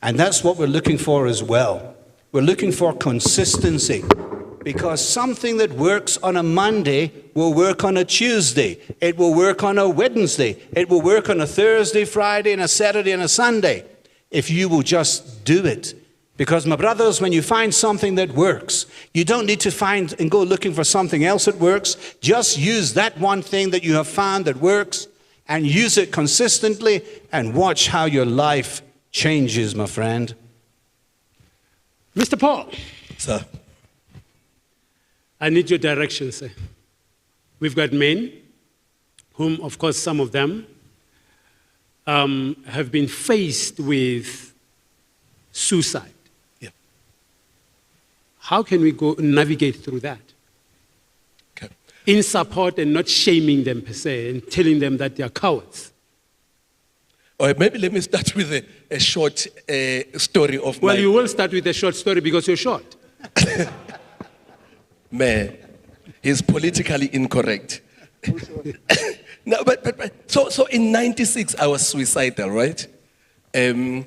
And that's what we're looking for as well. We're looking for consistency, because something that works on a Monday will work on a Tuesday. It will work on a Wednesday. It will work on a Thursday, Friday, and a Saturday, and a Sunday, if you will just do it. Because, my brothers, when you find something that works, you don't need to find and go looking for something else that works. Just use that one thing that you have found that works, and use it consistently, and watch how your life changes, my friend. Mr. Paul. Sir. I need your direction, sir. We've got men whom, of course, some of them have been faced with suicide. Yeah. How can we go navigate through that? Okay. In support and not shaming them per se and telling them that they are cowards. Or maybe let me start with a short story of Well, you will start with a short story because you're short. Man, he's politically incorrect. No, but so in '96 I was suicidal, right? I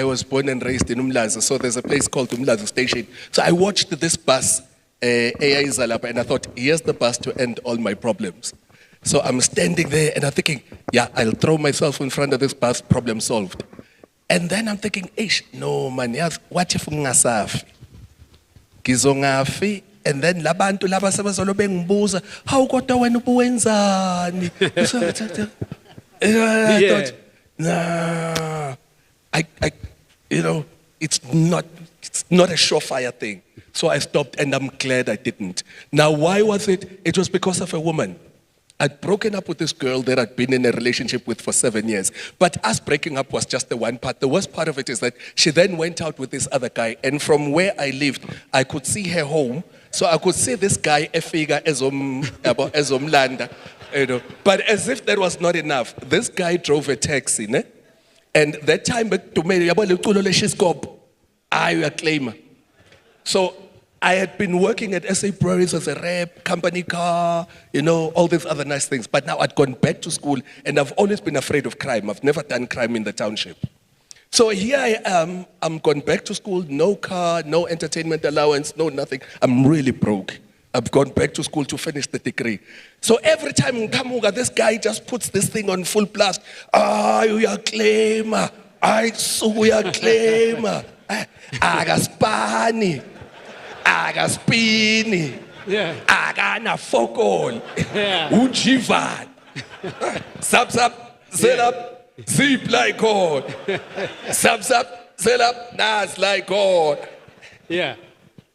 was born and raised in Umlazi, so there's a place called Umlazi Station. So I watched this bus, AI Zalapa, and I thought, here's the bus to end all my problems. So I'm standing there and I'm thinking, yeah, I'll throw myself in front of this bus, problem solved. And then I'm thinking, no man, what if ungasafi? Gizongafi, and then labantu laba sebezolo bengibuza, how kodwa wena ubuwenzani? I thought, nah, it's not a surefire thing. So I stopped, and I'm glad I didn't. Now, why was it? It was because of a woman. I'd broken up with this girl that I'd been in a relationship with for 7 years. But us breaking up was just the one part. The worst part of it is that she then went out with this other guy. And from where I lived, I could see her home. So I could see this guy, Efiga Ezomlanda. You know. But as if that was not enough, this guy drove a taxi. Ne? And that time, I claim. So I had been working at SA Breweries as a rep, company car, you know, all these other nice things. But now I'd gone back to school, and I've always been afraid of crime. I've never done crime in the township. So here I am, I'm gone back to school, no car, no entertainment allowance, no nothing. I'm really broke. I've gone back to school to finish the degree. So every time in Kamuga, this guy just puts this thing on full blast. You are claimer. We are claimer. Agaspani. Agaspini. Yeah. Agana fokol. Yeah. Ujivan. Sub, set up. Zip like God. Sub, set up. Nas like God. Yeah.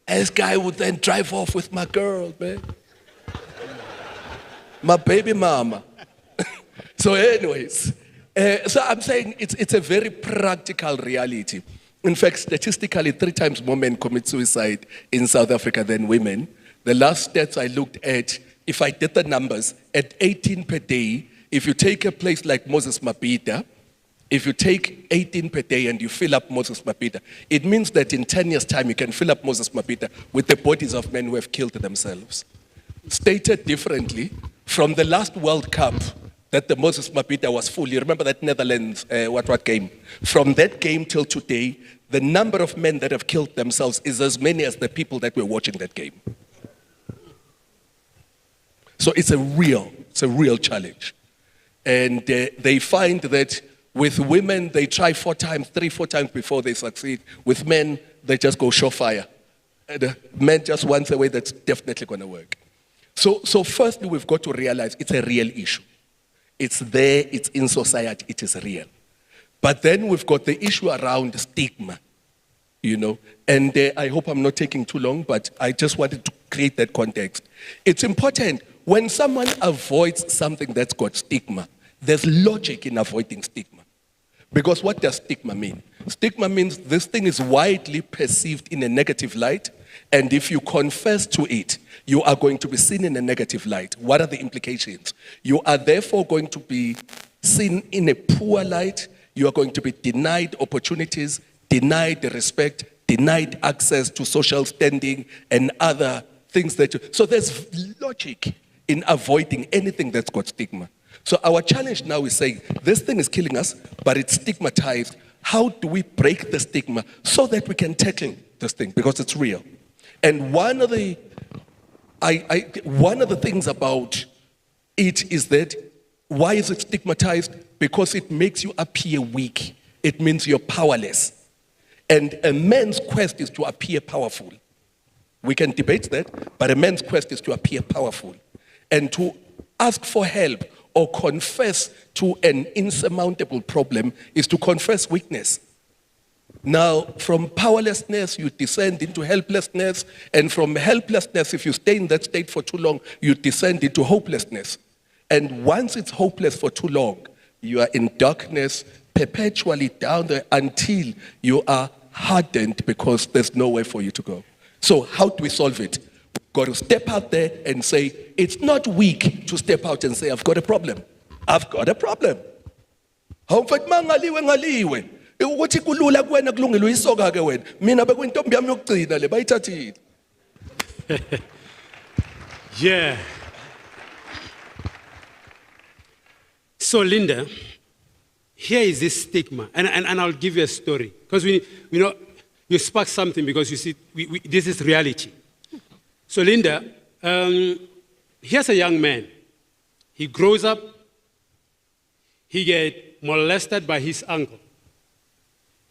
This guy would then drive off with my girl, man. My baby mama. So anyways, so I'm saying it's a very practical reality. In fact, statistically, 3 times more men commit suicide in South Africa than women. The last stats I looked at, if I did the numbers, at 18 per day, if you take a place like Moses Mabhida, if you take 18 per day and you fill up Moses Mabhida, it means that in 10 years' time you can fill up Moses Mabhida with the bodies of men who have killed themselves. Stated differently, from the last World Cup that the Moses Mabhida was full, you remember that Netherlands, what game? From that game till today, the number of men that have killed themselves is as many as the people that were watching that game. So it's a real challenge. And they find that with women, they try 4 times, 4 times before they succeed. With men, they just go surefire. And men just once away, that's definitely going to work. So firstly, we've got to realize it's a real issue. It's there, it's in society, it is real. But then we've got the issue around stigma, you know. And I hope I'm not taking too long, but I just wanted to create that context. It's important when someone avoids something that's got stigma, there's logic in avoiding stigma. Because what does stigma mean? Stigma means this thing is widely perceived in a negative light, and if you confess to it, you are going to be seen in a negative light. What are the implications? You are therefore going to be seen in a poor light. You are going to be denied opportunities, denied respect, denied access to social standing, and other things that so there's logic in avoiding anything that's got stigma. So our challenge now is saying, this thing is killing us, but it's stigmatized. How do we break the stigma so that we can tackle this thing? Because it's real. And one of the things about it is that, why is it stigmatized? Because it makes you appear weak. It means you're powerless. And a man's quest is to appear powerful. We can debate that, but a man's quest is to appear powerful. And to ask for help or confess to an insurmountable problem is to confess weakness. Now, from powerlessness, you descend into helplessness, and from helplessness, if you stay in that state for too long, you descend into hopelessness. And once it's hopeless for too long, you are in darkness, perpetually down there until you are hardened because there's nowhere for you to go. So how do we solve it? We've got to step out there and say, it's not weak to step out and say, I've got a problem. I've got a problem. Ukuthi kulula kuwena kulungile uyisoka ke wena mina bekuyintombi yami yokugcina le bayithathile. Yeah. So Linda, here is this stigma, and I'll give you a story because we know you sparked something because you see this is reality. So Linda, here's a young man. He grows up. He gets molested by his uncle.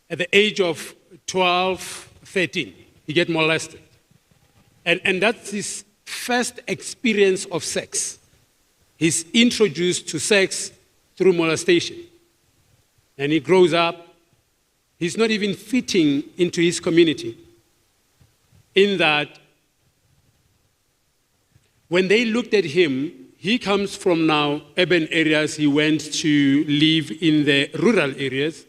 At the age of 12, 13, he gets molested. And that's his first experience of sex. He's introduced to sex through molestation. And he grows up. He's not even fitting into his community. In that, when they looked at him, he comes from now urban areas. He went to live in the rural areas.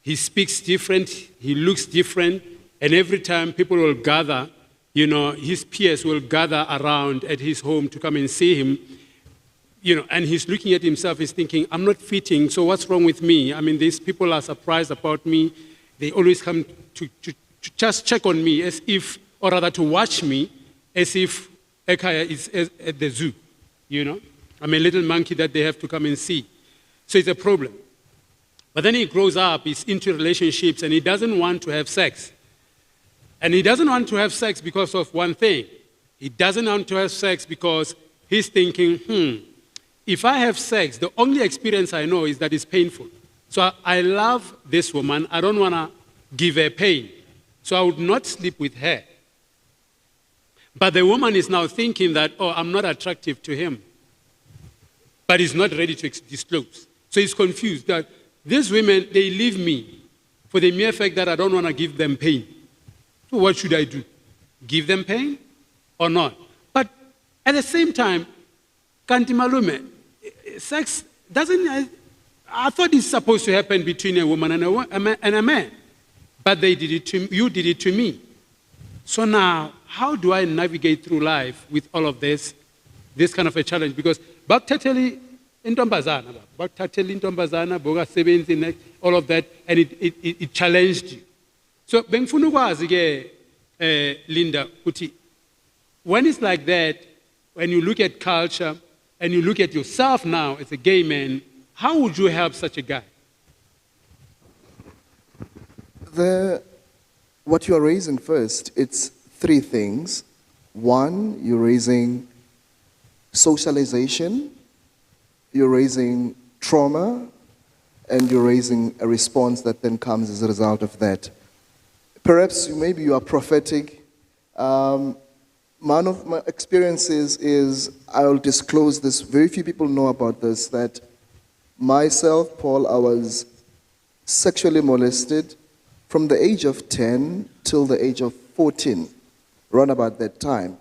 He speaks different, he looks different, and every time people will gather, his peers will gather around at his home to come and see him, and he's looking at himself, he's thinking, I'm not fitting, so what's wrong with me? I mean, these people are surprised about me. They always come to just check on me as if, or rather to watch me as if Ekaya is at the zoo, I'm a little monkey that they have to come and see. So it's a problem. But then he grows up, he's into relationships, and he doesn't want to have sex. And he doesn't want to have sex because of one thing. He doesn't want to have sex because he's thinking, if I have sex, the only experience I know is that it's painful. So I love this woman, I don't want to give her pain. So I would not sleep with her. But the woman is now thinking that, I'm not attractive to him. But he's not ready to disclose. So he's confused that these women, they leave me for the mere fact that I don't want to give them pain. So what should I do? Give them pain or not? But at the same time, kanti malume, sex doesn't, I thought it's supposed to happen between a woman and a man. But they did it to you, did it to me. So now, how do I navigate through life with all of this kind of a challenge? Because bakuthathela intombazana, boga sebenzi, all of that, and it challenged you. So bengifuna ukwazi ke Linda ukuthi when it's like that, when you look at culture and you look at yourself now as a gay man, how would you help such a guy? What you are raising first, it's three things. One, you're raising socialization, you're raising trauma, and you're raising a response that then comes as a result of that. Perhaps maybe you are prophetic. One of my experiences is, I'll disclose this, very few people know about this, that myself, Paul, I was sexually molested from the age of 10 till the age of 14, around about that time.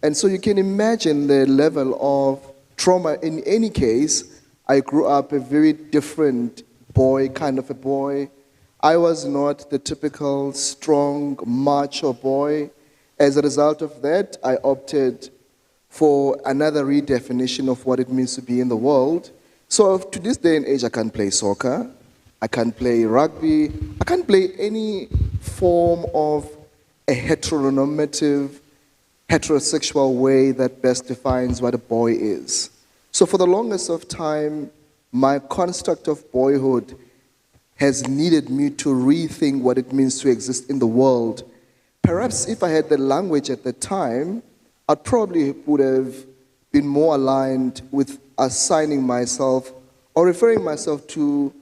And so you can imagine the level of trauma. In any case, I grew up a very different boy, kind of a boy. I was not the typical strong, macho boy. As a result of that, I opted for another redefinition of what it means to be in the world. So to this day and age, I can't play soccer, I can't play rugby, I can't play any form of a heteronormative, heterosexual way that best defines what a boy is. So for the longest of time, my construct of boyhood has needed me to rethink what it means to exist in the world. Perhaps if I had the language at the time, I probably would have been more aligned with assigning myself or referring myself to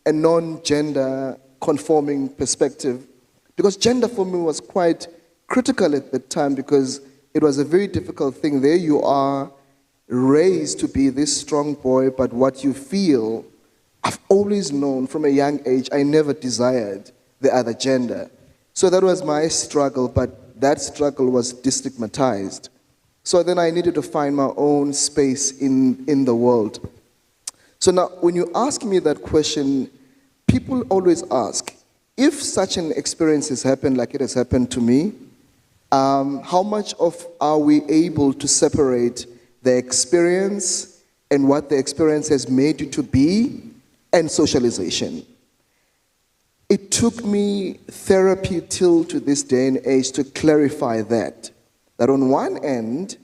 a non-gender conforming perspective. Because gender for me was quite critical at the time because it was a very difficult thing. There you are, raised to be this strong boy, but what you feel, I've always known from a young age, I never desired the other gender. So that was my struggle, but that struggle was destigmatized. So then I needed to find my own space in the world. So now, when you ask me that question, people always ask, if such an experience has happened like it has happened to me, how much are we able to separate the experience and what the experience has made you to be and socialization? It took me therapy till to this day and age to clarify that on one end,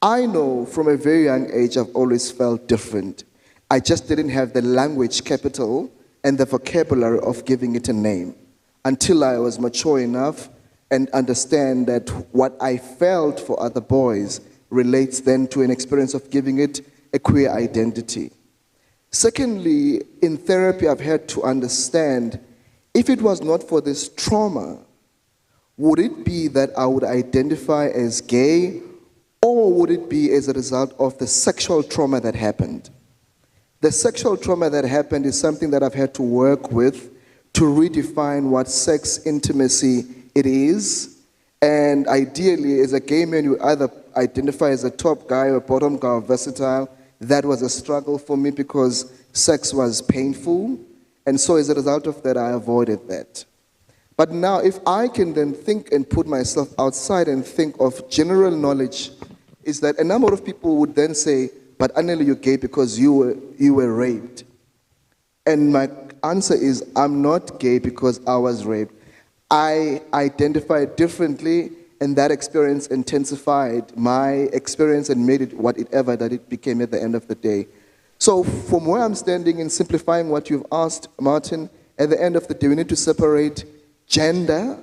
I know from a very young age I've always felt different. I just didn't have the language capital and the vocabulary of giving it a name until I was mature enough and understand that what I felt for other boys relates then to an experience of giving it a queer identity. Secondly, in therapy, I've had to understand, if it was not for this trauma, would it be that I would identify as gay, or would it be as a result of the sexual trauma that happened? The sexual trauma that happened is something that I've had to work with to redefine what sex intimacy it is. And ideally, as a gay man, you either identify as a top guy or bottom guy or versatile, that was a struggle for me because sex was painful. And so as a result of that, I avoided that. But now, if I can then think and put myself outside and think of general knowledge, is that a number of people would then say, but Anneli, you're gay because you were raped. And my answer is, I'm not gay because I was raped. I identify differently, and that experience intensified my experience and made it whatever that it became at the end of the day. So from where I'm standing in simplifying what you've asked, Martin, at the end of the day, we need to separate gender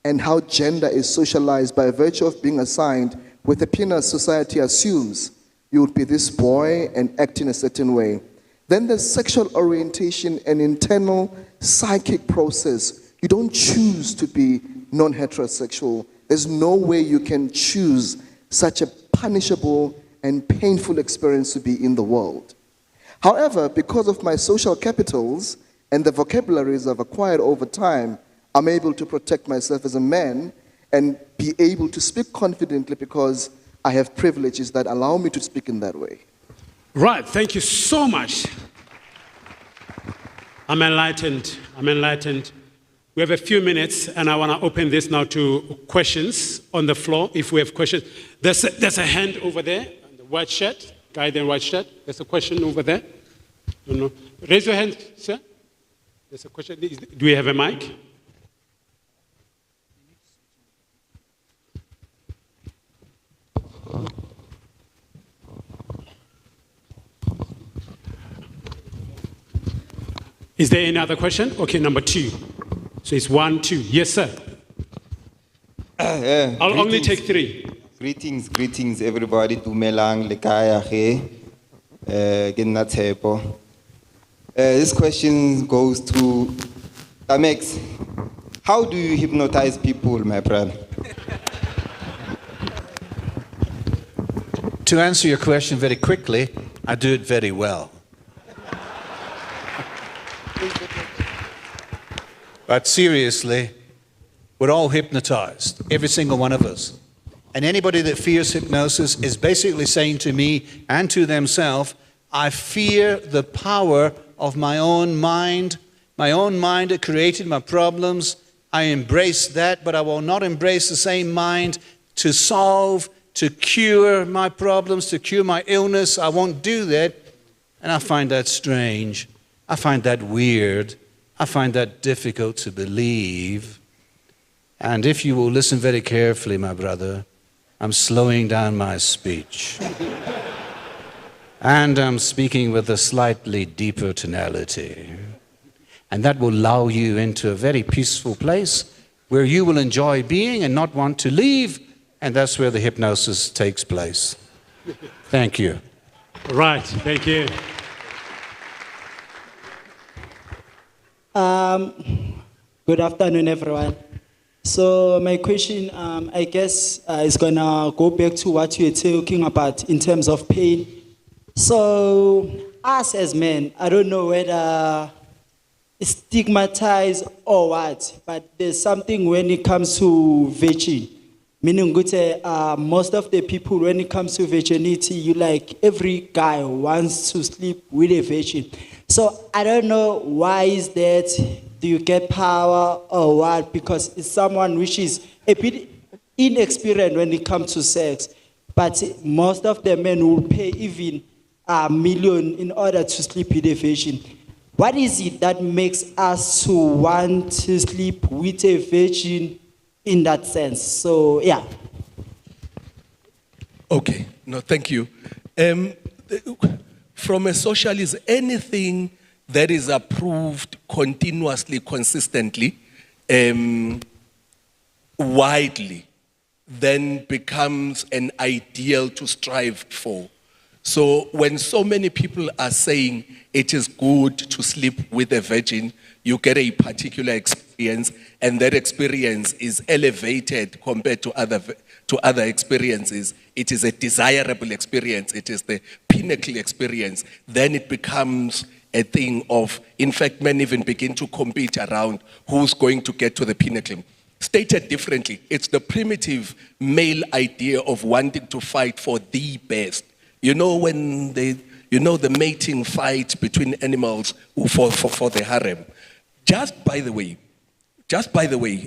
and how gender is socialized by virtue of being assigned. With a penis, society assumes you would be this boy and act in a certain way. Then there's sexual orientation and internal psychic process. You don't choose to be non-heterosexual. There's no way you can choose such a punishable and painful experience to be in the world. However, because of my social capitals and the vocabularies I've acquired over time, I'm able to protect myself as a man and be able to speak confidently because I have privileges that allow me to speak in that way. Right, thank you so much. I'm enlightened. We have a few minutes, and I want to open this now to questions on the floor, if we have questions. There's a hand over there, the white shirt, guy in the white shirt. There's a question over there. No. Raise your hand, sir. There's a question. Do we have a mic? Is there any other question? Okay, number 2. So it's 1, 2. Yes, sir. I'll only take 3. Greetings, everybody. Dumelang lekaya ge. Ke nna Tshepo. This question goes to Tamex. How do you hypnotize people, my brother? To answer your question very quickly, I do it very well. But seriously, we're all hypnotized, every single one of us. And anybody that fears hypnosis is basically saying to me and to themselves, I fear the power of my own mind. My own mind that created my problems. I embrace that, but I will not embrace the same mind to solve, to cure my problems, to cure my illness. I won't do that. And I find that strange. I find that weird. I find that difficult to believe. And if you will listen very carefully, my brother, I'm slowing down my speech. And I'm speaking with a slightly deeper tonality. And that will lull you into a very peaceful place where you will enjoy being and not want to leave. And that's where the hypnosis takes place. Thank you. Right, thank you. Good afternoon, everyone. So my question, I guess, is gonna go back to what you were talking about in terms of pain. So us as men, I don't know whether it's stigmatized or what, but there's something when it comes to virgin. Meaning, most of the people, when it comes to virginity, every guy wants to sleep with a virgin. So I don't know why is that. Do you get power or what? Because it's someone which is a bit inexperienced when it comes to sex. But most of the men will pay even $1 million in order to sleep with a virgin. What is it that makes us to want to sleep with a virgin in that sense? So, yeah. Okay, no, thank you. From a socialist, anything that is approved continuously, consistently, widely, then becomes an ideal to strive for. So when so many people are saying it is good to sleep with a virgin, you get a particular experience, and that experience is elevated compared to other experiences. It is a desirable experience. It is the pinnacle experience. Then it becomes a thing of, in fact, men even begin to compete around who's going to get to the pinnacle. Stated differently, it's the primitive male idea of wanting to fight for the best. You know when the mating fight between animals for the harem. Just by the way,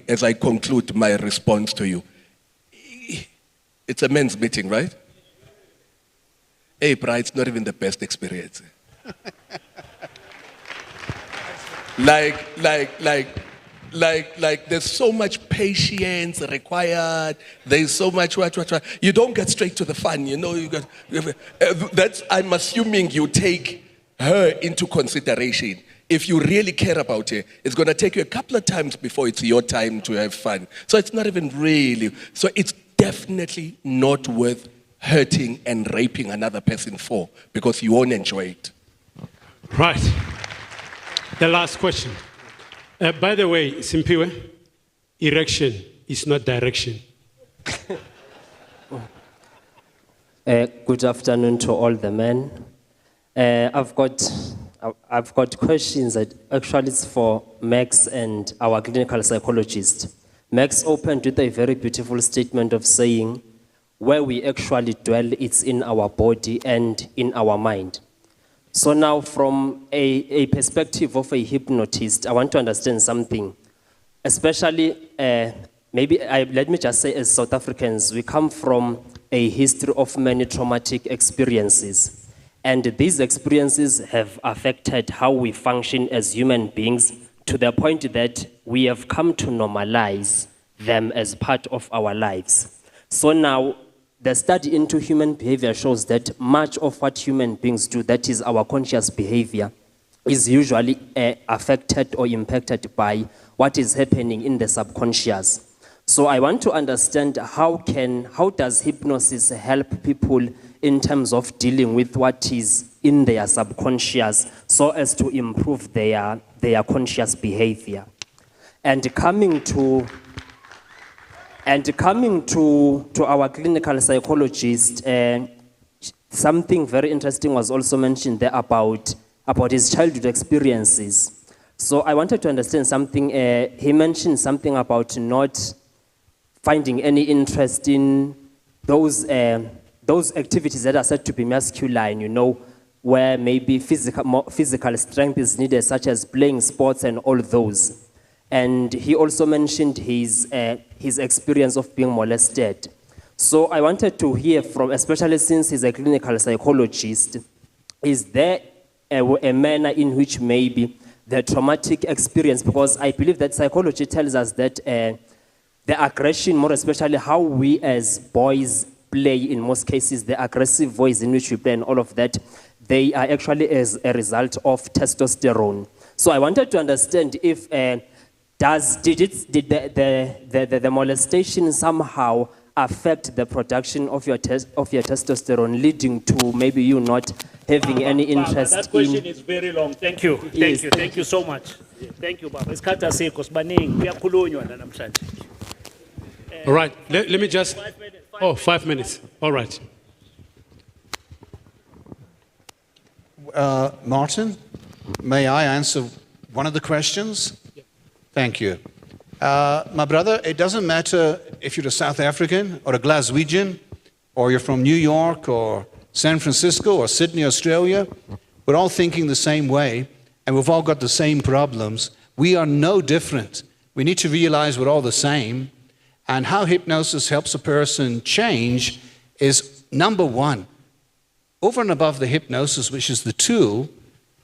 as I conclude my response to you, it's a men's meeting, right? Hey, bro, it's not even the best experience. Like there's so much patience required. There's so much what. You don't get straight to the fun, you know. That's, I'm assuming you take her into consideration. If you really care about her, it's going to take you a couple of times before it's your time to have fun. So it's not even really. So it's definitely not worth hurting and raping another person for, because you won't enjoy it. Right. The last question. By the way, Simpiwe, erection is not direction. Good afternoon to all the men. I've got questions that actually it's for Max and our clinical psychologist. Max opened with a very beautiful statement of saying, where we actually dwell, it's in our body and in our mind. So now from a perspective of a hypnotist, I want to understand something. Especially, let me just say as South Africans, we come from a history of many traumatic experiences. And these experiences have affected how we function as human beings to the point that we have come to normalize them as part of our lives. So now, the study into human behavior shows that much of what human beings do, that is our conscious behavior, is usually affected or impacted by what is happening in the subconscious. So I want to understand how does hypnosis help people in terms of dealing with what is in their subconscious so as to improve their conscious behavior. And coming to our clinical psychologist, something very interesting was also mentioned there about his childhood experiences. So I wanted to understand something. He mentioned something about not finding any interest in those activities that are said to be masculine, you know, where maybe physical strength is needed, such as playing sports and all those. And he also mentioned his experience of being molested. So I wanted to hear from, especially since he's a clinical psychologist, is there a manner in which maybe the traumatic experience, because I believe that psychology tells us that the aggression, more especially how we as boys play in most cases, the aggressive voice in which we play and all of that, they are actually as a result of testosterone. So I wanted to understand if did the molestation somehow affect the production of your testosterone, leading to maybe you not having any interest That question is very long. Thank you. Thank you so much. Thank you, Baba. All right, let me just... 5 minutes. All right. Martin, may I answer one of the questions? Thank you. My brother, it doesn't matter if you're a South African or a Glaswegian, or you're from New York or San Francisco or Sydney, Australia. We're all thinking the same way, and we've all got the same problems. We are no different. We need to realize we're all the same. And how hypnosis helps a person change is, number one, over and above the hypnosis, which is the tool,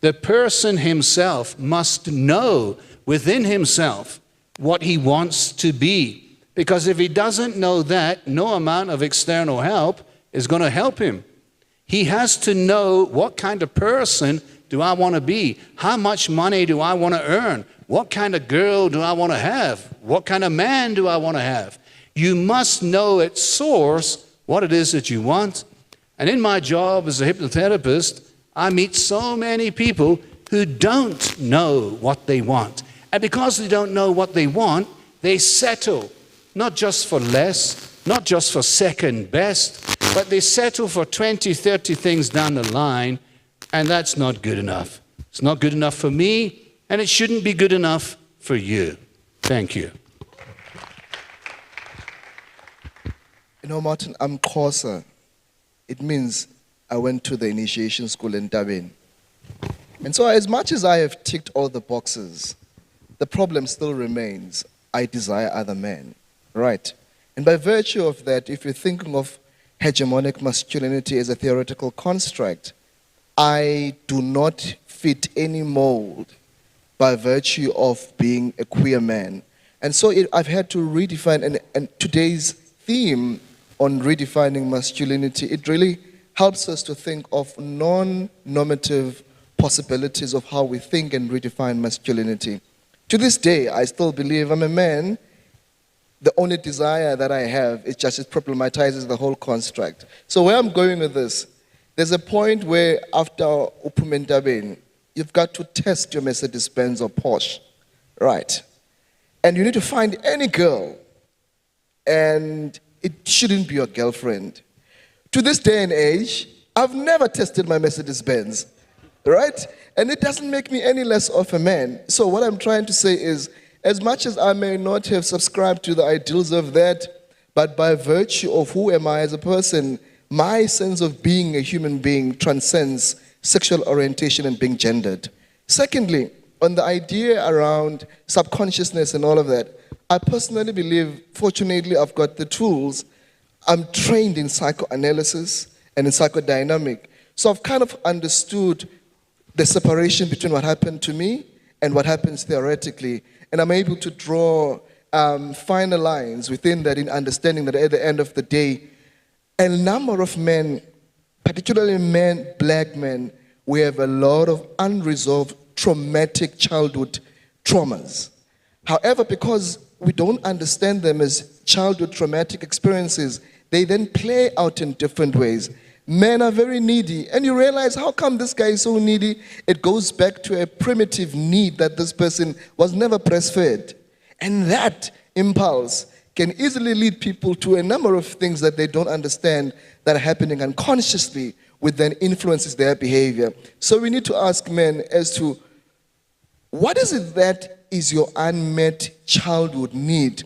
the person himself must know within himself what he wants to be. Because if he doesn't know that, no amount of external help is going to help him. He has to know, what kind of person do I want to be? How much money do I want to earn? What kind of girl do I want to have? What kind of man do I want to have? You must know at source what it is that you want. And in my job as a hypnotherapist, I meet so many people who don't know what they want. And because they don't know what they want, they settle, not just for less, not just for second best, but they settle for 20, 30 things down the line, and that's not good enough. It's not good enough for me, and it shouldn't be good enough for you. Thank you. Martin, I'm Xhosa. It means I went to the initiation school in Durban. And so as much as I have ticked all the boxes, the problem still remains. I desire other men, right? And by virtue of that, if you're thinking of hegemonic masculinity as a theoretical construct, I do not fit any mold by virtue of being a queer man. And so I've had to redefine, and today's theme on redefining masculinity, it really helps us to think of non-normative possibilities of how we think and redefine masculinity. To this day, I still believe I'm a man. The only desire that I have is just it problematizes the whole construct. So where I'm going with this, there's a point where after Uphume, you've got to test your Mercedes-Benz or Porsche, right? And you need to find any girl, and it shouldn't be your girlfriend. To this day and age, I've never tested my Mercedes-Benz, right? And it doesn't make me any less of a man. So what I'm trying to say is, as much as I may not have subscribed to the ideals of that, but by virtue of who am I as a person, my sense of being a human being transcends sexual orientation and being gendered. Secondly, on the idea around subconsciousness and all of that, I personally believe, fortunately, I've got the tools. I'm trained in psychoanalysis and in psychodynamic. So I've kind of understood the separation between what happened to me and what happens theoretically. And I'm able to draw finer lines within that in understanding that at the end of the day, a number of men, particularly men, black men, we have a lot of unresolved traumatic childhood traumas. However, because we don't understand them as childhood traumatic experiences, they then play out in different ways. Men are very needy, and you realize, how come this guy is so needy? It goes back to a primitive need that this person was never breastfed. And that impulse can easily lead people to a number of things that they don't understand that are happening unconsciously, which then influences their behavior. So we need to ask men as to, what is it that is your unmet childhood need?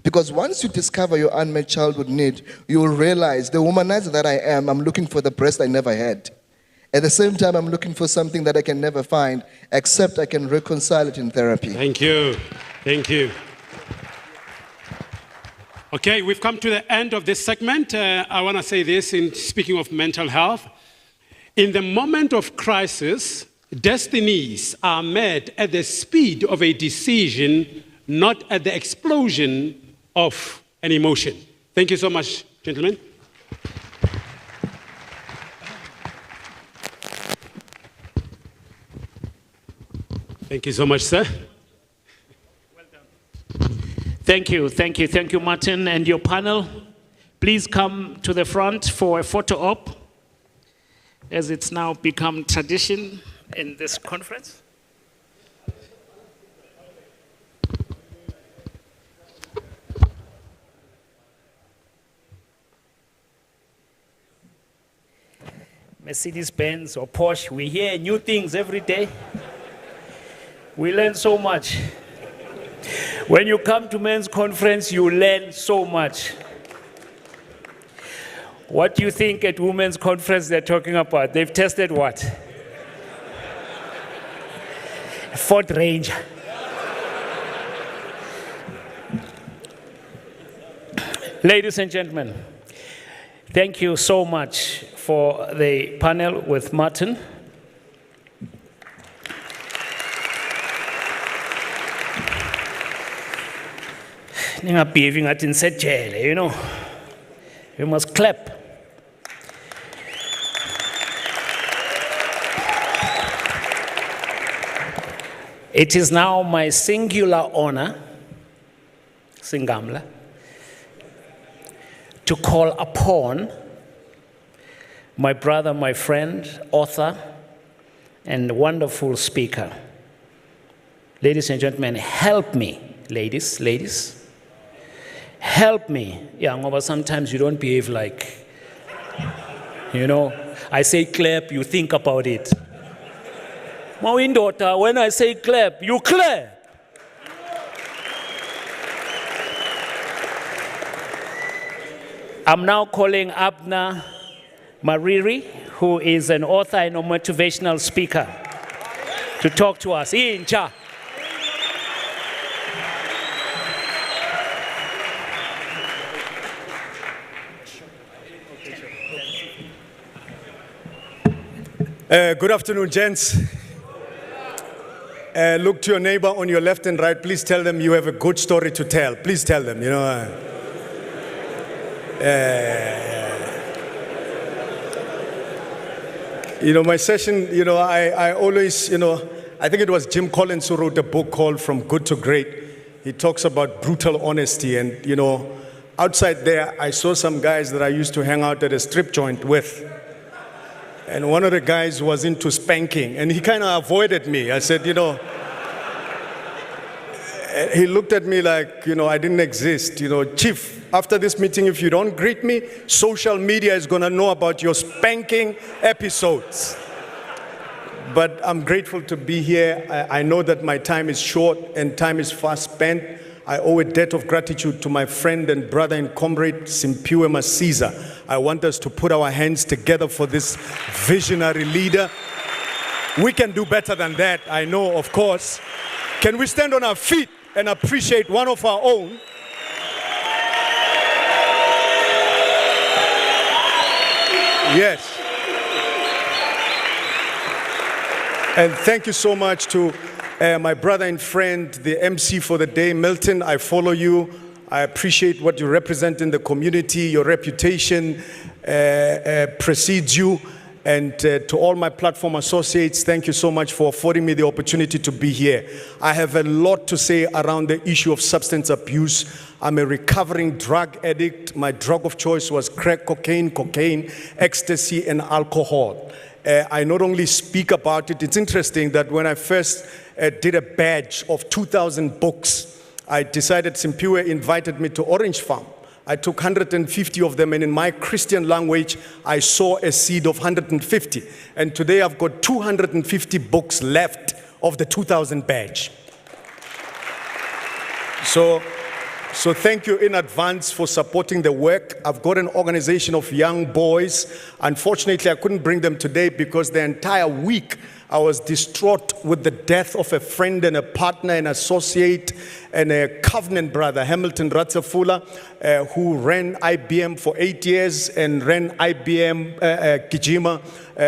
Because once you discover your unmet childhood need, you will realize the womanizer that I am, I'm looking for the breast I never had. At the same time, I'm looking for something that I can never find, except I can reconcile it in therapy. Thank you. Thank you. Okay, we've come to the end of this segment. I want to say this in speaking of mental health. In the moment of crisis, destinies are made at the speed of a decision, not at the explosion of an emotion. Thank you so much, gentlemen. Thank you so much, sir. Thank you, Martin, and your panel. Please come to the front for a photo op, as it's now become tradition in this conference. Mercedes-Benz or Porsche, we hear new things every day. We learn so much. When you come to men's conference, you learn so much. What do you think at women's conference they're talking about? They've tested what? Ford Ranger. Ladies and gentlemen, thank you so much for the panel with Martin. Behaving at inside jail, you know. You must clap. It is now my singular honor, Singamla, to call upon my brother, my friend, author, and wonderful speaker. Ladies and gentlemen, help me, ladies. Help me. Yeah, but sometimes you don't behave like, you know, I say clap, you think about it. My daughter, when I say clap, you clap. I'm now calling Abner Mariri, who is an author and a motivational speaker, to talk to us. Incha. Good afternoon, gents. Look to your neighbor on your left and right. Please tell them you have a good story to tell. Please tell them, my session, I always, I think it was Jim Collins who wrote a book called From Good to Great. He talks about brutal honesty. And, outside there, I saw some guys that I used to hang out at a strip joint with. And one of the guys was into spanking, and he kind of avoided me. I said, he looked at me like, I didn't exist. Chief, after this meeting, if you don't greet me, social media is going to know about your spanking episodes. But I'm grateful to be here. I know that my time is short and time is fast spent. I owe a debt of gratitude to my friend and brother and comrade, EmpowaMen Caesar. I want us to put our hands together for this visionary leader. We can do better than that, I know, of course. Can we stand on our feet and appreciate one of our own? Yes. And thank you so much to my brother and friend, the MC for the day, Milton. I follow you. I appreciate what you represent in the community. Your reputation precedes you. And to all my platform associates, thank you so much for affording me the opportunity to be here. I have a lot to say around the issue of substance abuse. I'm a recovering drug addict. My drug of choice was crack cocaine, ecstasy, and alcohol. I not only speak about it, it's interesting that when I first did a badge of 2,000 books, I decided Simpiwe invited me to Orange Farm. I took 150 of them, and in my Christian language, I saw a seed of 150. And today I've got 250 books left of the 2,000 badge. So thank you in advance for supporting the work. I've got an organization of young boys. Unfortunately, I couldn't bring them today because the entire week I was distraught with the death of a friend and a partner, an associate, and a covenant brother, Hamilton Ratsafula, who ran IBM for 8 years and ran IBM Kijima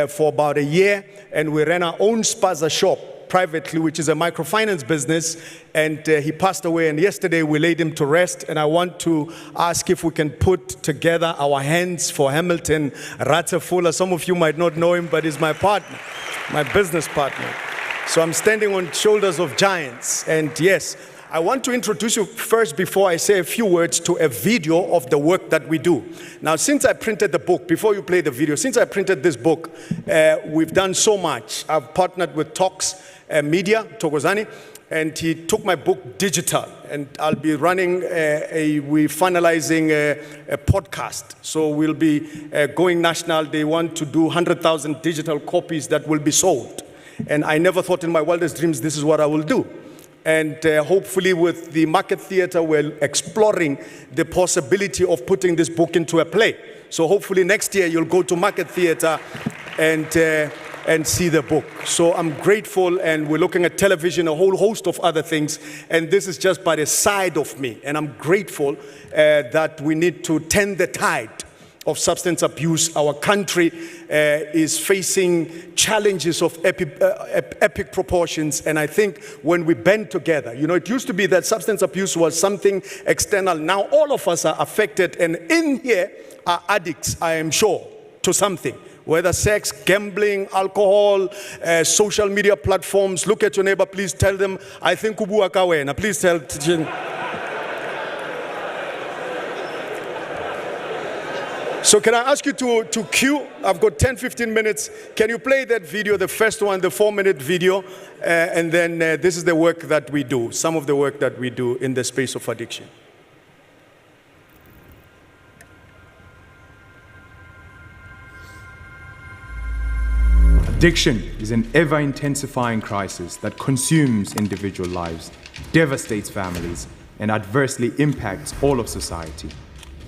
for about a year. And we ran our own spaza shop privately, which is a microfinance business, and he passed away, and yesterday we laid him to rest. And I want to ask if we can put together our hands for Hamilton Ratsafula. Some of you might not know him, but he's my partner, my business partner. So I'm standing on shoulders of giants. And yes, I want to introduce you first, before I say a few words, to a video of the work that we do. Now, since I printed the book, before you play the video, since I printed this book, we've done so much. I've partnered with Talks Media, Tokozani, and he took my book digital, and I'll be running we're finalizing a podcast. So we'll be going national. They want to do 100,000 digital copies that will be sold. And I never thought in my wildest dreams this is what I will do. And hopefully with the Market Theatre, we're exploring the possibility of putting this book into a play. So hopefully next year you'll go to Market Theatre and see the book. So I'm grateful, and we're looking at television, a whole host of other things, and this is just by the side of me. And I'm grateful that we need to turn the tide of substance abuse. Our country is facing challenges of epic proportions, and I think when we band together, it used to be that substance abuse was something external. Now all of us are affected, and in here are addicts, I am sure, to something. Whether sex, gambling, alcohol, social media platforms. Look at your neighbor, please tell them, I think Ubu Akawena. Please tell. So can I ask you to cue? I've got 10, 15 minutes. Can you play that video, the first one, the 4-minute video? And then this is the work that we do, some of the work that we do in the space of addiction. Addiction is an ever-intensifying crisis that consumes individual lives, devastates families, and adversely impacts all of society.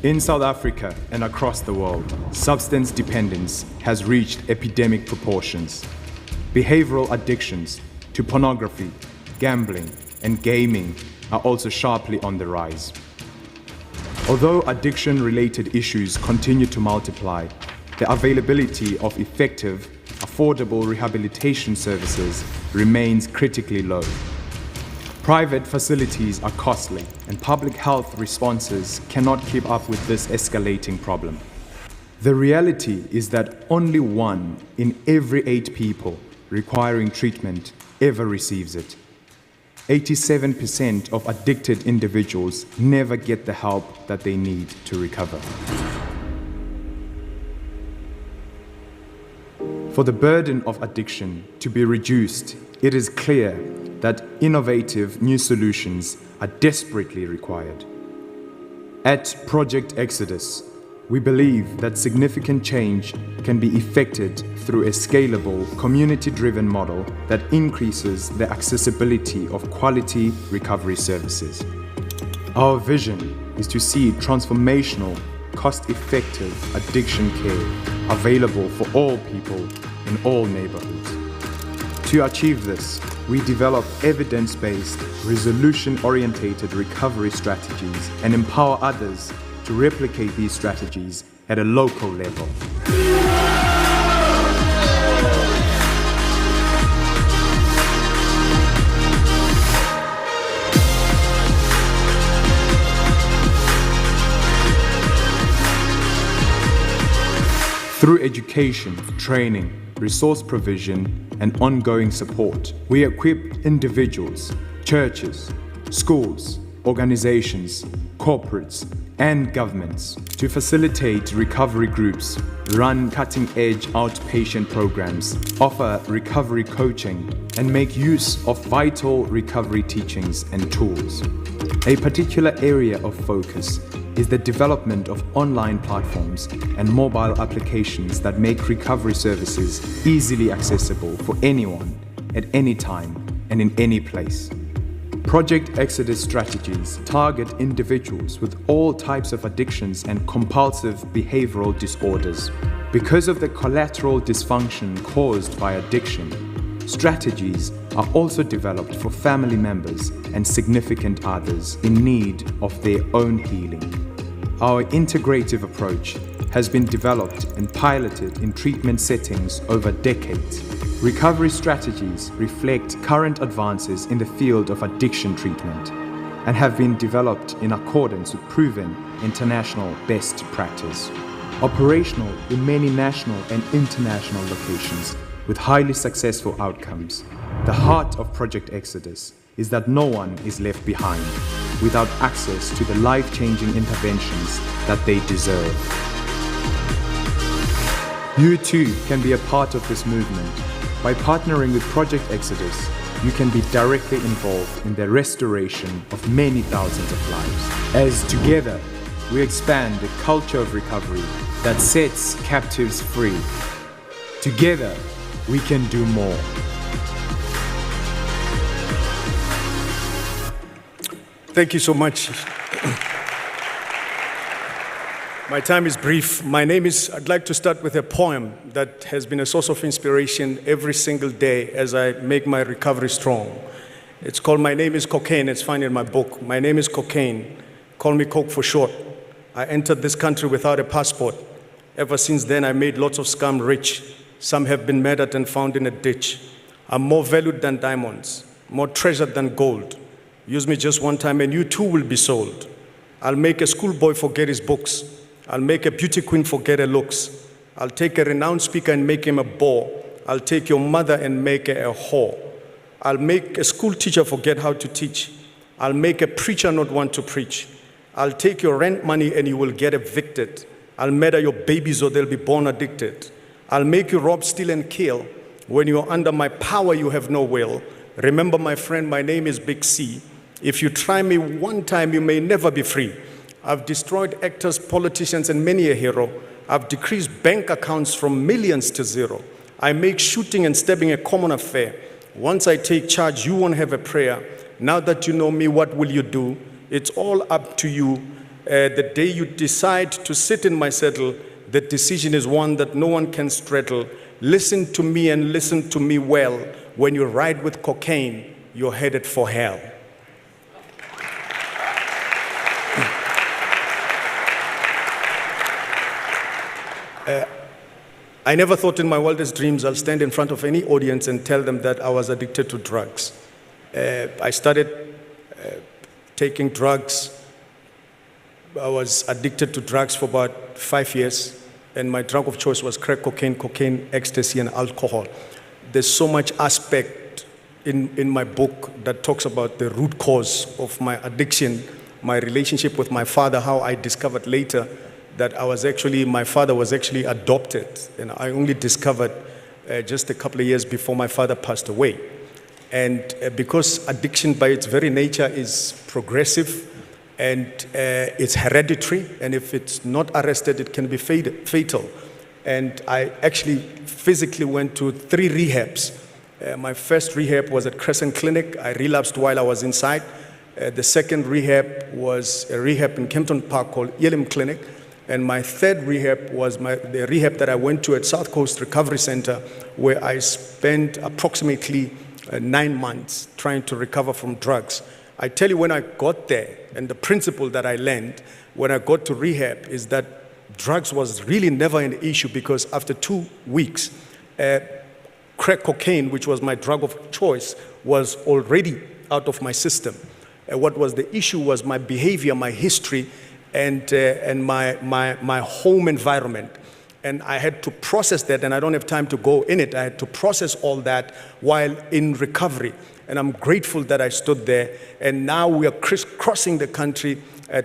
In South Africa and across the world, substance dependence has reached epidemic proportions. Behavioral addictions to pornography, gambling, and gaming are also sharply on the rise. Although addiction-related issues continue to multiply, the availability of effective, affordable rehabilitation services remains critically low. Private facilities are costly, and public health responses cannot keep up with this escalating problem. The reality is that only 1 in every 8 people requiring treatment ever receives it. 87% of addicted individuals never get the help that they need to recover. For the burden of addiction to be reduced, it is clear that innovative new solutions are desperately required. At Project Exodus, we believe that significant change can be effected through a scalable, community-driven model that increases the accessibility of quality recovery services. Our vision is to see transformational, cost-effective addiction care available for all people in all neighborhoods. To achieve this, we develop evidence-based, resolution-oriented recovery strategies and empower others to replicate these strategies at a local level. Through education, training, resource provision, and ongoing support, we equip individuals, churches, schools, organizations, corporates, and governments to facilitate recovery groups, run cutting-edge outpatient programs, offer recovery coaching, and make use of vital recovery teachings and tools. A particular area of focus is the development of online platforms and mobile applications that make recovery services easily accessible for anyone, at any time, and in any place. Project Exodus strategies target individuals with all types of addictions and compulsive behavioral disorders. Because of the collateral dysfunction caused by addiction, strategies are also developed for family members and significant others in need of their own healing. Our integrative approach has been developed and piloted in treatment settings over decades. Recovery strategies reflect current advances in the field of addiction treatment and have been developed in accordance with proven international best practice. Operational in many national and international locations with highly successful outcomes, the heart of Project Exodus is that no one is left behind without access to the life-changing interventions that they deserve. You too can be a part of this movement. By partnering with Project Exodus, you can be directly involved in the restoration of many thousands of lives. As together, we expand the culture of recovery that sets captives free. Together, we can do more. Thank you so much. My time is brief. I'd like to start with a poem that has been a source of inspiration every single day as I make my recovery strong. It's called My Name is Cocaine. It's found in my book. My name is Cocaine. Call me Coke for short. I entered this country without a passport. Ever since then, I made lots of scum rich. Some have been murdered and found in a ditch. I'm more valued than diamonds, more treasured than gold. Use me just one time and you too will be sold. I'll make a schoolboy forget his books. I'll make a beauty queen forget her looks. I'll take a renowned speaker and make him a bore. I'll take your mother and make her a whore. I'll make a school teacher forget how to teach. I'll make a preacher not want to preach. I'll take your rent money and you will get evicted. I'll murder your babies or they'll be born addicted. I'll make you rob, steal, and kill. When you're under my power, you have no will. Remember, my friend, my name is Big C. If you try me one time, you may never be free. I've destroyed actors, politicians, and many a hero. I've decreased bank accounts from millions to zero. I make shooting and stabbing a common affair. Once I take charge, you won't have a prayer. Now that you know me, what will you do? It's all up to you. The day you decide to sit in my saddle, the decision is one that no one can straddle. Listen to me and listen to me well. When you ride with cocaine, you're headed for hell. I never thought in my wildest dreams I'll stand in front of any audience and tell them that I was addicted to drugs. I started taking drugs. I was addicted to drugs for about 5 years, and my drug of choice was crack cocaine, ecstasy, and alcohol. There's so much aspect in my book that talks about the root cause of my addiction, my relationship with my father, how I discovered later that my father was actually adopted, and I only discovered just a couple of years before my father passed away. And because addiction by its very nature is progressive and it's hereditary, and if it's not arrested, it can be fatal. And I actually physically went to 3 rehabs. My first rehab was at Crescent Clinic. I relapsed while I was inside. The second rehab was a rehab in Kempton Park called Elim Clinic. And my third rehab was the rehab that I went to at South Coast Recovery Center, where I spent approximately 9 months trying to recover from drugs. I tell you, when I got there, and the principle that I learned when I got to rehab is that drugs was really never an issue, because after 2 weeks, crack cocaine, which was my drug of choice, was already out of my system. What was the issue was my behavior, my history, and my home environment. And I had to process that, and I don't have time to go in it. I had to process all that while in recovery. And I'm grateful that I stood there. And now we are crisscrossing the country,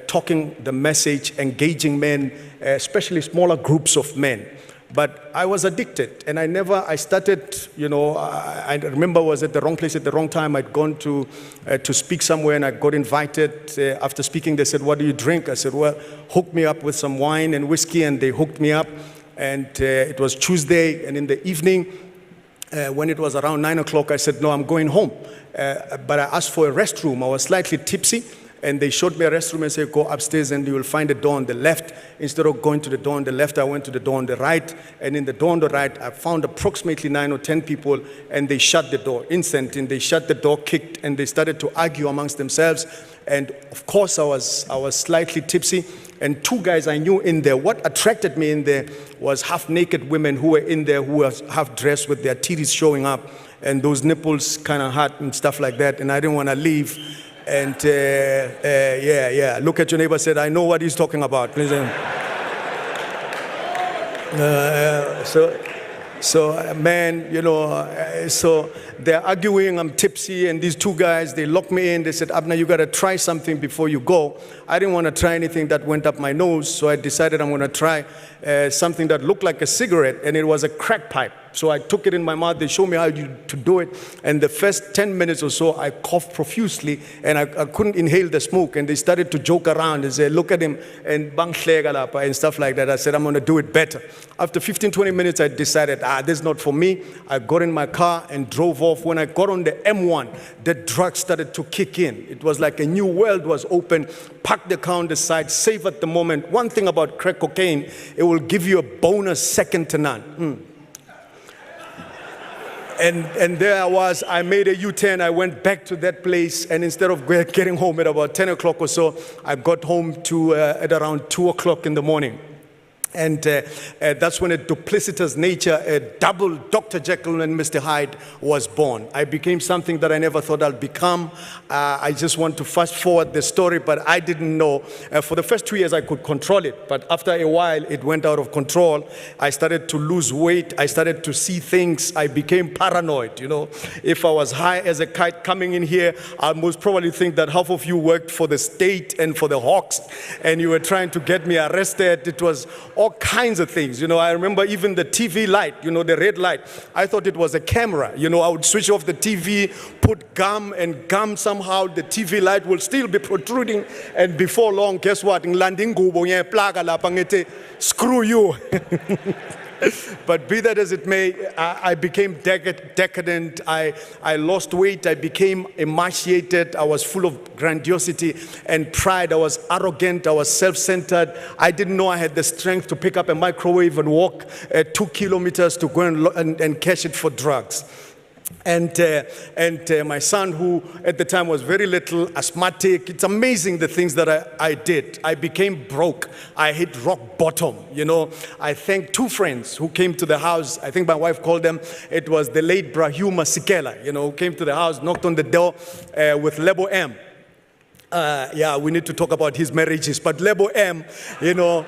talking the message, engaging men, especially smaller groups of men. But I was addicted, and I started, I remember I was at the wrong place at the wrong time. I'd gone to speak somewhere, and I got invited. After speaking, they said, "What do you drink?" I said, "Well, hook me up with some wine and whiskey," and they hooked me up. And it was Tuesday, and in the evening, when it was around 9 o'clock, I said, "No, I'm going home." But I asked for a restroom. I was slightly tipsy. And they showed me a restroom and said, "Go upstairs and you will find a door on the left." Instead of going to the door on the left, I went to the door on the right. And in the door on the right, I found approximately 9 or 10 people, and they shut the door instantly. And they shut the door, kicked, and they started to argue amongst themselves. And of course, I was slightly tipsy. And 2 guys I knew in there. What attracted me in there was half-naked women who were in there, who were half-dressed with their titties showing up, and those nipples kind of hot and stuff like that. And I didn't want to leave. And look at your neighbor, said, "I know what he's talking about." So they're arguing, I'm tipsy, and these 2 guys, they locked me in. They said, "Abner, you got to try something before you go." I didn't want to try anything that went up my nose, so I decided I'm going to try something that looked like a cigarette, and it was a crack pipe. So I took it in my mouth. They showed me how to do it. And the first 10 minutes or so, I coughed profusely, and I couldn't inhale the smoke. And they started to joke around and say, "Look at him," and bang lapa and stuff like that. I said, "I'm going to do it better." After 15, 20 minutes, I decided, this is not for me. I got in my car and drove off. When I got on the M1, the drugs started to kick in. It was like a new world was open. Park the car on the side, save at the moment. One thing about crack cocaine, it will give you a bonus second to none. And there I was, I made a U-turn, I went back to that place, and instead of getting home at about 10 o'clock or so, I got home at around 2 o'clock in the morning. And that's when a duplicitous nature, a double Dr. Jekyll and Mr. Hyde was born. I became something that I never thought I'd become. I just want to fast forward the story, but I didn't know. For the first 2 years, I could control it. But after a while, it went out of control. I started to lose weight. I started to see things. I became paranoid. If I was high as a kite coming in here, I most probably think that half of you worked for the state and for the Hawks, and you were trying to get me arrested. It was all kinds of things. I remember even the TV light, the red light. I thought it was a camera. I would switch off the TV, put gum, and gum somehow the TV light will still be protruding. And before long, guess what? Screw you. But be that as it may, I became decadent. I lost weight. I became emaciated. I was full of grandiosity and pride. I was arrogant. I was self-centered. I didn't know I had the strength to pick up a microwave and walk 2 kilometers to go and cash it for drugs. And my son, who at the time was very little, asthmatic, it's amazing the things that I did. I became broke. I hit rock bottom, you know. I thank 2 friends who came to the house. I think my wife called them. It was the late Brahim Masikela, you know, who came to the house, knocked on the door with Lebo M. Yeah, we need to talk about his marriages, but Lebo M, you know,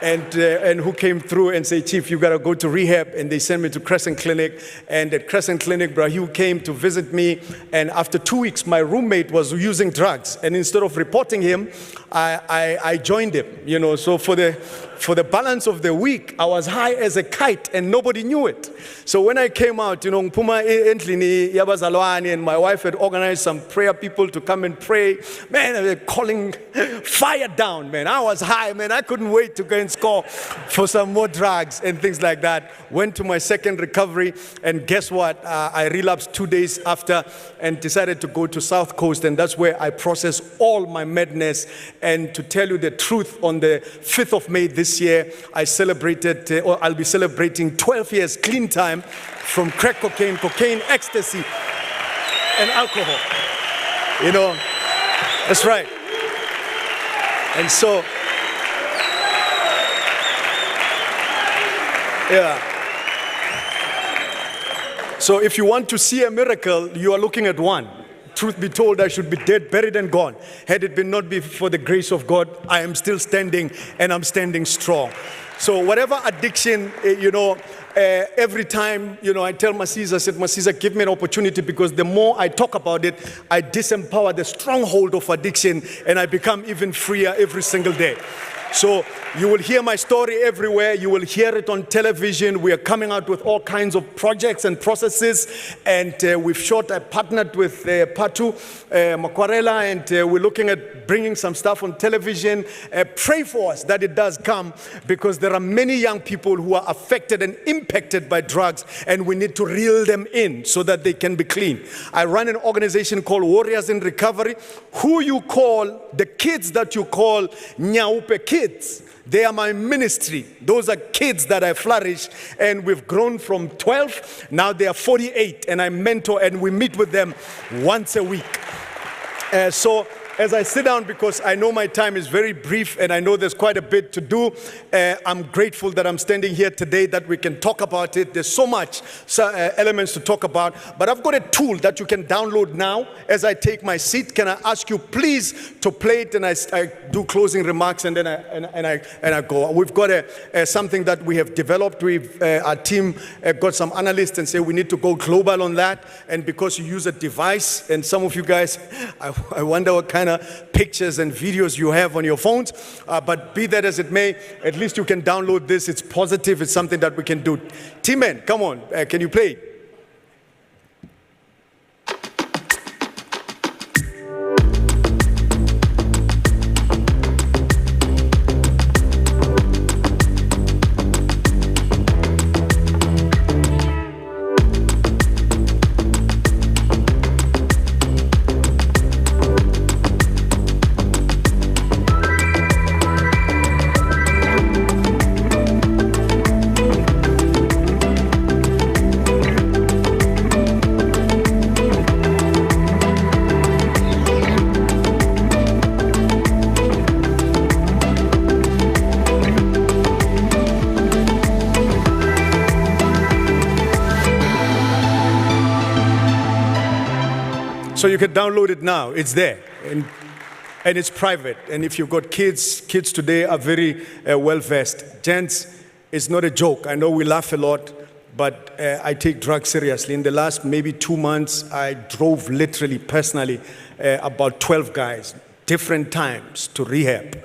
and who came through and said, Chief, you got to go to rehab. And they sent me to Crescent Clinic. And at Crescent Clinic, Brahim came to visit me. And after 2 weeks, my roommate was using drugs. And instead of reporting him, I joined him, you know. So for the balance of the week, I was high as a kite and nobody knew it. So when I came out, you know, Mpuma endlini yabazalwane, and my wife had organized some prayer people to come and pray. Man, they were calling fire down, man. I was high, man. I couldn't wait to go and score for some more drugs and things like that. Went to my second recovery, and guess what? I relapsed 2 days after and decided to go to South Coast, and that's where I processed all my madness. And to tell you the truth, on the 5th of May this year, I celebrated, or I'll be celebrating 12 years clean time from crack cocaine, ecstasy, and alcohol. You know, that's right. And so, yeah. So if you want to see a miracle, you are looking at one. Truth be told, I should be dead, buried, and gone. Had it been not be for the grace of God, I am still standing, and I'm standing strong. So whatever addiction, you know, every time, you know, I tell Masisa, I said, Masisa, give me an opportunity, because the more I talk about it, I disempower the stronghold of addiction, and I become even freer every single day. So you will hear my story everywhere. You will hear it on television. We are coming out with all kinds of projects and processes. And I partnered with Patu Makwarela, and we're looking at bringing some stuff on television. Pray for us that it does come, because there are many young people who are affected and impacted by drugs, and we need to reel them in so that they can be clean. I run an organization called Warriors in Recovery. Who you call, the kids that you call Nyaupe kids, they are my ministry. Those are kids that I flourish, and we've grown from 12, now they are 48, and I mentor, and we meet with them once a week. So as I sit down, because I know my time is very brief and I know there's quite a bit to do, I'm grateful that I'm standing here today, that we can talk about it. There's so much elements to talk about, but I've got a tool that you can download now as I take my seat. Can I ask you please to play it, and I do closing remarks, and then I go. We've got something that we have developed. Our team got some analysts and say we need to go global on that, and because you use a device, and some of you guys, I wonder what kind of pictures and videos you have on your phones, but be that as it may, at least you can download this. It's positive. It's something that we can do. T-Man, come on, can you play? So you can download it now. It's there, and it's private. And if you've got kids today are very well versed. Gents, it's not a joke. I know we laugh a lot, but I take drugs seriously. In the last maybe 2 months, I drove literally, personally, about 12 guys, different times, to rehab,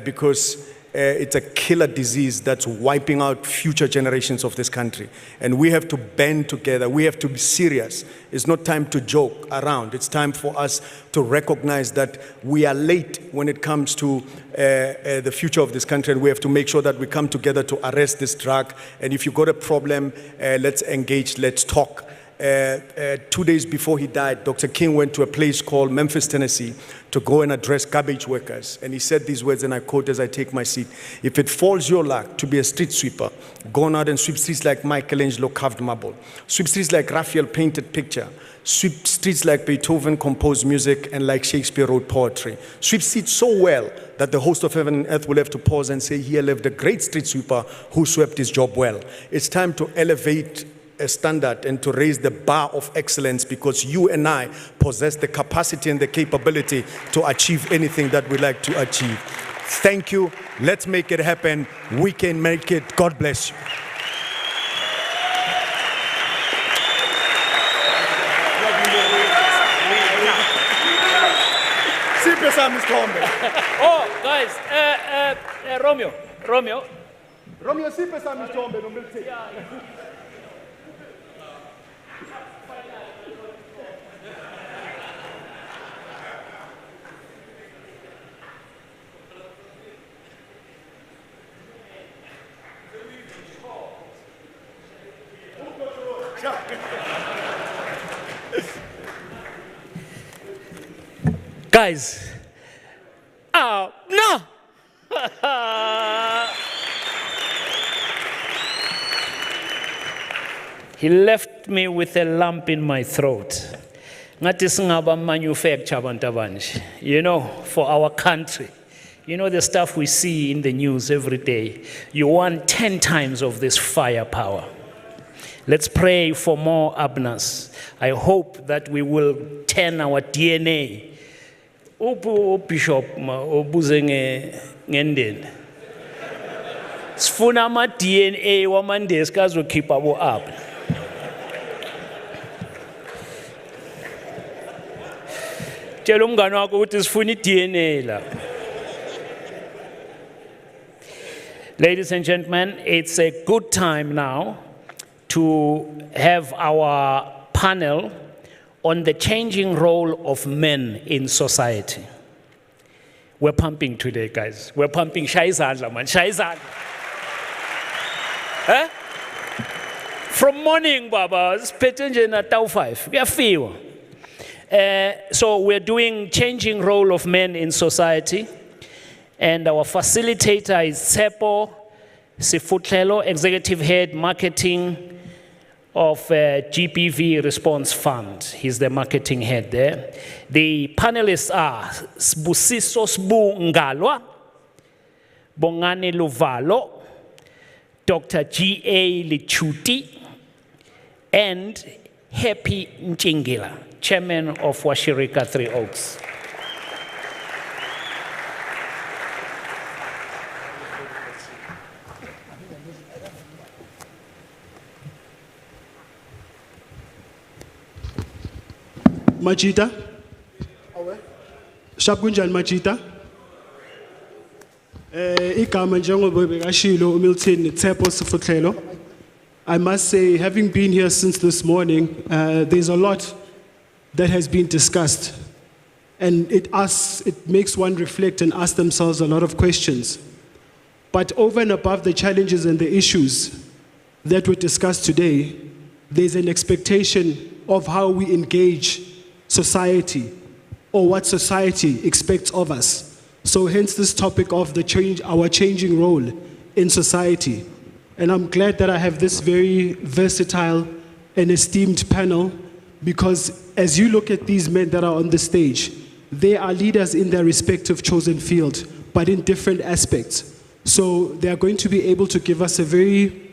because it's a killer disease that's wiping out future generations of this country. And we have to band together. We have to be serious. It's not time to joke around. It's time for us to recognize that we are late when it comes to the future of this country, and we have to make sure that we come together to arrest this drug. And if you've got a problem, let's engage, let's talk. 2 days before he died, Dr. King went to a place called Memphis, Tennessee, to go and address garbage workers. And he said these words, and I quote as I take my seat: "If it falls your luck to be a street sweeper, go out and sweep streets like Michelangelo carved marble, sweep streets like Raphael painted picture, sweep streets like Beethoven composed music and like Shakespeare wrote poetry. Sweep streets so well that the host of heaven and earth will have to pause and say, here lived a great street sweeper who swept his job well." It's time to elevate a standard and to raise the bar of excellence, because you and I possess the capacity and the capability to achieve anything that we like to achieve. Thank you. Let's make it happen. We can make it. God bless you. Oh, guys, Romeo. Romeo, sipe sami Tombe, Guys, no! He left me with a lump in my throat. Ngathi singaba manufacture abantu abanje, for our country. The stuff we see in the news every day. You want 10 times of this firepower. Let's pray for more Abners. I hope that we will turn our DNA. Bishop obuze ngendeni. Sifuna ama DNA wamandesi kazokhipha abo up. Tshela umngane wakho ukuthi sifuna iDNA la. Ladies and gentlemen, it's a good time now to have our panel on the changing role of men in society. We're pumping today, guys. We're pumping. Shayizandla, man. Shayizandla. Huh? From morning, Baba, spetenge na tau 5. We are few. So we're doing changing role of men in society. And our facilitator is Tsepo Sifutlelo, Executive Head Marketing of GPV Response Fund. He's the marketing head there. The panelists are Sbusiso Sbu Ngalwa, Bongani Luvalo, Dr. G.A. Lichuti, and Happy Nchingila, Chairman of Washirika 3 Oaks. Machita? Shakunjan Machita? Igama njengoba bekashilo uMilton Tsepo Sifutlelo. I must say, having been here since this morning, there's a lot that has been discussed. And it makes one reflect and ask themselves a lot of questions. But over and above the challenges and the issues that were discussed today, there's an expectation of how we engage society, or what society expects of us. So hence this topic of our changing role in society. And I'm glad that I have this very versatile and esteemed panel, because as you look at these men that are on the stage, they are leaders in their respective chosen field, but in different aspects. So they are going to be able to give us a very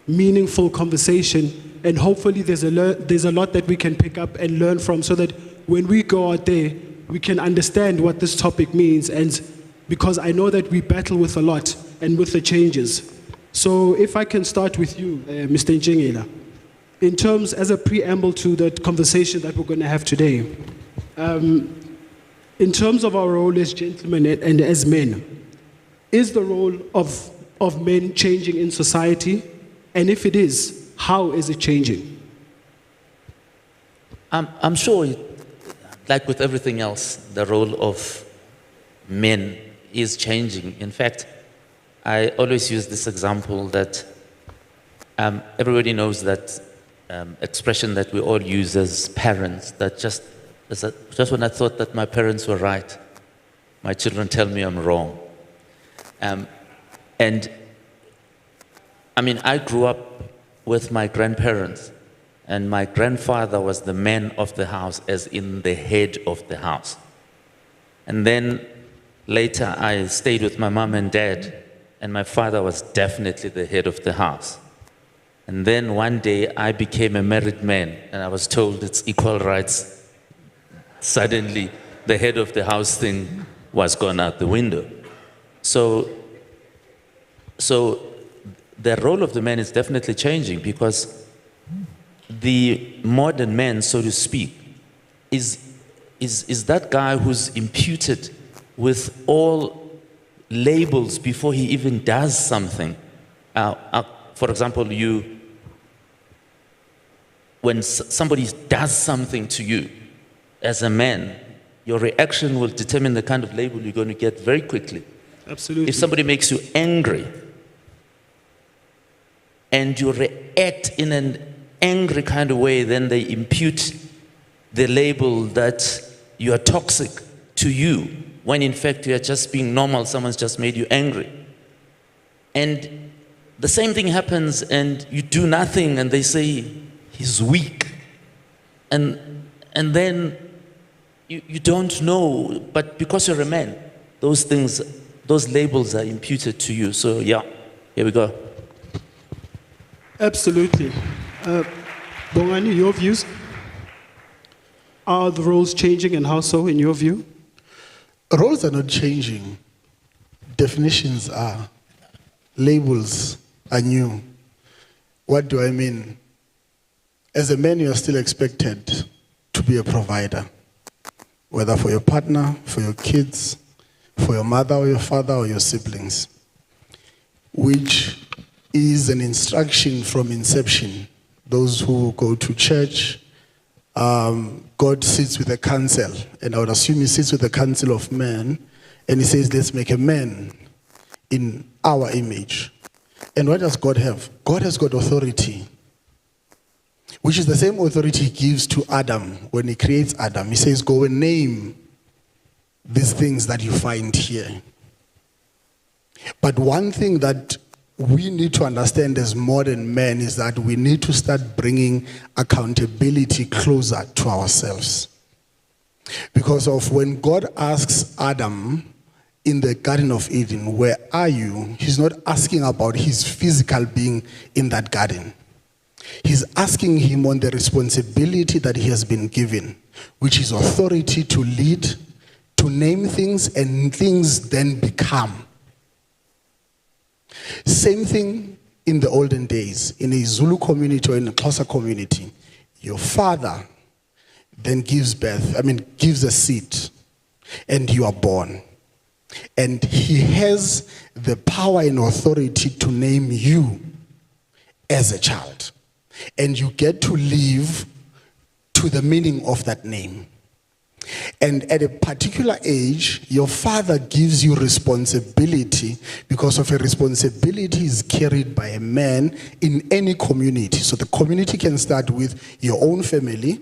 meaningful conversation, and hopefully there's a lot that we can pick up and learn from, so that when we go out there, we can understand what this topic means, and because I know that we battle with a lot and with the changes. So if I can start with you, Mr. Njengela, in terms, as a preamble to the conversation that we're going to have today, in terms of our role as gentlemen and as men, is the role of men changing in society? And if it is, how is it changing? I'm sure, like with everything else, the role of men is changing. In fact, I always use this example that everybody knows that expression that we all use as parents, that just when I thought that my parents were right, my children tell me I'm wrong. And I mean, I grew up with my grandparents, and my grandfather was the man of the house, as in the head of the house. And then later I stayed with my mom and dad, and my father was definitely the head of the house. And then one day I became a married man, and I was told it's equal rights. Suddenly the head of the house thing was gone out the window. So the role of the man is definitely changing, because the modern man, so to speak, is that guy who's imputed with all labels before he even does something. For example, when somebody does something to you as a man, your reaction will determine the kind of label you're going to get very quickly. Absolutely. If somebody makes you angry and you react in an angry kind of way, then they impute the label that you are toxic to you, when in fact you are just being normal, someone's just made you angry. And the same thing happens, and you do nothing and they say he's weak. And then you don't know, but because you're a man, those labels are imputed to you. So yeah, here we go. Absolutely. Bongani, your views? Are the roles changing, and how so, in your view? Roles are not changing. Definitions are. Labels are new. What do I mean? As a man, you are still expected to be a provider, whether for your partner, for your kids, for your mother or your father or your siblings, which is an instruction from inception. Those who go to church, God sits with a council, and I would assume he sits with the council of men, and he says, let's make a man in our image. And what does God have? God has got authority, which is the same authority he gives to Adam when he creates Adam. He says, go and name these things that you find here. But one thing that we need to understand as modern men is that we need to start bringing accountability closer to ourselves. Because of when God asks Adam in the Garden of Eden, where are you? He's not asking about his physical being in that garden. He's asking him on the responsibility that he has been given, which is authority to lead, to name things, and things then become. Same thing in the olden days, in a Zulu community or in a Xhosa community. Your father then gives a seed, and you are born. And he has the power and authority to name you as a child. And you get to live to the meaning of that name. And at a particular age, your father gives you responsibility, because of a responsibility is carried by a man in any community. So the community can start with your own family,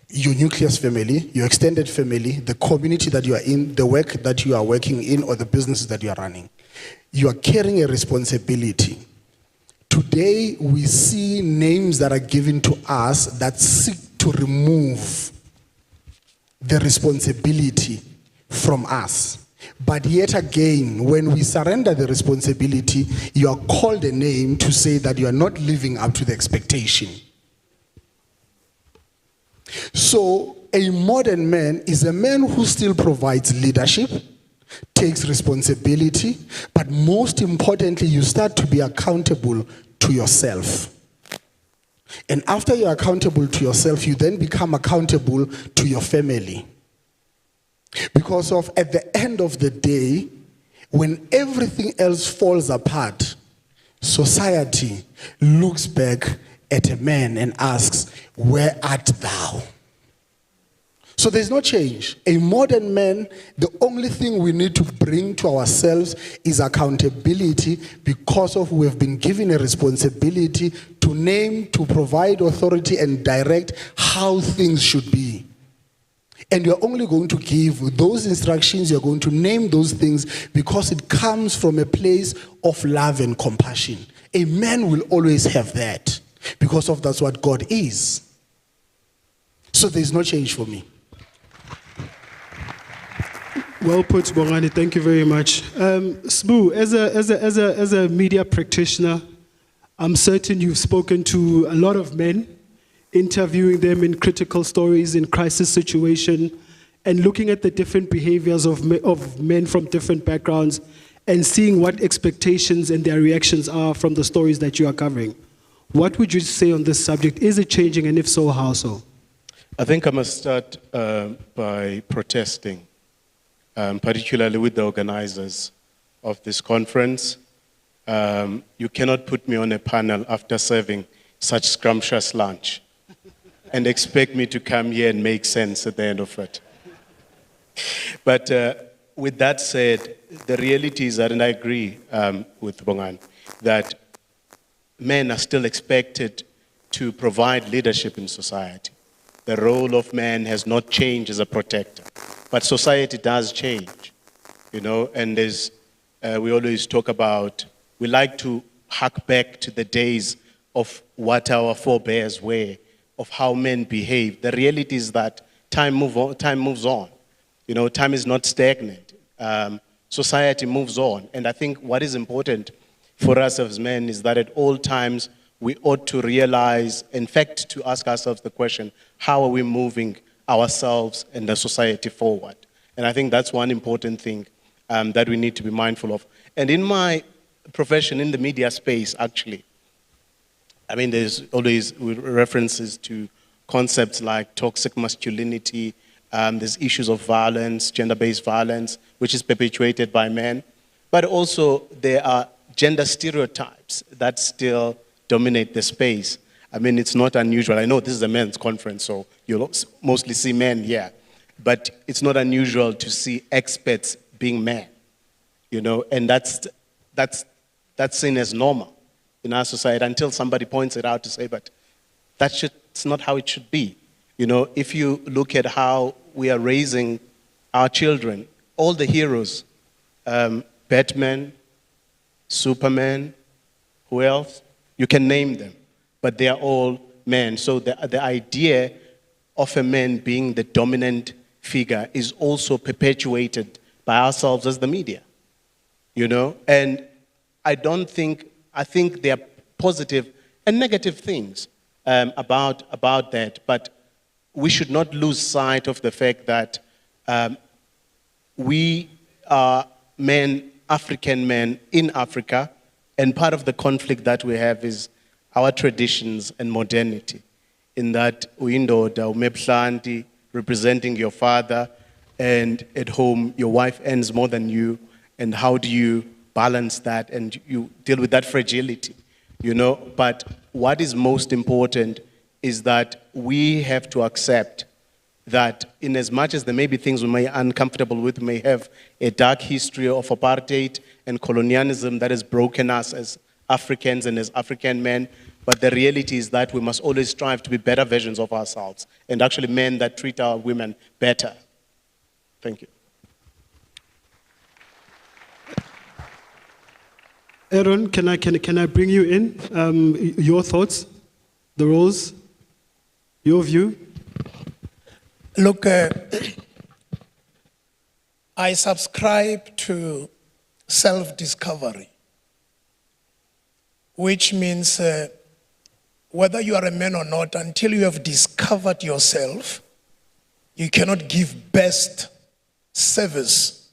your nucleus family, your extended family, the community that you are in, the work that you are working in, or the businesses that you are running. You are carrying a responsibility. Today, we see names that are given to us that seek to remove the responsibility from us. But yet again, when we surrender the responsibility, you are called a name to say that you are not living up to the expectation. So a modern man is a man who still provides leadership, takes responsibility, but most importantly, you start to be accountable to yourself. And after you're accountable to yourself, you then become accountable to your family. Because at the end of the day, when everything else falls apart, society looks back at a man and asks, where art thou? So there's no change. A modern man, the only thing we need to bring to ourselves is accountability, because of we have been given a responsibility to name, to provide authority and direct how things should be. And you're only going to give those instructions, you're going to name those things because it comes from a place of love and compassion. A man will always have that because of that's what God is. So there's no change for me. Well put, Bongani. Thank you very much. Sbu, as a media practitioner, I'm certain you've spoken to a lot of men, interviewing them in critical stories, in crisis situation, and looking at the different behaviors of men from different backgrounds, and seeing what expectations and their reactions are from the stories that you are covering. What would you say on this subject? Is it changing, and if so, how so? I think I must start by protesting, particularly with the organizers of this conference. You cannot put me on a panel after serving such scrumptious lunch and expect me to come here and make sense at the end of it. But with that said, the reality is that, and I agree with Bongan, that men are still expected to provide leadership in society. The role of man has not changed as a protector, but society does change, you know, and there's, we always talk about, we like to hark back to the days of what our forebears were, of how men behave. The reality is that time moves on. You know, time is not stagnant. Society moves on. And I think what is important for us as men is that at all times we ought to realize, in fact, to ask ourselves the question, how are we moving ourselves and the society forward? And I think that's one important thing that we need to be mindful of. And in my profession, in the media space, actually, I mean, there's always references to concepts like toxic masculinity. There's issues of violence, gender-based violence, which is perpetuated by men. But also, there are gender stereotypes that still dominate the space. I mean, it's not unusual. I know this is a men's conference, so you'll mostly see men here. But it's not unusual to see experts being men, you know, and that's seen as normal in our society until somebody points it out to say, but it's not how it should be. You know, if you look at how we are raising our children, all the heroes, Batman, Superman, who else? You can name them, but they are all men. So the idea of a man being the dominant figure is also perpetuated by ourselves as the media, you know? And I think there are positive and negative things about that, but we should not lose sight of the fact that we are men, African men in Africa, and part of the conflict that we have is our traditions and modernity. In that, uyindoda, umebhlanti, representing your father, and at home, your wife earns more than you, and how do you balance that, and you deal with that fragility, you know? But what is most important is that we have to accept that in as much as there may be things we may be uncomfortable with, we may have a dark history of apartheid and colonialism that has broken us as Africans and as African men, but the reality is that we must always strive to be better versions of ourselves and actually men that treat our women better. Thank you. Aaron, can I bring you in? Your thoughts, the roles, your view? Look, I subscribe to self-discovery, which means whether you are a man or not, until you have discovered yourself, you cannot give best service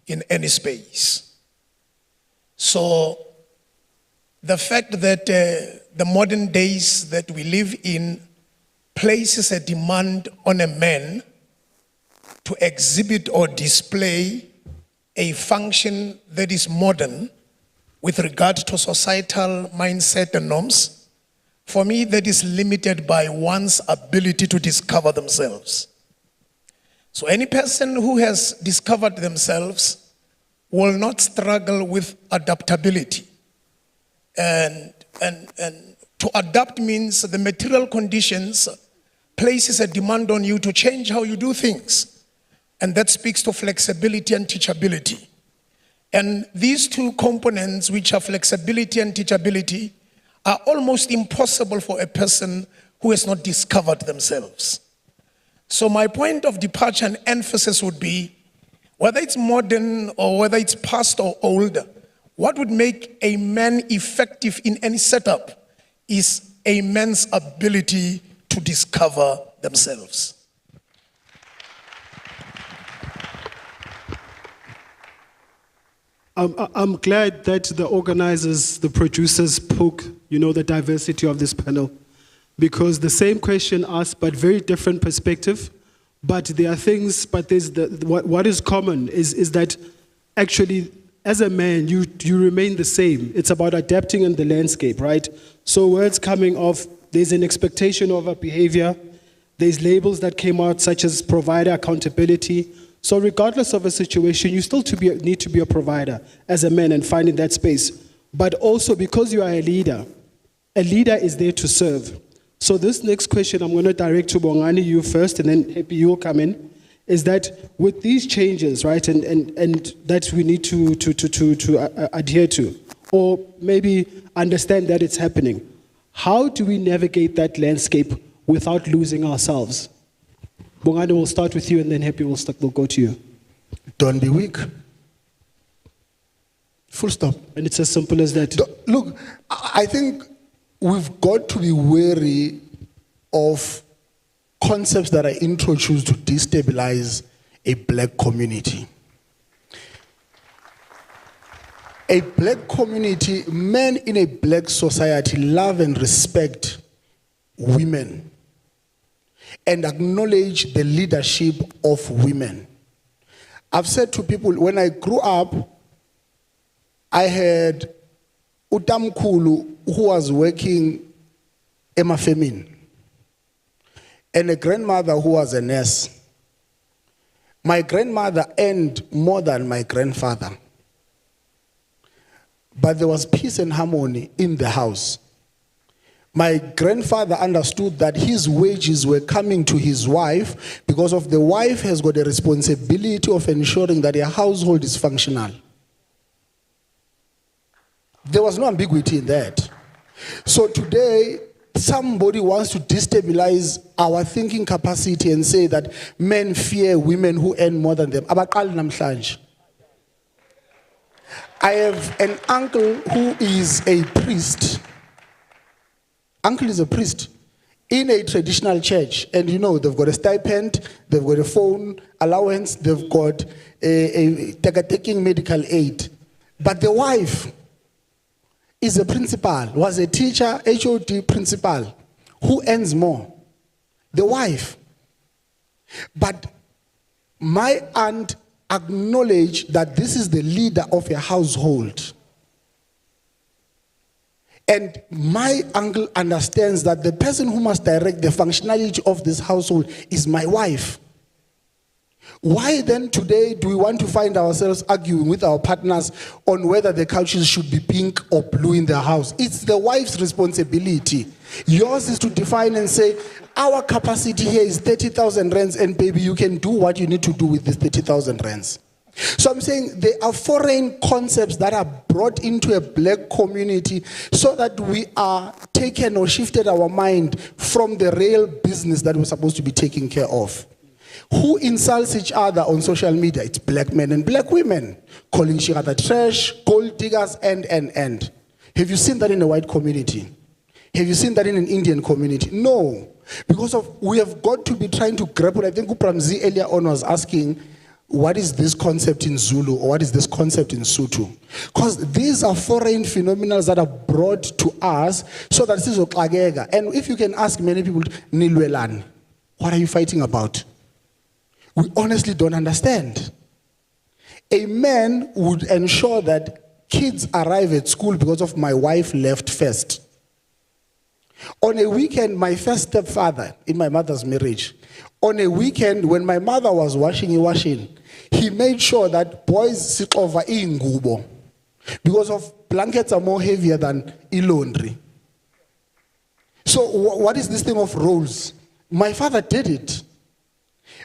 in any space. So the fact that the modern days that we live in places a demand on a man to exhibit or display a function that is modern with regard to societal mindset and norms, for me, that is limited by one's ability to discover themselves. So any person who has discovered themselves will not struggle with adaptability. And to adapt means the material conditions places a demand on you to change how you do things. And that speaks to flexibility and teachability. And these two components, which are flexibility and teachability, are almost impossible for a person who has not discovered themselves. So my point of departure and emphasis would be, whether it's modern or whether it's past or old, what would make a man effective in any setup is a man's ability to discover themselves. I'm glad that the organizers, the producers spoke, the diversity of this panel, because the same question asked, but very different perspective. But there are things, but what is common is that actually, as a man, you remain the same. It's about adapting in the landscape, right? So words coming off, there's an expectation of a behavior. There's labels that came out, such as provider, accountability. So regardless of a situation, you still need to be a provider as a man and finding that space. But also because you are a leader is there to serve. So this next question I'm going to direct to Bongani, you first, and then Happy, you'll come in, is that with these changes, right, and that we need to adhere to, or maybe understand that it's happening, how do we navigate that landscape without losing ourselves? Bongani, we'll start with you, and then Happy will go to you. Don't be weak. Full stop. And it's as simple as that. Look, I think we've got to be wary of concepts that are introduced to destabilize a black community. A black community, men in a black society love and respect women and acknowledge the leadership of women. I've said to people, when I grew up, I had utamkhulu who was working emafemini and a grandmother who was a nurse. My grandmother earned more than my grandfather. But there was peace and harmony in the house. My grandfather understood that his wages were coming to his wife because of the wife has got a responsibility of ensuring that her household is functional. There was no ambiguity in that. So today, somebody wants to destabilize our thinking capacity and say that men fear women who earn more than them. I have an uncle who is a priest. Uncle is a priest in a traditional church. And they've got a stipend, they've got a phone allowance, they've got taking medical aid. But the wife is a principal, was a teacher, HOD principal, who earns more? The wife. But my aunt acknowledged that this is the leader of a household. And my uncle understands that the person who must direct the functionality of this household is my wife. Why then today do we want to find ourselves arguing with our partners on whether the couches should be pink or blue in the house? It's the wife's responsibility. Yours is to define and say, our capacity here is 30,000 rands, and baby, you can do what you need to do with this 30,000 rands. So I'm saying there are foreign concepts that are brought into a black community so that we are taken or shifted our mind from the real business that we're supposed to be taking care of. Who insults each other on social media? It's black men and black women, calling each other trash, gold diggers, and. Have you seen that in a white community? Have you seen that in an Indian community? No. Because we have got to be trying to grapple. I think Upramzi earlier on was asking, what is this concept in Zulu or what is this concept in Sotho? Because these are foreign phenomena that are brought to us so that this is oklagega. And if you can ask many people, Nilwelan, what are you fighting about? We honestly don't understand. A man would ensure that kids arrive at school because of my wife left first. On a weekend, my first stepfather in my mother's marriage, on a weekend when my mother was washing, he made sure that boys sit over ingubo because of blankets are more heavier than laundry. So what is this thing of roles? My father did it.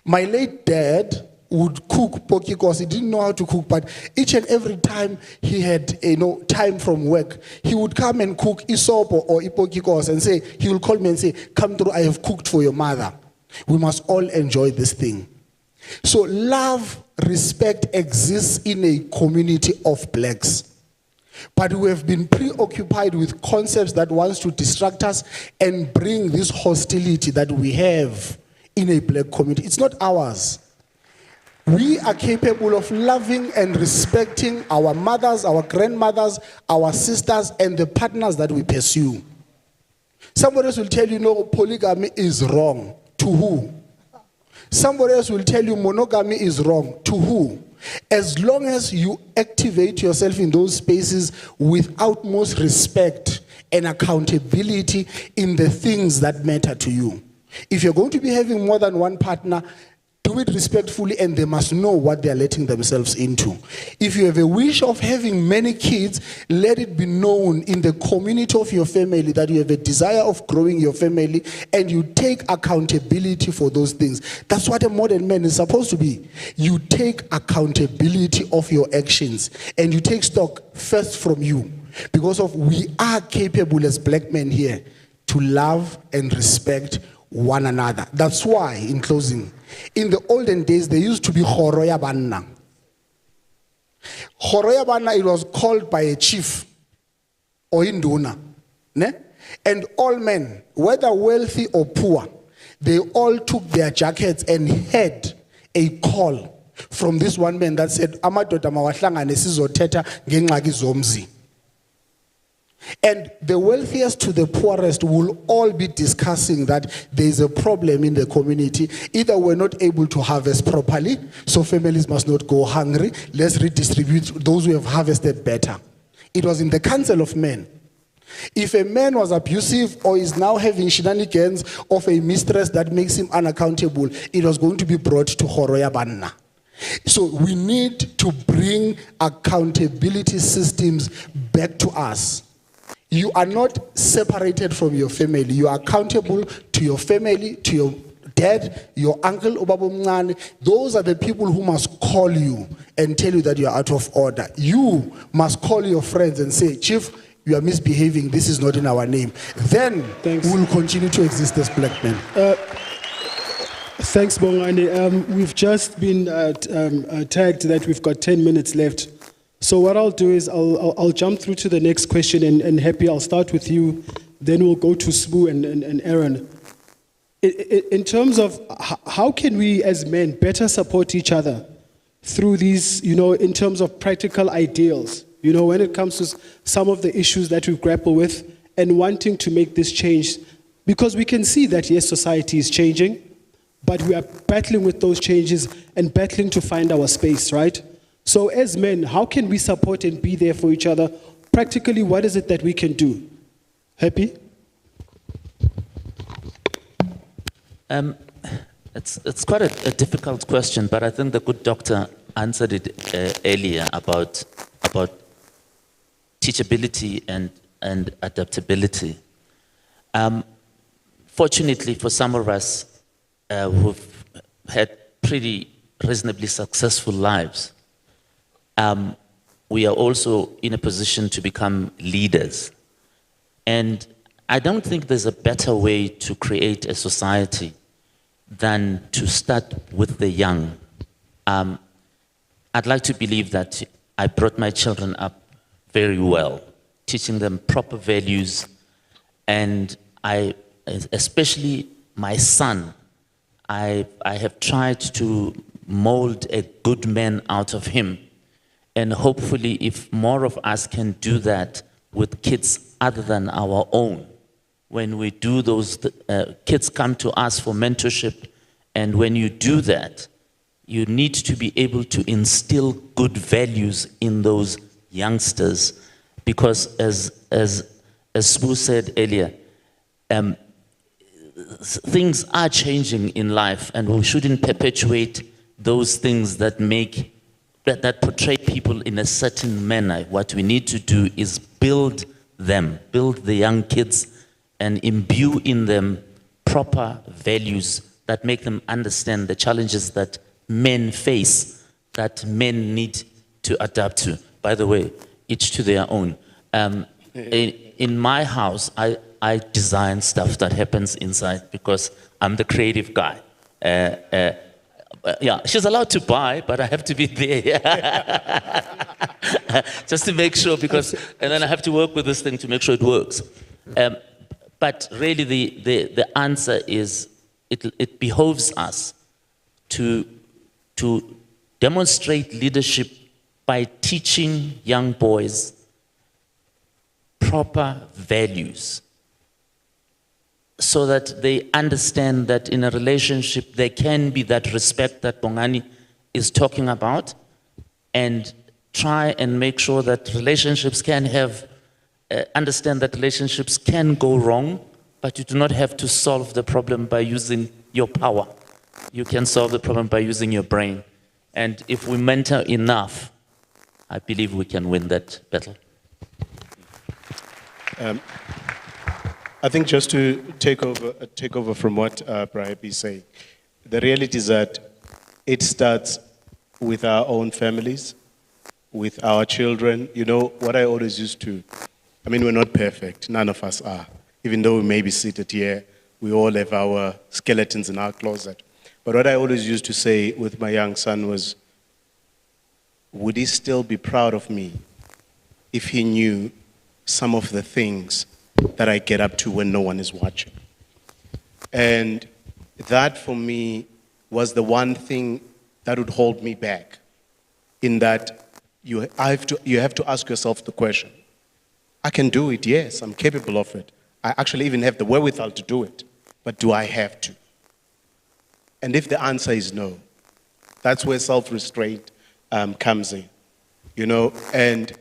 My late dad would cook poki because he didn't know how to cook, but each and every time he had time from work, he would come and cook isopo or ipoki and say, he will call me and say, come through, I have cooked for your mother. We must all enjoy this thing. So love, respect exists in a community of blacks. But we have been preoccupied with concepts that wants to distract us and bring this hostility that we have in a black community. It's not ours. We are capable of loving and respecting our mothers, our grandmothers, our sisters, and the partners that we pursue. Somebody else will tell you, no, polygamy is wrong. To who? Somebody else will tell you monogamy is wrong. To who? As long as you activate yourself in those spaces with utmost respect and accountability in the things that matter to you. If you're going to be having more than one partner, do it respectfully, and they must know what they're letting themselves into. If you have a wish of having many kids, let it be known in the community of your family that you have a desire of growing your family, and you take accountability for those things. That's what a modern man is supposed to be. You take accountability of your actions, and you take stock first from you. Because we are capable as black men here to love and respect one another. That's why, in closing, in the olden days, there used to be Horoya Banna. Horoya Banna, it was called by a chief or Induna. Ne? And all men, whether wealthy or poor, they all took their jackets and had a call from this one man that said, Amadoda mawahlangane sizothetha ngengxaki zomzi. And the wealthiest to the poorest will all be discussing that there is a problem in the community. Either we're not able to harvest properly, so families must not go hungry. Let's redistribute those who have harvested better. It was in the council of men. If a man was abusive or is now having shenanigans of a mistress that makes him unaccountable, it was going to be brought to Horoya Banna. So we need to bring accountability systems back to us. You are not separated from your family. You are accountable to your family, to your dad, your uncle, Ubabumngane. Those are the people who must call you and tell you that you are out of order. You must call your friends and say, Chief, you are misbehaving. This is not in our name. Then we will continue to exist as black men. Thanks, Bongani. We've just been tagged that we've got 10 minutes left. So what I'll do is I'll jump through to the next question, and Happy, I'll start with you, then we'll go to Sbu and Aaron. In terms of how can we as men better support each other through these, in terms of practical ideals, when it comes to some of the issues that we grapple with and wanting to make this change, because we can see that, yes, society is changing, but we are battling with those changes and battling to find our space, right? So as men, how can we support and be there for each other? Practically, what is it that we can do? Happy? It's quite a difficult question, but I think the good doctor answered it earlier about teachability and adaptability. Fortunately for some of us who've had pretty reasonably successful lives, we are also in a position to become leaders. And I don't think there's a better way to create a society than to start with the young. I'd like to believe that I brought my children up very well, teaching them proper values, and especially my son, I have tried to mold a good man out of him. And hopefully, if more of us can do that with kids other than our own, when we do those, kids come to us for mentorship, and when you do that, you need to be able to instill good values in those youngsters, because as Sbu said earlier, things are changing in life, and we shouldn't perpetuate those things that that portray people in a certain manner. What we need to do is build the young kids, and imbue in them proper values that make them understand the challenges that men face, that men need to adapt to. By the way, each to their own. In my house, I design stuff that happens inside because I'm the creative guy. Yeah, she's allowed to buy, but I have to be there. Just to make sure, and then I have to work with this thing to make sure it works. But really the answer is, it behoves us to demonstrate leadership by teaching young boys proper values, so that they understand that in a relationship there can be that respect that Bongani is talking about, and try and make sure that relationships can have, understand that relationships can go wrong, but you do not have to solve the problem by using your power. You can solve the problem by using your brain. And if we mentor enough, I believe we can win that battle. I think just to take over from what Brian is saying, the reality is that it starts with our own families, with our children. You know, what I always used to, I mean, we're not perfect, none of us are. Even though we may be seated here, we all have our skeletons in our closet. But what I always used to say with my young son was, would he still be proud of me if he knew some of the things that I get up to when no one is watching? And that for me was the one thing that would hold me back, in that you have to ask yourself the question, I can do it, yes, I'm capable of it. I actually even have the wherewithal to do it, but do I have to? And if the answer is no, that's where self-restraint comes in, you know. And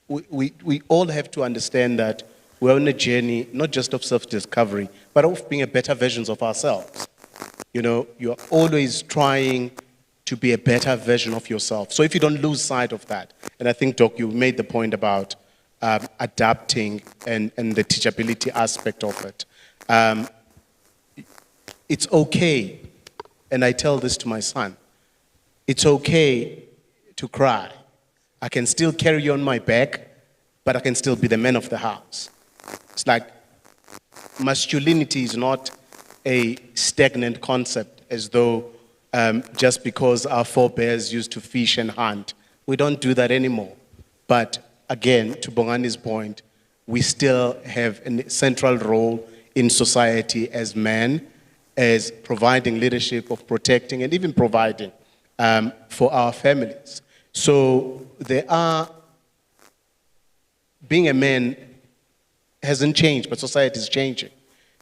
we all have to understand that we're on a journey, not just of self-discovery, but of being a better versions of ourselves. You know, you're always trying to be a better version of yourself. So if you don't lose sight of that, and I think, Doc, you made the point about adapting and the teachability aspect of it. It's okay, and I tell this to my son, it's okay to cry. I can still carry you on my back, but I can still be the man of the house. It's like masculinity is not a stagnant concept, as though just because our forebears used to fish and hunt, we don't do that anymore. But again, to Bongani's point, we still have a central role in society as men, as providing leadership, of protecting and even providing for our families. So being a man hasn't changed, but society is changing.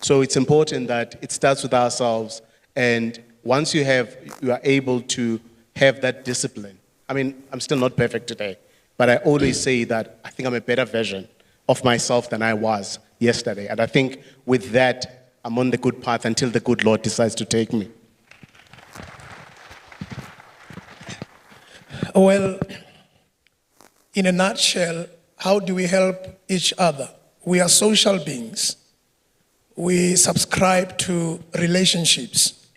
So it's important that it starts with ourselves, and once you are able to have that discipline. I mean, I'm still not perfect today, but I always say that I think I'm a better version of myself than I was yesterday. And I think with that, I'm on the good path until the good Lord decides to take me. Well, in a nutshell, how do we help each other? We are social beings. We subscribe to relationships.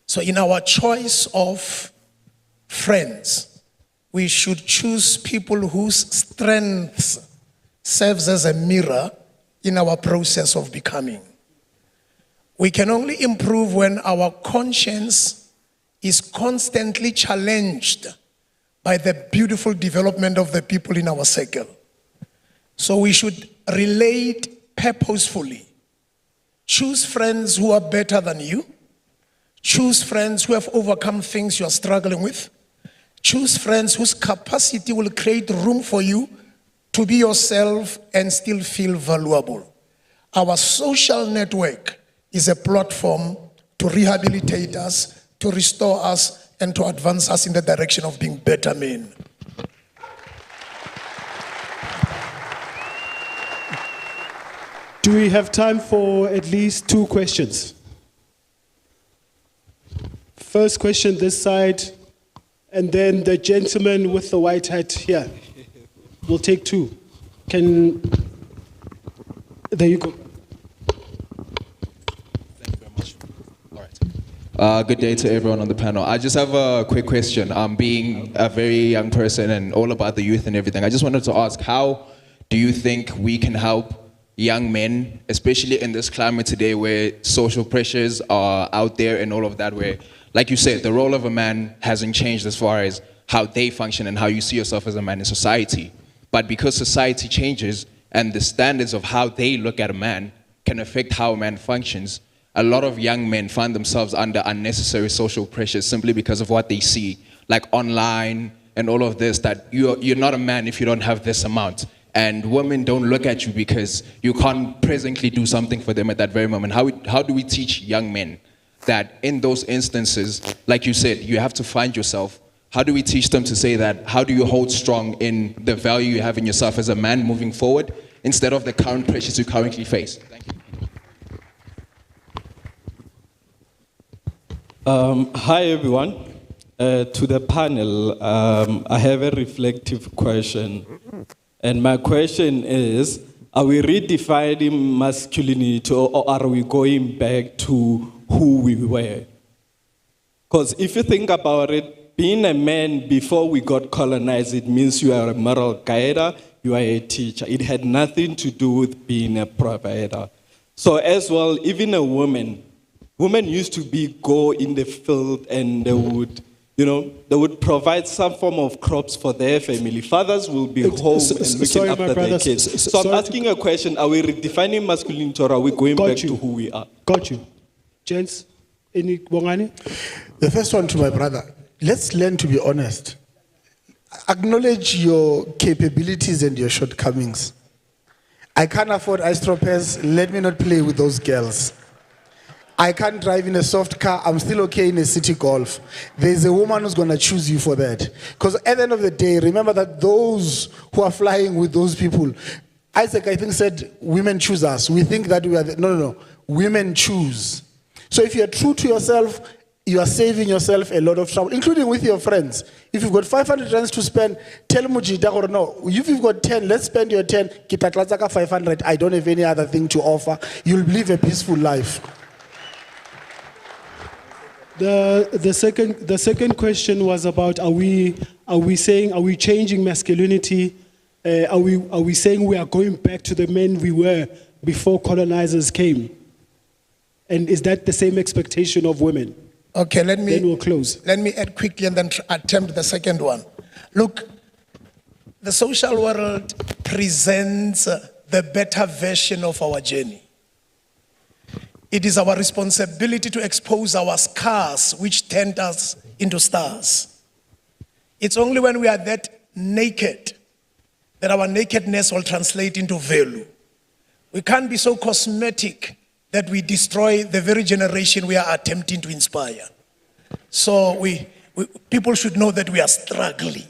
So in our choice of friends, we should choose people whose strengths serves as a mirror in our process of becoming. We can only improve when our conscience is constantly challenged by the beautiful development of the people in our circle. So we should relate purposefully. Choose friends who are better than you. Choose friends who have overcome things you are struggling with. Choose friends whose capacity will create room for you to be yourself and still feel valuable. Our social network is a platform to rehabilitate us, to restore us, and to advance us in the direction of being better men. Do we have time for at least 2 questions? First question this side, and then the gentleman with the white hat here. We'll take 2. There you go. Good day to everyone on the panel. I just have a quick question. Being a very young person and all about the youth and everything, I just wanted to ask, how do you think we can help young men, especially in this climate today where social pressures are out there and all of that, where, like you said, the role of a man hasn't changed as far as how they function and how you see yourself as a man in society. But because society changes and the standards of how they look at a man can affect how a man functions, a lot of young men find themselves under unnecessary social pressures simply because of what they see, like online and all of this, that you're not a man if you don't have this amount. And women don't look at you because you can't presently do something for them at that very moment. How do we teach young men that in those instances, like you said, you have to find yourself? How do we teach them to say that? How do you hold strong in the value you have in yourself as a man moving forward instead of the current pressures you currently face? Thank you. Hi everyone. To the panel, I have a reflective question. And my question is, are we redefining masculinity or are we going back to who we were? Because if you think about it, being a man before we got colonized, it means you are a moral guider, you are a teacher. It had nothing to do with being a provider. So as well, even a woman used to go in the field and they would, they would provide some form of crops for their family. Fathers will be home and looking after their kids. So I'm asking a question, are we redefining masculinity or are we going back to who we are? Got you. Gents, any Bongani? The first one to my brother, let's learn to be honest. Acknowledge your capabilities and your shortcomings. I can't afford ice-troppers, let me not play with those girls. I can't drive in a soft car, I'm still okay in a city golf. There's a woman who's going to choose you for that. Because at the end of the day, remember that those who are flying with those people, Isaac, I think, said, women choose us. We think that we are, no. Women choose. So if you're true to yourself, you are saving yourself a lot of trouble, including with your friends. If you've got 500 rands to spend, tell Mujita or no, if you've got 10, let's spend your 10, Kitatlazaka 500, I don't have any other thing to offer. You'll live a peaceful life. The second question was about are we changing masculinity? Are we saying we are going back to the men we were before colonizers came? And is that the same expectation of women? Okay, then we'll close. Let me add quickly and then attempt the second one. Look, the social world presents the better version of our journey. It is our responsibility to expose our scars which turned us into stars. It's only when we are that naked that our nakedness will translate into value. We can't be so cosmetic that we destroy the very generation we are attempting to inspire. So people should know that we are struggling.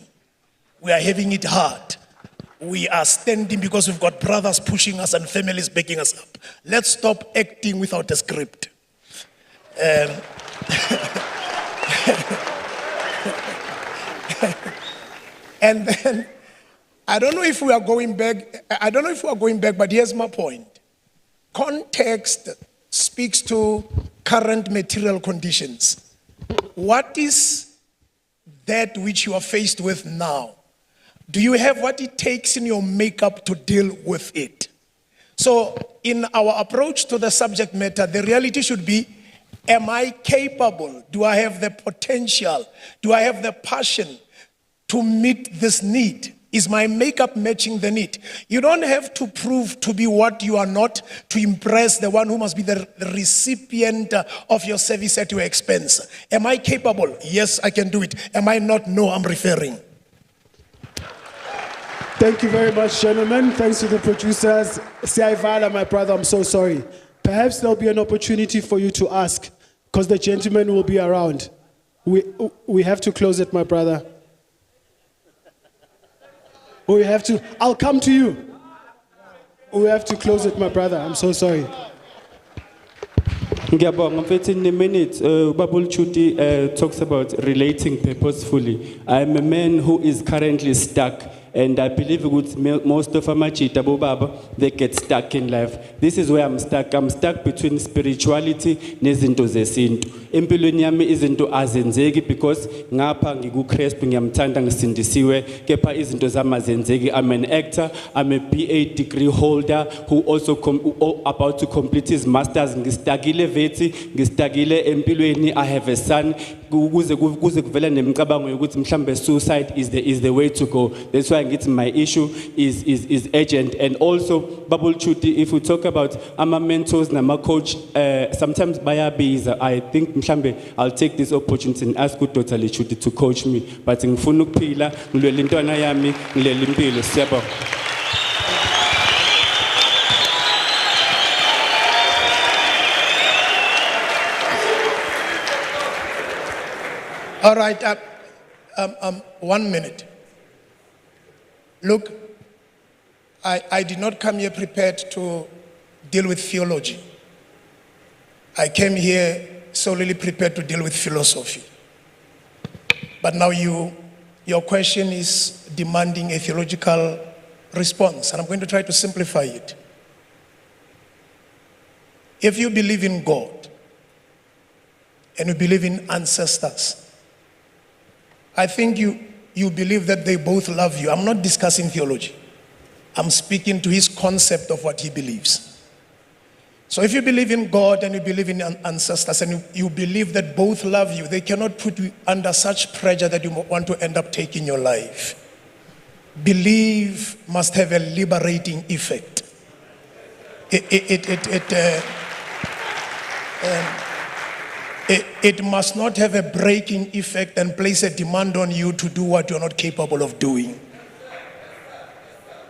We are having it hard. We are standing because we've got brothers pushing us and families backing us up. Let's stop acting without a script. And then, I don't know if we are going back, but here's my point. Context speaks to current material conditions. What is that which you are faced with now? Do you have what it takes in your makeup to deal with it? So in our approach to the subject matter, the reality should be, am I capable? Do I have the potential? Do I have the passion to meet this need? Is my makeup matching the need? You don't have to prove to be what you are not to impress the one who must be the recipient of your service at your expense. Am I capable? Yes, I can do it. Am I not? No, I'm referring. Thank you very much, gentlemen. Thanks to the producers. Siaivala, my brother, I'm so sorry. Perhaps there'll be an opportunity for you to ask, because the gentleman will be around. We have to close it, my brother. We have to. I'll come to you. We have to close it, my brother. I'm so sorry. Ngiyabonga mfethu in a minute Babul Chuti talks about relating purposefully. I'm a man who is currently stuck and I believe with most of amachita bobaba they get stuck in life. This is where I'm stuck. I'm stuck between spirituality nezinto zesintu. Empilweni yami izinto azenzeki because ngapha ngikuChrist ngiyamthanda ngisindisiwe kepha izinto zami azenzeki. I'm an actor, I'm a BA degree holder who also about to complete his masters. Ngistakile vethi, ngistakile empilweni. I have a son. Kuze kuvela nemicabango yokuthi mhlambe suicide is the way to go. That's why my issue is urgent. And also Babul Chuti, if we talk about ama mentors nama coach sometimes bayabiza. I think mhlambe I'll take this opportunity and ask uDr Chuti to coach me, but ngifuna ukuphila ngilwela intwana yami ngilela impilo. Siyabonga. All right, 1 minute. Look, I did not come here prepared to deal with theology. I came here solely prepared to deal with philosophy. But now your question is demanding a theological response, and I'm going to try to simplify it. If you believe in God and you believe in ancestors, I think you believe that they both love you. I'm not discussing theology. I'm speaking to his concept of what he believes. So if you believe in God and you believe in ancestors and you believe that both love you, they cannot put you under such pressure that you want to end up taking your life. Belief must have a liberating effect. It must not have a breaking effect and place a demand on you to do what you're not capable of doing.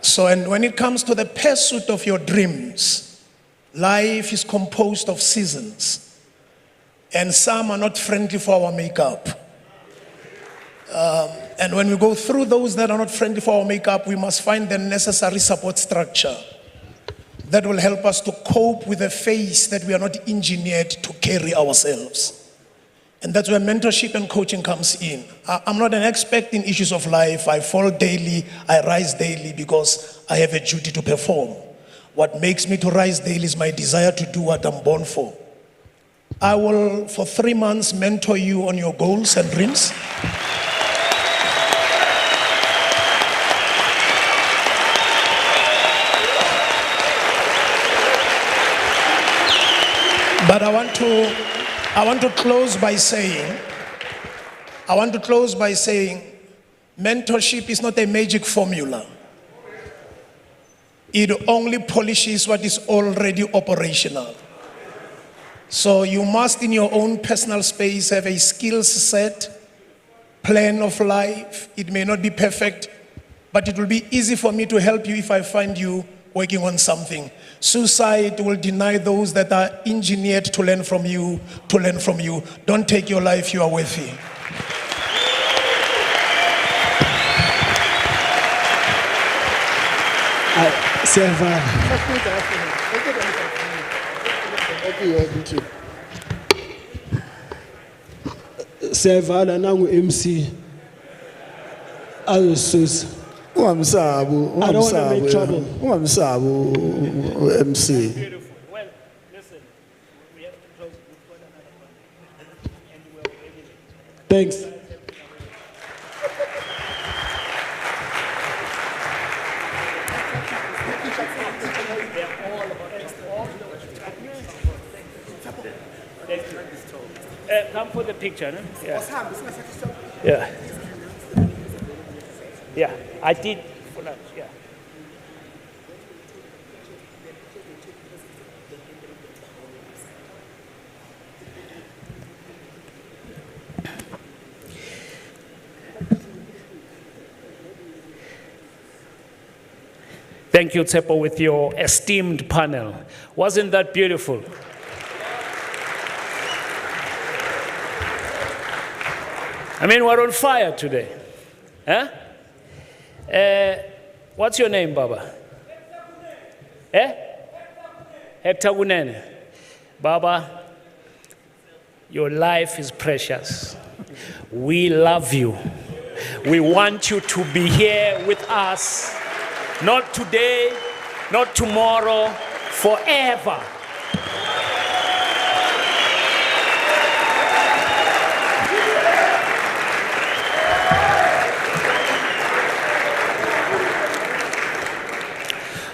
So, and when it comes to the pursuit of your dreams, life is composed of seasons, and some are not friendly for our makeup. And when we go through those that are not friendly for our makeup, we must find the necessary support structure that will help us to cope with a phase that we are not engineered to carry ourselves. And that's where mentorship and coaching comes in. I'm not an expert in issues of life. I fall daily, I rise daily because I have a duty to perform. What makes me to rise daily is my desire to do what I'm born for. I will, for 3 months, mentor you on your goals and dreams. But I want to close by saying, mentorship is not a magic formula. It only polishes what is already operational. So you must, in your own personal space, have a skill set, plan of life. It may not be perfect, but it will be easy for me to help you if I find you working on something. Suicide will deny those that are engineered to learn from you, Don't take your life, you are worthy. Sevala nangu MC. Ayosusa. I don't want to make trouble. MC. Well, listen, we have to close with one another. Thanks. Come for the picture, no? Yeah. Yeah, I did for lunch, yeah. Thank you, Tsepo, with your esteemed panel. Wasn't that beautiful? I mean, we're on fire today. Huh? What's your name, Baba? Hector Gunene. Baba, your life is precious. We love you. We want you to be here with us. Not today, not tomorrow, forever.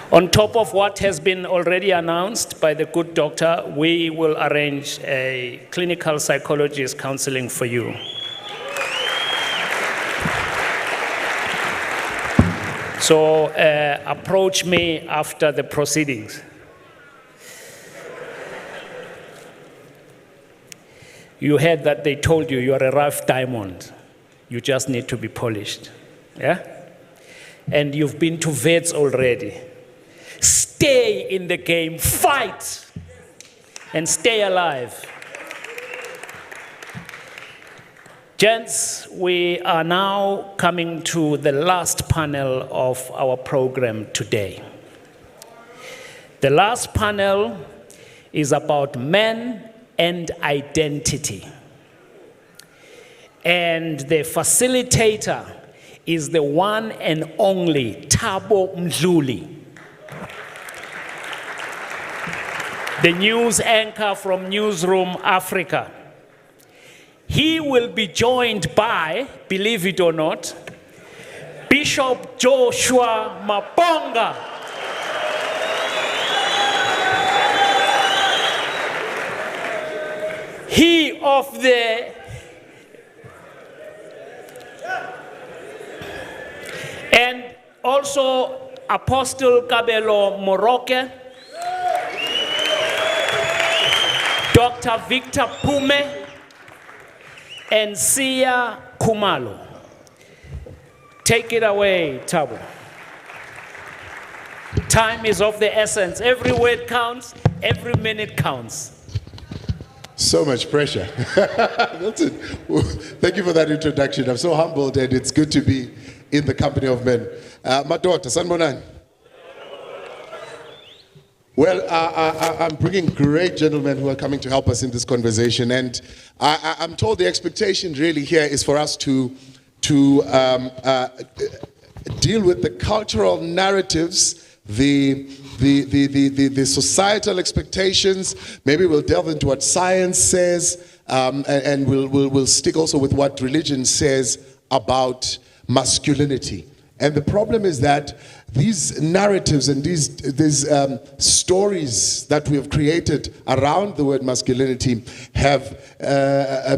On top of what has been already announced by the good doctor, we will arrange a clinical psychologist counseling for you. So approach me after the proceedings. You heard that they told you are a rough diamond. You just need to be polished. Yeah? And you've been to vets already. Stay in the game, fight, and stay alive. Gents, we are now coming to the last panel of our program today. The last panel is about men and identity. And the facilitator is the one and only Thabo Mdluli, the news anchor from Newsroom Africa. He will be joined by, believe it or not, Bishop Joshua Mabonga. He of the and also Apostle Kabelo Moroke, Dr. Victor Pume, and Sia Kumalo. Take it away, Thabo. Time is of the essence. Every word counts, every minute counts. So much pressure. Milton, thank you for that introduction. I'm so humbled, and it's good to be in the company of men. My daughter, Sanbonan. Well, I'm bringing great gentlemen who are coming to help us in this conversation, and I'm told the expectation really here is for us to deal with the cultural narratives, the societal expectations. Maybe we'll delve into what science says, and we'll stick also with what religion says about masculinity. And the problem is that these narratives and these stories that we have created around the word masculinity have,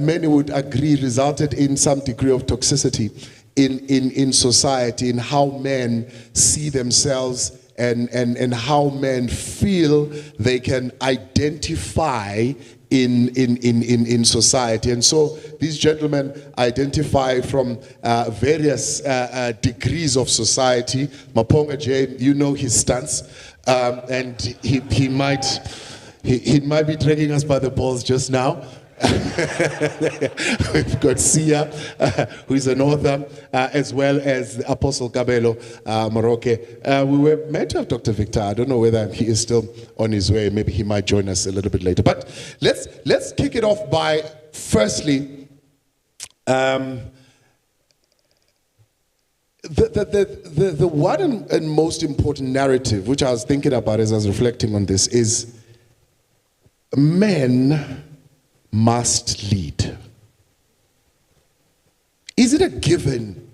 many would agree, resulted in some degree of toxicity in society, in how men see themselves and how men feel they can identify in society. And so these gentlemen identify from various degrees of society. Maponga J, you know his stance, and he might be dragging us by the balls just now. We've got Sia, who is an author, as well as Apostle Kabelo Moroke. We were meant to have Dr. Victor. I don't know whether he is still on his way. Maybe he might join us a little bit later. But let's kick it off by, firstly, the one and most important narrative, which I was thinking about as I was reflecting on this, is men must lead. Is it a given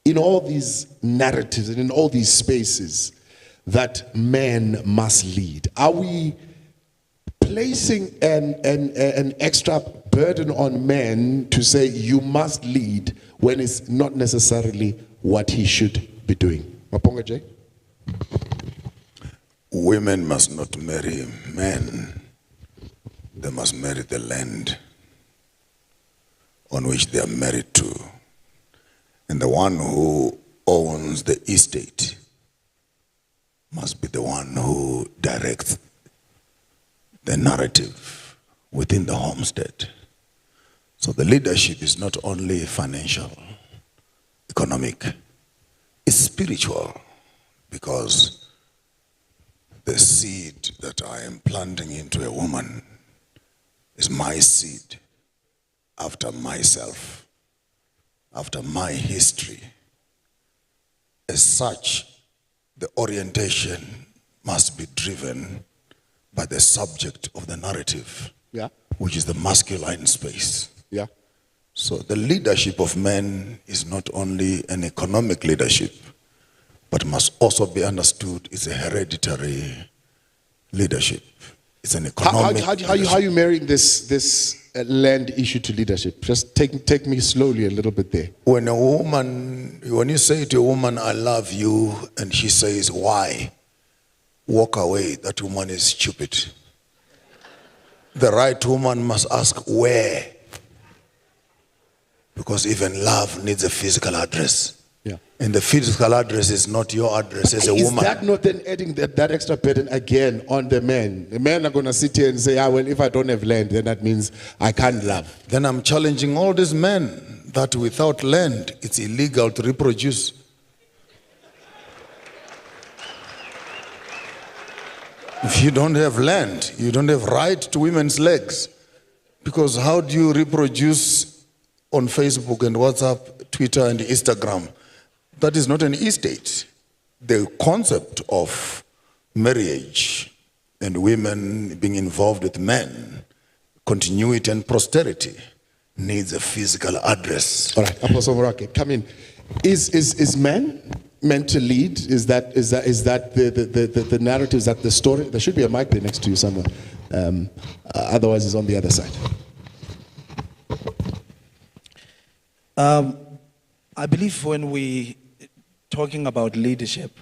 in all these narratives and in all these spaces that men must lead? Are we placing an extra burden on men to say you must lead when it's not necessarily what he should be doing? Maponga J? Women must not marry men. They must marry the land on which they are married to. And the one who owns the estate must be the one who directs the narrative within the homestead. So the leadership is not only financial, economic, it's spiritual, because the seed that I am planting into a woman is my seed, after myself, after my history. As such, the orientation must be driven by the subject of the narrative, which is the masculine space. So the leadership of men is not only an economic leadership, but must also be understood as a hereditary leadership. It's an economic How are you marrying this land issue to leadership? Just take me slowly a little bit there. When you say to a woman, I love you, and she says, why? Walk away. That woman is stupid. The right woman must ask, where? Because even love needs a physical address. And the physical address is not your address as a woman. Is that not then adding that extra burden again on the men? The men are going to sit here and say, well, if I don't have land, then that means I can't love. Then I'm challenging all these men that without land, it's illegal to reproduce. If you don't have land, you don't have right to women's legs. Because how do you reproduce on Facebook and WhatsApp, Twitter and Instagram? That is not an estate. The concept of marriage and women being involved with men, continuity and posterity, needs a physical address. All right, Apostle Morake, come in. Is men meant to lead? Is that the narrative? Is that the story? There should be a mic there next to you somewhere. Otherwise, it's on the other side. I believe when we talking about leadership,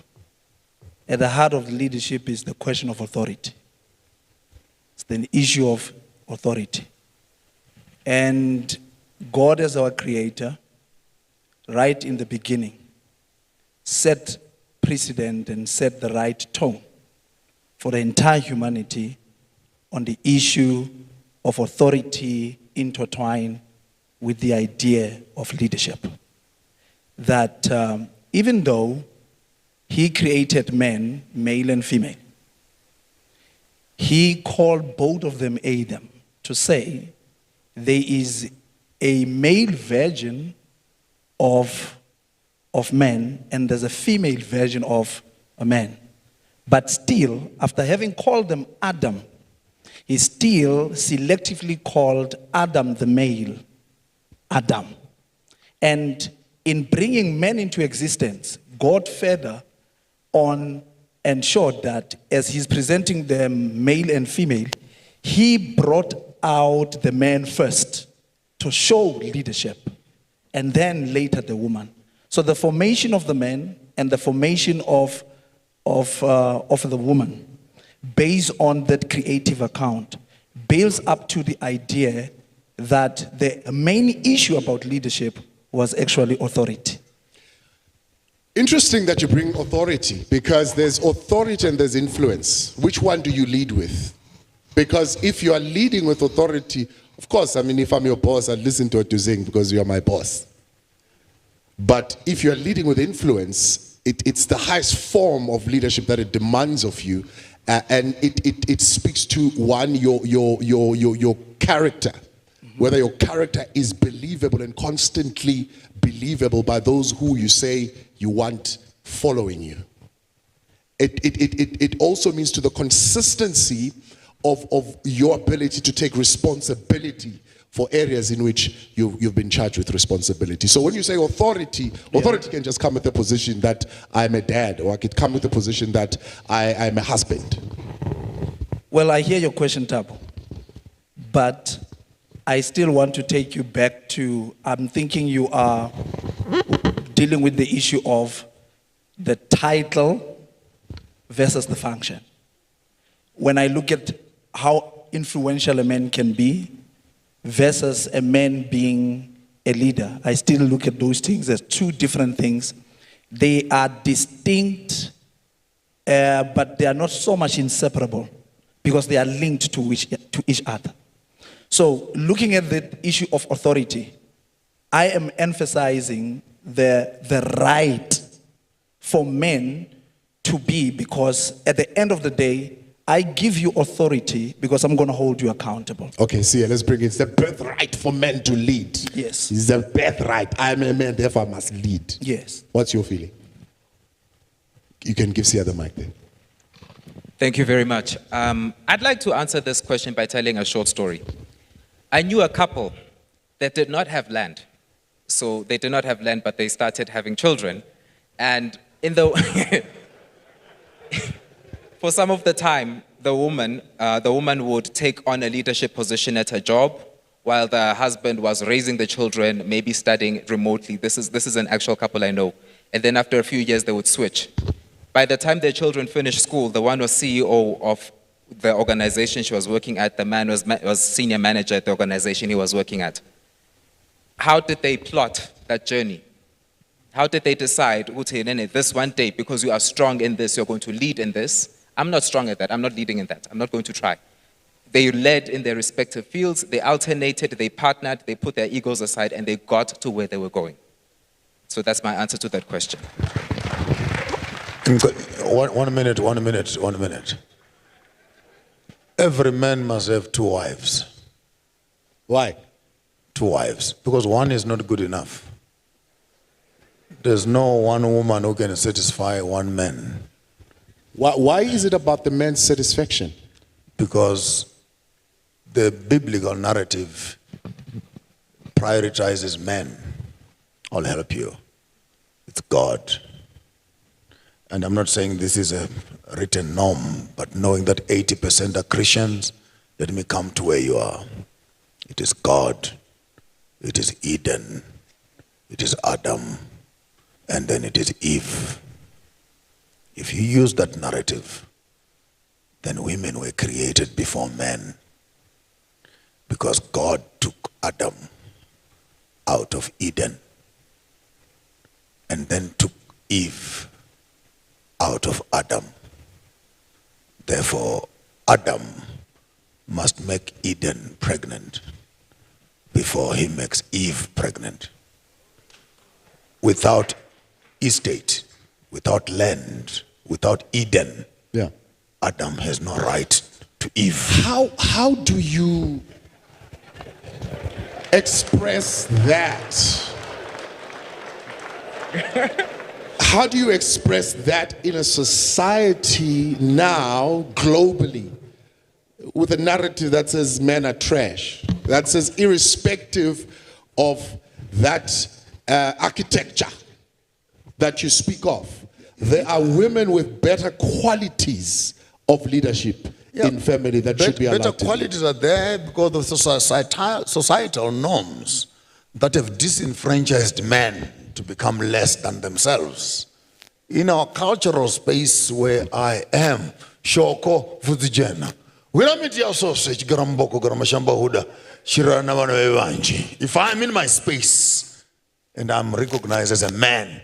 at the heart of leadership is the question of authority. It's the issue of authority. And God as our creator, right in the beginning, set precedent and set the right tone for the entire humanity on the issue of authority intertwined with the idea of leadership. That even though he created men, male and female, he called both of them Adam to say there is a male version of man and there's a female version of a man. But still, after having called them Adam, he still selectively called Adam the male Adam. And in bringing men into existence, God further on ensured that as he's presenting them male and female, he brought out the man first to show leadership, and then later the woman. So the formation of the man and the formation of the woman, based on that creative account, builds up to the idea that the main issue about leadership was actually authority. Interesting that you bring authority, because there's authority and there's influence. Which one do you lead with? Because if you are leading with authority, of course, I mean, if I'm your boss, I'd listen to what you're saying because you are my boss. But if you're leading with influence, it's the highest form of leadership that it demands of you. And it speaks to one, your character. Whether your character is believable and constantly believable by those who you say you want following you. It also means to the consistency of your ability to take responsibility for areas in which you've been charged with responsibility. So when you say authority, authority can just come with the position that I'm a dad, or it can come with the position that I'm a husband. Well, I hear your question, Tabo. But I still want to take you back to, I'm thinking you are dealing with the issue of the title versus the function. When I look at how influential a man can be versus a man being a leader, I still look at those things as two different things. They are distinct, but they are not so much inseparable because they are linked to each other. So looking at the issue of authority, I am emphasizing the right for men to be, because at the end of the day, I give you authority because I'm going to hold you accountable. Okay, see, let's bring it. It's the birthright for men to lead. Yes. It's the birthright. I'm a man, therefore I must lead. Yes. What's your feeling? You can give Sia the mic there. Thank you very much. I'd like to answer this question by telling a short story. I knew a couple that did not have land. So they did not have land, but they started having children. And in the for some of the time, the woman would take on a leadership position at her job, while the husband was raising the children, maybe studying remotely. This is an actual couple I know. And then after a few years, they would switch. By the time their children finished school, the one was CEO of the organization she was working at. The man was senior manager at the organization he was working at. How did they plot that journey? How did they decide, this one day, because you are strong in this, you're going to lead in this? I'm not strong at that. I'm not leading in that. I'm not going to try. They led in their respective fields. They alternated. They partnered. They put their egos aside, and they got to where they were going. So that's my answer to that question. 1 minute. Every man must have 2 wives. Why? 2 wives. Because one is not good enough. There's no one woman who can satisfy one man. Why is it about the man's satisfaction? Because the biblical narrative prioritizes men. I'll help you. It's God. And I'm not saying this is a written norm, but knowing that 80% are Christians, let me come to where you are. It is God. It is Eden. It is Adam. And then it is Eve. If you use that narrative, then women were created before men. Because God took Adam out of Eden and then took Eve out of Adam. Therefore, Adam must make Eden pregnant before he makes Eve pregnant. Without estate, without land, without Eden, Adam has no right to Eve. How do you express that? How do you express that in a society now, globally, with a narrative that says men are trash, that says irrespective of that architecture that you speak of, there are women with better qualities of leadership in family that should be allowed Better to qualities are there because of the societal norms that have disenfranchised men to become less than themselves. In our cultural space where I am, Shoko Vuzijena, if I'm in my space and I'm recognized as a man,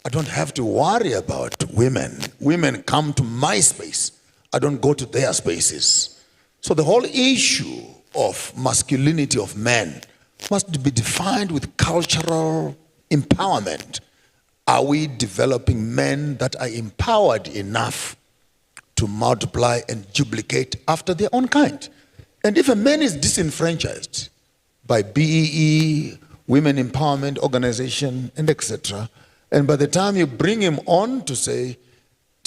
I don't have to worry about women. Women come to my space. I don't go to their spaces. So the whole issue of masculinity of men must be defined with cultural empowerment. Are we developing men that are empowered enough to multiply and duplicate after their own kind? And if a man is disenfranchised by BEE, Women Empowerment Organization, and etc., and by the time you bring him on to say,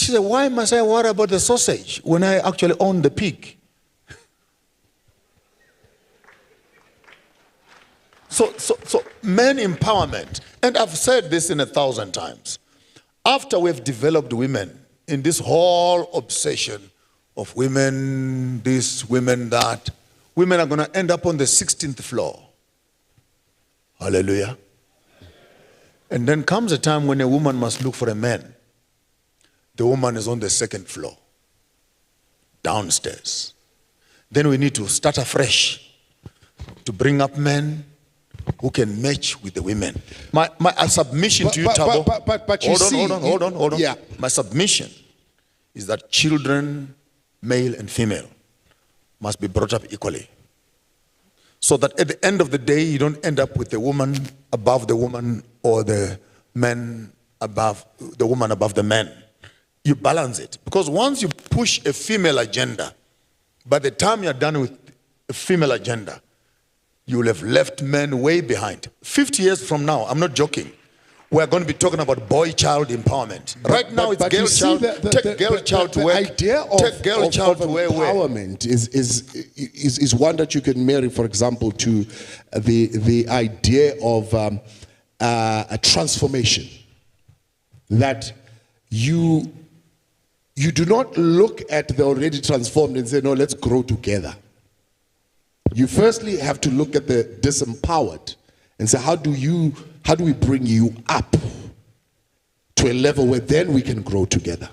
why must I worry about the sausage when I actually own the pig? So men empowerment, and I've said this in 1,000 times. After we've developed women in this whole obsession of women this, women that, women are going to end up on the 16th floor. Hallelujah. And then comes a time when a woman must look for a man. The woman is on the 2nd floor, downstairs. Then we need to start afresh to bring up men who can match with the women. My submission to you, Tabo. But you see, hold on. Yeah. My submission is that children, male and female, must be brought up equally. So that at the end of the day, you don't end up with the woman above the woman or the man above the woman above the man. You balance it. Because once you push a female agenda, by the time you're done with a female agenda, you will have left men way behind. 50 years from now, I'm not joking, we're going to be talking about boy-child empowerment. Right now, it's girl-child. Take girl-child to work. Take girl-child to where? Empowerment is one that you can marry, for example, to the idea of a transformation. That you do not look at the already transformed and say, no, let's grow together. You firstly have to look at the disempowered and say, how do we bring you up to a level where then we can grow together?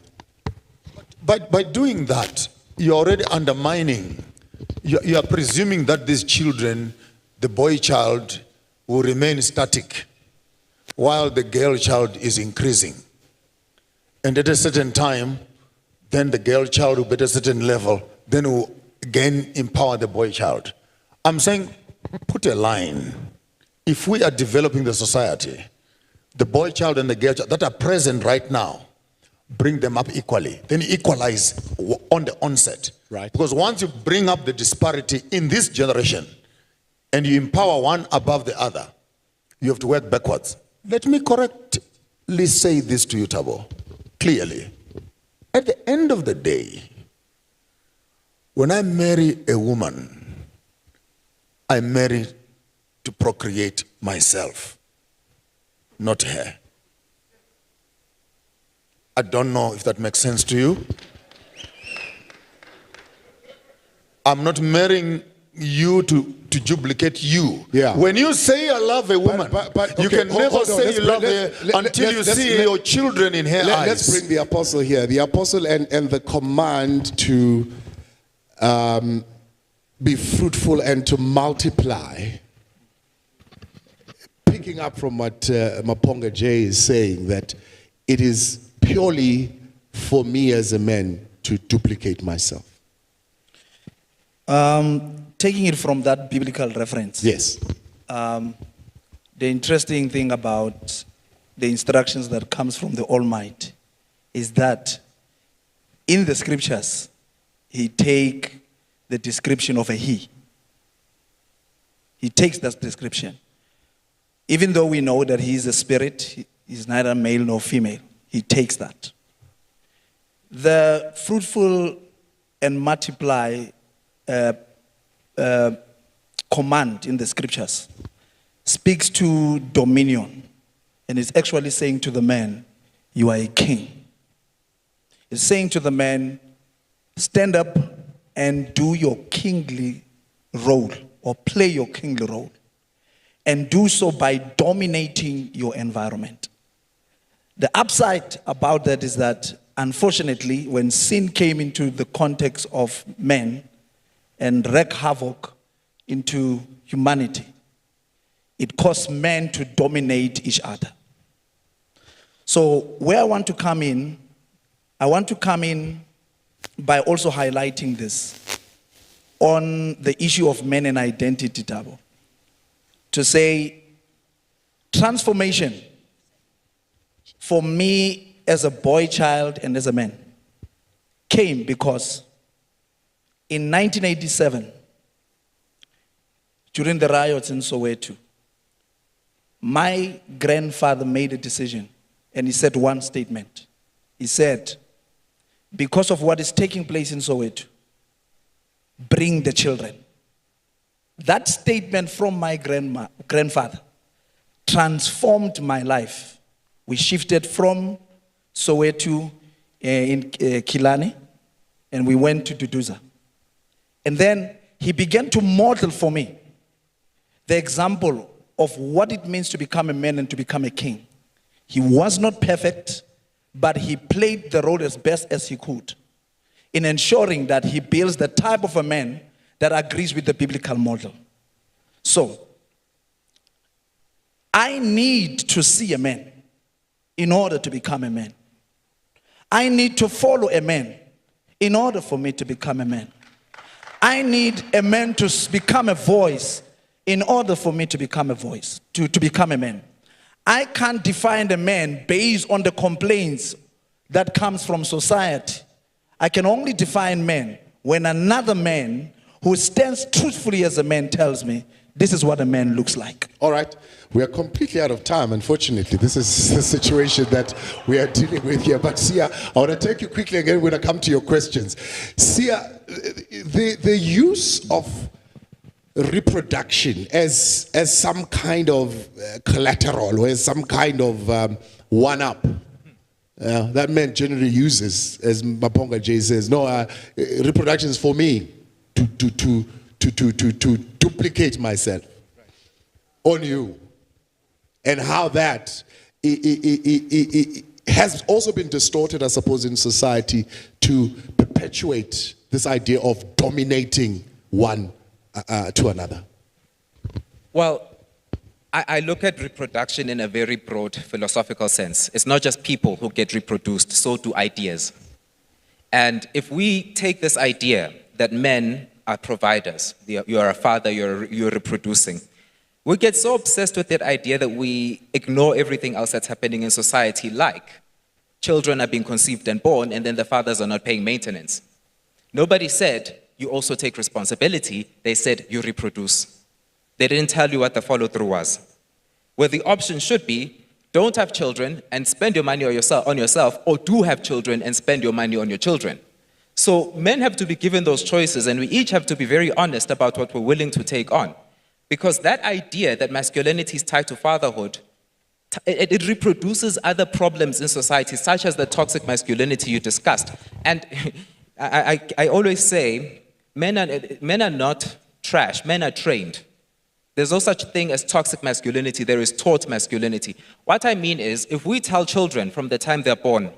But by doing that, you're already undermining, you are presuming that these children, the boy child, will remain static while the girl child is increasing. And at a certain time, then the girl child will be at a certain level, then will again empower the boy child. I'm saying, put a line. If we are developing the society, the boy child and the girl child that are present right now, bring them up equally. Then equalize on the onset. Right. Because once you bring up the disparity in this generation and you empower one above the other, you have to work backwards. Let me correctly say this to you, Thabo, clearly. At the end of the day, when I marry a woman, I marry to procreate myself, not her. I don't know if that makes sense to you. I'm not marrying you to duplicate you. Yeah. When you say I love a woman, but you okay, can never hold on. say you love her until you see your children in her eyes. Let's bring the apostle here. The apostle and the command to be fruitful and to multiply. Picking up from what Maponga J is saying, that it is purely for me as a man to duplicate myself. Taking it from that biblical reference. Yes. The interesting thing about the instructions that comes from the Almighty is that in the scriptures, he takes the description of a he. He takes that description. Even though we know that he is a spirit, he's neither male nor female, he takes that. The fruitful and multiply command in the scriptures speaks to dominion, and it's actually saying to the man, you are a king. It's saying to the man, stand up and do your kingly role, or play your kingly role, and do so by dominating your environment. The upside about that is that, unfortunately, when sin came into the context of men and wreaked havoc into humanity, it caused men to dominate each other. So where I want to come in by also highlighting this on the issue of men and identity, Thabo. To say, transformation for me as a boy child and as a man came because in 1987, during the riots in Soweto, my grandfather made a decision, and he said one statement. He said, because of what is taking place in Soweto, bring the children. That statement from my grandfather transformed my life. We shifted from Soweto in Kilani, and we went to Duduza. And then he began to model for me the example of what it means to become a man and to become a king. He was not perfect, but he played the role as best as he could in ensuring that he builds the type of a man that agrees with the biblical model. So, I need to see a man in order to become a man. I need to follow a man in order for me to become a man. I need a man to become a voice in order for me to become a voice, to become a man. I can't define a man based on the complaints that comes from society. I can only define men when another man who stands truthfully as a man tells me, this is what a man looks like. All right. We are completely out of time, unfortunately. This is the situation that we are dealing with here. But Sia, I want to take you quickly again when I come to your questions. Sia, the use of reproduction as some kind of collateral or as some kind of one-up that man generally uses, as Maponga J says, no, reproduction is for me to duplicate myself on you. And how that it has also been distorted, I suppose, in society to perpetuate this idea of dominating one to another. Well, I look at reproduction in a very broad philosophical sense. It's not just people who get reproduced, so do ideas. And if we take this idea that men are providers, you are a father, you're reproducing, we get so obsessed with that idea that we ignore everything else that's happening in society, like children are being conceived and born, and then the fathers are not paying maintenance. Nobody said, you also take responsibility. They said, you reproduce. They didn't tell you what the follow-through was. Where the option should be, don't have children and spend your money on yourself, or do have children and spend your money on your children. So men have to be given those choices, and we each have to be very honest about what we're willing to take on. Because that idea that masculinity is tied to fatherhood, it reproduces other problems in society, such as the toxic masculinity you discussed. And I always say, men are not trash, men are trained. There's no such thing as toxic masculinity, there is taught masculinity. What I mean is, if we tell children from the time they're born,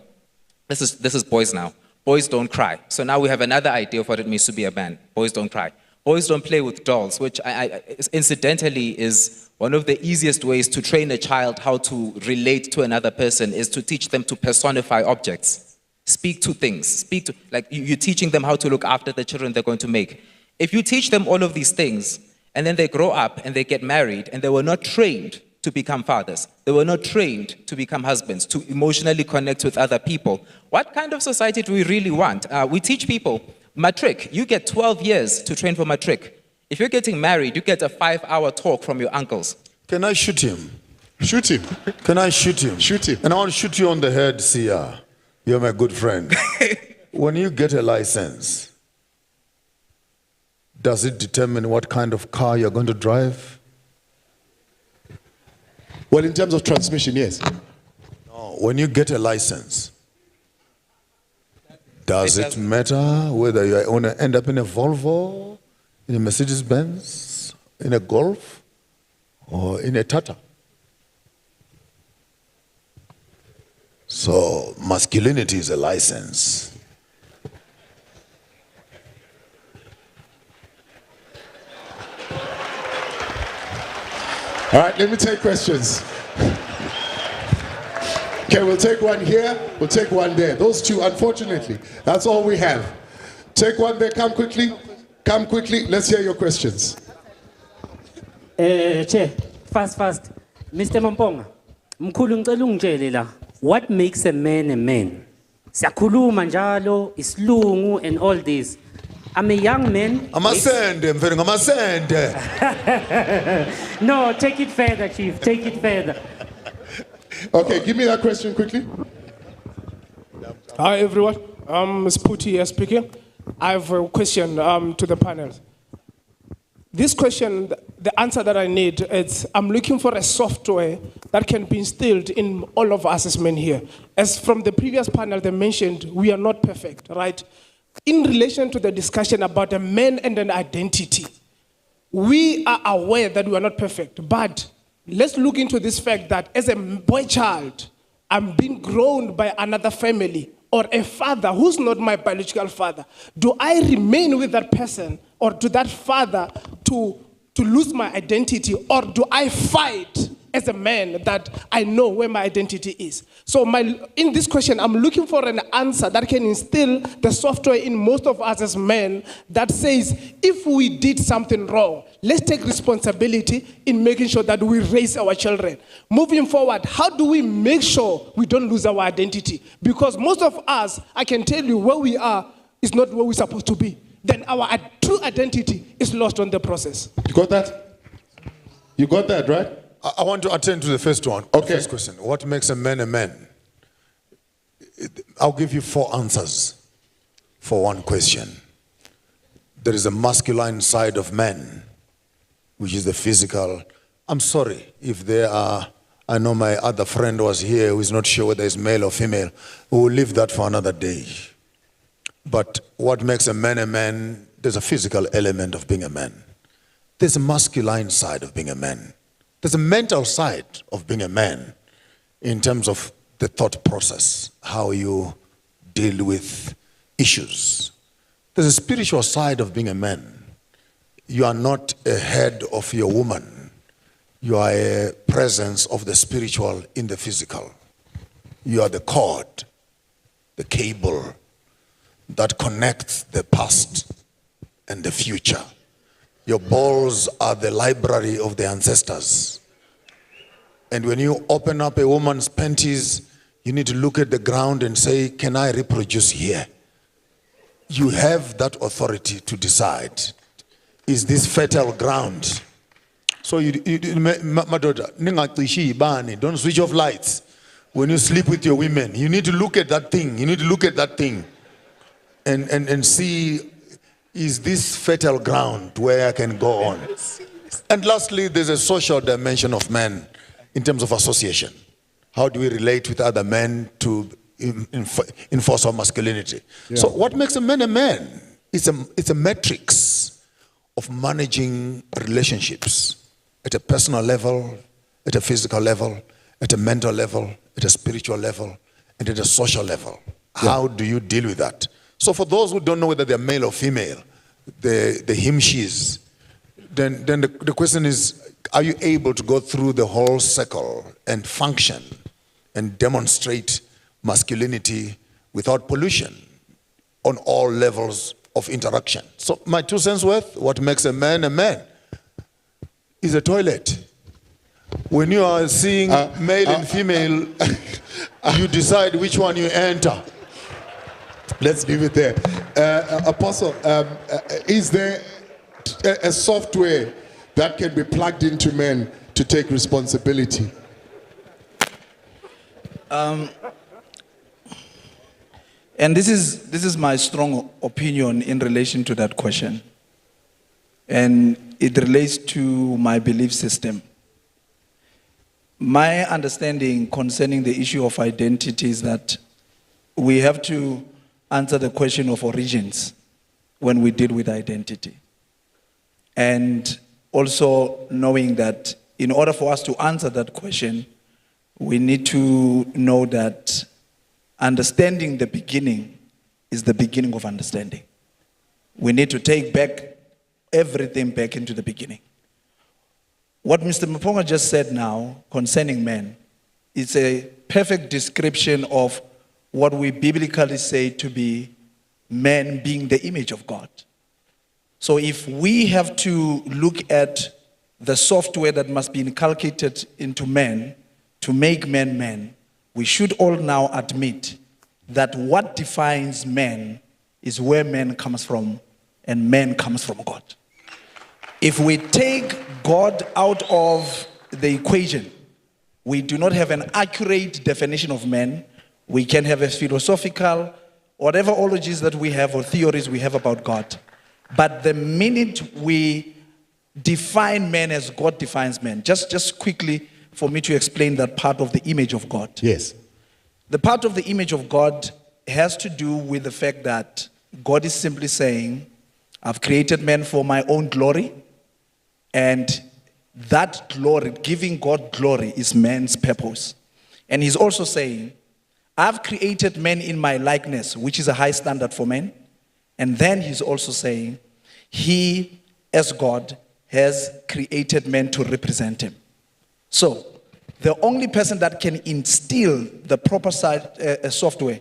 this is boys now, boys don't cry. So now we have another idea of what it means to be a man, boys don't cry. Boys don't play with dolls, which incidentally is one of the easiest ways to train a child how to relate to another person, is to teach them to personify objects. Speak to things, like you're teaching them how to look after the children they're going to make. If you teach them all of these things, and then they grow up and they get married, and they were not trained to become fathers, they were not trained to become husbands, to emotionally connect with other people, what kind of society do we really want? We teach people, matric, you get 12 years to train for matric. If you're getting married, you get a 5-hour talk from your uncles. Can I shoot him? Shoot him. Can I shoot him? Shoot him. And I want to shoot you on the head, Sia. You're my good friend. When you get a license, does it determine what kind of car you're going to drive? Well, in terms of transmission, yes. No, when you get a license, does it matter whether you want to end up in a Volvo, in a Mercedes-Benz, in a Golf, or in a Tata? So masculinity is a license. All right, let me take questions. Okay, we'll take one here, we'll take one there. Those two, unfortunately, that's all we have. Take one there, come quickly, let's hear your questions. Chair, fast. Mr. Mamponga, mkhulu ngicela ungitshele la, what makes a man? Siyakhuluma njalo, isilungu and all this. I'm a young man. Amasende. No, take it further, Chief, take it further. Okay, give me that question quickly. Hi, everyone. Ms. Puti here speaking. I have a question to the panel. This question, the answer that I need is, I'm looking for a software that can be instilled in all of us as men here. As from the previous panel, they mentioned, we are not perfect, right? In relation to the discussion about a man and an identity, we are aware that we are not perfect, but let's look into this fact that as a boy child, I'm being grown by another family or a father who's not my biological father. Do I remain with that person or to that father to lose my identity, or do I fight as a man that I know where my identity is. So in this question, I'm looking for an answer that can instill the software in most of us as men that says, if we did something wrong, let's take responsibility in making sure that we raise our children. Moving forward, how do we make sure we don't lose our identity? Because most of us, I can tell you, where we are is not where we're supposed to be. Then our true identity is lost on the process. You got that? You got that, right? I want to attend to the first one. Okay. First question. What makes a man a man? I'll give you 4 answers for one question. There is a masculine side of man, which is the physical. I'm sorry if there are, I know my other friend was here who is not sure whether it's male or female. We will leave that for another day. But what makes a man, there's a physical element of being a man. There's a masculine side of being a man. There's a mental side of being a man in terms of the thought process, how you deal with issues. There's a spiritual side of being a man. You are not a head of your woman. You are a presence of the spiritual in the physical. You are the cord, the cable that connects the past and the future. Your balls are the library of the ancestors. And when you open up a woman's panties, you need to look at the ground and say, can I reproduce here? You have that authority to decide. Is this fertile ground? So my daughter, don't switch off lights. When you sleep with your women, you need to look at that thing. You need to look at that thing and see, is this fertile ground where I can go on? And lastly, there's a social dimension of man in terms of association. How do we relate with other men to enforce our masculinity? Yeah. So what makes a man? It's a matrix of managing relationships at a personal level, at a physical level, at a mental level, at a spiritual level, and at a social level. Yeah. How do you deal with that? So for those who don't know whether they're male or female, the him, she's, then the question is, are you able to go through the whole circle and function and demonstrate masculinity without pollution on all levels of interaction? So my 2 cents worth, what makes a man is a toilet. When you are seeing male and female, you decide which one you enter. Let's leave it there. Apostle, is there a software that can be plugged into men to take responsibility? And this is my strong opinion in relation to that question. And it relates to my belief system. My understanding concerning the issue of identity is that we have to answer the question of origins when we deal with identity. And also knowing that in order for us to answer that question, we need to know that understanding the beginning is the beginning of understanding. We need to take back everything back into the beginning. What Mr. Mponga just said now concerning men is a perfect description of what we biblically say to be men being the image of God. So if we have to look at the software that must be inculcated into men to make men men, we should all now admit that what defines men is where man comes from, and man comes from God. If we take God out of the equation, we do not have an accurate definition of man. We can have a philosophical, whatever ologies that we have or theories we have about God. But the minute we define man as God defines man, just quickly for me to explain that part of the image of God. Yes. The part of the image of God has to do with the fact that God is simply saying, I've created man for my own glory, and that glory, giving God glory, is man's purpose. And he's also saying, I've created man in my likeness, which is a high standard for men. And then he's also saying, he, as God, has created men to represent him. So, the only person that can instill the proper software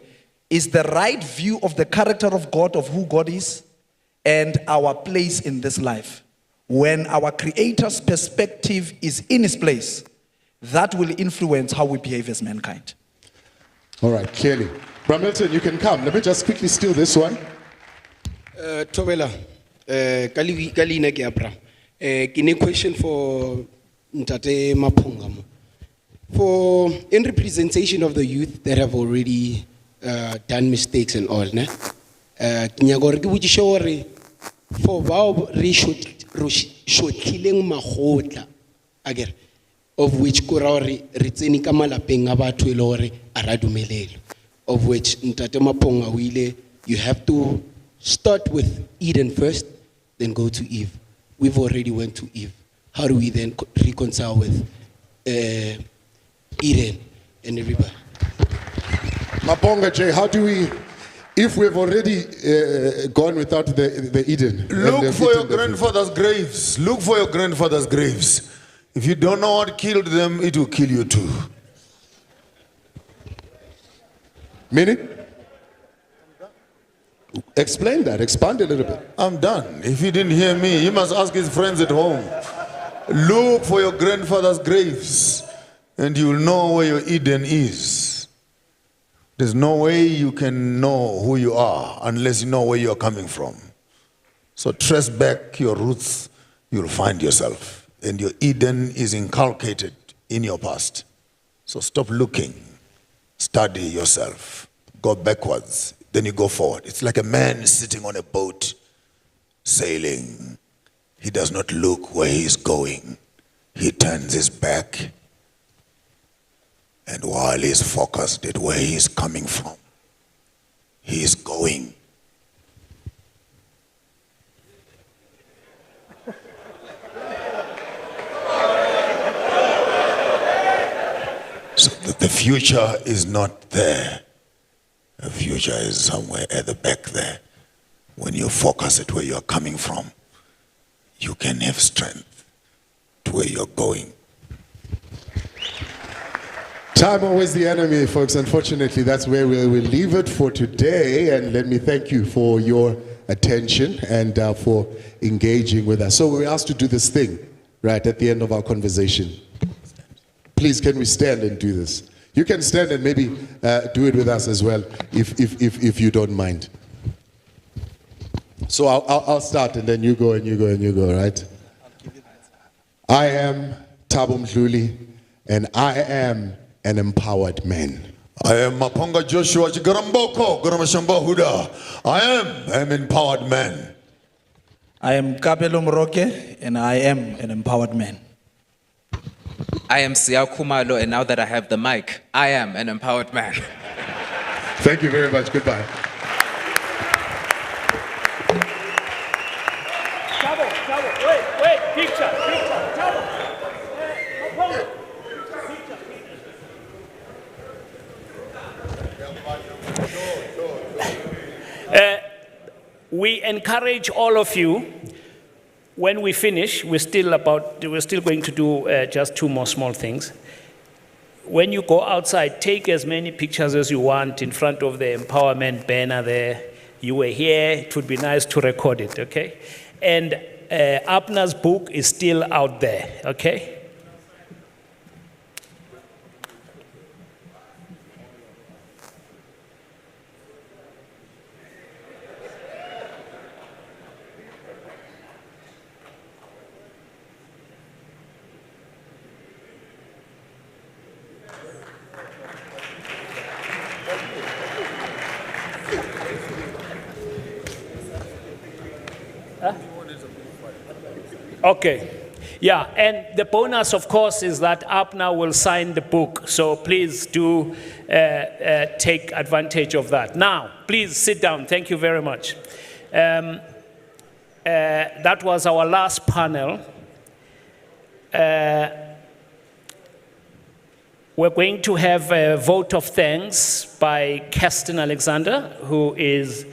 is the right view of the character of God, of who God is, and our place in this life. When our Creator's perspective is in His place, that will influence how we behave as mankind. All right, clearly. Bramilton, you can come. Let me just quickly steal this one. Tobela, Kalina Gabra. Kine question for Ntate Maponga. For in representation of the youth that have already done mistakes and all, ne? Kinyagore ki botšiša for bao re shotlileng magotla agere of which ko ra gore re tsene ka malapeng a batho e le gore a ra dumelelo, of which Ntate Maponga o ile you have to start with Eden first, then go to Eve. We've already went to Eve. How do we then reconcile with Eden and everybody? Maponga J, how do we, if we've already gone without the Eden? Look for your grandfather's graves. Look for your grandfather's graves. If you don't know what killed them, it will kill you too. Meaning? Explain that, expand a little bit. I'm done. If he didn't hear me, he must ask his friends at home. Look for your grandfather's graves, and you'll know where your Eden is. There's no way you can know who you are unless you know where you're coming from. So trace back your roots, you'll find yourself. And your Eden is inculcated in your past. So stop looking, study yourself, go backwards, then you go forward. It's like a man sitting on a boat, sailing. He does not look where he's going. He turns his back. And while he's focused at where he's coming from, he's going. So the future is not there. The future is somewhere at the back there. When you focus at where you're coming from, you can have strength to where you're going. Time always the enemy, folks. Unfortunately, that's where we will leave it for today. And let me thank you for your attention and for engaging with us. So we're asked to do this thing right at the end of our conversation. Please, can we stand and do this? You can stand and maybe do it with us as well, if you don't mind. So I'll start, and then you go, and you go, and you go, right? I am Thabo Mdluli, and I am an empowered man. I am Maponga Joshua Chigaramboko, Garamasamba Huda. I am an empowered man. I am Kabelo Moroke, and I am an empowered man. I am Siya Kumalo, and now that I have the mic, I am an empowered man. Thank you very much. Goodbye. Chavo, wait, picture, Chavo. We encourage all of you, when we finish, we're still going to do just two more small things. When you go outside, take as many pictures as you want in front of the EmpowaMen banner there. You were here, it would be nice to record it, okay? And Abner's book is still out there, okay? Okay. Yeah, and the bonus, of course, is that Abner will sign the book. So please do take advantage of that. Now, please sit down. Thank you very much. That was our last panel. We're going to have a vote of thanks by Kirsten Alexander, who is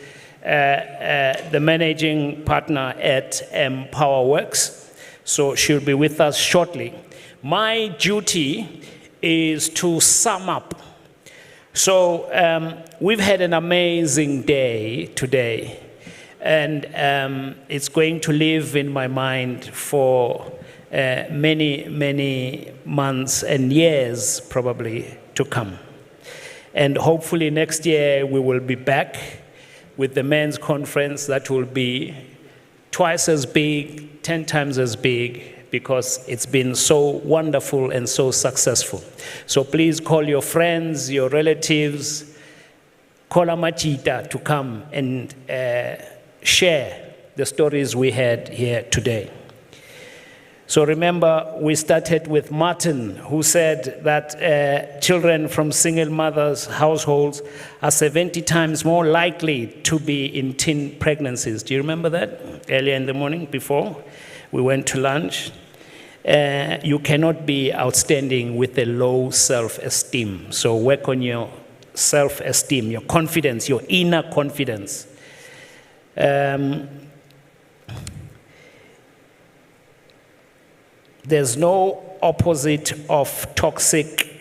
the managing partner at EmpowaWorks. So she'll be with us shortly. My duty is to sum up. So we've had an amazing day today, and it's going to live in my mind for many, many months and years probably to come. And hopefully next year we will be back with the men's conference that will be twice as big, 10 times as big, because it's been so wonderful and so successful. So please call your friends, your relatives, call Amachita to come and share the stories we had here today. So remember, we started with Martin, who said that children from single mothers' households are 70 times more likely to be in teen pregnancies. Do you remember that? Earlier in the morning, before we went to lunch. You cannot be outstanding with a low self-esteem. So work on your self-esteem, your confidence, your inner confidence. There's no opposite of toxic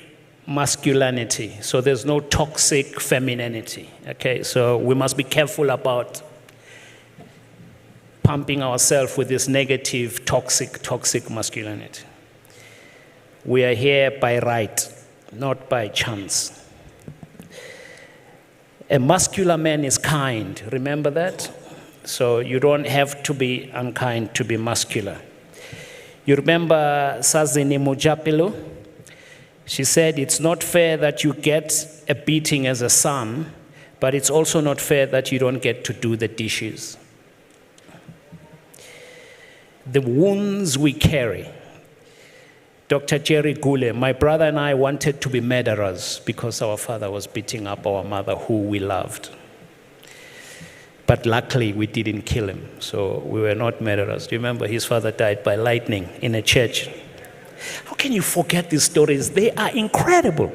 masculinity. So there's no toxic femininity. Okay, so we must be careful about pumping ourselves with this negative, toxic masculinity. We are here by right, not by chance. A muscular man is kind, remember that? So you don't have to be unkind to be muscular. You remember Sazini Mujapilo? She said, it's not fair that you get a beating as a son, but it's also not fair that you don't get to do the dishes. The wounds we carry. Dr. Jerry Gule, my brother and I wanted to be murderers because our father was beating up our mother, who we loved. But luckily, we didn't kill him, so we were not murderers. Do you remember his father died by lightning in a church? How can you forget these stories? They are incredible.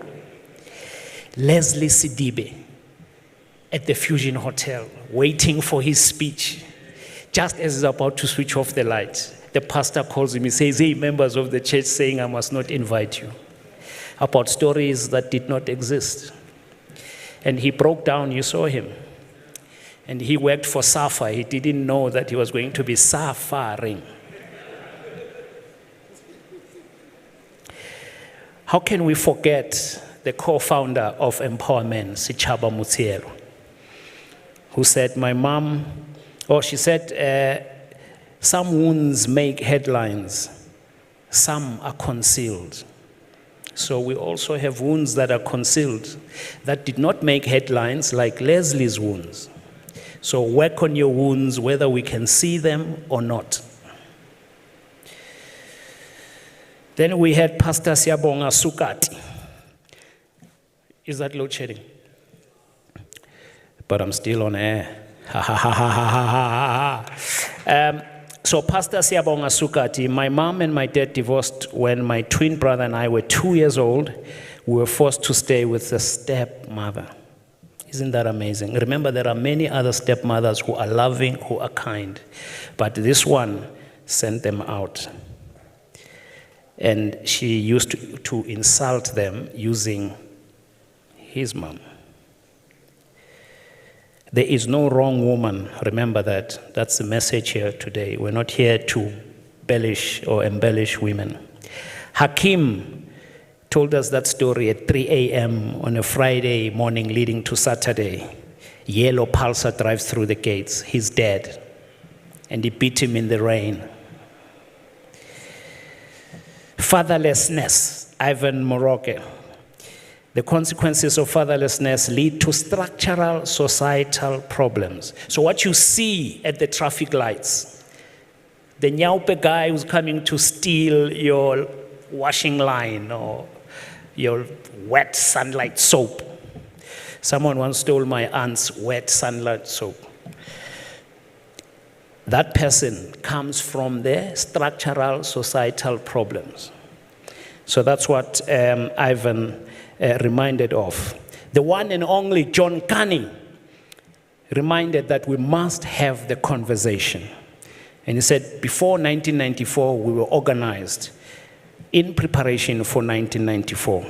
Leslie Sidibe at the Fusion Hotel, waiting for his speech. Just as he's about to switch off the lights, the pastor calls him. He says, hey, members of the church, saying I must not invite you. About stories that did not exist. And he broke down, you saw him. And he worked for SAFA. He didn't know that he was going to be suffering. How can we forget the co-founder of EmpowaMen, Sichaba Mutsielo, who said, she said, some wounds make headlines, some are concealed. So we also have wounds that are concealed that did not make headlines, like Leslie's wounds. So work on your wounds, whether we can see them or not. Then we had Pastor Siabonga Sukati. Is that load shedding? But I'm still on air. So Pastor Siabonga Sukati, my mom and my dad divorced when my twin brother and I were 2 years old. We were forced to stay with a stepmother. Isn't that amazing? Remember, there are many other stepmothers who are loving, who are kind. But this one sent them out. And she used to insult them using his mom. There is no wrong woman. Remember that. That's the message here today. We're not here to embellish women. Hakim told us that story at 3 a.m. on a Friday morning leading to Saturday. Yellow Pulsar drives through the gates. He's dead. And he beat him in the rain. Fatherlessness, Ivan Moroke. The consequences of fatherlessness lead to structural societal problems. So what you see at the traffic lights, the Nyaupe guy who's coming to steal your washing line or your wet sunlight soap. Someone once stole my aunt's wet sunlight soap. That person comes from the structural societal problems. So that's what Ivan reminded of. The one and only John Carney reminded that we must have the conversation. And he said, before 1994, we were organized. in preparation for 1994.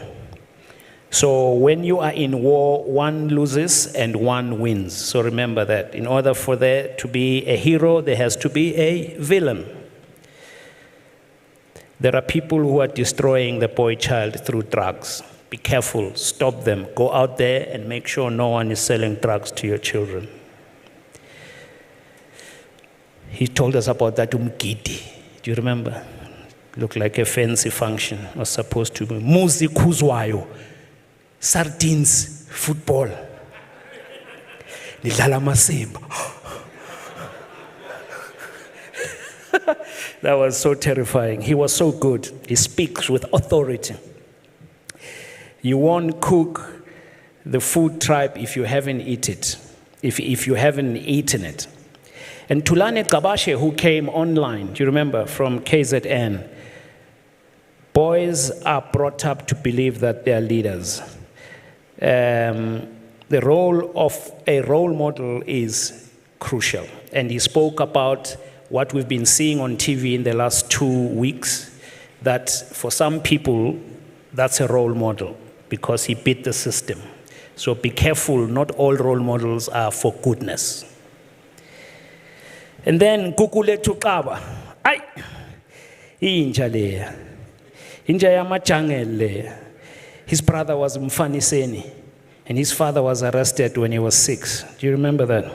So when you are in war, one loses and one wins. So remember that. In order for there to be a hero, there has to be a villain. There are people who are destroying the boy child through drugs. Be careful, stop them. Go out there and make sure no one is selling drugs to your children. He told us about that umgidi. Do you remember? Looked like a fancy function. Was supposed to be muzi kuzwayo, sardines, football. Nidlala masimba. That was so terrifying. He was so good. He speaks with authority. You won't cook the food tribe if you haven't eaten it. If you haven't eaten it. And Tulane Kabashe, who came online, do you remember, from KZN? Boys are brought up to believe that they are leaders. The role of a role model is crucial. And he spoke about what we've been seeing on TV in the last 2 weeks, that for some people, that's a role model because he beat the system. So be careful, not all role models are for goodness. And then Kukule Tukaba. Ay! Inja leya. Inja ya majangele leya. His brother was Mfaniseni, and his father was arrested when he was 6. Do you remember that?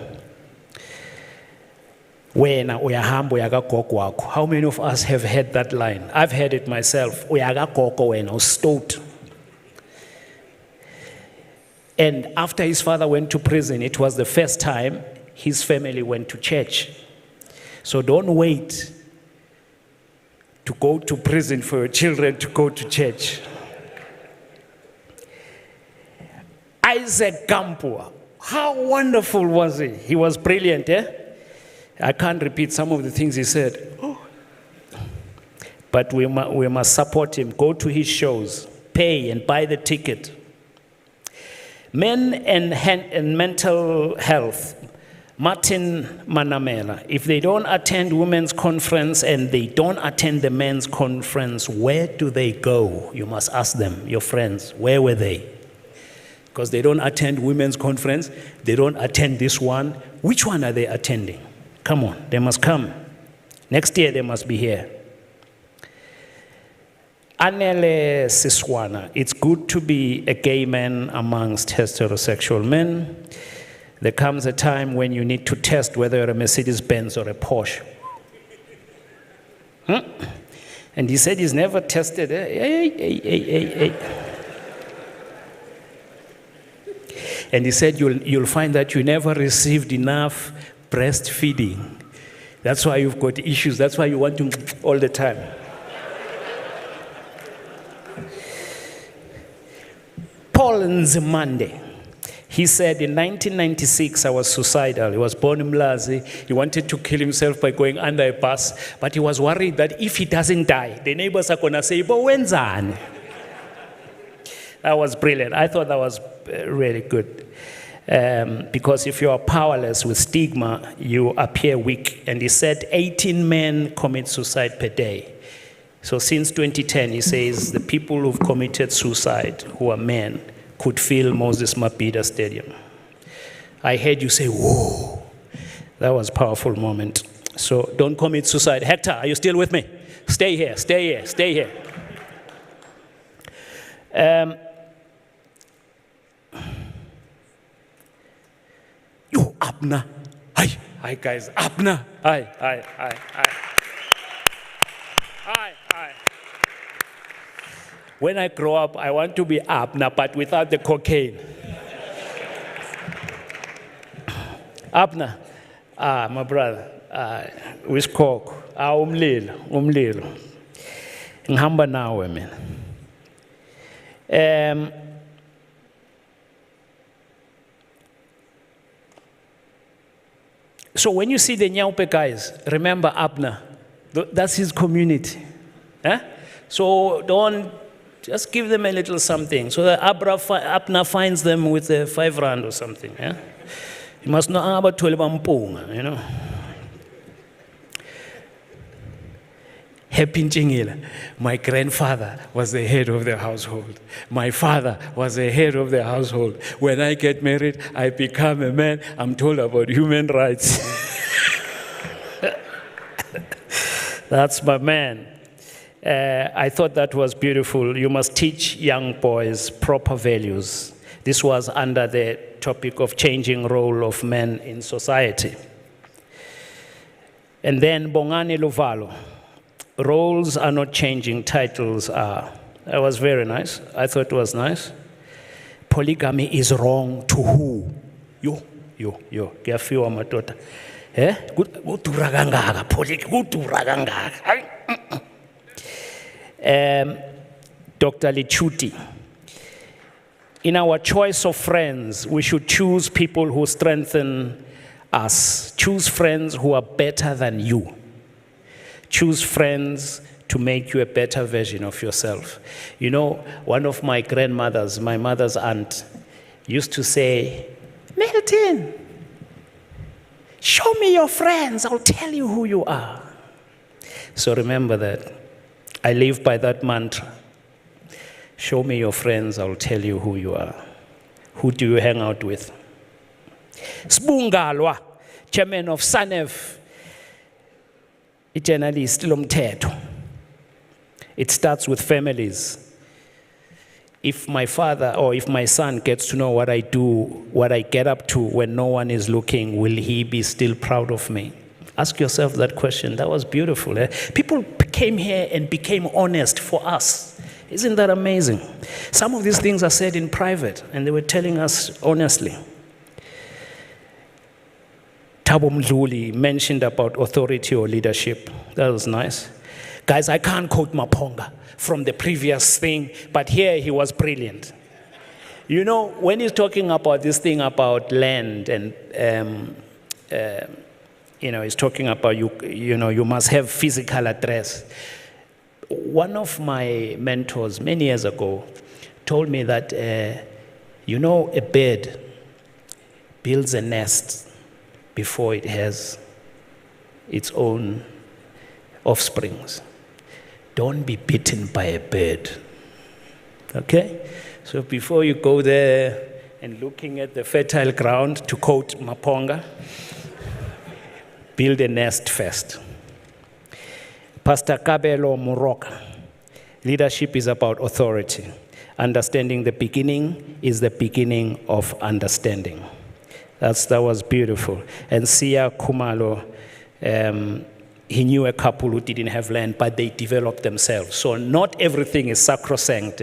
Wena uyahamba uyakagogo wakho. How many of us have heard that line? I've heard it myself. Uyakagogo wena ustot. And after his father went to prison, it was the first time his family went to church. So don't wait to go to prison for your children to go to church. Isaac Kampua, how wonderful was he? He was brilliant, eh? I can't repeat some of the things he said. Oh. But we must support him. Go to his shows, pay and buy the ticket. Men and mental health. Martin Manamela, if they don't attend women's conference and they don't attend the men's conference, where do they go? You must ask them, your friends, where were they? Because they don't attend women's conference, they don't attend this one. Which one are they attending? Come on, they must come. Next year they must be here. Anele Siswana, it's good to be a gay man amongst heterosexual men. There comes a time when you need to test whether you're a Mercedes-Benz or a Porsche. Huh? And he said he's never tested. And he said you'll find that you never received enough breastfeeding. That's why you've got issues. That's why you want to all the time. Paul Nzimande. He said in 1996, I was suicidal. He was born in Mlazi. He wanted to kill himself by going under a bus, but he was worried that if he doesn't die, the neighbors are going to say, "Bo wenzani?" That was brilliant. I thought that was really good. Because if you are powerless with stigma, you appear weak. And he said 18 men commit suicide per day. So since 2010, he says the people who've committed suicide, who are men, could fill Moses Mabhida Stadium. I heard you say, whoa. That was a powerful moment. So don't commit suicide. Hector, are you still with me? Stay here, stay here, stay here. Yo, Abna. Hi guys, Abna. Hi. When I grow up, I want to be Abna, but without the cocaine. Abna, my brother, with coke, umlilo. Ngihamba nawe mina. So when you see the Nyaupe guys, remember Abna. That's his community. Eh? So don't just give them a little something so that Abna finds them with a 5 rand or something. Yeah? You must know about 12 ampunga, you know. Happy Njingila. My grandfather was the head of the household. My father was the head of the household. When I get married, I become a man. I'm told about human rights. That's my man. I thought that was beautiful. You must teach young boys proper values. This was under the topic of changing role of men in society. And then Bongani Luvalo. Roles are not changing, titles are. That was very nice. I thought it was nice. Polygamy is wrong to who? Yo. Kiyafiwa madoda. Kudura kangaka, kudura kangaka. Dr. Lichuti. In our choice of friends, we should choose people who strengthen us. Choose friends who are better than you. Choose friends to make you a better version of yourself. You know, one of my grandmothers, my mother's aunt, used to say, Milton, show me your friends, I'll tell you who you are. So remember that. I live by that mantra. Show me your friends, I'll tell you who you are. Who do you hang out with? Sbungalwa, chairman of SANEF, a journalist, lomthetho. It starts with families. If my father or if my son gets to know what I do, what I get up to when no one is looking, will he be still proud of me? Ask yourself that question. That was beautiful. People came here and became honest for us. Isn't that amazing? Some of these things are said in private, and they were telling us honestly. Thabo Mdluli mentioned about authority or leadership. That was nice. Guys, I can't quote Maponga from the previous thing, but here he was brilliant. You know, when he's talking about this thing about land and, he's talking about you must have physical address. One of my mentors many years ago told me that, a bird builds a nest before it has its own offsprings. Don't be bitten by a bird, okay? So before you go there and looking at the fertile ground, to quote Maponga, build a nest first. Pastor Kabelo Muroka, leadership is about authority. Understanding the beginning is the beginning of understanding. That was beautiful. And Sia Kumalo, he knew a couple who didn't have land, but they developed themselves. So not everything is sacrosanct.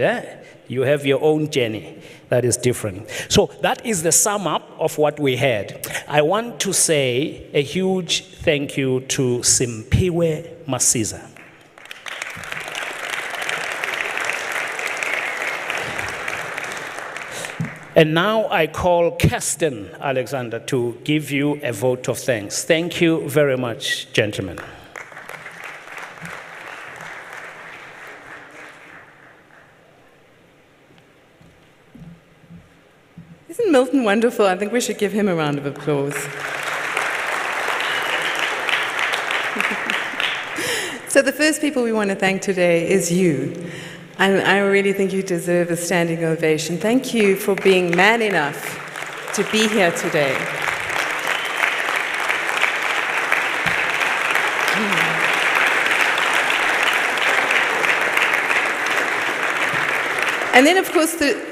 You have your own journey that is different. So that is the sum up of what we had. I want to say a huge thank you to Simpiwe Masiza. And now I call Kirsten Alexander to give you a vote of thanks. Thank you very much, gentlemen. Isn't Milton wonderful? I think we should give him a round of applause. So the first people we want to thank today is you. And I really think you deserve a standing ovation. Thank you for being man enough to be here today. And then, of course, the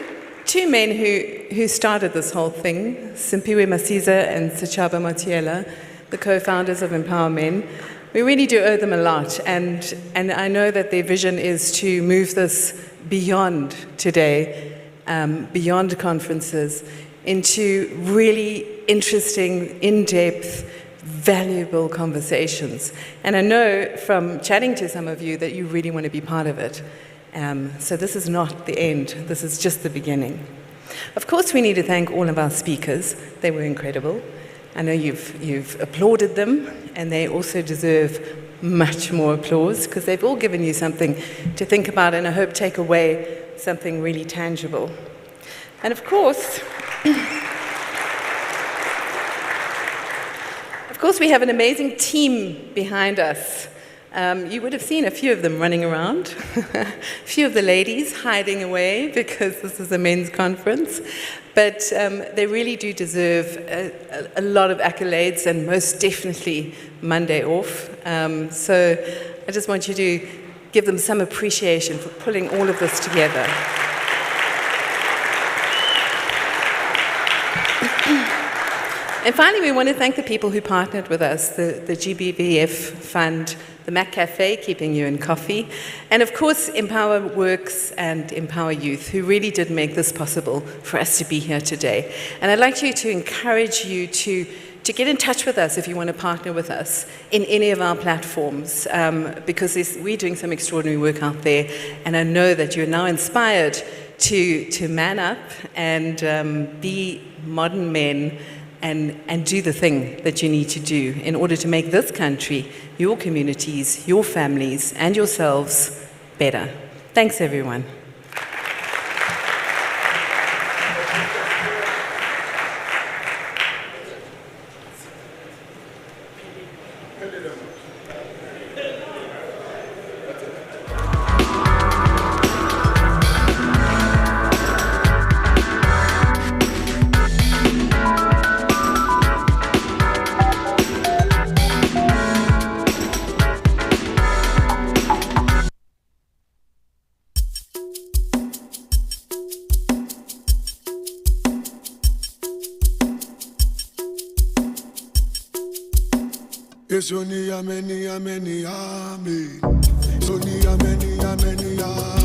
two men who started this whole thing, Simpiwe Masiza and Sechaba Motiela, the co-founders of EmpowaMen. We really do owe them a lot, and I know that their vision is to move this beyond today, beyond conferences, into really interesting, in-depth, valuable conversations. And I know from chatting to some of you that you really want to be part of it. So this is not the end, this is just the beginning. Of course, we need to thank all of our speakers. They were incredible. I know you've applauded them, and they also deserve much more applause because they've all given you something to think about and I hope take away something really tangible. And of course, we have an amazing team behind us. You would have seen a few of them running around, a few of the ladies hiding away because this is a men's conference. But they really do deserve a lot of accolades and most definitely Monday off. So I just want you to give them some appreciation for pulling all of this together. And finally, we want to thank the people who partnered with us, the GBVF Fund, the Mac Cafe, keeping you in coffee, and of course, Empower Works and Empower Youth, who really did make this possible for us to be here today. And I'd like to encourage you to get in touch with us if you want to partner with us in any of our platforms, because we're doing some extraordinary work out there, and I know that you're now inspired to man up and be modern men and do the thing that you need to do in order to make this country, your communities, your families, and yourselves better. Thanks, everyone. Yes, only a many, amen. Only a many,